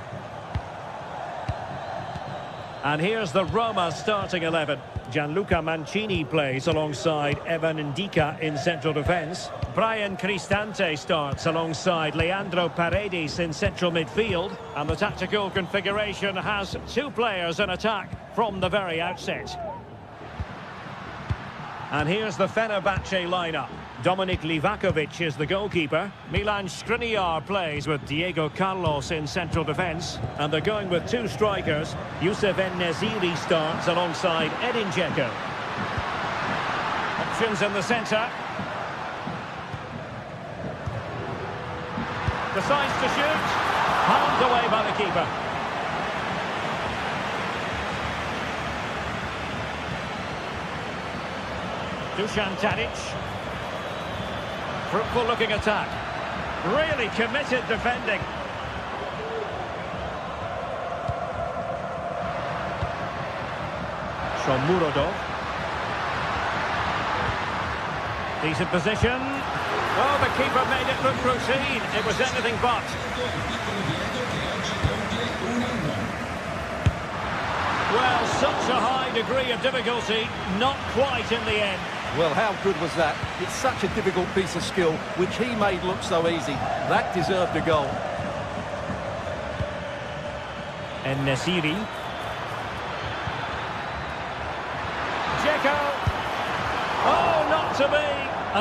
And here's the Roma starting 11. Gianluca Mancini plays alongside Evan Ndika in central defence. Brian Cristante starts alongside Leandro Paredes in central midfield. And the tactical configuration has two players in attack from the very outset. And here's the Fenerbahce lineup. Dominik Livakovic is the goalkeeper. Milan Skriniar plays with Diego Carlos in central defence. And they're going with two strikers. Youssef En-Nesyri starts alongside Edin Dzeko. Options in the centre. Decides to shoot. Palmed away by the keeper. Dusan Tadic. Fruitful looking attack. Really committed defending. Shomurodov. Decent position. Oh, the keeper made it look routine. It was anything but. Well, such a high degree of difficulty, not quite in the end. Well, how good was that? It's such a difficult piece of skill, which he made look so easy. That deserved a goal. En-Nesyri. Dzeko. Oh, not to be.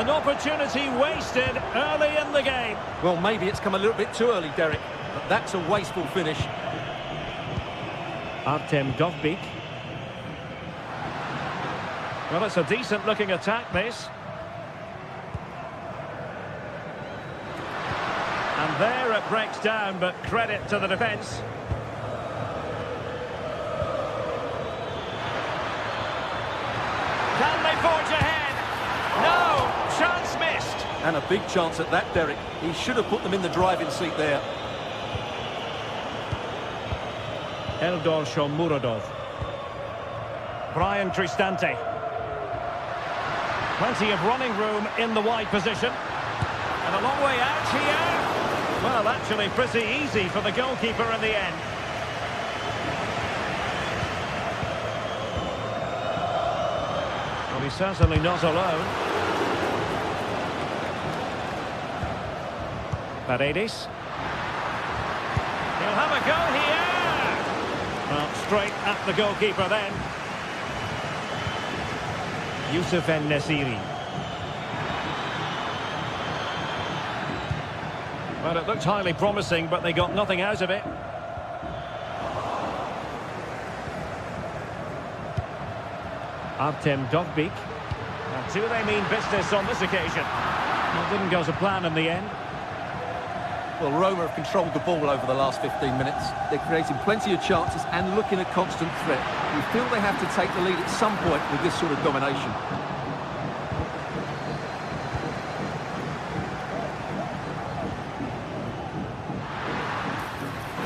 An opportunity wasted early in the game. Well, maybe it's come a little bit too early, Derek, but that's a wasteful finish. Artem Dovbyk. Well, it's a decent-looking attack, this. And there it breaks down, but credit to the defence. Can they forge ahead? No! Chance missed! And a big chance at that, Derek. He should have put them in the driving seat there. Eldor Shomurodov. Brian Cristante. Plenty of running room in the wide position. And a long way out here. Well, actually pretty easy for the goalkeeper in the end. Well, he's certainly not alone. Paredes. He'll have a go here. Well, straight at the goalkeeper then. Youssef En-Nesyri. Well, it looked highly promising, but they got nothing out of it. Artem Dovbyk. And do they mean business on this occasion? Well, it didn't go to plan in the end. Well, Roma have controlled the ball over the last 15 minutes. They're creating plenty of chances and looking a constant threat. We feel they have to take the lead at some point with this sort of domination.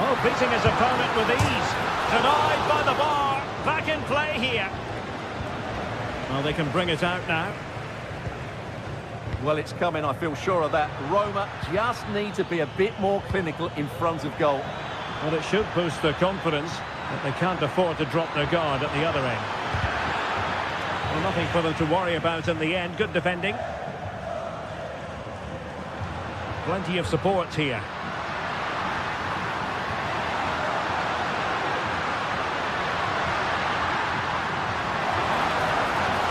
Oh, beating his opponent with ease. Denied by the bar. Back in play here. Well, they can bring it out now. Well, it's coming, I feel sure of that. Roma just need to be a bit more clinical in front of goal. Well, it should boost their confidence, but they can't afford to drop their guard at the other end. Well, nothing for them to worry about in the end. Good defending. Plenty of support here.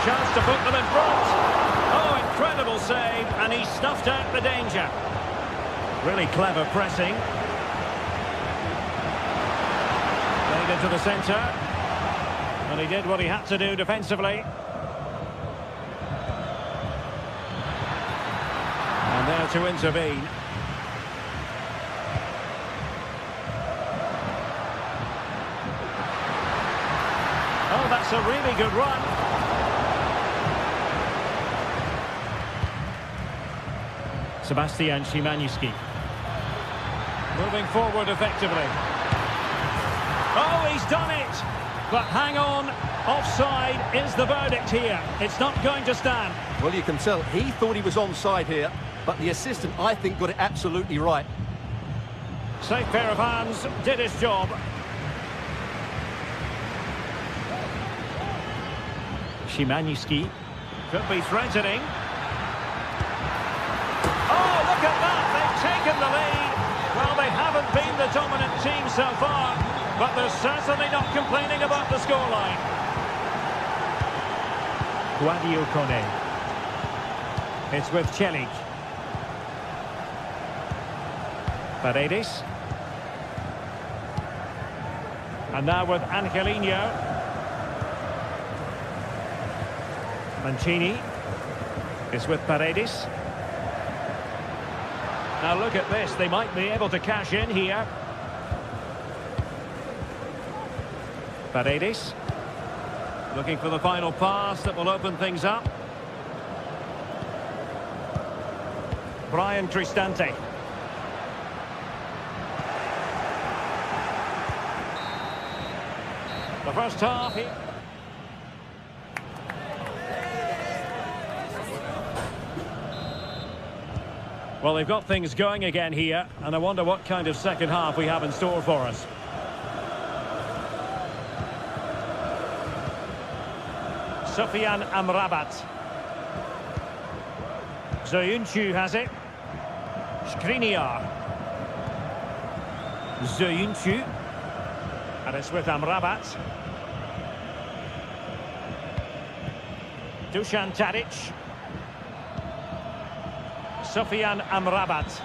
Chance to put them in front. Oh, incredible save, and he snuffed out the danger. Really clever pressing. Played into the centre. And he did what he had to do defensively. And there to intervene. Oh, that's a really good run. Sebastian Szymanski. Moving forward effectively. Oh, he's done it! But hang on, offside is the verdict here. It's not going to stand. Well, you can tell he thought he was onside here, but the assistant, I think, got it absolutely right. Safe pair of hands, did his job. Szymański could be threatening. Oh, look at that! They've taken the lead. Well, they haven't been the dominant team so far, but they're certainly not complaining about the scoreline. Guadio Kone. It's with Celik. Paredes. And now with Angelino. Mancini is with Paredes. Now look at this, they might be able to cash in here. Paredes looking for the final pass that will open things up. Brian Cristante. The first half here. Well, they've got things going again here, and I wonder what kind of second half we have in store for us. Sofyan Amrabat. Zoyuncu has it. Skriniar. Zoyuncu. And it's with Amrabat. Dusan Tadic. Sofyan Amrabat.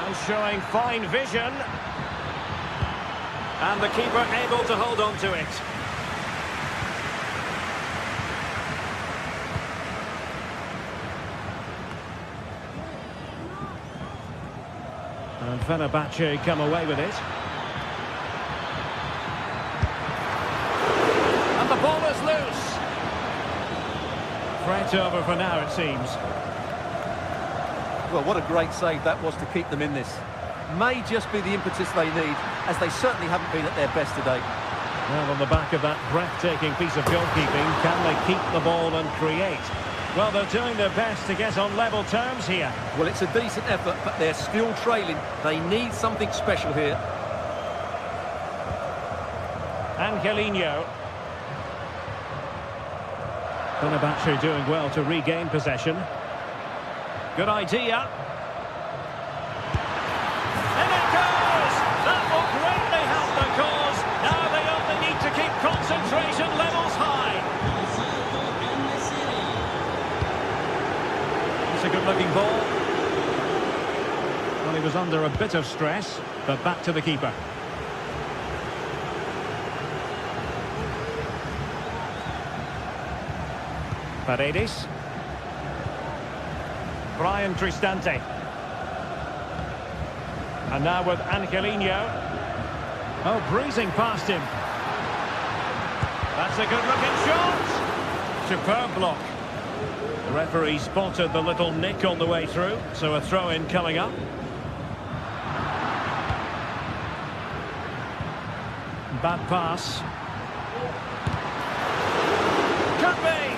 And showing fine vision. And the keeper able to hold on to it. And Fenerbahce come away with it. And the ball is loose. Threat over for now, it seems. Well, what a great save that was to keep them in this. May just be the impetus they need, as they certainly haven't been at their best today. Well, on the back of that breathtaking piece of goalkeeping, can they keep the ball and create? Well, they're doing their best to get on level terms here. Well, it's a decent effort, but they're still trailing. They need something special here. Angelino. Fenerbahce doing well to regain possession. Good idea. And it goes! That will greatly help the cause. Now they only need to keep concentration levels high. It's a good-looking ball. Well, he was under a bit of stress, but back to the keeper. Paredes. Brian Cristante. And now with Angelino. Oh, breezing past him. That's a good-looking shot. Superb block. The referee spotted the little nick on the way through, so a throw-in coming up. Bad pass. Could be.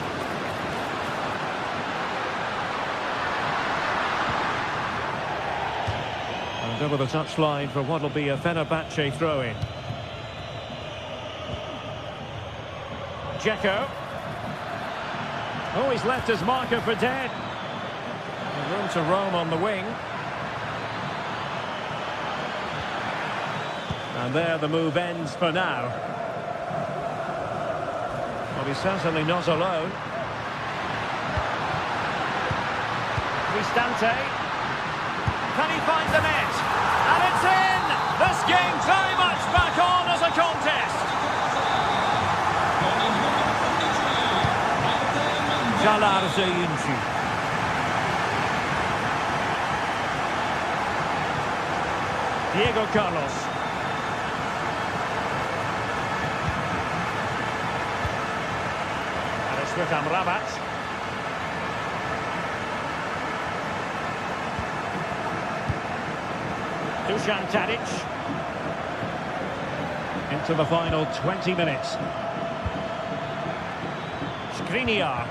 And over the touchline for what will be a Fenerbahce throw-in. Dzeko. Oh, he's left his marker for dead. Room to roam on the wing. And there the move ends for now. Well, he's certainly not alone. Cristante. Can he find the net? And it's in! This game very much back on as a contest. Jalar Zoyuncu. Diego Carlos. And it's with Amrabat. Dusan Tadic. to the final 20 minutes. Skriniar.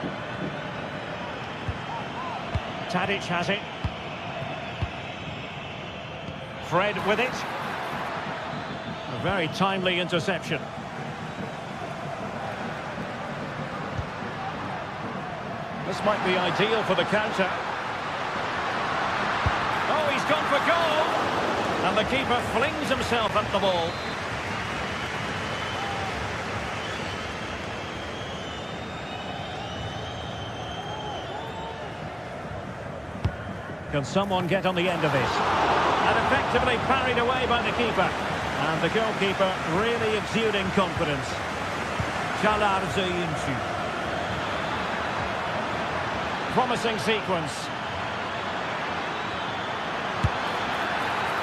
Tadic has it. Fred with it. A very timely interception. This might be ideal for the counter. Oh, he's gone for goal! And the keeper flings himself at the ball. Can someone get on the end of this? And effectively parried away by the keeper. And the goalkeeper really exuding confidence. Çağlar Söyüncü. Promising sequence.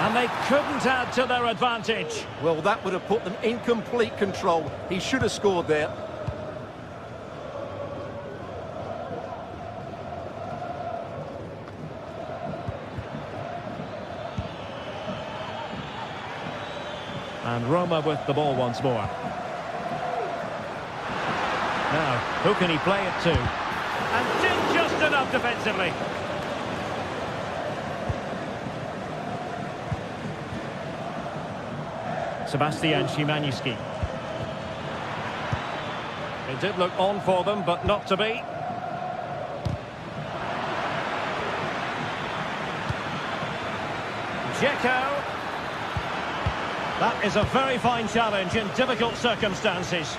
And they couldn't add to their advantage. Well, that would have put them in complete control. He should have scored there. And Roma with the ball once more. Now, who can he play it to? And did just enough defensively. Sebastian Szymański. It did look on for them, but not to be. Dzeko. That is a very fine challenge in difficult circumstances.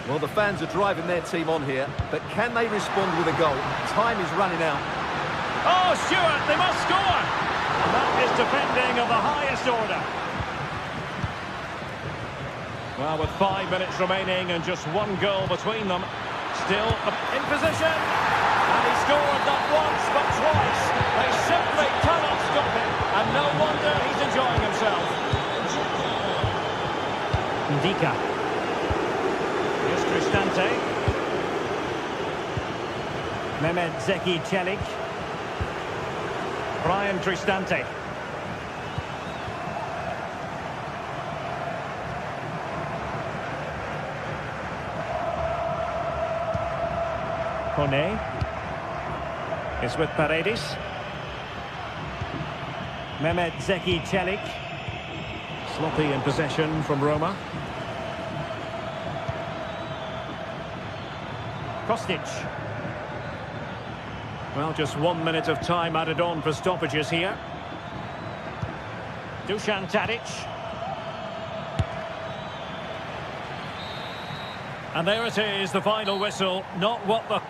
Well, the fans are driving their team on here, but can they respond with a goal? Time is running out. Oh, Stewart, they must score! And that is defending of the highest order. Well, with 5 minutes remaining and just one goal between them, still in position. And he scored not once, but twice. They simply cannot stop him. And no wonder he's enjoying himself. Ndika. Here's Cristante. Mehmet Zeki Çelik. Brian Cristante. Kone is with Paredes. Mehmet Zeki Çelik. Sloppy in possession from Roma. Kostic. Well, just 1 minute of time added on for stoppages here. Dusan Tadic. And there it is, the final whistle. Not what the...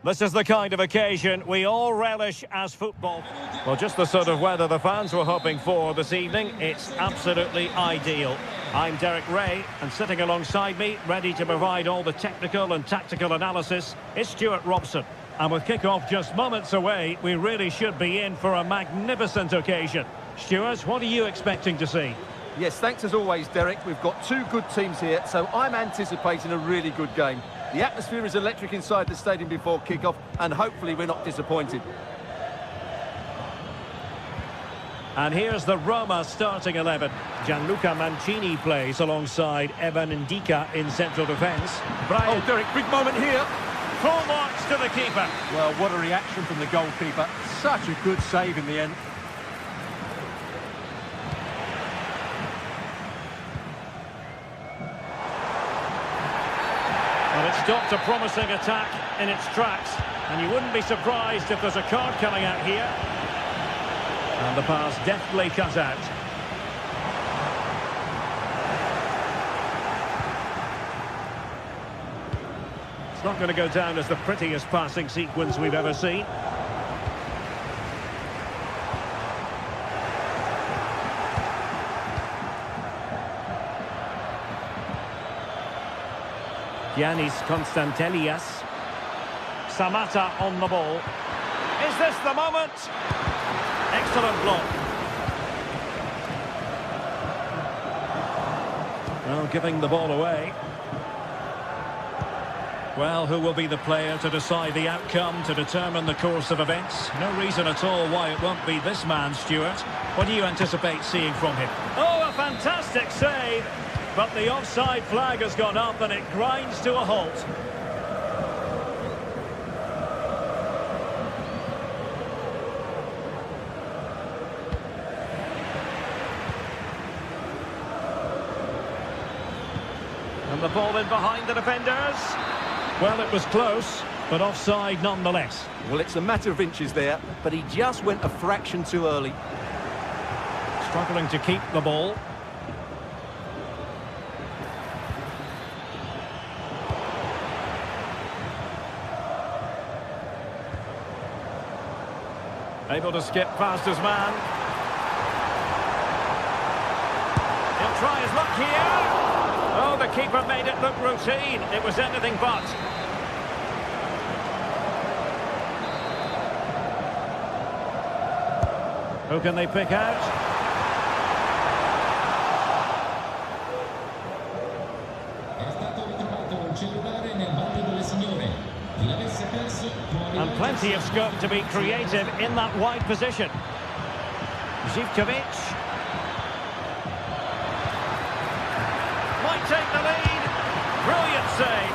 This is the kind of occasion we all relish as football. Well, just the sort of weather the fans were hoping for this evening. It's absolutely ideal. I'm Derek Ray, and sitting alongside me, ready to provide all the technical and tactical analysis, is Stuart Robson. And with kick-off just moments away, we really should be in for a magnificent occasion. Stuart, what are you expecting to see? Yes, thanks as always, Derek. We've got two good teams here, so I'm anticipating a really good game. The atmosphere is electric inside the stadium before kick-off, and hopefully we're not disappointed. And here's the Roma starting 11. Gianluca Mancini plays alongside Evan Ndika in central defence. Oh, Derek, big moment here. Full marks to the keeper. Well, what a reaction from the goalkeeper. Such a good save in the end. Well, it stopped a promising attack in its tracks, and you wouldn't be surprised if there's a card coming out here. And the pass deftly cut out. It's not going to go down as the prettiest passing sequence we've ever seen. Giannis Constantelias. Samatta on the ball. Is this the moment? Excellent block. Well, giving the ball away. Well, who will be the player to decide the outcome, to determine the course of events? No reason at all why it won't be this man, Stuart. What do you anticipate seeing from him? Oh, a fantastic save! But the offside flag has gone up and it grinds to a halt. And the ball in behind the defenders. Well, it was close, but offside nonetheless. Well, it's a matter of inches there, but he just went a fraction too early. Struggling to keep the ball. Able to skip past his man. He'll try his luck here. Oh, the keeper made it look routine. It was anything but. Who can they pick out? And plenty of scope to be creative in that wide position. Zivkovic. Might take the lead. Brilliant save.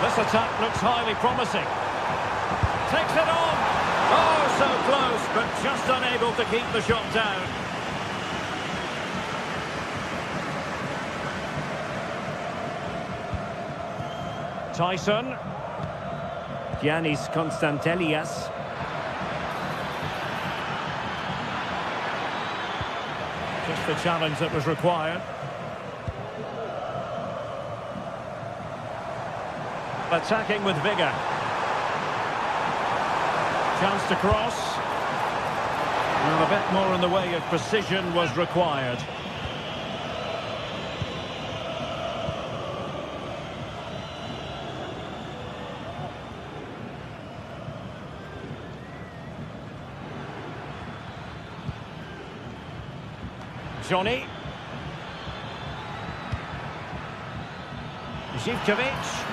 This attack looks highly promising. Takes it on. Oh, so close, but just unable to keep the shot down. Tyson. Giannis Constantelias. Just the challenge that was required. Attacking with vigour. Chance to cross. And a bit more in the way of precision was required. Johnny. Zivkovic.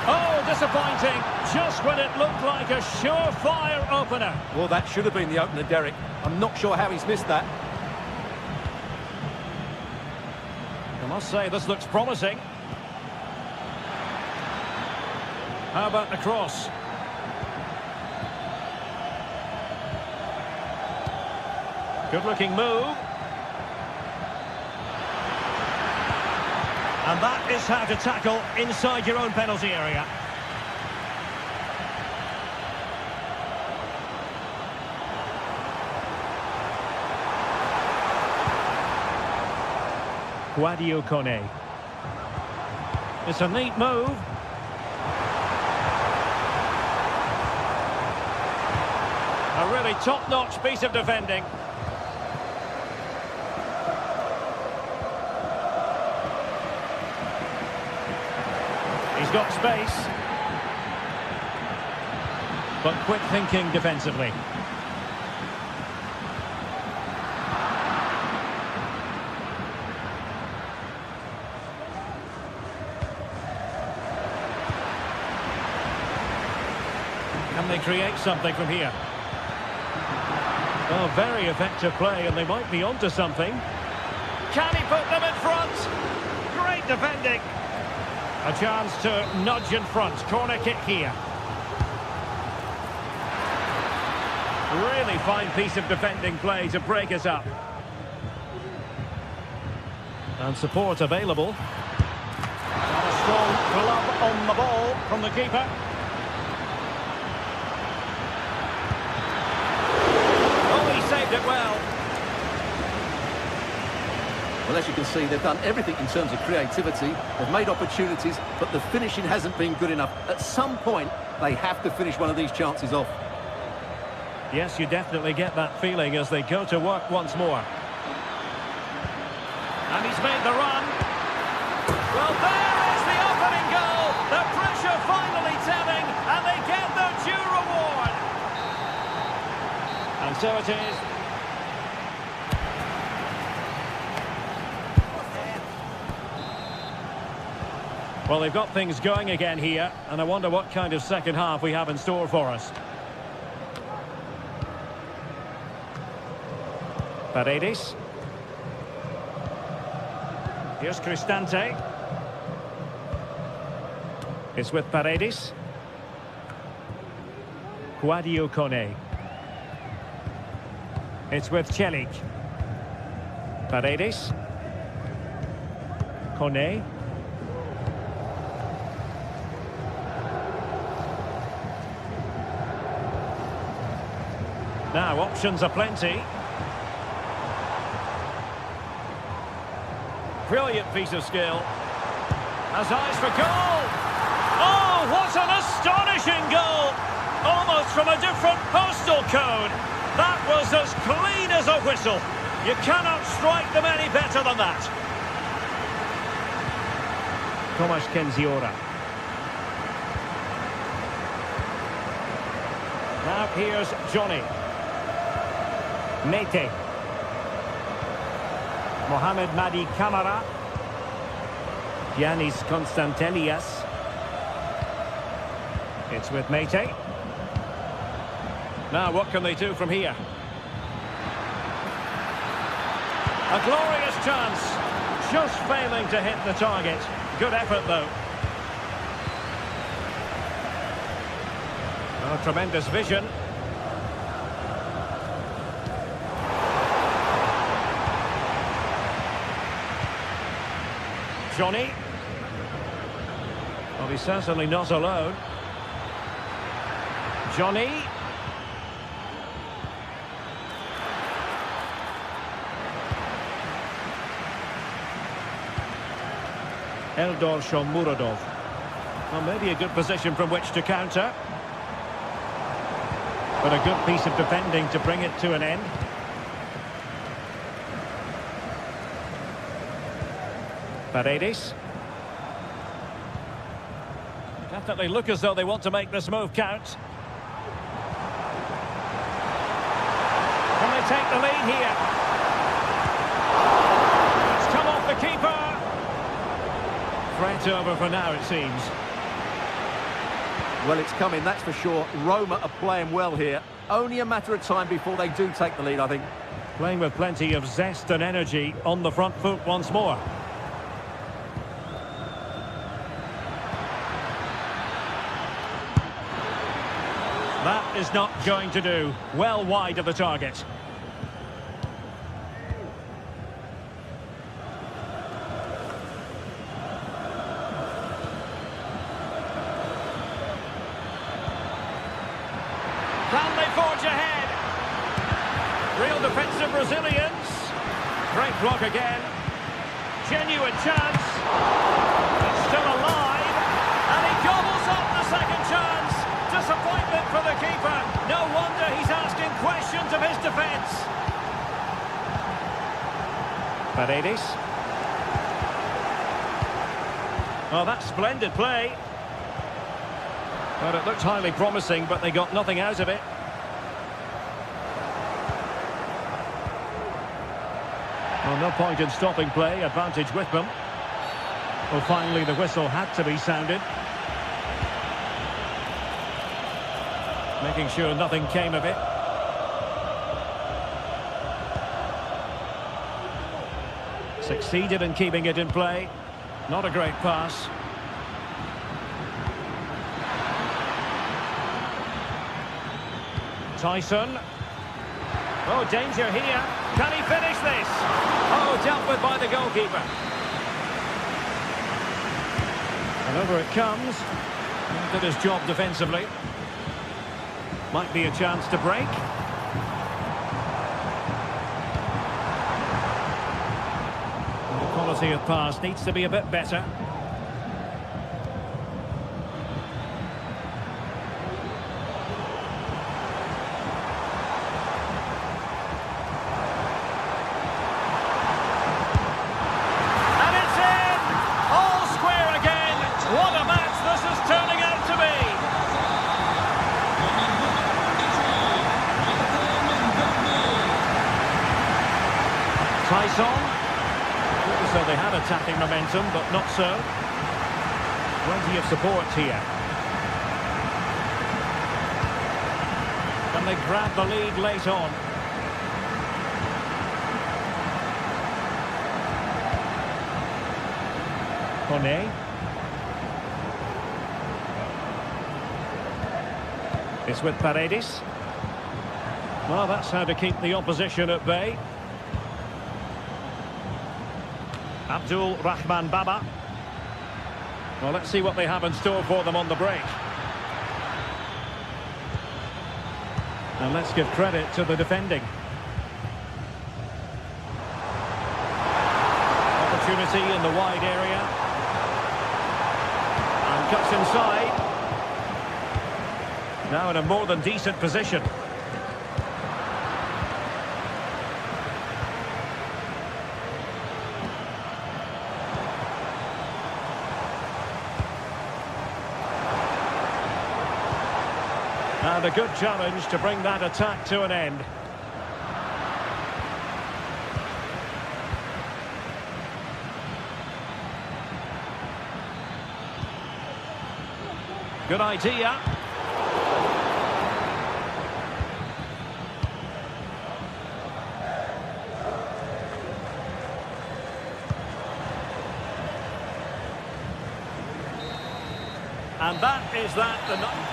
Oh, disappointing. Just when it looked like a surefire opener. Well, that should have been the opener, Derek. I'm not sure how he's missed that. I must say, this looks promising. How about the cross? Good-looking move. And that is how to tackle inside your own penalty area. Kone. It's a neat move. A really top-notch piece of defending. He's got space. But quick thinking defensively. Can they create something from here? Oh, very effective play, and they might be onto something. Can he put them in front? Great defending. A chance to nudge in front. Corner kick here. Really fine piece of defending play to break us up. And support available. And a strong glove on the ball from the keeper. Oh, he saved it well. Well, as you can see, they've done everything in terms of creativity. They've made opportunities, but the finishing hasn't been good enough. At some point, they have to finish one of these chances off. Yes, you definitely get that feeling as they go to work once more. And he's made the run. Well, there is the opening goal. The pressure finally telling, and they get their due reward. And so it is. Well, they've got things going again here, and I wonder what kind of second half we have in store for us. Paredes. Here's Cristante. It's with Paredes. Kone. It's with Celik. Paredes. Kone. Now, options are plenty. Brilliant piece of skill. Has eyes for goal. Oh, what an astonishing goal! Almost from a different postal code. That was as clean as a whistle. You cannot strike them any better than that. Tomasz Kenziora. Now here's Johnny. Mete. Mohamed Madi Camara. Giannis Constantelias. It's with Mete. Now what can they do from here? A glorious chance. Just failing to hit the target. Good effort though. Oh, tremendous vision. Johnny. Well, he's certainly not alone. Johnny. Eldor Shomurodov. Well, maybe a good position from which to counter. But a good piece of defending to bring it to an end. Paredes. Definitely look as though they want to make this move count. Can they take the lead here? It's come off the keeper. Threat over for now, it seems. Well, it's coming, that's for sure. Roma are playing well here. Only a matter of time before they do take the lead, I think. Playing with plenty of zest and energy on the front foot once more. That is not going to do. Well wide of the target. Can they forge ahead? Real defensive resilience. Great block again. Genuine chance. It's still alive. And he gobbles up the second chance. Disappointment for the keeper. No wonder he's asking questions of his defence. Paredes. Oh, that's splendid play. Well, it looked highly promising, but they got nothing out of it. Well, no point in stopping play. Advantage with them. Well, finally, the whistle had to be sounded. Making sure nothing came of it. Succeeded in keeping it in play. Not a great pass. Tyson. Oh, danger here. Can he finish this? Oh, dealt with by the goalkeeper. And over it comes. Did his job defensively. Might be a chance to break. The quality of pass needs to be a bit better. And it's in! All square again. What a match this is turning out to be. Tyson. So they had attacking momentum, but not so. Plenty of support here. Can they grab the lead late on? Kone. It's with Paredes. Well, that's how to keep the opposition at bay. Abdul Rahman Baba. Well, let's see what they have in store for them on the break. And let's give credit to the defending. Opportunity in the wide area. And cuts inside. Now in a more than decent position. And a good challenge to bring that attack to an end. Good idea. And that is that.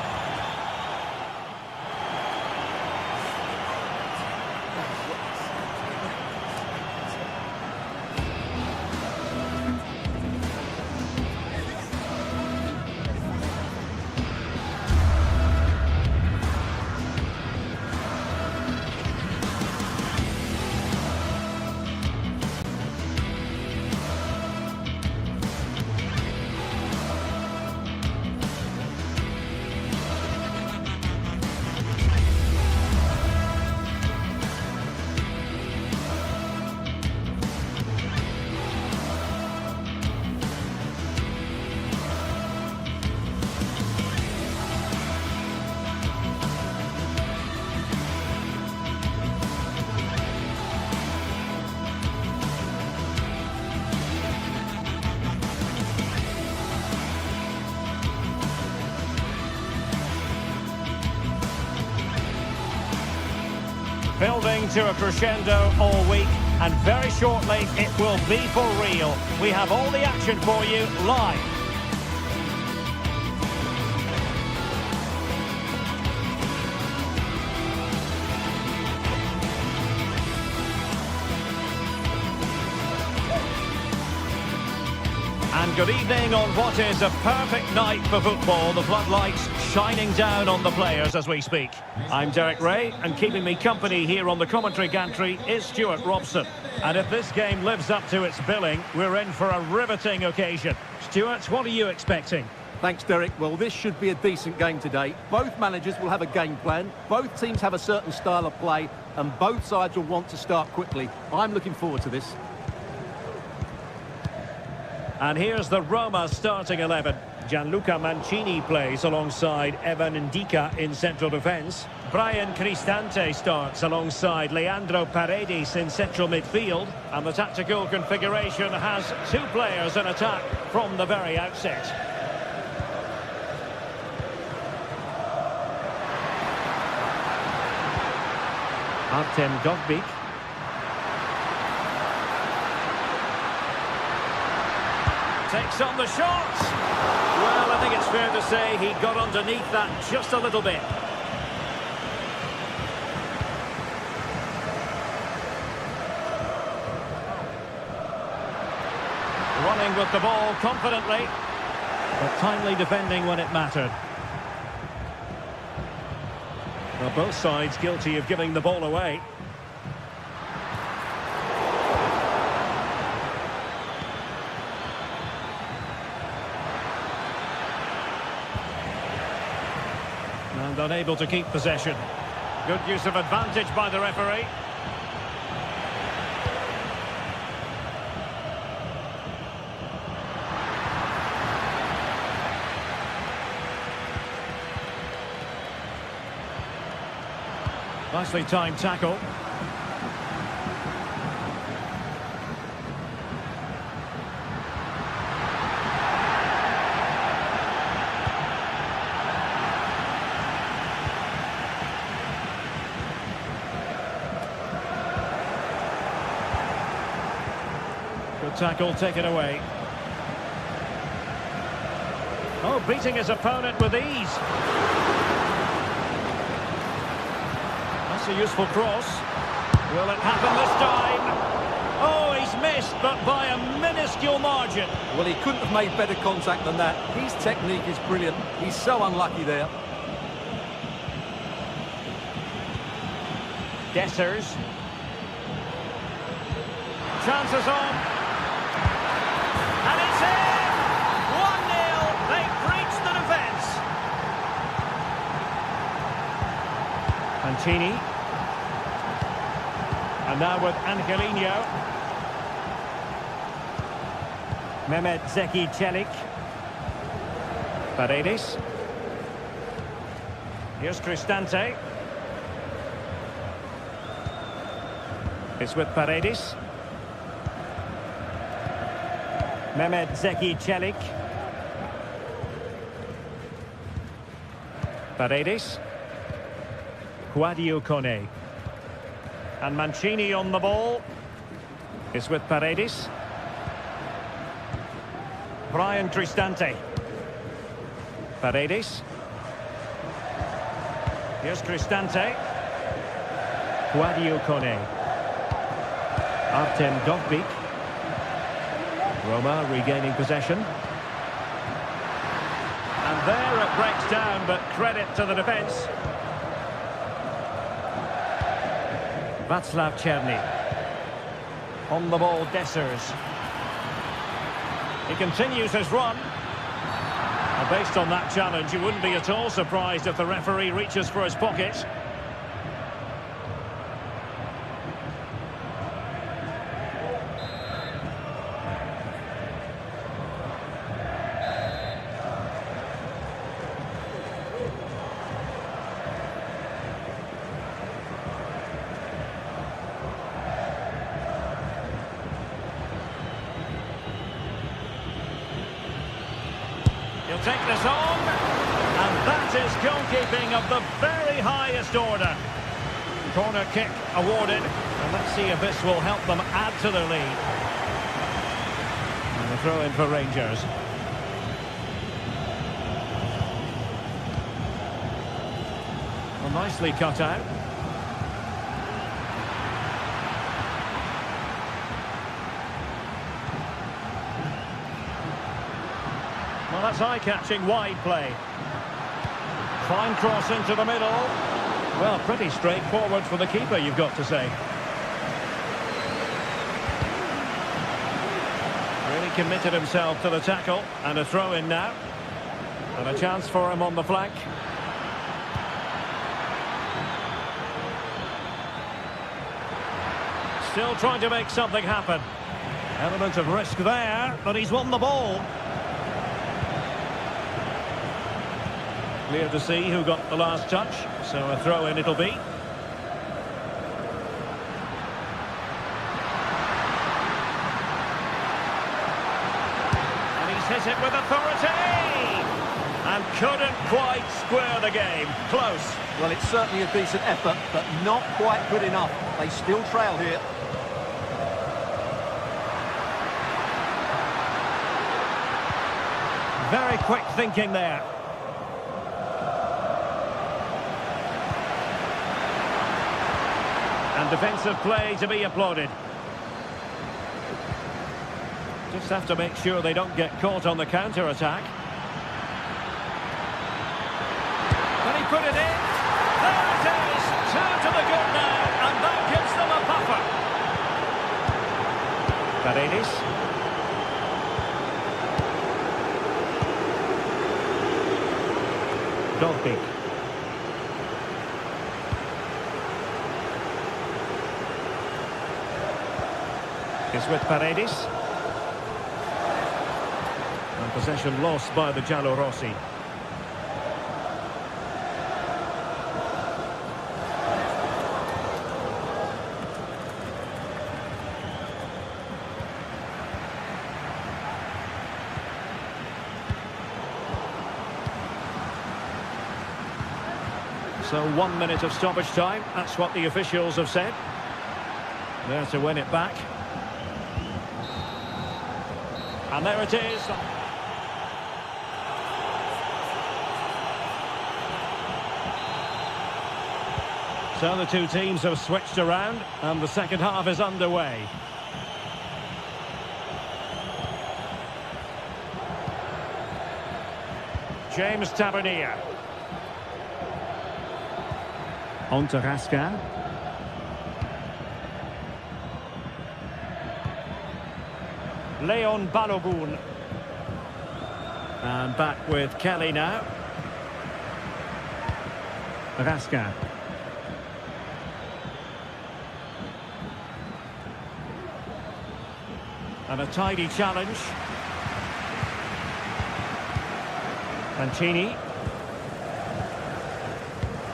Building to a crescendo all week, and very shortly it will be for real. We have all the action for you live. And good evening on what is a perfect night for football. The floodlights shining down on the players as we speak. I'm Derek Ray, and keeping me company here on the commentary gantry is Stuart Robson. And if this game lives up to its billing, we're in for a riveting occasion. Stuart, what are you expecting? Thanks, Derek. Well, this should be a decent game today. Both managers will have a game plan. Both teams have a certain style of play, and both sides will want to start quickly. I'm looking forward to this. And here's the Roma starting 11. Gianluca Mancini plays alongside Evan Ndika in central defence. Brian Cristante starts alongside Leandro Paredes in central midfield. And the tactical configuration has two players in attack from the very outset. Artem Dovbyk. Takes on the shot. Well, I think it's fair to say he got underneath that just a little bit. Running with the ball confidently, but timely defending when it mattered. Well, both sides guilty of giving the ball away. And unable to keep possession. Good use of advantage by the referee. Nicely timed tackle. Good tackle taken away. Oh, beating his opponent with ease. That's a useful cross. Will it happen this time? Oh, he's missed, but by a minuscule margin. Well, he couldn't have made better contact than that. His technique is brilliant. He's so unlucky there. Dessers. Chances on. And it's in! 1-0. They've breached the defence. Mancini. And now with Angelino. Mehmet Zeki Çelik. Paredes. Here's Cristante. It's with Paredes. Mehmet Zeki Çelik. Paredes. Quadio Kone. And Mancini on the ball. It's with Paredes. Brian Cristante. Paredes. Here's Cristante. Quadio Kone. Artem Dovbyk. Roma regaining possession. And there it breaks down, but credit to the defence. Václav Černý. On the ball, Dessers. He continues his run. And based on that challenge, you wouldn't be at all surprised if the referee reaches for his pocket. He'll take this on, and that is goalkeeping of the very highest order. Corner kick awarded, and let's see if this will help them add to their lead. And the throw in for Rangers. Well, nicely cut out. That's eye-catching wide play. Fine cross into the middle. Well, pretty straightforward for the keeper, you've got to say. Really committed himself to the tackle. And a throw-in now. And a chance for him on the flank. Still trying to make something happen. Element of risk there, but he's won the ball. Clear to see who got the last touch, so a throw-in it'll be. And he's hit it with authority! And couldn't quite square the game. Close. Well, it's certainly a decent effort, but not quite good enough. They still trail here. Very quick thinking there. And defensive play to be applauded. Just have to make sure they don't get caught on the counter-attack. Can he put it in? There it is! Two to the good now, and that gives them a buffer. Paredes. Dolpik. Is with Paredes. And possession lost by the Giallorossi. So 1 minute of stoppage time, that's what the officials have said. There to win it back. And there it is. So the two teams have switched around and the second half is underway. James Tavernier. On to Raskin. Leon Balogun. And back with Kelly now. Raskin. And a tidy challenge. Mancini.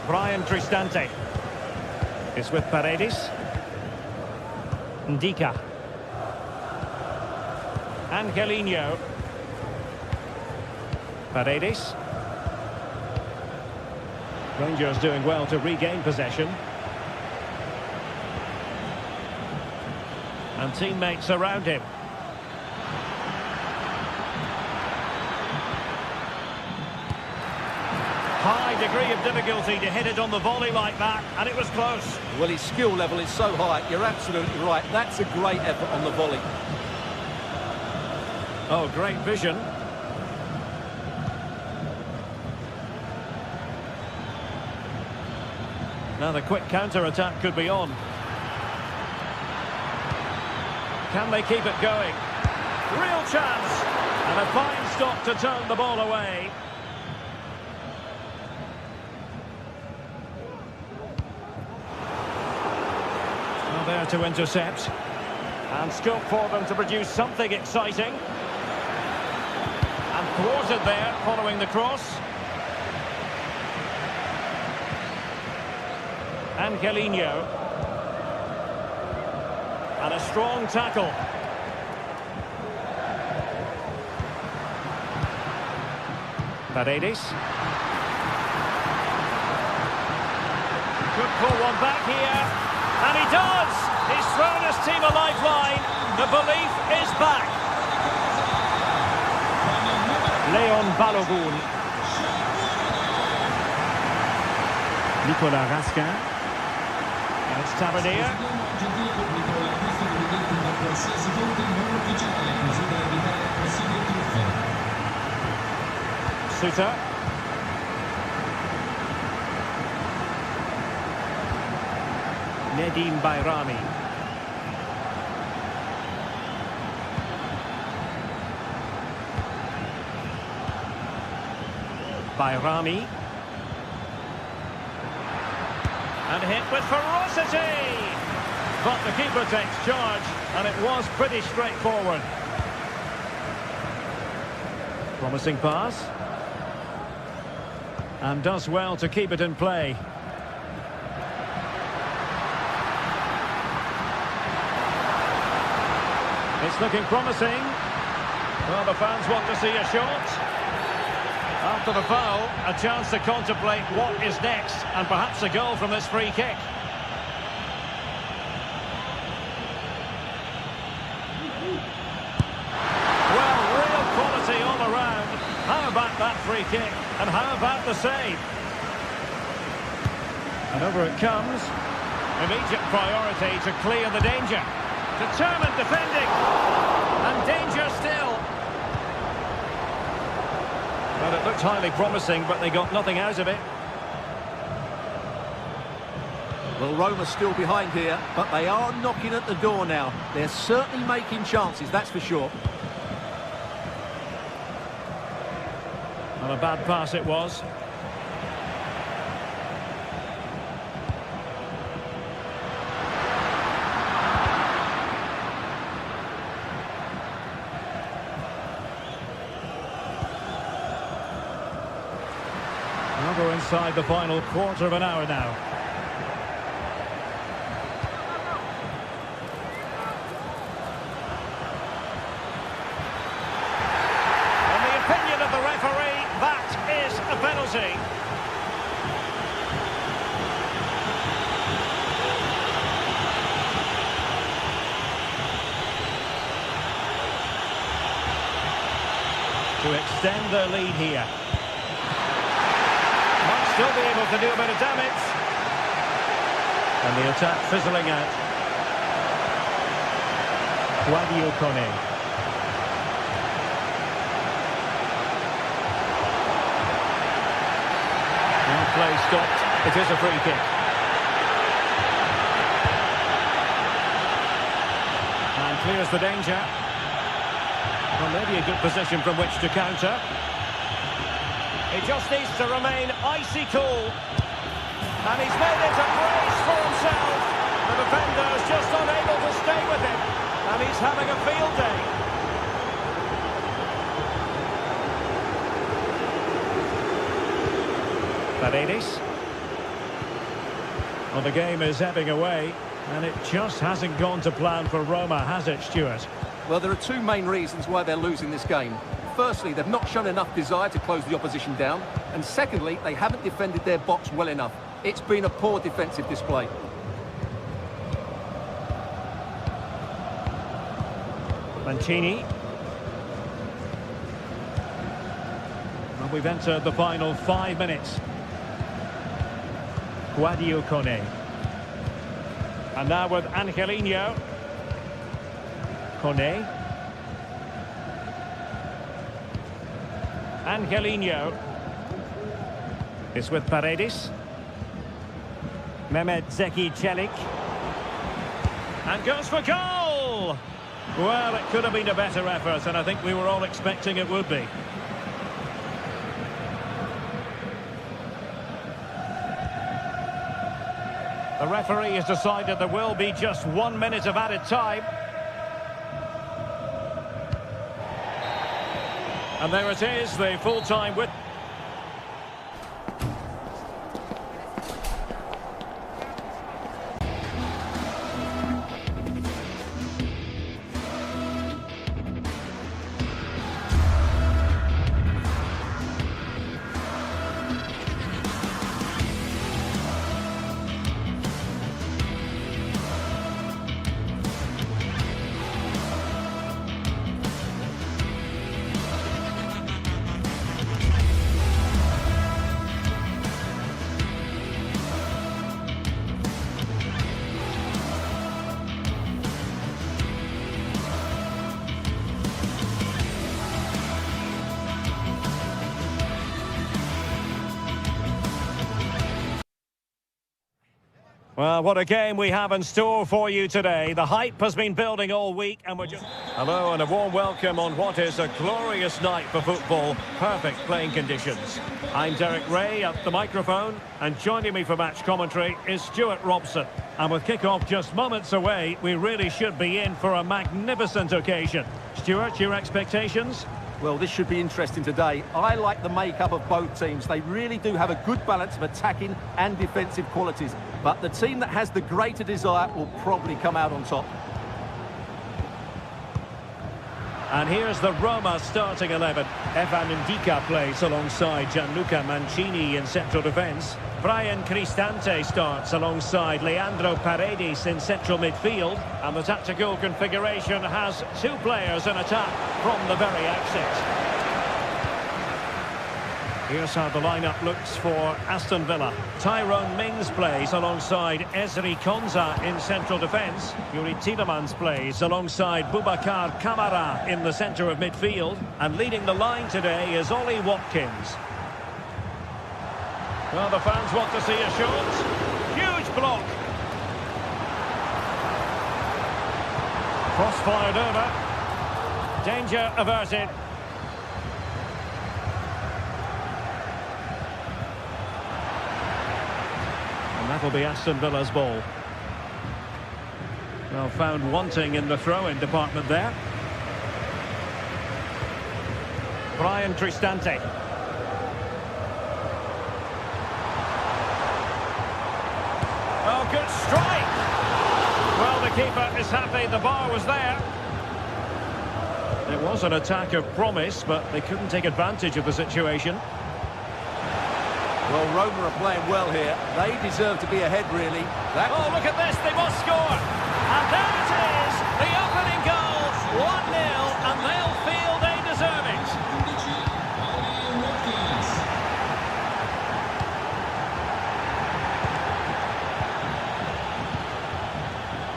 Brian Cristante is with Paredes. Ndika. Angelino. Paredes. Rangers doing well to regain possession. And teammates around him. High degree of difficulty to hit it on the volley like that, and it was close. Well, his skill level is so high, you're absolutely right. That's a great effort on the volley. Oh, great vision. Now the quick counter-attack could be on. Can they keep it going? Real chance! And a fine stop to turn the ball away. Well, there to intercept. And scope for them to produce something exciting. And thwarted there following the cross. Angelino. And a strong tackle. Paredes. Could pull one back here. And he does! He's thrown his team a lifeline. The belief is back. Leon Balogun. Nicolas Raskin. And it's Tavernier. Suter. Nedim Bayrami. Bayrami. And hit with ferocity! But the keeper takes charge, and it was pretty straightforward. Promising pass. And does well to keep it in play. It's looking promising. Well, the fans want to see a shot. After the foul, a chance to contemplate what is next, and perhaps a goal from this free kick. Well, real quality all around. How about that free kick? And how about the save? And over it comes. Immediate priority to clear the danger. Determined defending. And danger still. Well, it looked highly promising, but they got nothing out of it. Well, Roma's still behind here, but they are knocking at the door now. They're certainly making chances, that's for sure. Well, a bad pass it was. We're inside the final quarter of an hour now. In the opinion of the referee, that is a penalty. To extend their lead here. Still be able to do a bit of damage. And the attack fizzling out. Guadio Kone. And play stopped. It is a free kick. And clears the danger. Well, maybe a good position from which to counter. He just needs to remain icy cool. And he's made it a brace for himself. The defender's just unable to stay with him. And he's having a field day. Paredes. Well, the game is ebbing away. And it just hasn't gone to plan for Roma, has it, Stuart? Well, there are two main reasons why they're losing this game. Firstly, they've not shown enough desire to close the opposition down. And secondly, they haven't defended their box well enough. It's been a poor defensive display. Mancini. Well, we've entered the final 5 minutes. Guadio Kone. And now with Angelino. Kone. Angelino is with Paredes. Mehmet Zeki Çelik. And goes for goal! Well, it could have been a better effort, and I think we were all expecting it would be. The referee has decided there will be just 1 minute of added time. And there it is, the full-time with... Well, what a game we have in store for you today. The hype has been building all week and we're just... Hello and a warm welcome on what is a glorious night for football. Perfect playing conditions. I'm Derek Ray at the microphone and joining me for match commentary is Stuart Robson. And with kick-off just moments away, we really should be in for a magnificent occasion. Stuart, your expectations? Well, this should be interesting today. I like the makeup of both teams. They really do have a good balance of attacking and defensive qualities. But the team that has the greater desire will probably come out on top. And here's the Roma starting 11. Evan Ndika plays alongside Gianluca Mancini in central defence. Brian Cristante starts alongside Leandro Paredes in central midfield. And the tactical configuration has two players in attack from the very outset. Here's how the lineup looks for Aston Villa. Tyrone Mings plays alongside Ezri Konsa in central defence. Yuri Tielemans plays alongside Boubacar Kamara in the centre of midfield. And leading the line today is Ollie Watkins. Well, the fans want to see a shot. Huge block. Cross fired over. Danger averted. And that'll be Aston Villa's ball. Well, found wanting in the throw-in department there. Brian Cristante. Oh, good strike! Well, the keeper is happy the bar was there. It was an attack of promise, but they couldn't take advantage of the situation. Well, Roma are playing well here. They deserve to be ahead, really. Oh, look at this, they must score! And there it is, the opening goal, 1-0, and they'll feel they deserve it.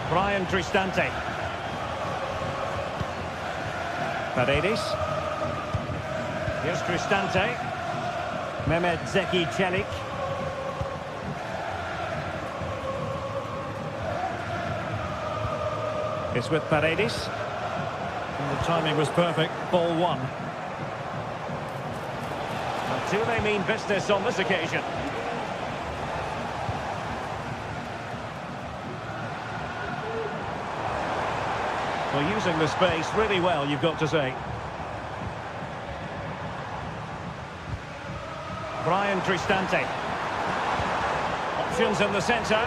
Brian Cristante. Paredes. Here's Cristante. Mehmet Zeki Çelik. It's with Paredes. And the timing was perfect. Ball one. And do they mean business on this occasion? Well, using the space really well, you've got to say. Brian Cristante. Options in the centre.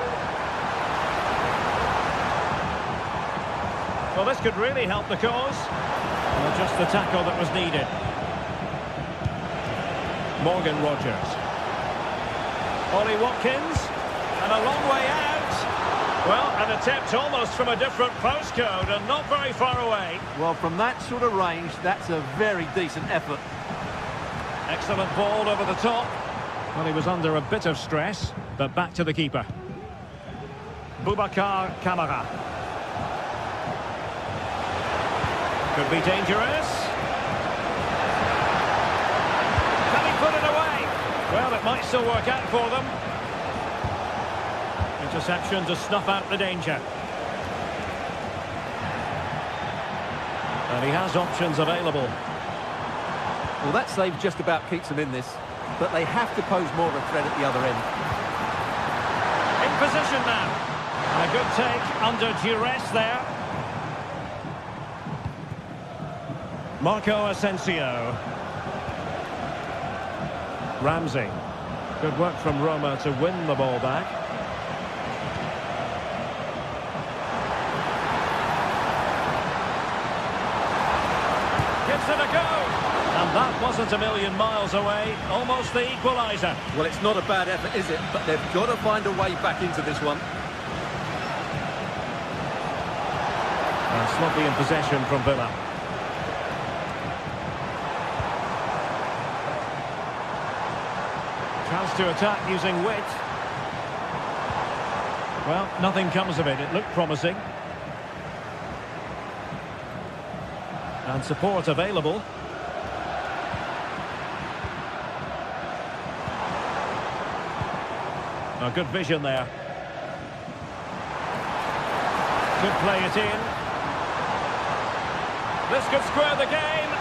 Well, this could really help the cause. Well, just the tackle that was needed. Morgan Rogers. Ollie Watkins. And a long way out. Well, an attempt almost from a different postcode and not very far away. Well, from that sort of range, that's a very decent effort. Excellent ball over the top. Well, he was under a bit of stress, but back to the keeper. Boubacar Kamara. Could be dangerous. Can he put it away? Well, it might still work out for them. Interception to snuff out the danger. And he has options available. Well, that save just about keeps them in this, but they have to pose more of a threat at the other end. In position now. And a good take under duress there. Marco Asensio. Ramsey. Good work from Roma to win the ball back. Gives it a go. And that wasn't a million miles away. Almost the equaliser. Well, it's not a bad effort, is it? But they've got to find a way back into this one. And sloppy in possession from Villa. Chance to attack using wit. Well, nothing comes of it. It looked promising. And support available. A good vision there. Could play it in. This could square the game.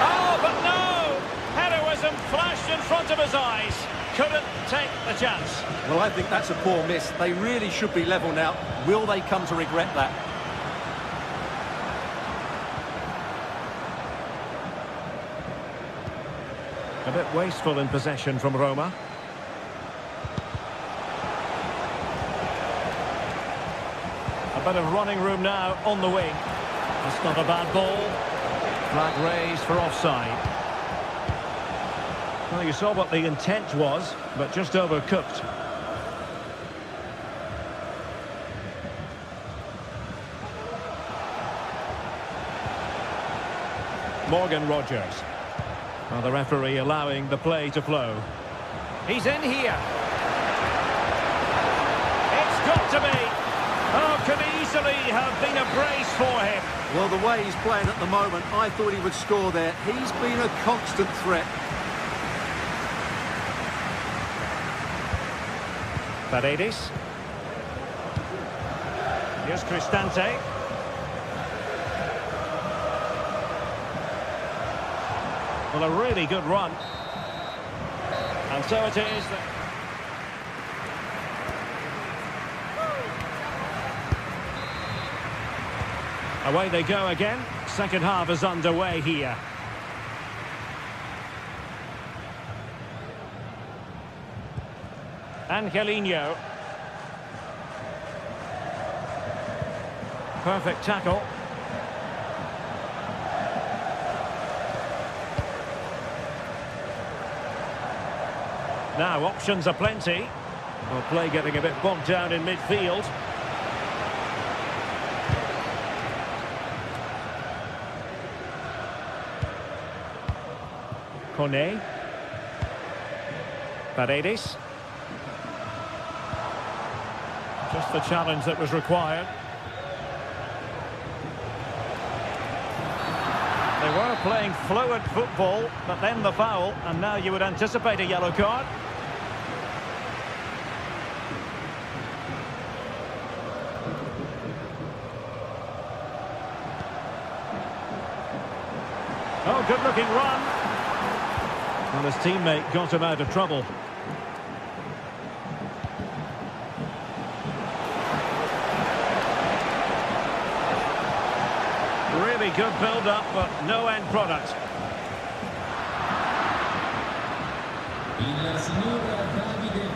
Oh, but no! Heroism flashed in front of his eyes. Couldn't take the chance. Well, I think that's a poor miss. They really should be level now. Will they come to regret that? A bit wasteful in possession from Roma. A bit of running room now on the wing. That's not a bad ball. Flag raised for offside. Well, you saw what the intent was, but just overcooked. Morgan Rogers. Well, the referee allowing the play to flow. He's in here. It's got to be. Oh, could easily have been a brace for him. Well, the way he's playing at the moment, I thought he would score there. He's been a constant threat. Paredes. Here's Cristante. Well, a really good run. And so it is. Away they go again. Second half is underway here. Angelino. Perfect tackle. Now options are plenty. Well, play getting a bit bogged down in midfield. Kone. Paredes. Just the challenge that was required. They were playing fluid football, but then the foul, and now you would anticipate a yellow card. Oh, good-looking run. Well, his teammate got him out of trouble. Really good build-up, but no end product.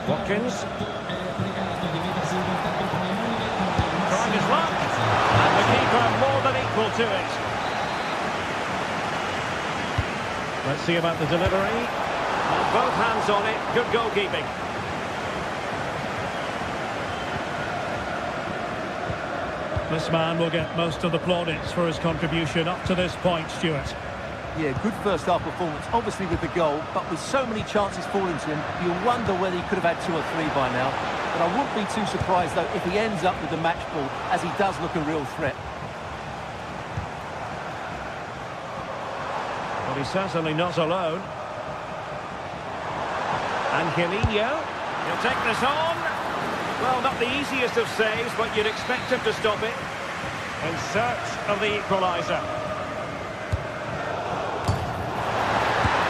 Watkins. Trying his luck. And the keeper more than equal to it. Let's see about the delivery. Both hands on it. Good goalkeeping. This man will get most of the plaudits for his contribution up to this point, Stuart. Yeah, good first half performance, obviously with the goal, but with so many chances falling to him, you wonder whether he could have had 2 or 3 by now. But I wouldn't be too surprised, though, if he ends up with the match ball, as he does look a real threat. Well, he's certainly not alone. Angelino, he'll take this on. Well, not the easiest of saves, but you'd expect him to stop it. In search of the equaliser.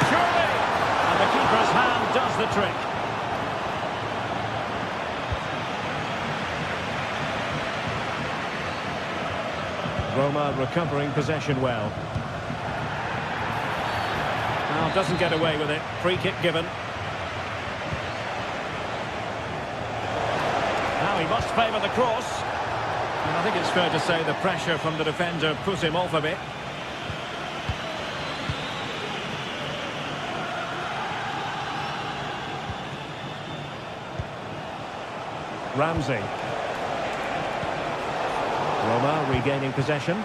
Surely! And the keeper's hand does the trick. Roma recovering possession well. Now doesn't get away with it. Free kick given. Now he must favour the cross. And I think it's fair to say the pressure from the defender put him off a bit. Ramsey. Roma regaining possession.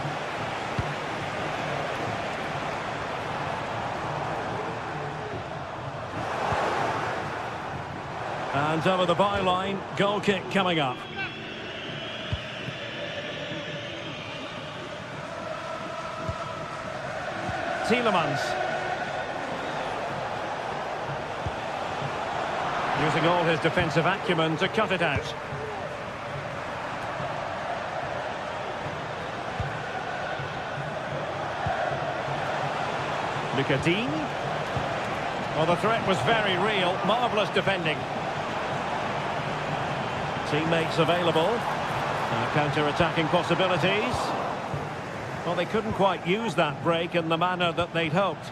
And over the byline, goal kick coming up. Tielemans. Using all his defensive acumen to cut it out. Lucadine. Well, the threat was very real. Marvellous defending. Teammates available. Counter-attacking possibilities. Well, they couldn't quite use that break in the manner that they'd hoped.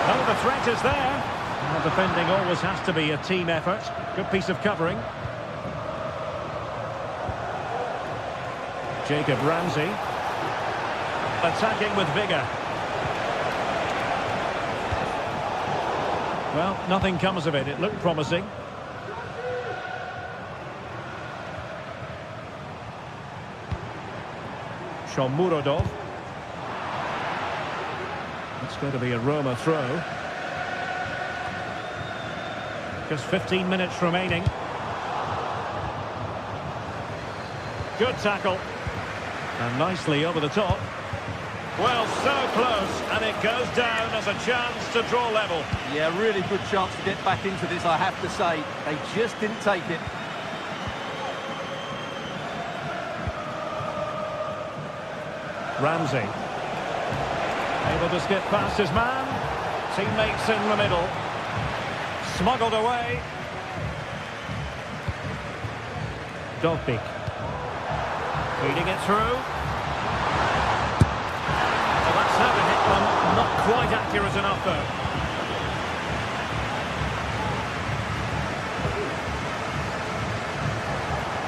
Oh, the threat is there. Well, defending always has to be a team effort. Good piece of covering. Jacob Ramsey. Attacking with vigour. Well, nothing comes of it. It looked promising. Shomurodov. It's going to be a Roma throw. Just 15 minutes remaining. Good tackle. And nicely over the top. Well, so close, and it goes down as a chance to draw level. Yeah, really good chance to get back into this, I have to say. They just didn't take it. Ramsey. Able to skip past his man. Teammates in the middle. Smuggled away. Dovbik. Feeding it through. Well, that's how to hit one. Not quite accurate enough, though.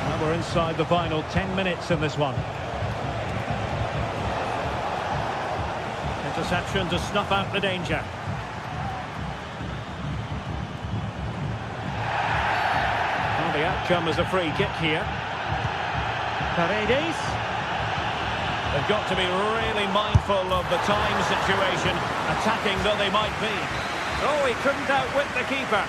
Now we're inside the final 10 minutes in this one. Interception to snuff out the danger. Well, the outcome is a free kick here. Paredes. They've got to be really mindful of the time situation, attacking though they might be. Oh, he couldn't outwit the keeper.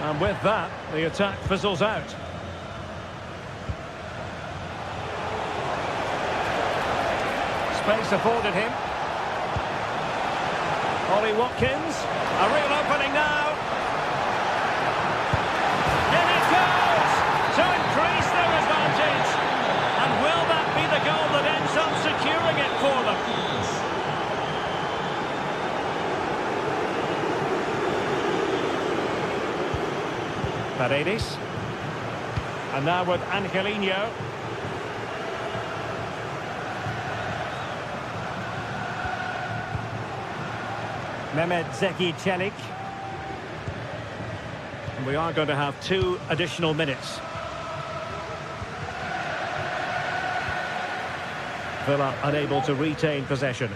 And with that, the attack fizzles out. Space afforded him. Ollie Watkins, a real opening now. In it goes to increase their advantage. And will that be the goal that ends up securing it for them? Paredes. And now with Angelino. Mehmet Zeki Çelik. And we are going to have 2 additional minutes. Villa unable to retain possession.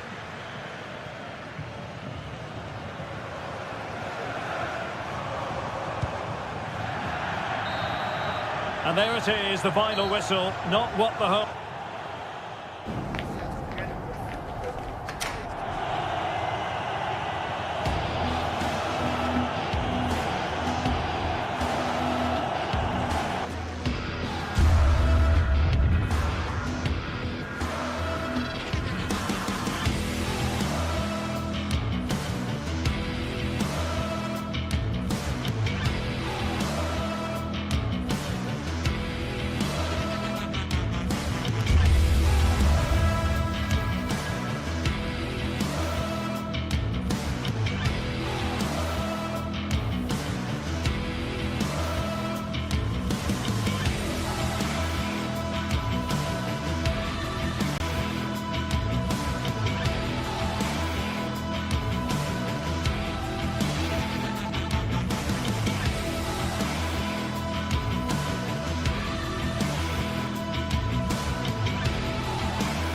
And there it is, the final whistle. Not what the hope.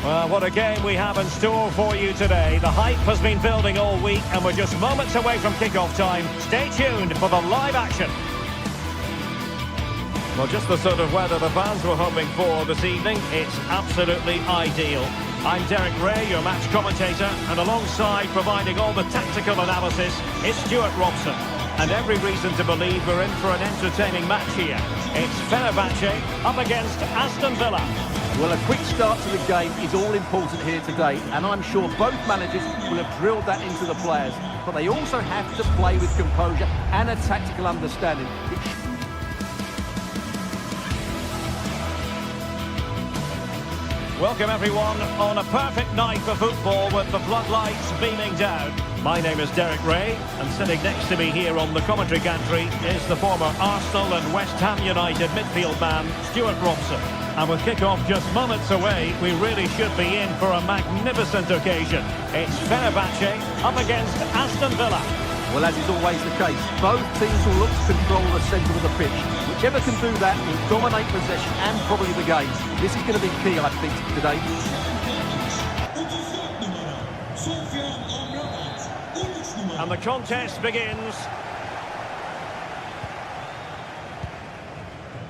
Well, what a game we have in store for you today. The hype has been building all week and we're just moments away from kick-off time. Stay tuned for the live action. Well, just the sort of weather the fans were hoping for this evening. It's absolutely ideal. I'm Derek Ray, your match commentator, and alongside providing all the tactical analysis is Stuart Robson. And every reason to believe we're in for an entertaining match here. It's Fenerbahce up against Aston Villa. Well, a quick start to the game is all important here today, and I'm sure both managers will have drilled that into the players. but they also have to play with composure and a tactical understanding. Welcome everyone on a perfect night for football with the floodlights beaming down. My name is Derek Ray, and sitting next to me here on the commentary gantry is the former Arsenal and West Ham United midfield man, Stuart Robson. And with kick-off just moments away, we really should be in for a magnificent occasion. It's Fenerbahce up against Aston Villa. Well, as is always the case, both teams will look to control the centre of the pitch. Whichever can do that will dominate possession and probably the game. This is going to be key, I think, today. And the contest begins.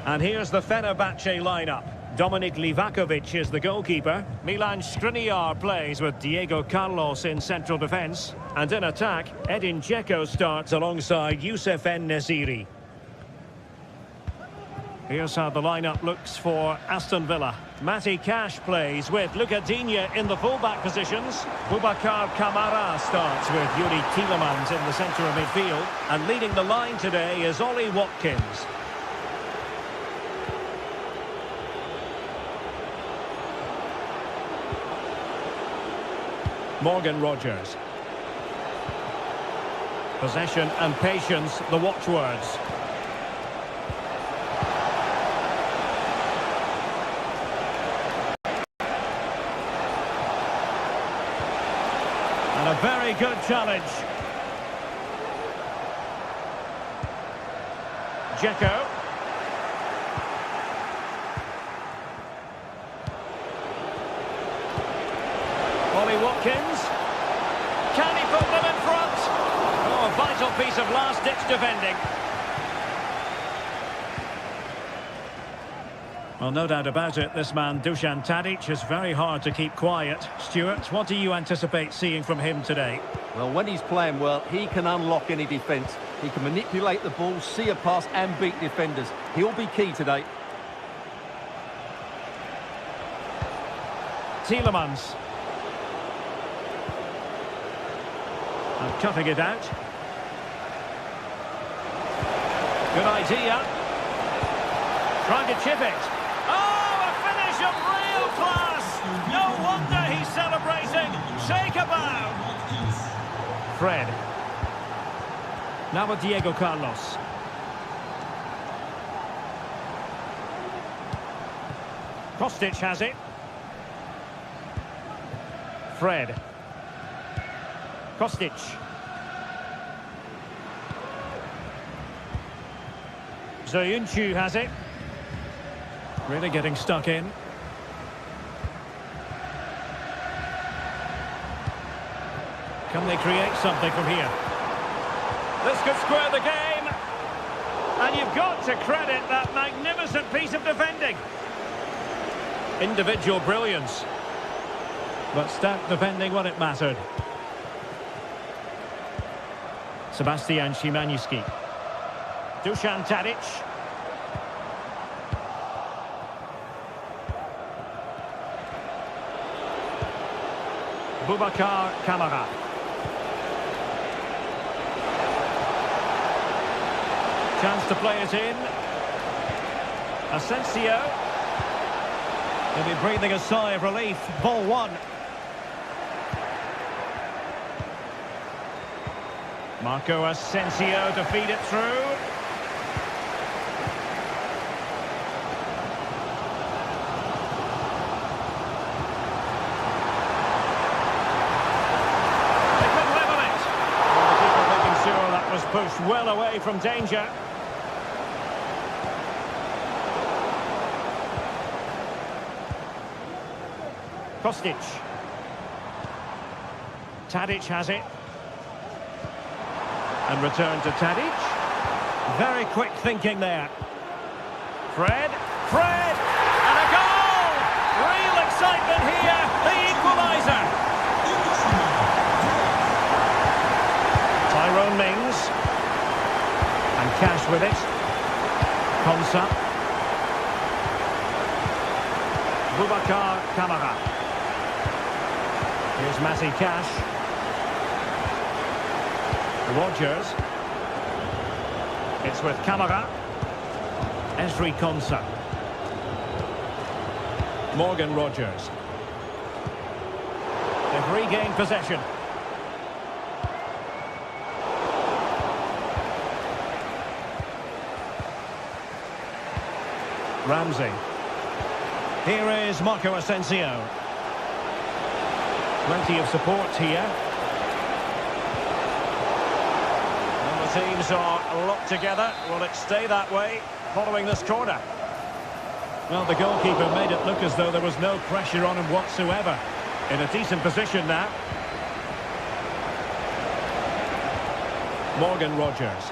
And here's the Fenerbahce lineup. Dominik Livakovic is the goalkeeper. Milan Skriniar plays with Diego Carlos in central defence. And in attack, Edin Dzeko starts alongside Youssef En-Nesyri. Here's how the lineup looks for Aston Villa. Matty Cash plays with Luka Digne in the fullback positions. Boubacar Kamara starts with Yuri Tielemans in the centre of midfield. And leading the line today is Ollie Watkins. Morgan Rogers. Possession and patience, the watchwords. And a very good challenge. Dzeko. Ollie Watkins. Can he put them in front? Oh, a vital piece of last-ditch defending. Well, no doubt about it, this man, Dusan Tadic, is very hard to keep quiet. Stuart, what do you anticipate seeing from him today? Well, when he's playing well, he can unlock any defence. He can manipulate the ball, see a pass and beat defenders. He'll be key today. Tielemans. And cutting it out. Good idea. Trying to chip it. Oh, a finish of real class. No wonder he's celebrating. Shake a bow. Fred. Now with Diego Carlos. Kostic has it. Fred. Kostic. Zoyuncu has it. Really getting stuck in. Can they create something from here? This could square the game. And you've got to credit that magnificent piece of defending. Individual brilliance. But stout defending when it mattered. Sebastian Szymanski. Dusan Tadic. Boubacar Kamara. Chance to play it in. Asensio. He'll be breathing a sigh of relief. Ball one. Marco Asensio to feed it through. They could level it. The keeper making sure that was pushed well away from danger. Kostic. Tadic has it. And return to Tadic. Very quick thinking there. Fred. Fred! And a goal! Real excitement here. The equaliser. Tyrone Mings. And Cash with it. Konsa. Boubacar Kamara. Here's Matty Cash. Rogers. It's with Camara. Ezri Konsa. Morgan Rogers. They've regained possession. Ramsey. Here is Marco Asensio. Plenty of support here. And the teams are locked together. Will it stay that way following this corner? Well, the goalkeeper made it look as though there was no pressure on him whatsoever. In a decent position now. Morgan Rogers.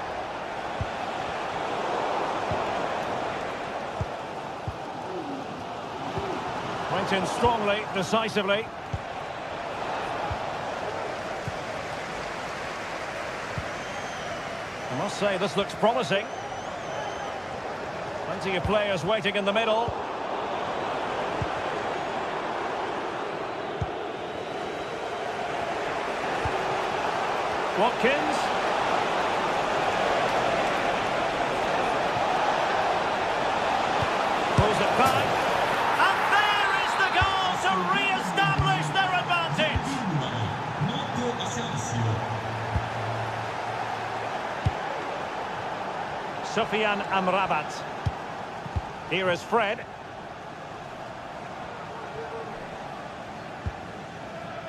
Went in strongly, decisively. I must say, this looks promising. Plenty of players waiting in the middle. Watkins. Pulls it back. And there is the goal to re-establish their advantage. Sufyan Amrabat. Here is Fred.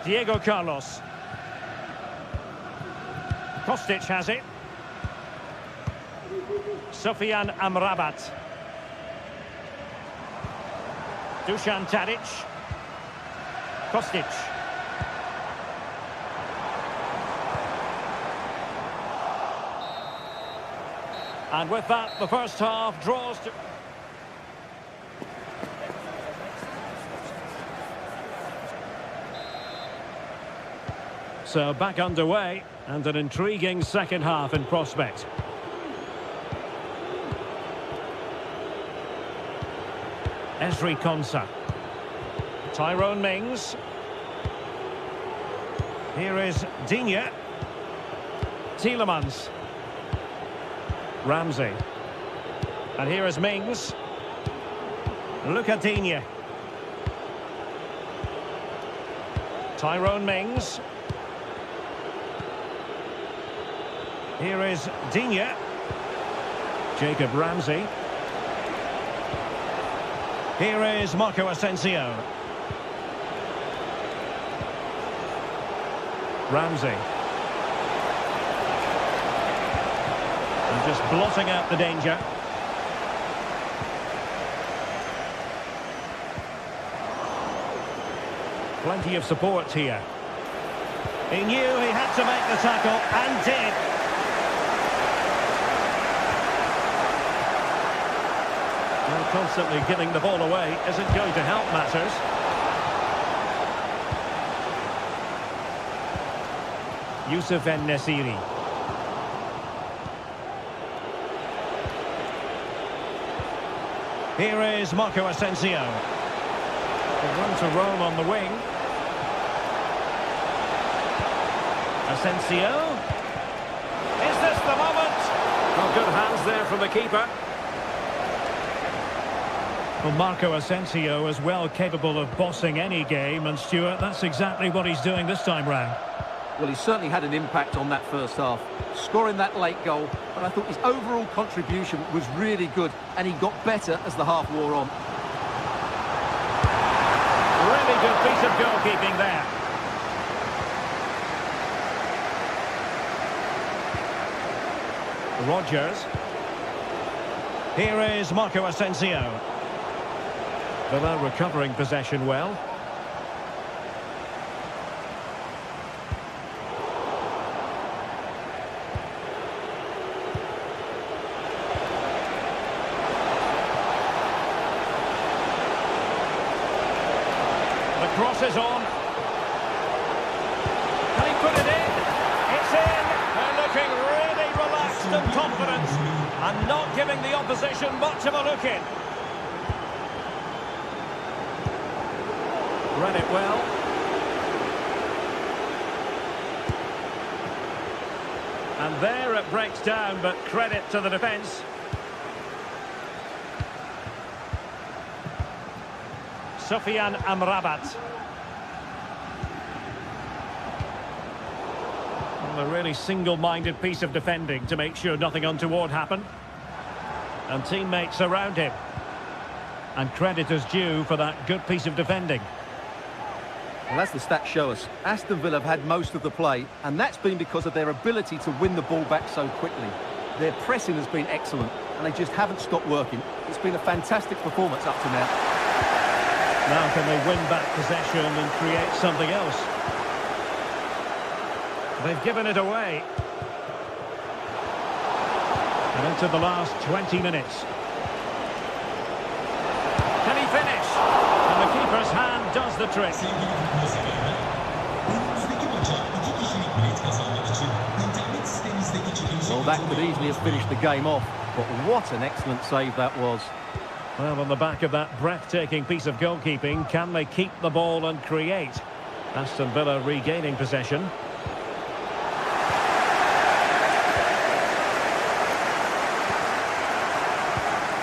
Diego Carlos. Kostic has it. Sufyan Amrabat. Dusan Tadic. Kostic. And with that, the first half draws to... So back underway, and an intriguing second half in prospect. Ezri Konsa. Tyrone Mings. Here is Digne. Tielemans. Ramsey. And here is Mings. Look at Digne. Tyrone Mings. Here is Digne. Jacob Ramsey. Here is Marco Asensio. Ramsey. And just blotting out the danger. Plenty of support here. He knew he had to make the tackle and did. Well, constantly giving the ball away isn't going to help matters. Youssef En-Nesyri. Here is Marco Asensio. The run to Rome on the wing. Asensio. Is this the moment? Well, good hands there from the keeper. Well, Marco Asensio is well capable of bossing any game, and Stuart, that's exactly what he's doing this time round. Well, he certainly had an impact on that first half, scoring that late goal, but I thought his overall contribution was really good, and he got better as the half wore on. Really good piece of goalkeeping there. Rogers. Here is Marco Asensio. Villa recovering possession well. The cross is on. Can he put it in? It's in. They're looking really relaxed and confident, and not giving the opposition much of a look in. Read it well. And there it breaks down, but credit to the defence. Sofyan Amrabat. Well, a really single-minded piece of defending to make sure nothing untoward happened. And teammates around him. And credit is due for that good piece of defending. Well, as the stats show us, Aston Villa have had most of the play, and that's been because of their ability to win the ball back so quickly. Their pressing has been excellent, and they just haven't stopped working. It's been a fantastic performance up to now. Now can they win back possession and create something else? They've given it away. And into the last 20 minutes. Can he finish? And the keeper's hand does the trick. Well, that could easily have finished the game off, but what an excellent save that was. Well, on the back of that breathtaking piece of goalkeeping, can they keep the ball and create? Aston Villa regaining possession.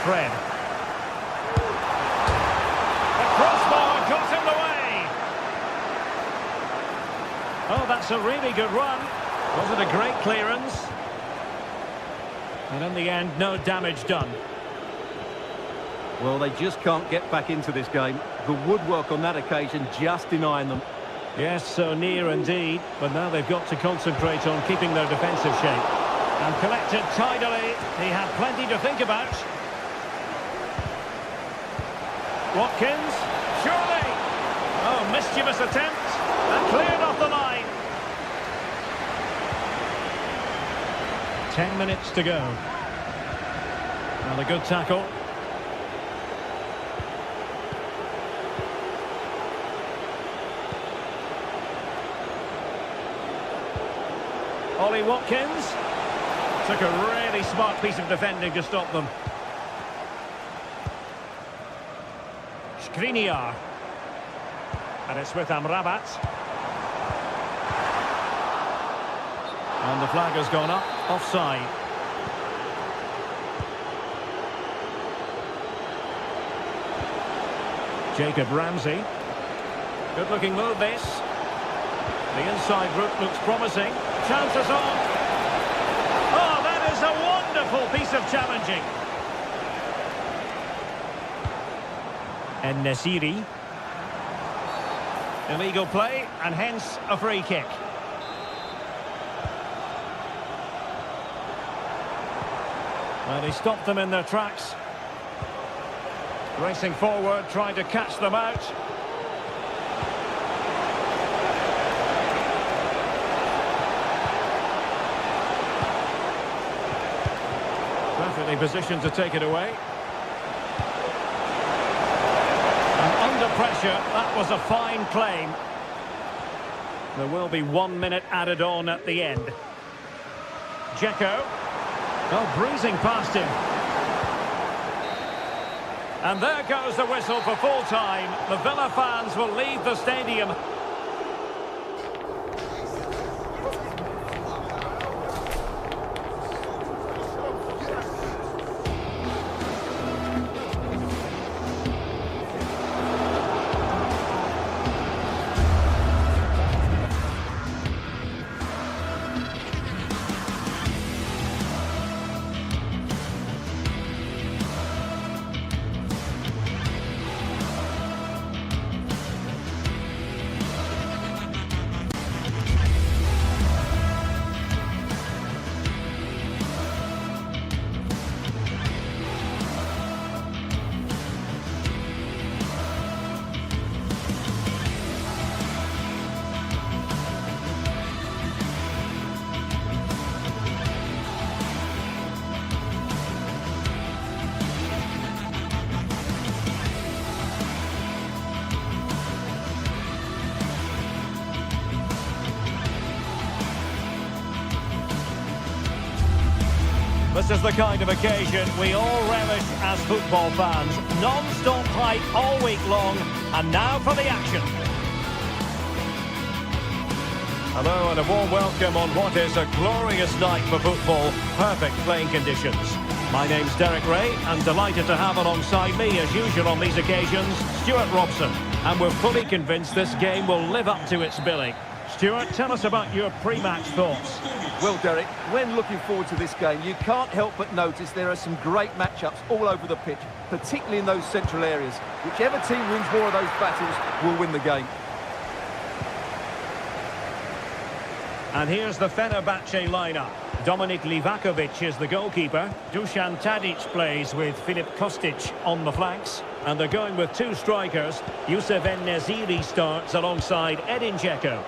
Fred. The crossbar got in the way. Oh, that's a really good run. Was it a great clearance? And in the end, no damage done. Well, they just can't get back into this game. The woodwork on that occasion just denying them. Yes, so near indeed, but now they've got to concentrate on keeping their defensive shape. And collected tidily. He had plenty to think about. Watkins, surely! Oh, mischievous attempt, and cleared off the line. 10 minutes to go. And a good tackle. Ollie Watkins took a really smart piece of defending to stop them. Skriniar. And it's with Amrabat. And the flag has gone up, offside. Jacob Ramsey. Good looking move this. The inside route looks promising. Chances on. Oh, that is a wonderful piece of challenging. And Nasiri. Illegal play, and hence a free kick. Well, he stopped them in their tracks. Racing forward, trying to catch them out. Perfectly positioned to take it away. And under pressure, that was a fine claim. There will be 1 minute added on at the end. Dzeko. Oh, breezing past him. And there goes the whistle for full time. The Villa fans will leave the stadium. This is the kind of occasion we all relish as football fans. Non-stop hype all week long, and now for the action. Hello and a warm welcome on what is a glorious night for football. Perfect playing conditions. My name's Derek Ray, and delighted to have alongside me, as usual on these occasions, Stuart Robson. And we're fully convinced this game will live up to its billing. Stuart, tell us about your pre-match thoughts. Well, Derek, when looking forward to this game, you can't help but notice there are some great matchups all over the pitch, particularly in those central areas. Whichever team wins more of those battles will win the game. And here's the Fenerbahce lineup. Dominik Livakovic is the goalkeeper. Dusan Tadic plays with Filip Kostic on the flanks. And they're going with two strikers. Youssef En-Nesyri starts alongside Edin Dzeko.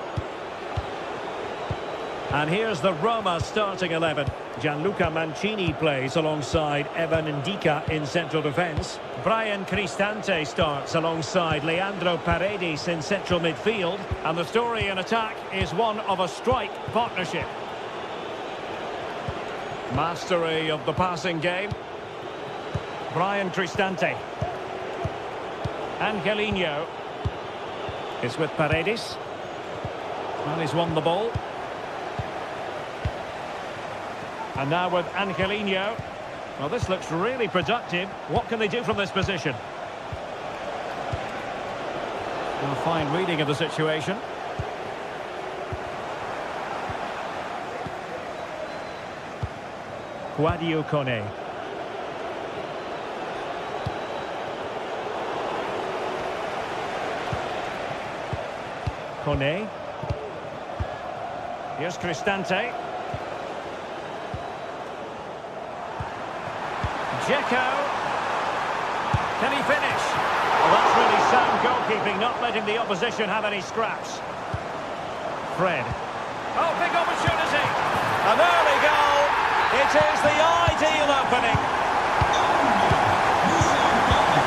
And here's the Roma starting 11. Gianluca Mancini plays alongside Evan Ndika in central defence. Brian Cristante starts alongside Leandro Paredes in central midfield. And the story in attack is one of a strike partnership. Mastery of the passing game. Brian Cristante. Angelino is with Paredes. And he's won the ball. And now with Angelino. Well, this looks really productive. What can they do from this position? A fine reading of the situation. Guadio Kone. Kone. Here's Cristante. Dzeko. Can he finish? Well, that's really sound goalkeeping, not letting the opposition have any scraps. Fred. Oh, big opportunity. An early goal. It is the ideal opening.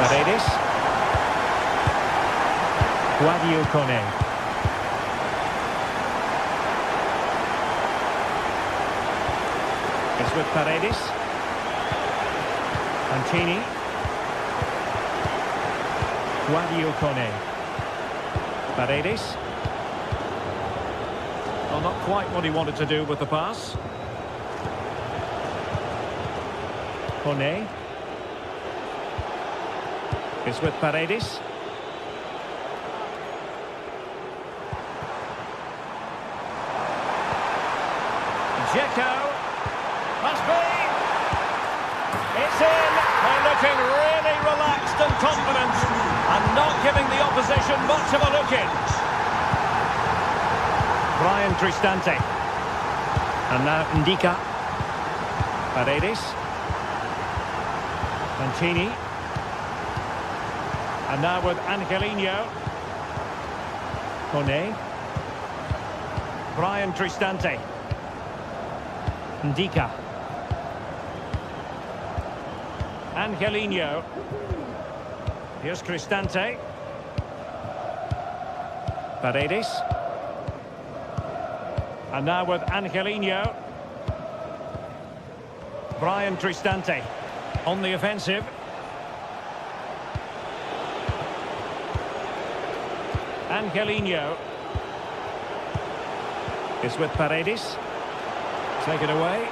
Paredes. Guadio Kone. It's with Paredes. Mancini. Guadio Kone. Paredes. Well, not quite what he wanted to do with the pass. Kone. It's with Paredes. Dzeko. Must be. It's in. They're looking really relaxed and confident and not giving the opposition much of a look in. Brian Cristante. And now Ndika. Paredes. Mancini. And now with Angelino. Kone. Brian Cristante. Ndika. Angelino. Here's Cristante. Paredes. And now with Angelino. Brian Cristante on the offensive. Angelino is with Paredes. Take it away.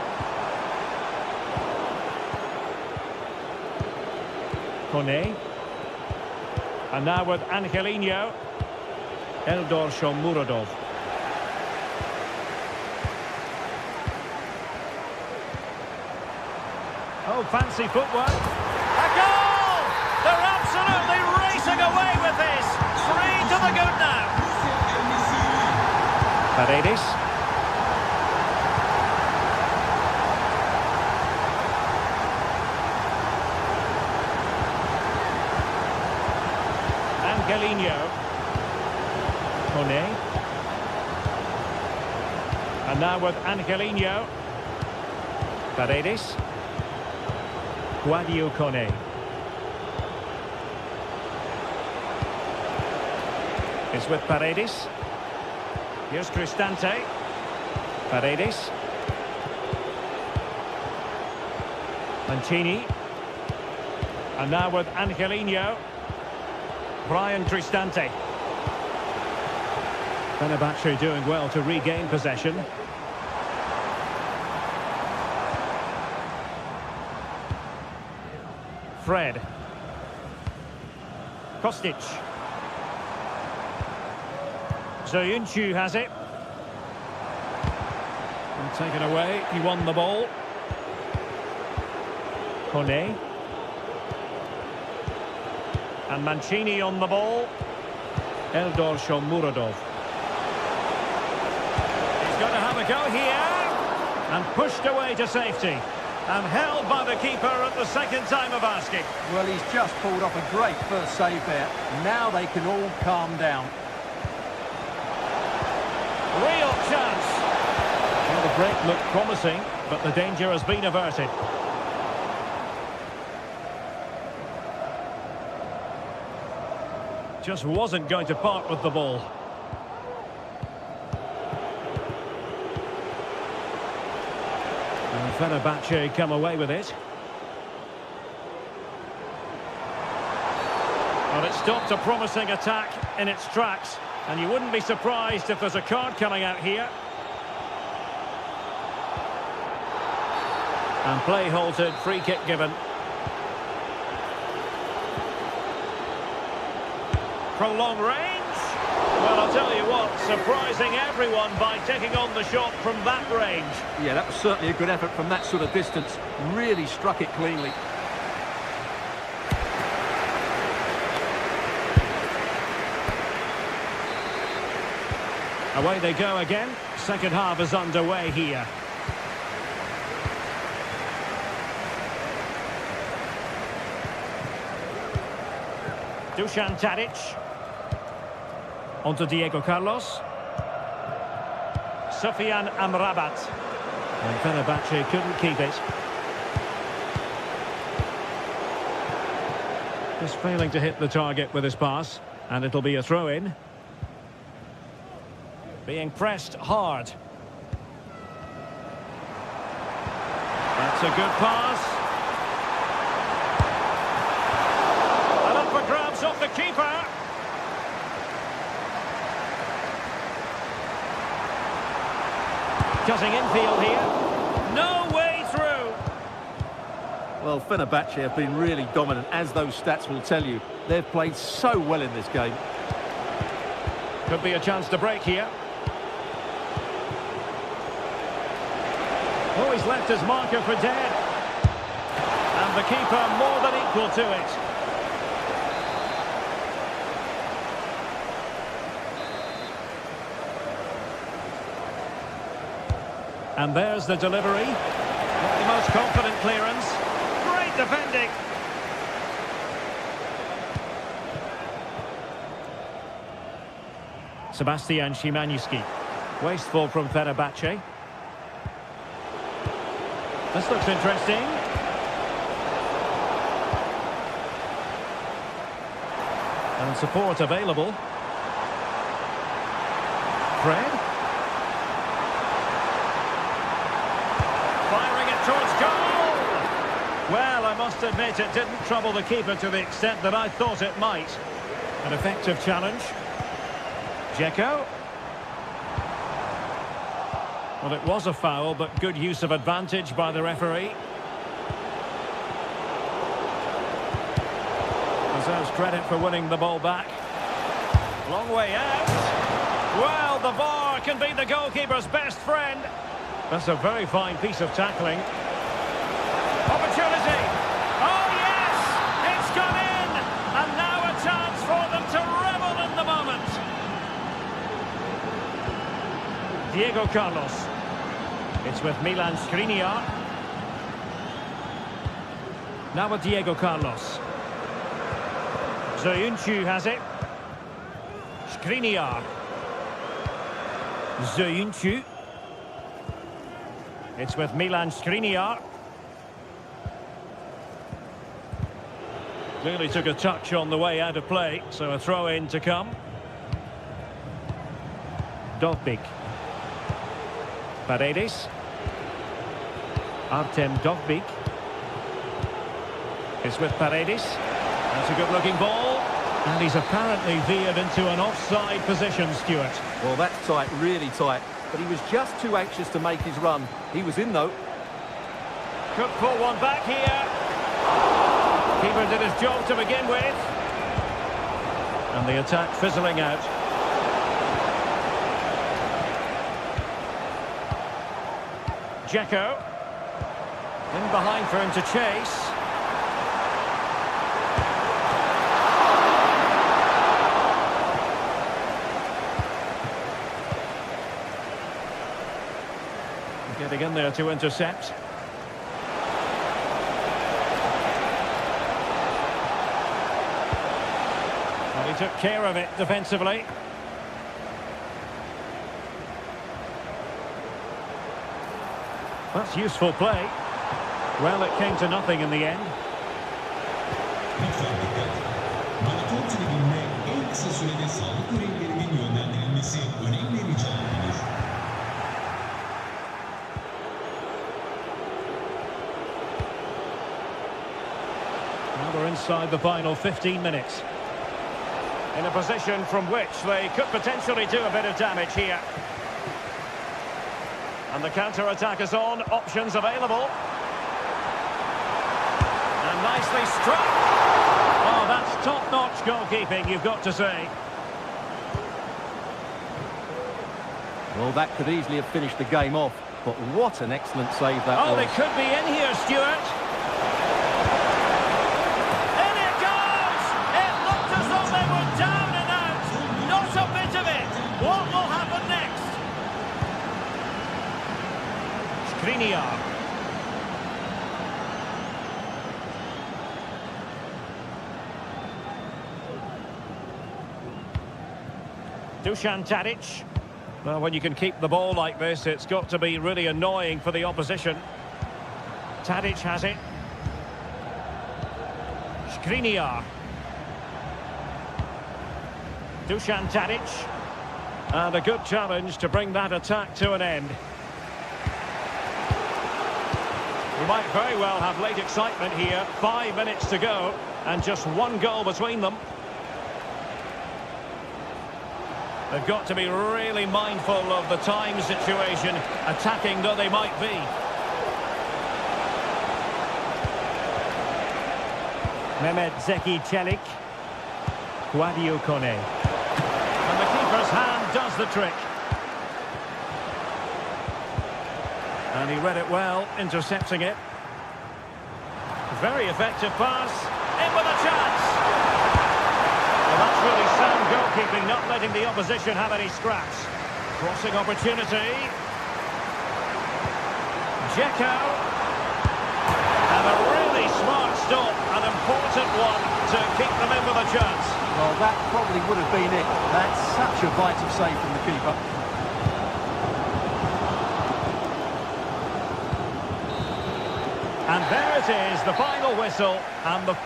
Kone. And now with Angelino. Eldor Shomurodov. Oh, fancy footwork. A goal! They're absolutely racing away with this. 3 to the good now. Paredes. Angelino. Kone. And now with Angelino. Paredes. Guadio Kone. It's with Paredes. Here's Cristante. Paredes. Mancini. And now with Angelino. Brian Cristante. Fenerbahce doing well to regain possession. Fred. Kostic. Zoyuncu has it. And taken away, he won the ball. Kone. And Mancini on the ball. Eldor Shomurodov. He's going to have a go here. And pushed away to safety. And held by the keeper at the second time of asking. Well, he's just pulled off a great first save there. Now they can all calm down. Real chance. Well, the break looked promising, but the danger has been averted. Just wasn't going to part with the ball. And Fenerbahce come away with it. Well, it stopped a promising attack in its tracks, and you wouldn't be surprised if there's a card coming out here. And play halted, free kick given. Prolonged range. Well, I'll tell you what, surprising everyone by taking on the shot from that range. Yeah, that was certainly a good effort from that sort of distance. Really struck it cleanly. Away they go again. Second half is underway here. Dusan Tadic. Onto Diego Carlos. Sofian Amrabat. And Fenerbahce couldn't keep it. Just failing to hit the target with his pass. And it'll be a throw-in. Being pressed hard. That's a good pass. And up for grabs off the keeper. Cutting infield here. No way through. Well, Fenerbahce have been really dominant, as those stats will tell you. They've played so well in this game. Could be a chance to break here. Oh, he's left his marker for dead. And the keeper more than equal to it. And there's the delivery. Not the most confident clearance. Great defending. Sebastian Szymanski. Wasteful from Fenerbahce. This looks interesting. And support available. Fred. Firing it towards goal. Well, I must admit it didn't trouble the keeper to the extent that I thought it might. An effective challenge. Dzeko. Well, it was a foul, but good use of advantage by the referee. Deserves credit for winning the ball back. Long way out. Well, the VAR can be the goalkeeper's best friend. That's a very fine piece of tackling. Opportunity. Oh, yes! It's gone in! And now a chance for them to revel in the moment. Diego Carlos. It's with Milan Skriniar. Now with Diego Carlos. Zoyuncu has it. Skriniar. Zoyuncu. It's with Milan Skriniar. Clearly took a touch on the way out of play, so a throw-in to come. Dovbyk. Paredes. Artem Dovbyk. It's with Paredes. That's a good-looking ball. And he's apparently veered into an offside position, Stuart. Well, that's tight, really tight. But he was just too anxious to make his run. He was in, though. Could pull one back here. Keeper did his job to begin with. And the attack fizzling out. Dzeko. In behind for him to chase. Getting in there to intercept. Well, he took care of it defensively. That's useful play. Well, it came to nothing in the end. Lütfen dikkat. Maraton tribününe en kısa sürede sağlık görevlilerinin yönlendirilmesi önemli rica edilir. Now we're inside the final 15 minutes. In a position from which they could potentially do a bit of damage here. And the counter-attack is on, options available. And nicely struck. Oh, that's top-notch goalkeeping, you've got to say. Well, that could easily have finished the game off. But what an excellent save that was. Oh, they could be in here, Stuart. In it goes! It looked as though they were down and out. Not a bit of it. What will happen next? Skriniar. Dusan Tadic. Well, when you can keep the ball like this, it's got to be really annoying for the opposition. Tadic has it. Skriniar. Dusan Tadic. And a good challenge to bring that attack to an end. We might very well have late excitement here. 5 minutes to go, and just one goal between them. They've got to be really mindful of the time situation, attacking though they might be. Mehmet Zeki Çelik. Guadio Kone. And the keeper's hand does the trick. And he read it well, intercepting it. Very effective pass. In with a chance. Well, that's really sound goalkeeping, not letting the opposition have any scraps. Crossing opportunity. Dzeko. And a really smart stop, an important one to keep them in with a chance. Well, that probably would have been it. That's such a vital save from the keeper. And there it is, the final whistle, and the...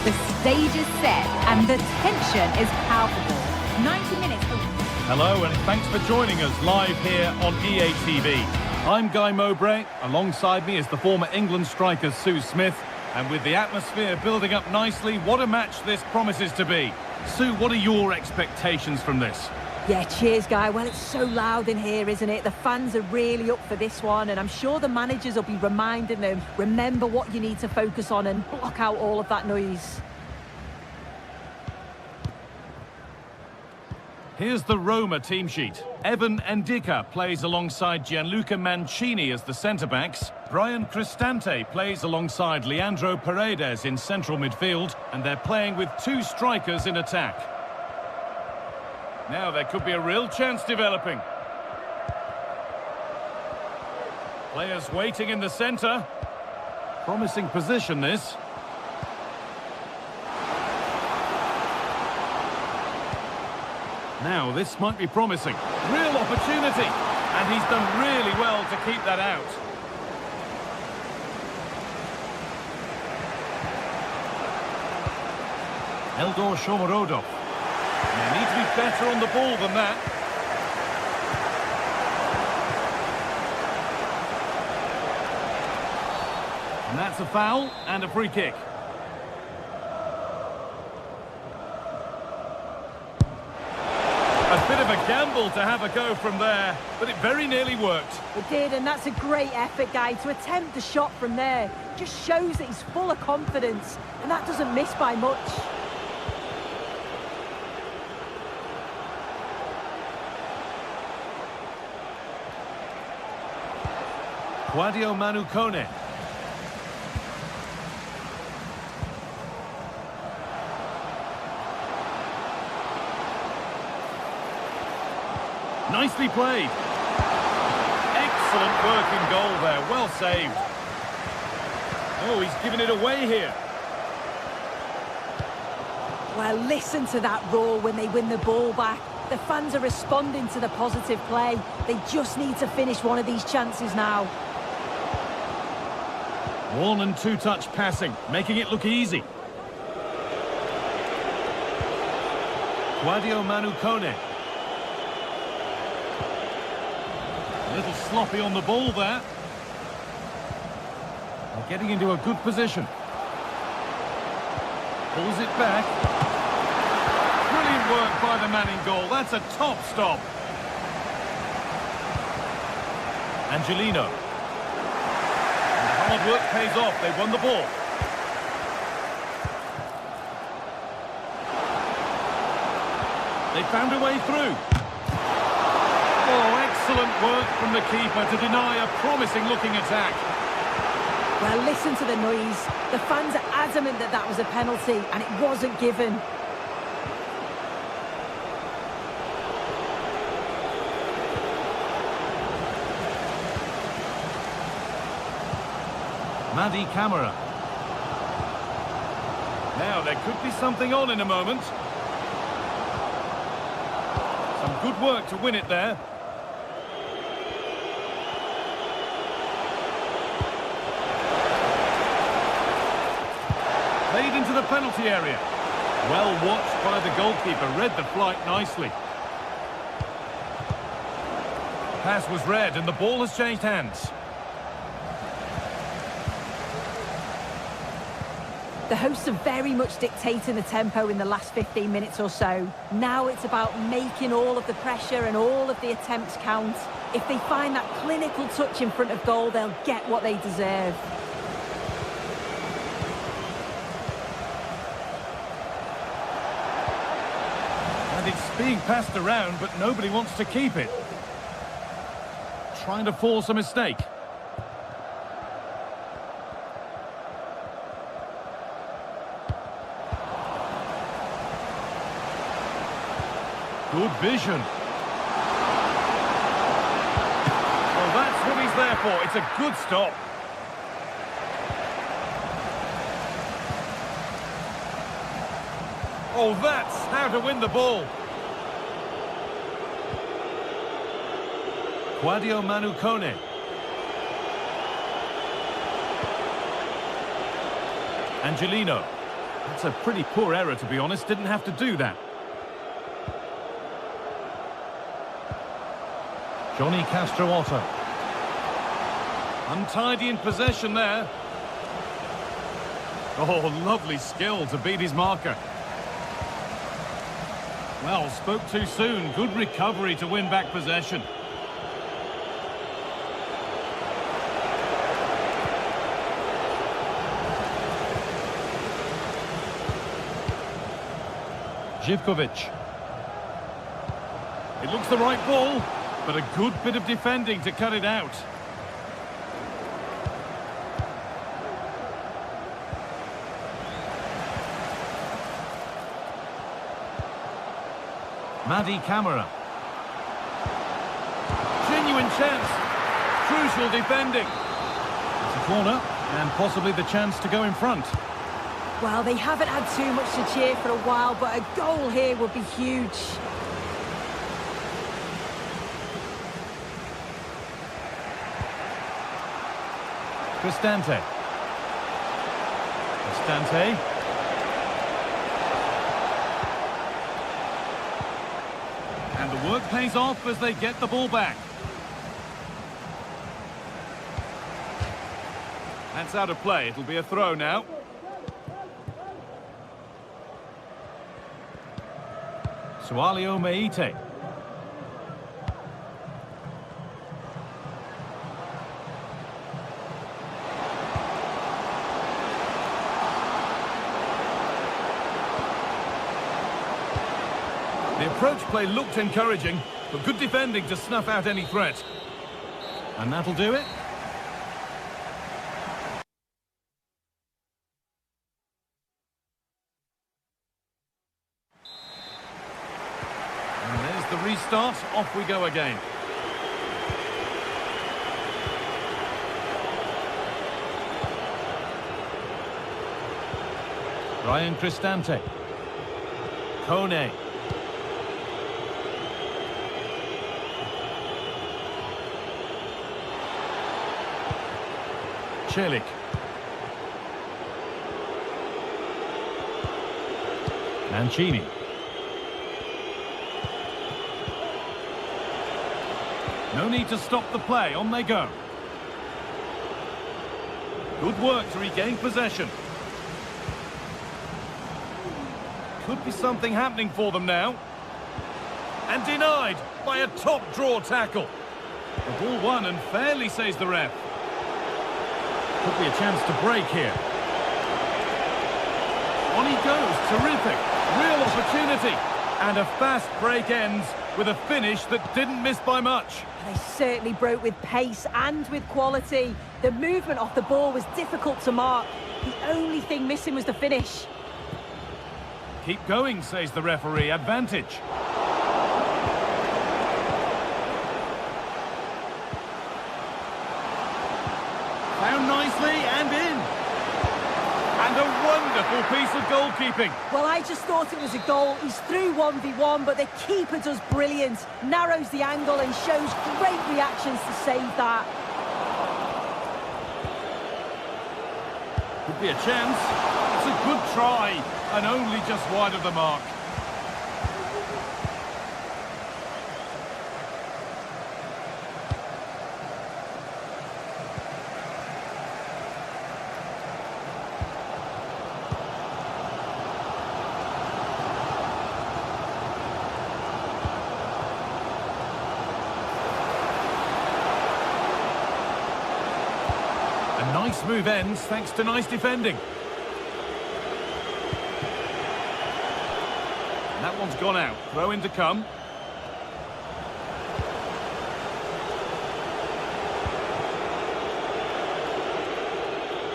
The stage is set and the tension is palpable. 90 minutes of... Hello and thanks for joining us live here on EA TV. I'm Guy Mowbray. Alongside me is the former England striker Sue Smith. And with the atmosphere building up nicely, what a match this promises to be. Sue, what are your expectations from this? Yeah, cheers, Guy. Well, it's so loud in here, isn't it? The fans are really up for this one, and I'm sure the managers will be reminding them, remember what you need to focus on and block out all of that noise. Here's the Roma team sheet. Evan Ndika plays alongside Gianluca Mancini as the centre-backs. Brian Cristante plays alongside Leandro Paredes in central midfield. And they're playing with two strikers in attack. Now there could be a real chance developing. Players waiting in the centre. Promising position, this. Now, this might be promising. Real opportunity. And he's done really well to keep that out. Eldor Shomorodov. They need to be better on the ball than that. And that's a foul and a free kick. A bit of a gamble to have a go from there, but it very nearly worked. It did, and that's a great effort, Guy. To attempt the shot from there just shows that he's full of confidence, and that doesn't miss by much. Claudio Manucone. Nicely played. Excellent work in goal there. Well saved. Oh, he's given it away here. Well, listen to that roar when they win the ball back. The fans are responding to the positive play. They just need to finish one of these chances now. One and two touch passing, making it look easy. Claudio Manucone. A little sloppy on the ball there. They're getting into a good position. Pulls it back. Brilliant work by the man in goal. That's a top stop. Angelino. And the hard work pays off. They won the ball. They found a way through. Oh, excellent work from the keeper to deny a promising-looking attack. Well, listen to the noise. The fans are adamant that that was a penalty, and it wasn't given. Madi Camara. Now, there could be something on in a moment. Some good work to win it there. Played into the penalty area. Well watched by the goalkeeper, read the flight nicely. Pass was read and the ball has changed hands. The hosts are very much dictating the tempo in the last 15 minutes or so. Now it's about making all of the pressure and all of the attempts count. If they find that clinical touch in front of goal, they'll get what they deserve. And it's being passed around, but nobody wants to keep it. Trying to force a mistake. Good vision. Well, that's what he's there for. It's a good stop. Oh, that's how to win the ball. Claudio Manucone. Angelino. That's a pretty poor error, to be honest. Didn't have to do that. Johnny Castro Otto. Untidy in possession there. Oh, lovely skill to beat his marker. Well, spoke too soon. Good recovery to win back possession. Živkovic. It looks the right ball, but a good bit of defending to cut it out. Madi Camara. Genuine chance. Crucial defending. It's a corner and possibly the chance to go in front. Well, they haven't had too much to cheer for a while, but a goal here would be huge. Cristante. Cristante. And the work pays off as they get the ball back. That's out of play. It'll be a throw now. Sualio Meite. The approach play looked encouraging, but good defending to snuff out any threat. And that'll do it. And there's the restart. Off we go again. Ryan Cristante. Kone. Celik. Mancini. No need to stop the play, on they go. Good work to regain possession. Could be something happening for them now. And denied by a top draw tackle. The ball won and fairly, says the ref. Could be a chance to break here. On he goes, terrific. Real opportunity. And a fast break ends with a finish that didn't miss by much. They certainly broke with pace and with quality. The movement off the ball was difficult to mark. The only thing missing was the finish. Keep going, says the referee. Advantage. Found nicely and in. And a wonderful piece of goalkeeping. Well, I just thought it was a goal. He's through 1v1, but the keeper does brilliant. Narrows the angle and shows great reactions to save that. Could be a chance. It's a good try, and only just wide of the mark. A nice move ends thanks to nice defending. And that one's gone out. Throw in to come.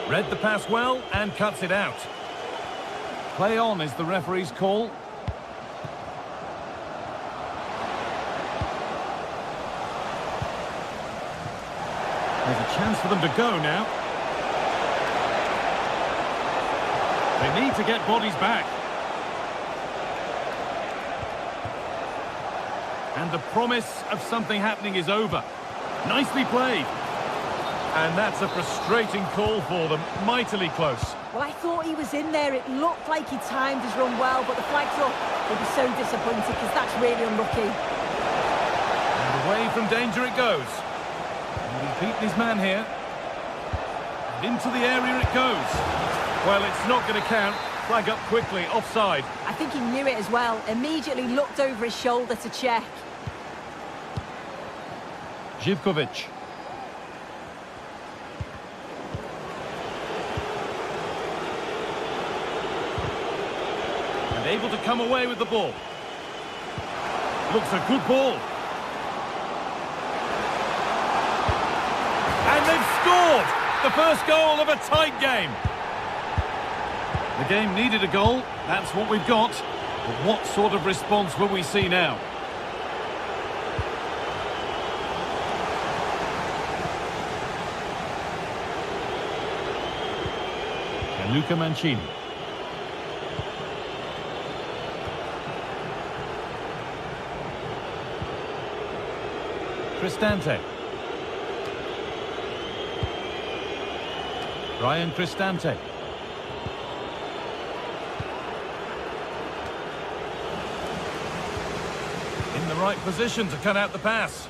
Read the pass well and cuts it out. Play on is the referee's call. There's a chance for them to go now. They need to get bodies back. And the promise of something happening is over. Nicely played. And that's a frustrating call for them. Mightily close. Well, I thought he was in there. It looked like he timed his run well, but the flag's up. He'll be so disappointed because that's really unlucky. And away from danger it goes. And he's beaten his man here. Into the area it goes. Well, it's not going to count. Flag up quickly, offside. I think he knew it as well. Immediately looked over his shoulder to check. Živkovic. And able to come away with the ball. Looks a good ball. And they've scored! The first goal of a tight game. The game needed a goal. That's what we've got. But what sort of response will we see now? Luca Mancini. Cristante. Ryan Cristante. In the right position to cut out the pass.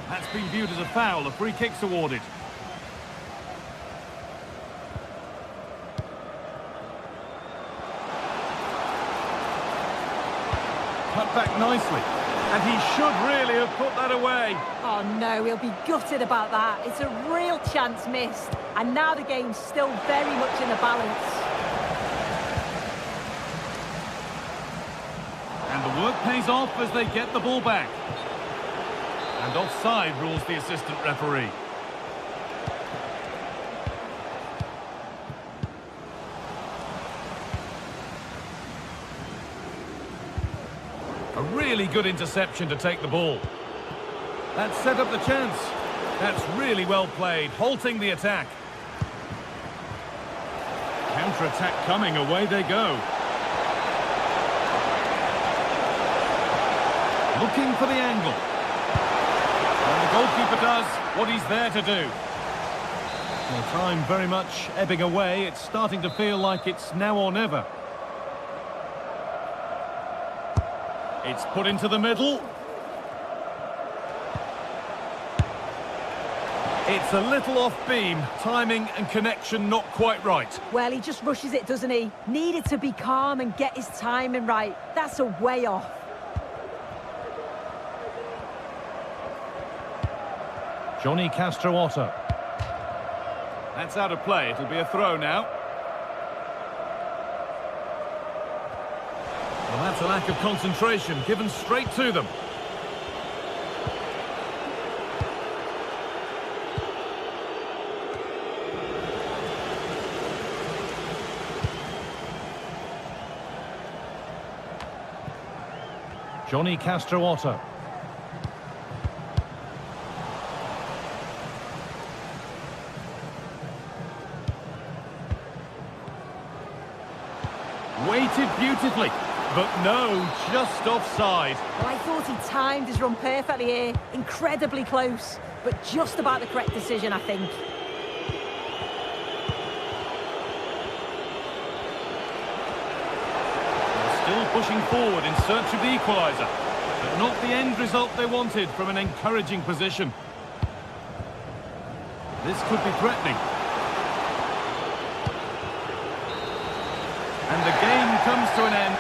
That's been viewed as a foul. A free kick's awarded. Cut back nicely, and he should really have put that away. Oh no, he'll be gutted about that. It's a real chance missed, and now the game's still very much in the balance. And the work pays off as they get the ball back. And offside rules the assistant referee. A really good interception to take the ball. That set up the chance. That's really well played, halting the attack. Counter-attack coming, away they go. Looking for the angle. And the goalkeeper does what he's there to do. Well, time very much ebbing away. It's starting to feel like it's now or never. It's put into the middle. It's a little off beam. Timing and connection not quite right. Well, he just rushes it, doesn't he? Needed to be calm and get his timing right. That's a way off. Johnny Castrootto. That's out of play. It'll be a throw now. Well, that's a lack of concentration, given straight to them. Johnny Castrootto. Weighted beautifully. But no, just offside. Well, I thought he timed his run perfectly here. Incredibly close, but just about the correct decision, I think. They're still pushing forward in search of the equaliser, but not the end result they wanted from an encouraging position. This could be threatening. And the game comes to an end.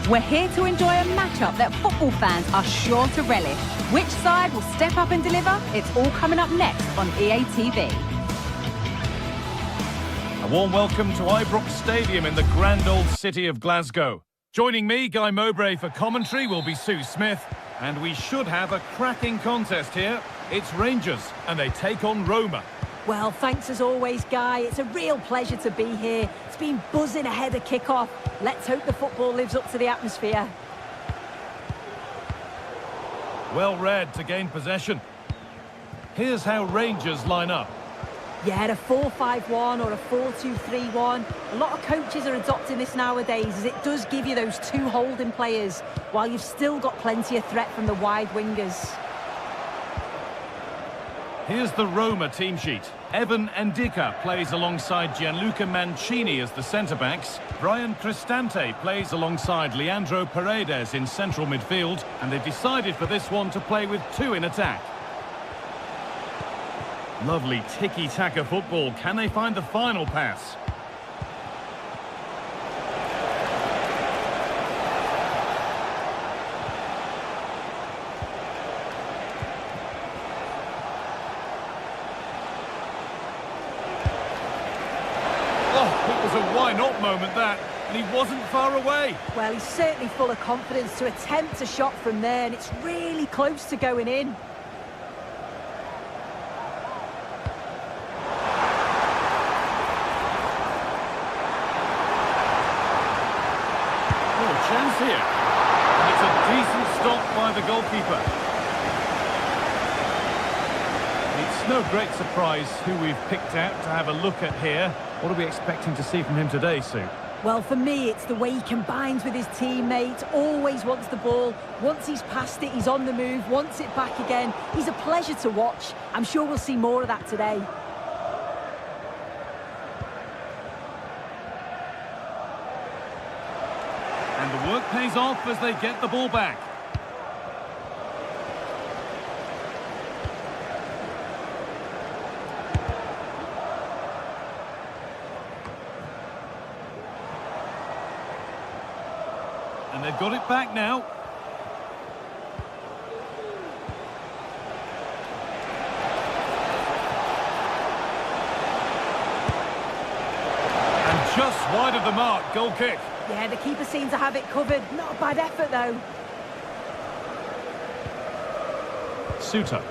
We're here to enjoy a matchup that football fans are sure to relish. Which side will step up and deliver? It's all coming up next on EA TV. A warm welcome to Ibrox Stadium in the grand old city of Glasgow. Joining me, Guy Mowbray, for commentary will be Sue Smith, and we should have a cracking contest here. It's Rangers, and they take on Roma. Well, thanks as always, Guy. It's a real pleasure to be here. It's been buzzing ahead of kick-off. Let's hope the football lives up to the atmosphere. Well read to gain possession. Here's how Rangers line up. Yeah, a 4-5-1 or a 4-2-3-1. A lot of coaches are adopting this nowadays, as it does give you those two holding players, while you've still got plenty of threat from the wide wingers. Here's the Roma team sheet. Evan Ndicka plays alongside Gianluca Mancini as the centre-backs. Brian Cristante plays alongside Leandro Paredes in central midfield, and they've decided for this one to play with two in attack. Lovely tiki-taka football. Can they find the final pass? Oh, it was a why-not moment, that. And he wasn't far away. Well, he's certainly full of confidence to attempt a shot from there, and it's really close to going in. Chance here, and it's a decent stop by the goalkeeper. It's no great surprise who we've picked out to have a look at here. What are we expecting to see from him today, Sue? Well, for me, it's the way he combines with his teammates, always wants the ball. Once he's passed it, he's on the move, wants it back again. He's a pleasure to watch. I'm sure we'll see more of that today. And the work pays off as they get the ball back. And they've got it back now. And just wide of the mark, goal kick. Yeah, the keeper seemed to have it covered. Not a bad effort, though. Suter.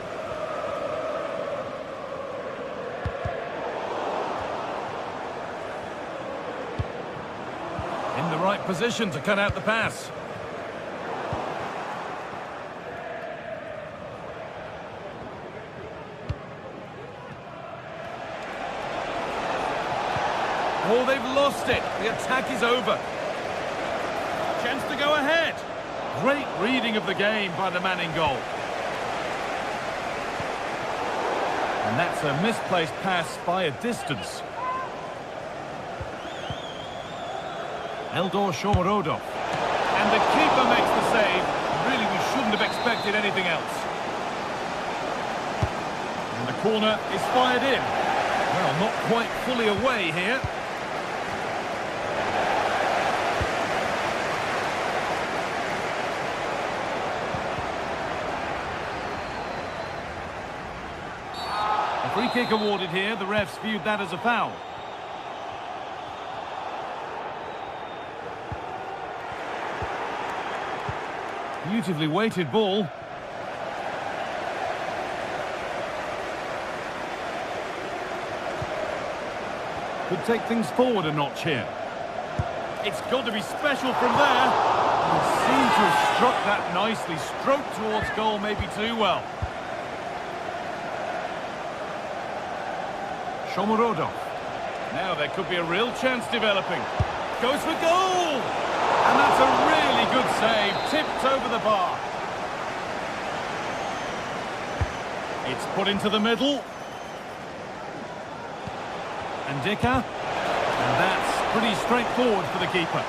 In the right position to cut out the pass. Oh, they've lost it. The attack is over. Chance to go ahead. Great reading of the game by the man in goal. And that's a misplaced pass by a distance. Eldor Shomorodov. And the keeper makes the save. Really, we shouldn't have expected anything else. And the corner is fired in. Well, not quite fully away here. Free kick awarded here. The refs viewed that as a foul. Beautifully weighted ball. Could take things forward a notch here. It's got to be special from there. It seemed to have struck that nicely. Stroked towards goal, maybe too well. Shomorodov. Now there could be a real chance developing. Goes for goal! And that's a really good save. Tipped over the bar. It's put into the middle. Ndicka. And that's pretty straightforward for the keeper.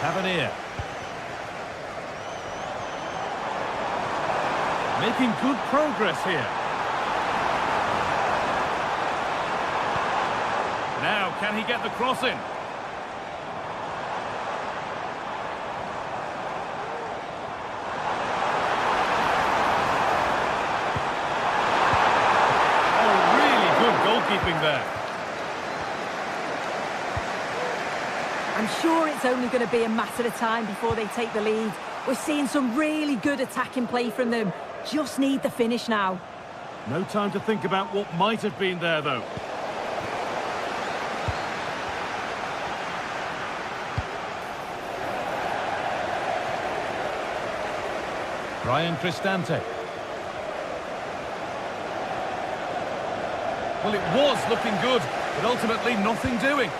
Tavernier. Making good progress here. Now, can he get the cross in? Oh, really good goalkeeping there. I'm sure it's only going to be a matter of time before they take the lead. We're seeing some really good attacking play from them. Just need the finish now. No time to think about what might have been there, though. Brian Cristante. Well, it was looking good, but ultimately nothing doing.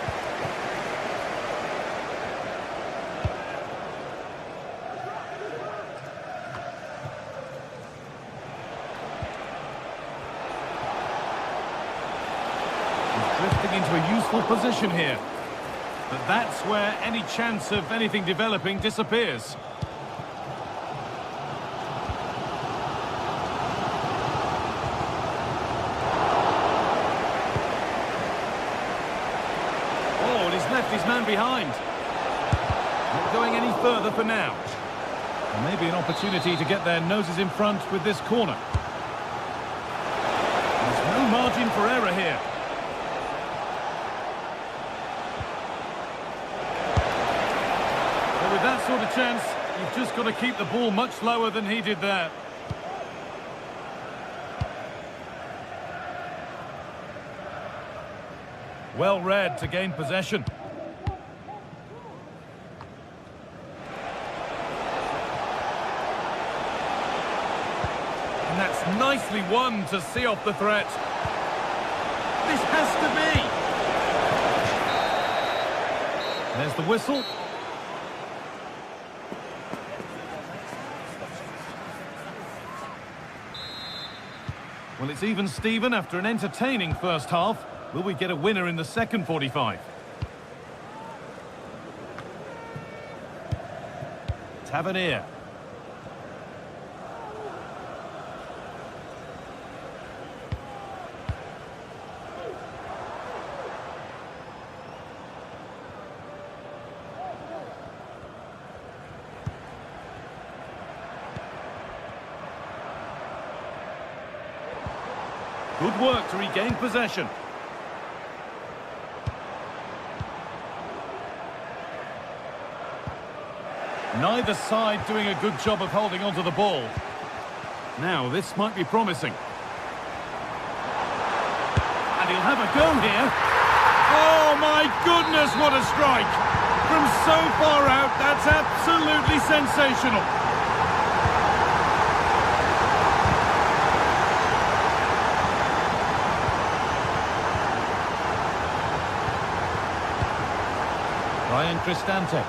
He's drifting into a useful position here. But that's where any chance of anything developing disappears. Left his man behind. Not going any further for now. And maybe an opportunity to get their noses in front with this corner. There's no margin for error here. But with that sort of chance, you've just got to keep the ball much lower than he did there. Well read to gain possession. And that's nicely won to see off the threat. This has to be. There's the whistle. Well, it's even Steven after an entertaining first half. Will we get a winner in the second 45? Tavernier. Good work to regain possession. Neither side doing a good job of holding onto the ball. Now, this might be promising. And he'll have a go here. Oh, my goodness, what a strike! From so far out, that's absolutely sensational. Brian Cristante.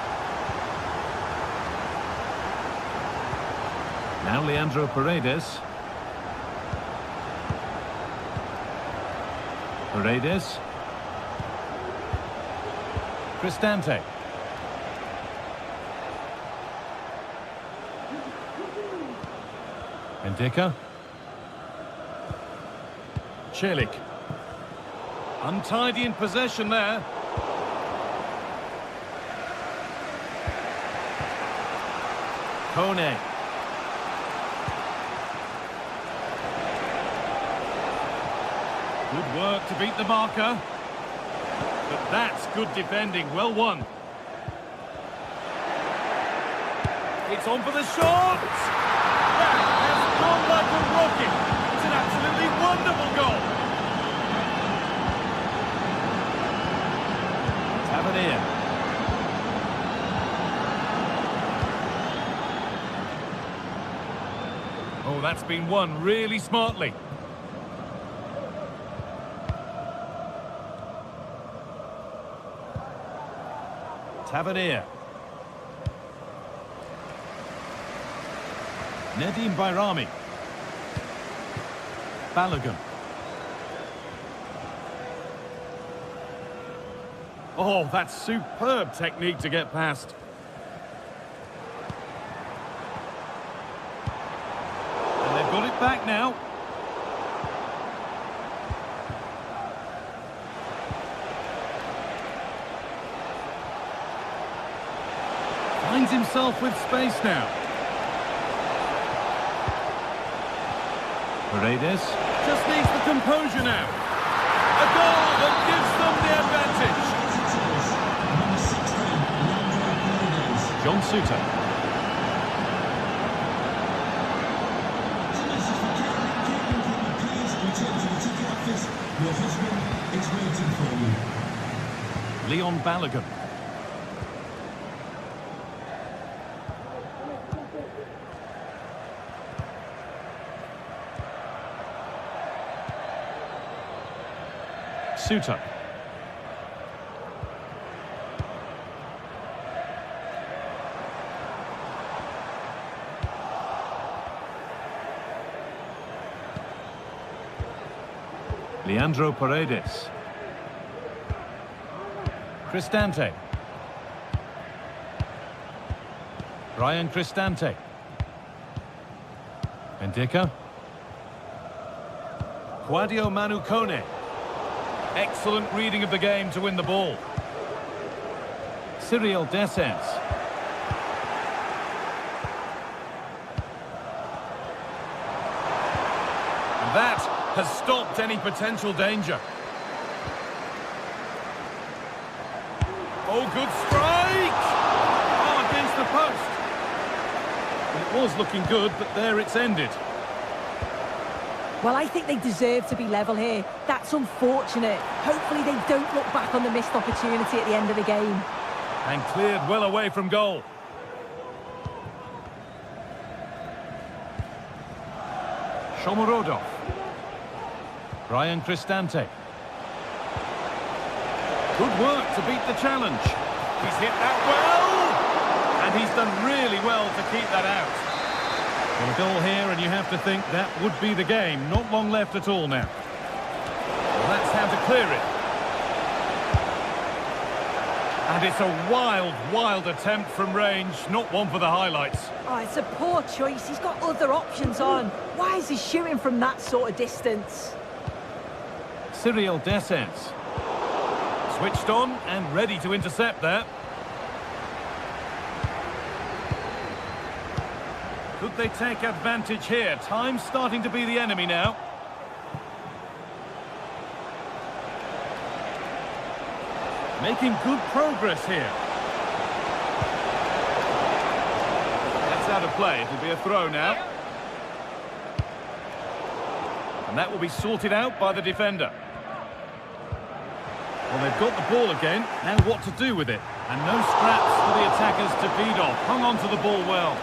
Now Leandro Paredes. Paredes. Cristante. Endika. Celik. Untidy in possession there. Kone. Good work to beat the marker. But that's good defending. Well won. It's on for the shot. That has gone like a rocket. It's an absolutely wonderful goal. Tavernier. Oh, that's been won really smartly. Tavernier. Nedim Bayrami. Balogun. Oh, that's superb technique to get past. And they've got it back now. Finds himself with space now. Paredes just needs the composure now. A goal that gives them the advantage. John Suter. Your husband is waiting for you. Leon Balogun. Suter. Leandro Paredes. Cristante. Brian Cristante. Bendica. Quadio Manucone. Excellent reading of the game to win the ball. Cyril Dessens. And that has stopped any potential danger. Oh, good strike! Oh, against the post. It was looking good, but there it's ended. Well, I think they deserve to be level here. That's unfortunate. Hopefully they don't look back on the missed opportunity at the end of the game. And cleared well away from goal. Shomorodov. Brian Cristante. Good work to beat the challenge. He's hit that well! And he's done really well to keep that out. Well, a goal here, and you have to think that would be the game. Not long left at all now. Well, that's how to clear it. And it's a wild, wild attempt from range. Not one for the highlights. Oh, it's a poor choice. He's got other options on. Why is he shooting from that sort of distance? Cyril Dessens. Switched on and ready to intercept there. Could they take advantage here? Time's starting to be the enemy now. Making good progress here. That's out of play. It'll be a throw now. And that will be sorted out by the defender. Well, they've got the ball again. Now what to do with it? And no scraps for the attackers to feed off. Hung on to the ball well.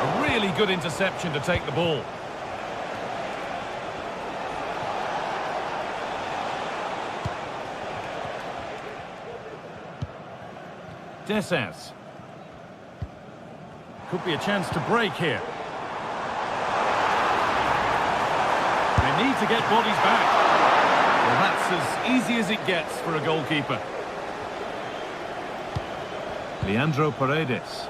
A really good interception to take the ball. Dessens. Could be a chance to break here. They need to get bodies back. Well, that's as easy as it gets for a goalkeeper. Leandro Paredes.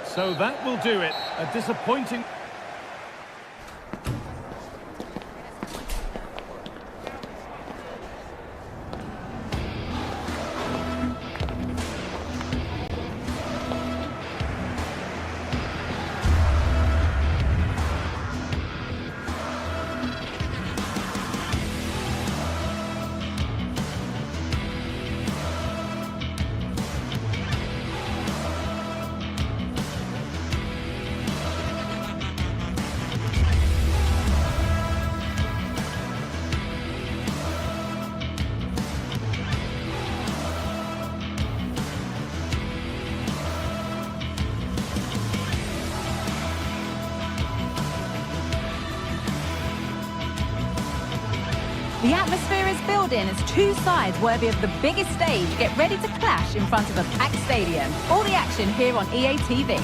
So that will do it. A disappointing... The atmosphere is building as two sides worthy of the biggest stage get ready to clash in front of a packed stadium. All the action here on EA TV.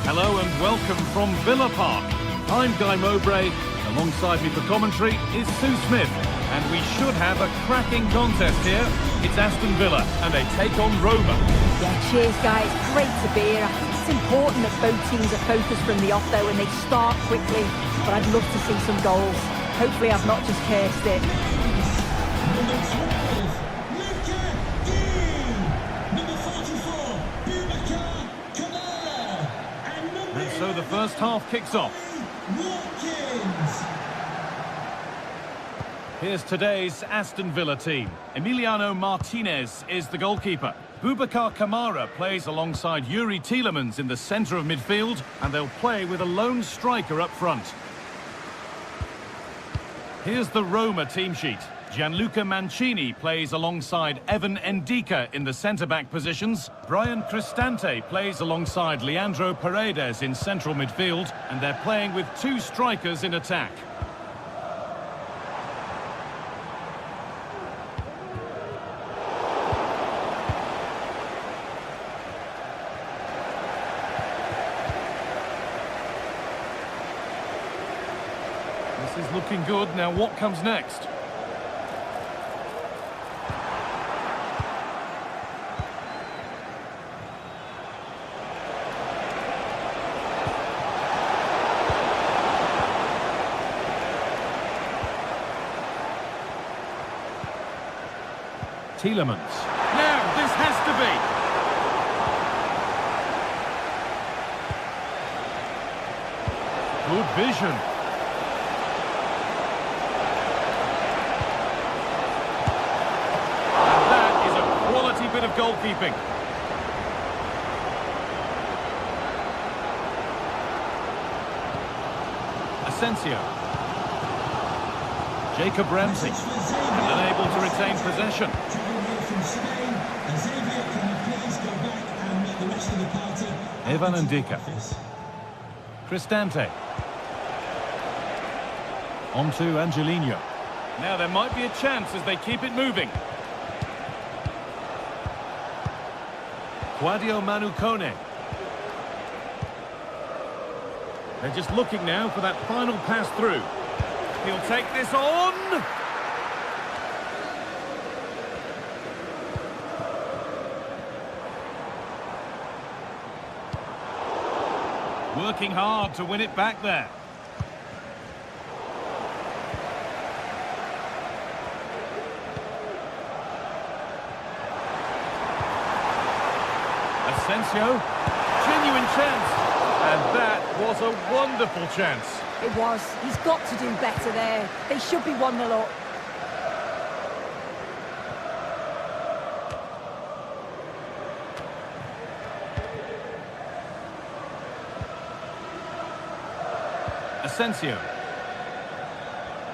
Hello and welcome from Villa Park. I'm Guy Mowbray. Alongside me for commentary is Sue Smith. And we should have a cracking contest here. It's Aston Villa and they take on Roma. Yeah, cheers, guys. Great to be here. I think it's important that both teams are focused from the off, though, and they start quickly. But I'd love to see some goals. Hopefully I've not just cursed it. Number 12, Luca Dean. Number 44, Boubacar Kamara. so the first half kicks off. Watkins. Here's today's Aston Villa team. Emiliano Martinez is the goalkeeper. Boubacar Kamara plays alongside Yuri Tielemans in the centre of midfield, and they'll play with a lone striker up front. Here's the Roma team sheet. Gianluca Mancini plays alongside Evan Ndika in the centre-back positions. Brian Cristante plays alongside Leandro Paredes in central midfield, and they're playing with two strikers in attack. This is looking good. Now what comes next? Tielemans. Now, this has to be. Good vision. And that is a quality bit of goalkeeping. Asensio. Jacob Ramsey. And unable to retain possession. Evan Ndika. Cristante. On to Angelino. Now there might be a chance as they keep it moving. Sadio Manu Kone. They're just looking now for that final pass through. He'll take this on. Working hard to win it back there. Asensio, genuine chance, and that was a wonderful chance. It was. He's got to do better there. They should be 1-0 up. Asensio.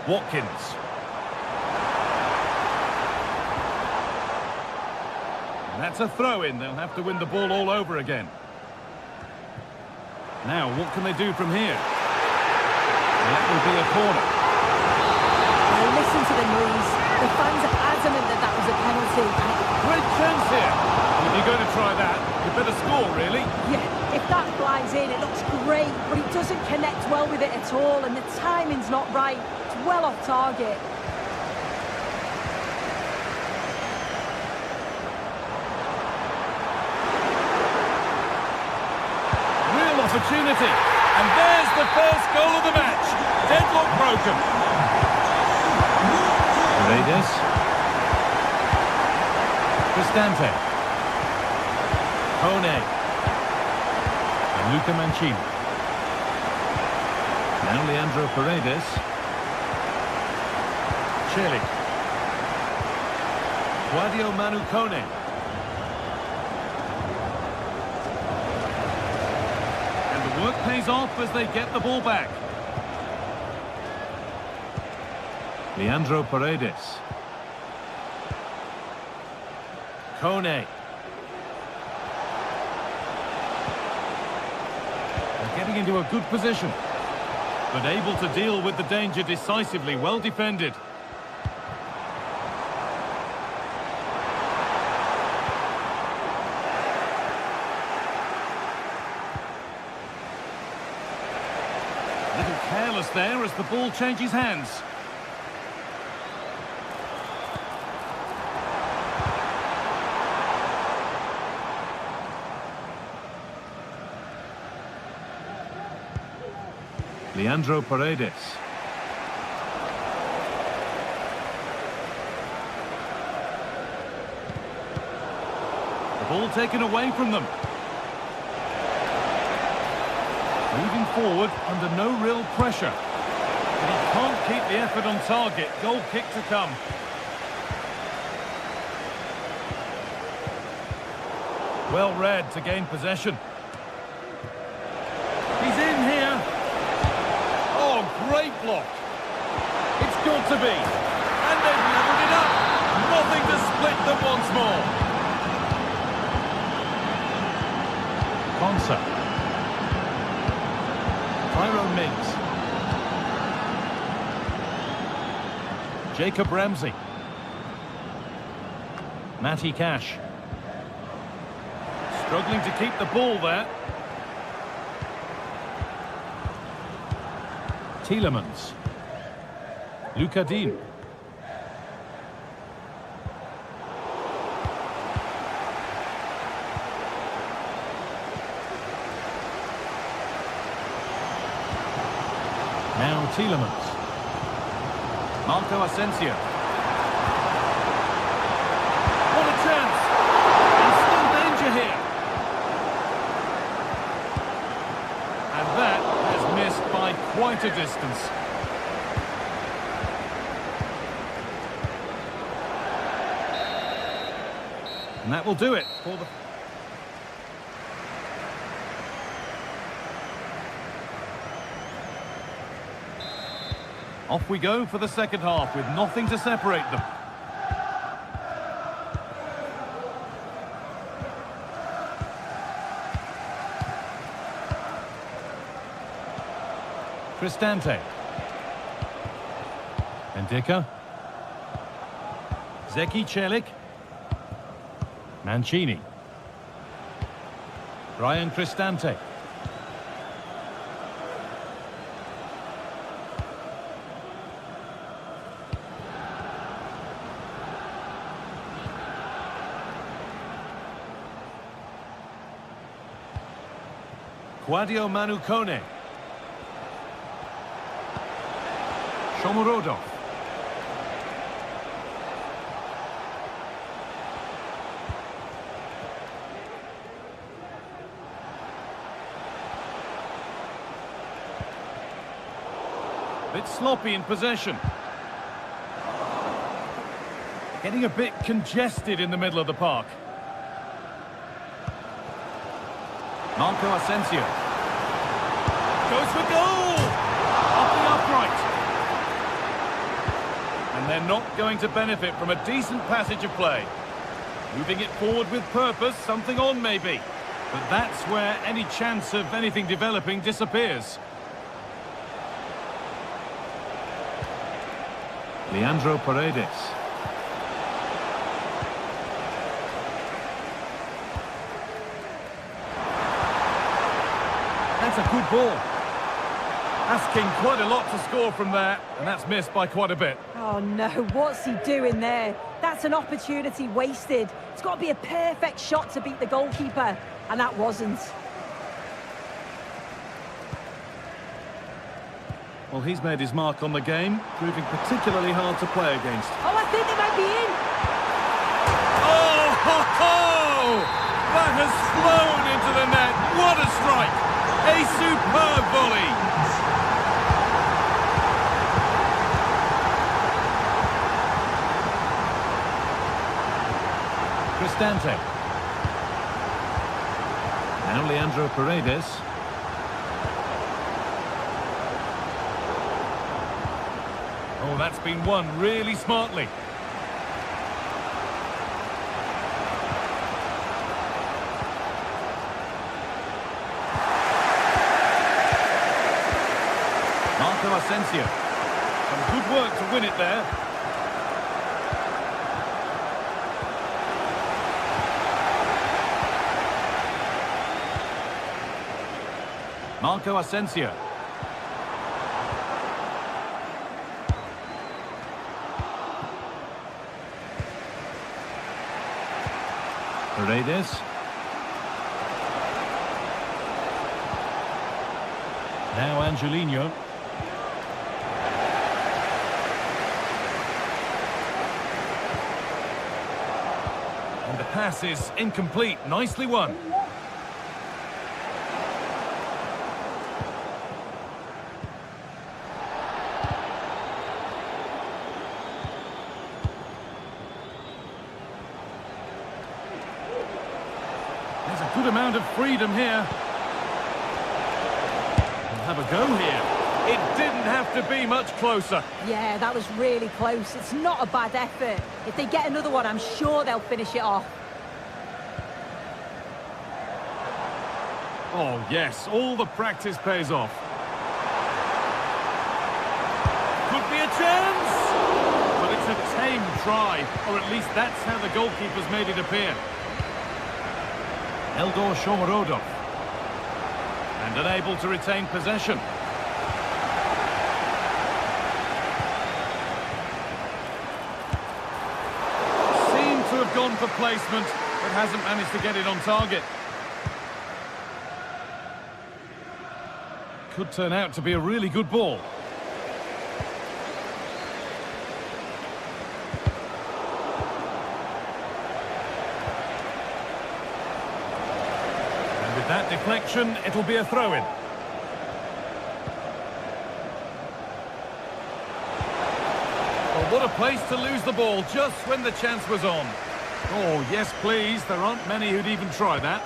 Watkins. And that's a throw-in. They'll have to win the ball all over again. Now, what can they do from here? That will be a corner. Oh, listen to the noise. The fans are adamant that that was a penalty. Great chance here. If you're going to try that, you better score, really. Yeah, if that flies in, it looks great, but he doesn't connect well with it at all, and the timing's not right. It's well off target. Real opportunity. And there's the first goal of the match. Deadlock broken. Paredes. Cristante. Kone. And Luca Mancini. Now Leandro Paredes. Chile. Sadio Manu Kone. And the work pays off as they get the ball back. Leandro Paredes. Kone. Getting into a good position, but able to deal with the danger decisively. Well defended. A little careless there as the ball changes hands. Leandro Paredes. The ball taken away from them. Moving forward under no real pressure. And he can't keep the effort on target. Goal kick to come. Well read to gain possession. He's in here. Oh, great block. It's got to be. And they've levelled it up. Nothing to split them once more. Konsa. Tyrone Mings. Jacob Ramsey. Matty Cash. Struggling to keep the ball there. Tielemans. Luka Dean. Now Tielemans. Marco Asensio. What a chance! And still danger here. And that has missed by quite a distance. And that will do it for the... Off we go for the second half with nothing to separate them. Cristante. Ndicka. Zeki Celik. Mancini. Brian Cristante. Guadio Manukone. Shomurodov. Bit sloppy in possession. Getting a bit congested in the middle of the park. Marco Asensio. Goes for goal! Off the upright. And they're not going to benefit from a decent passage of play. Moving it forward with purpose, something on maybe. But that's where any chance of anything developing disappears. Leandro Paredes. That's a good ball. Asking quite a lot to score from there, and that's missed by quite a bit. Oh no, what's he doing there? That's an opportunity wasted. It's got to be a perfect shot to beat the goalkeeper, and that wasn't. Well, he's made his mark on the game, proving particularly hard to play against. Oh, I think they might be in. Oh, ho, ho! That has flown into the net. What a strike! A superb volley. Cristante. Now Leandro Paredes. Oh, that's been won really smartly. Marco Asensio. Some good work to win it there. Marco Asensio. Paredes. Now Angelino. And the pass is incomplete. Nicely won. amount of freedom here. We'll have a go here. It didn't have to be much closer. Yeah, that was really close. It's not a bad effort. If they get another one, I'm sure they'll finish it off. Oh, yes, all the practice pays off. Could be a chance! But it's a tame try, or at least that's how the goalkeeper's made it appear. Eldor Shomorodov. And unable to retain possession. Seemed to have gone for placement, but hasn't managed to get it on target. Could turn out to be a really good ball. And with that deflection, it'll be a throw-in. Well, what a place to lose the ball just when the chance was on. Oh, yes, please. There aren't many who'd even try that.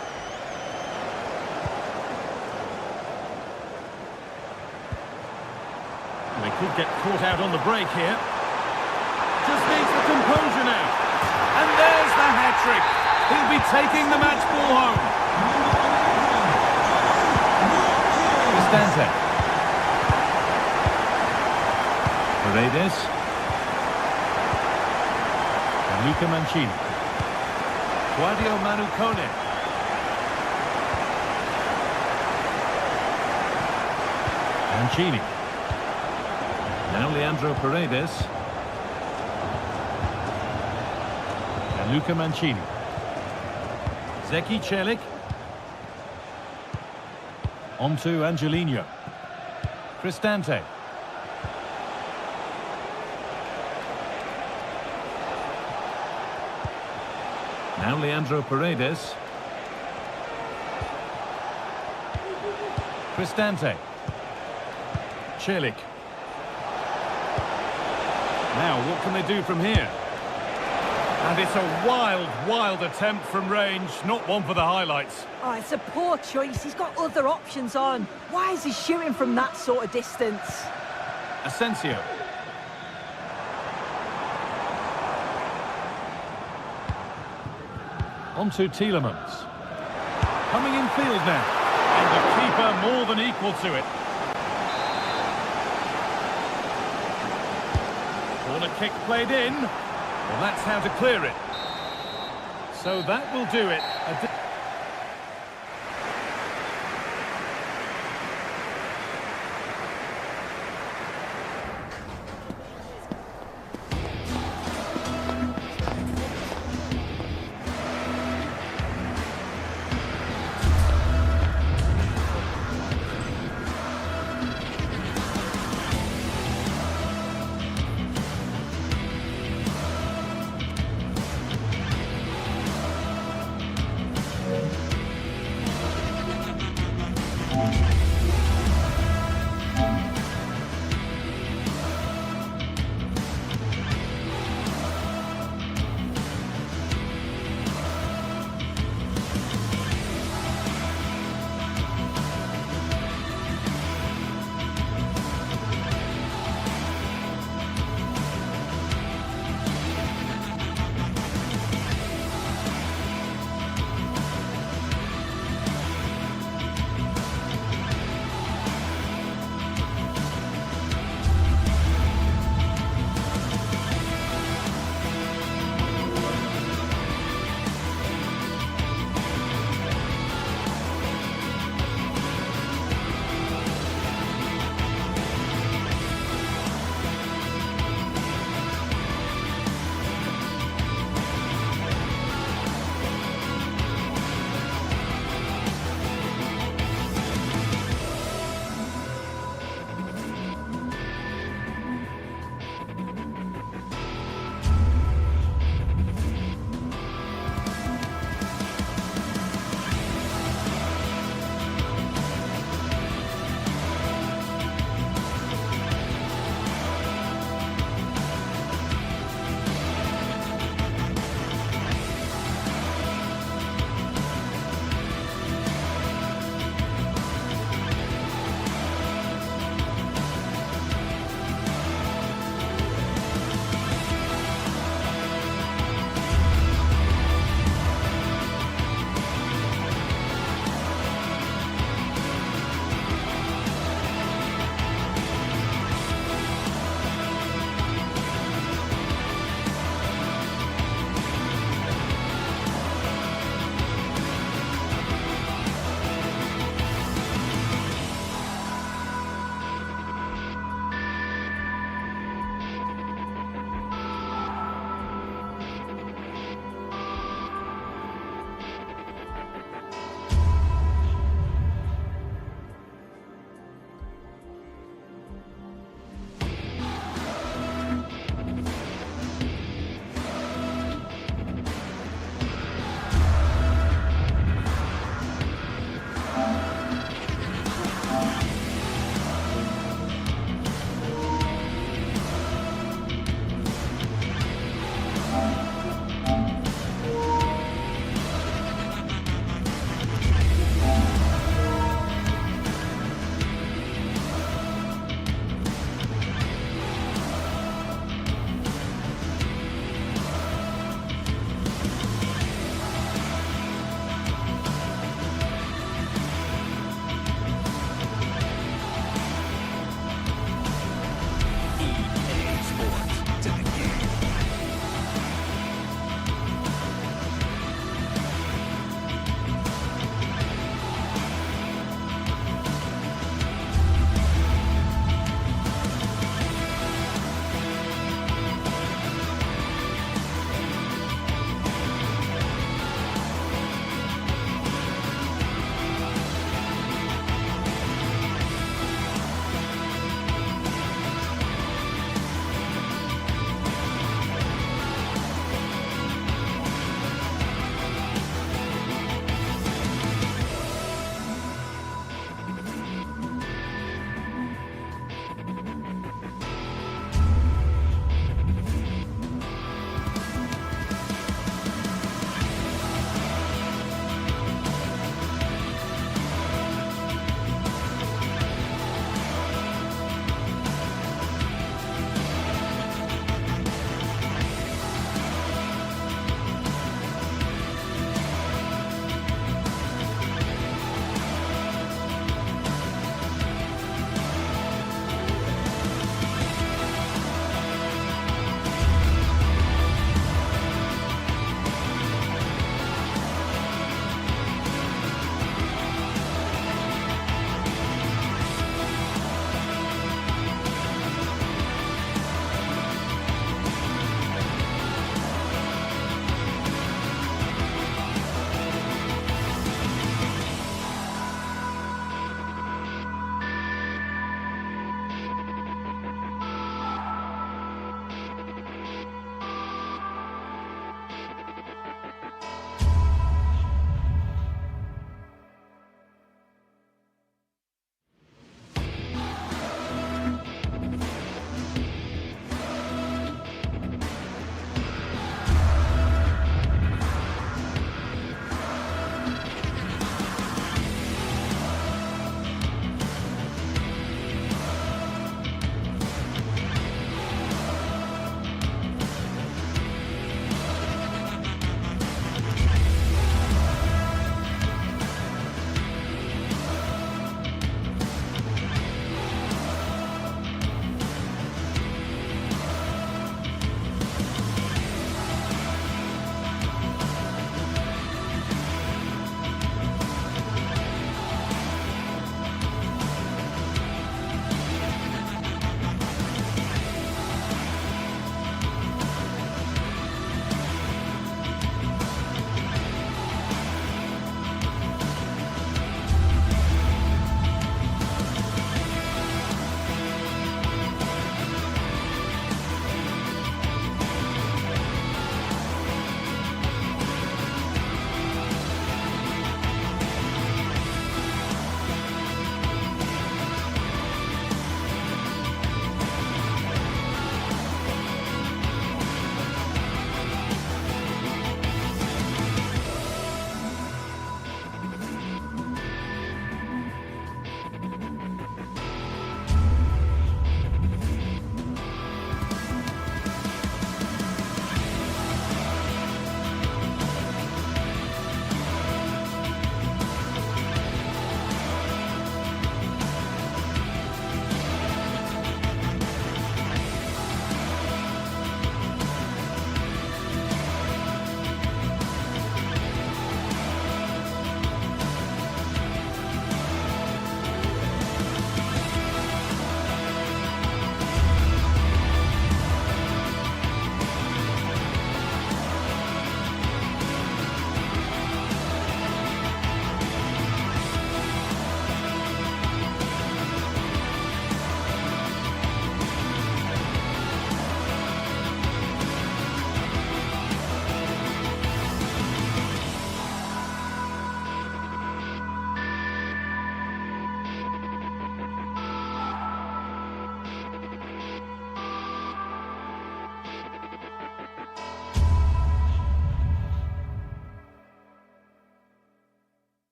They could get caught out on the break here. Just needs the composure now. And there's the hat-trick. He'll be taking the match ball home. Cristante. Paredes. And Luca Mancini. Guadio Manucone. Mancini. Now Leandro Paredes. And Luca Mancini. Zeki Celik. On to Angelino. Cristante. Now Leandro Paredes. Cristante. Celik. Now, what can they do from here? And it's a wild, wild attempt from range, not one for the highlights. Oh, it's a poor choice. He's got other options on. Why is he shooting from that sort of distance? Asensio. On to Tielemans. Coming in field now. And the keeper more than equal to it. Corner kick played in. Well, that's how to clear it. So that will do it.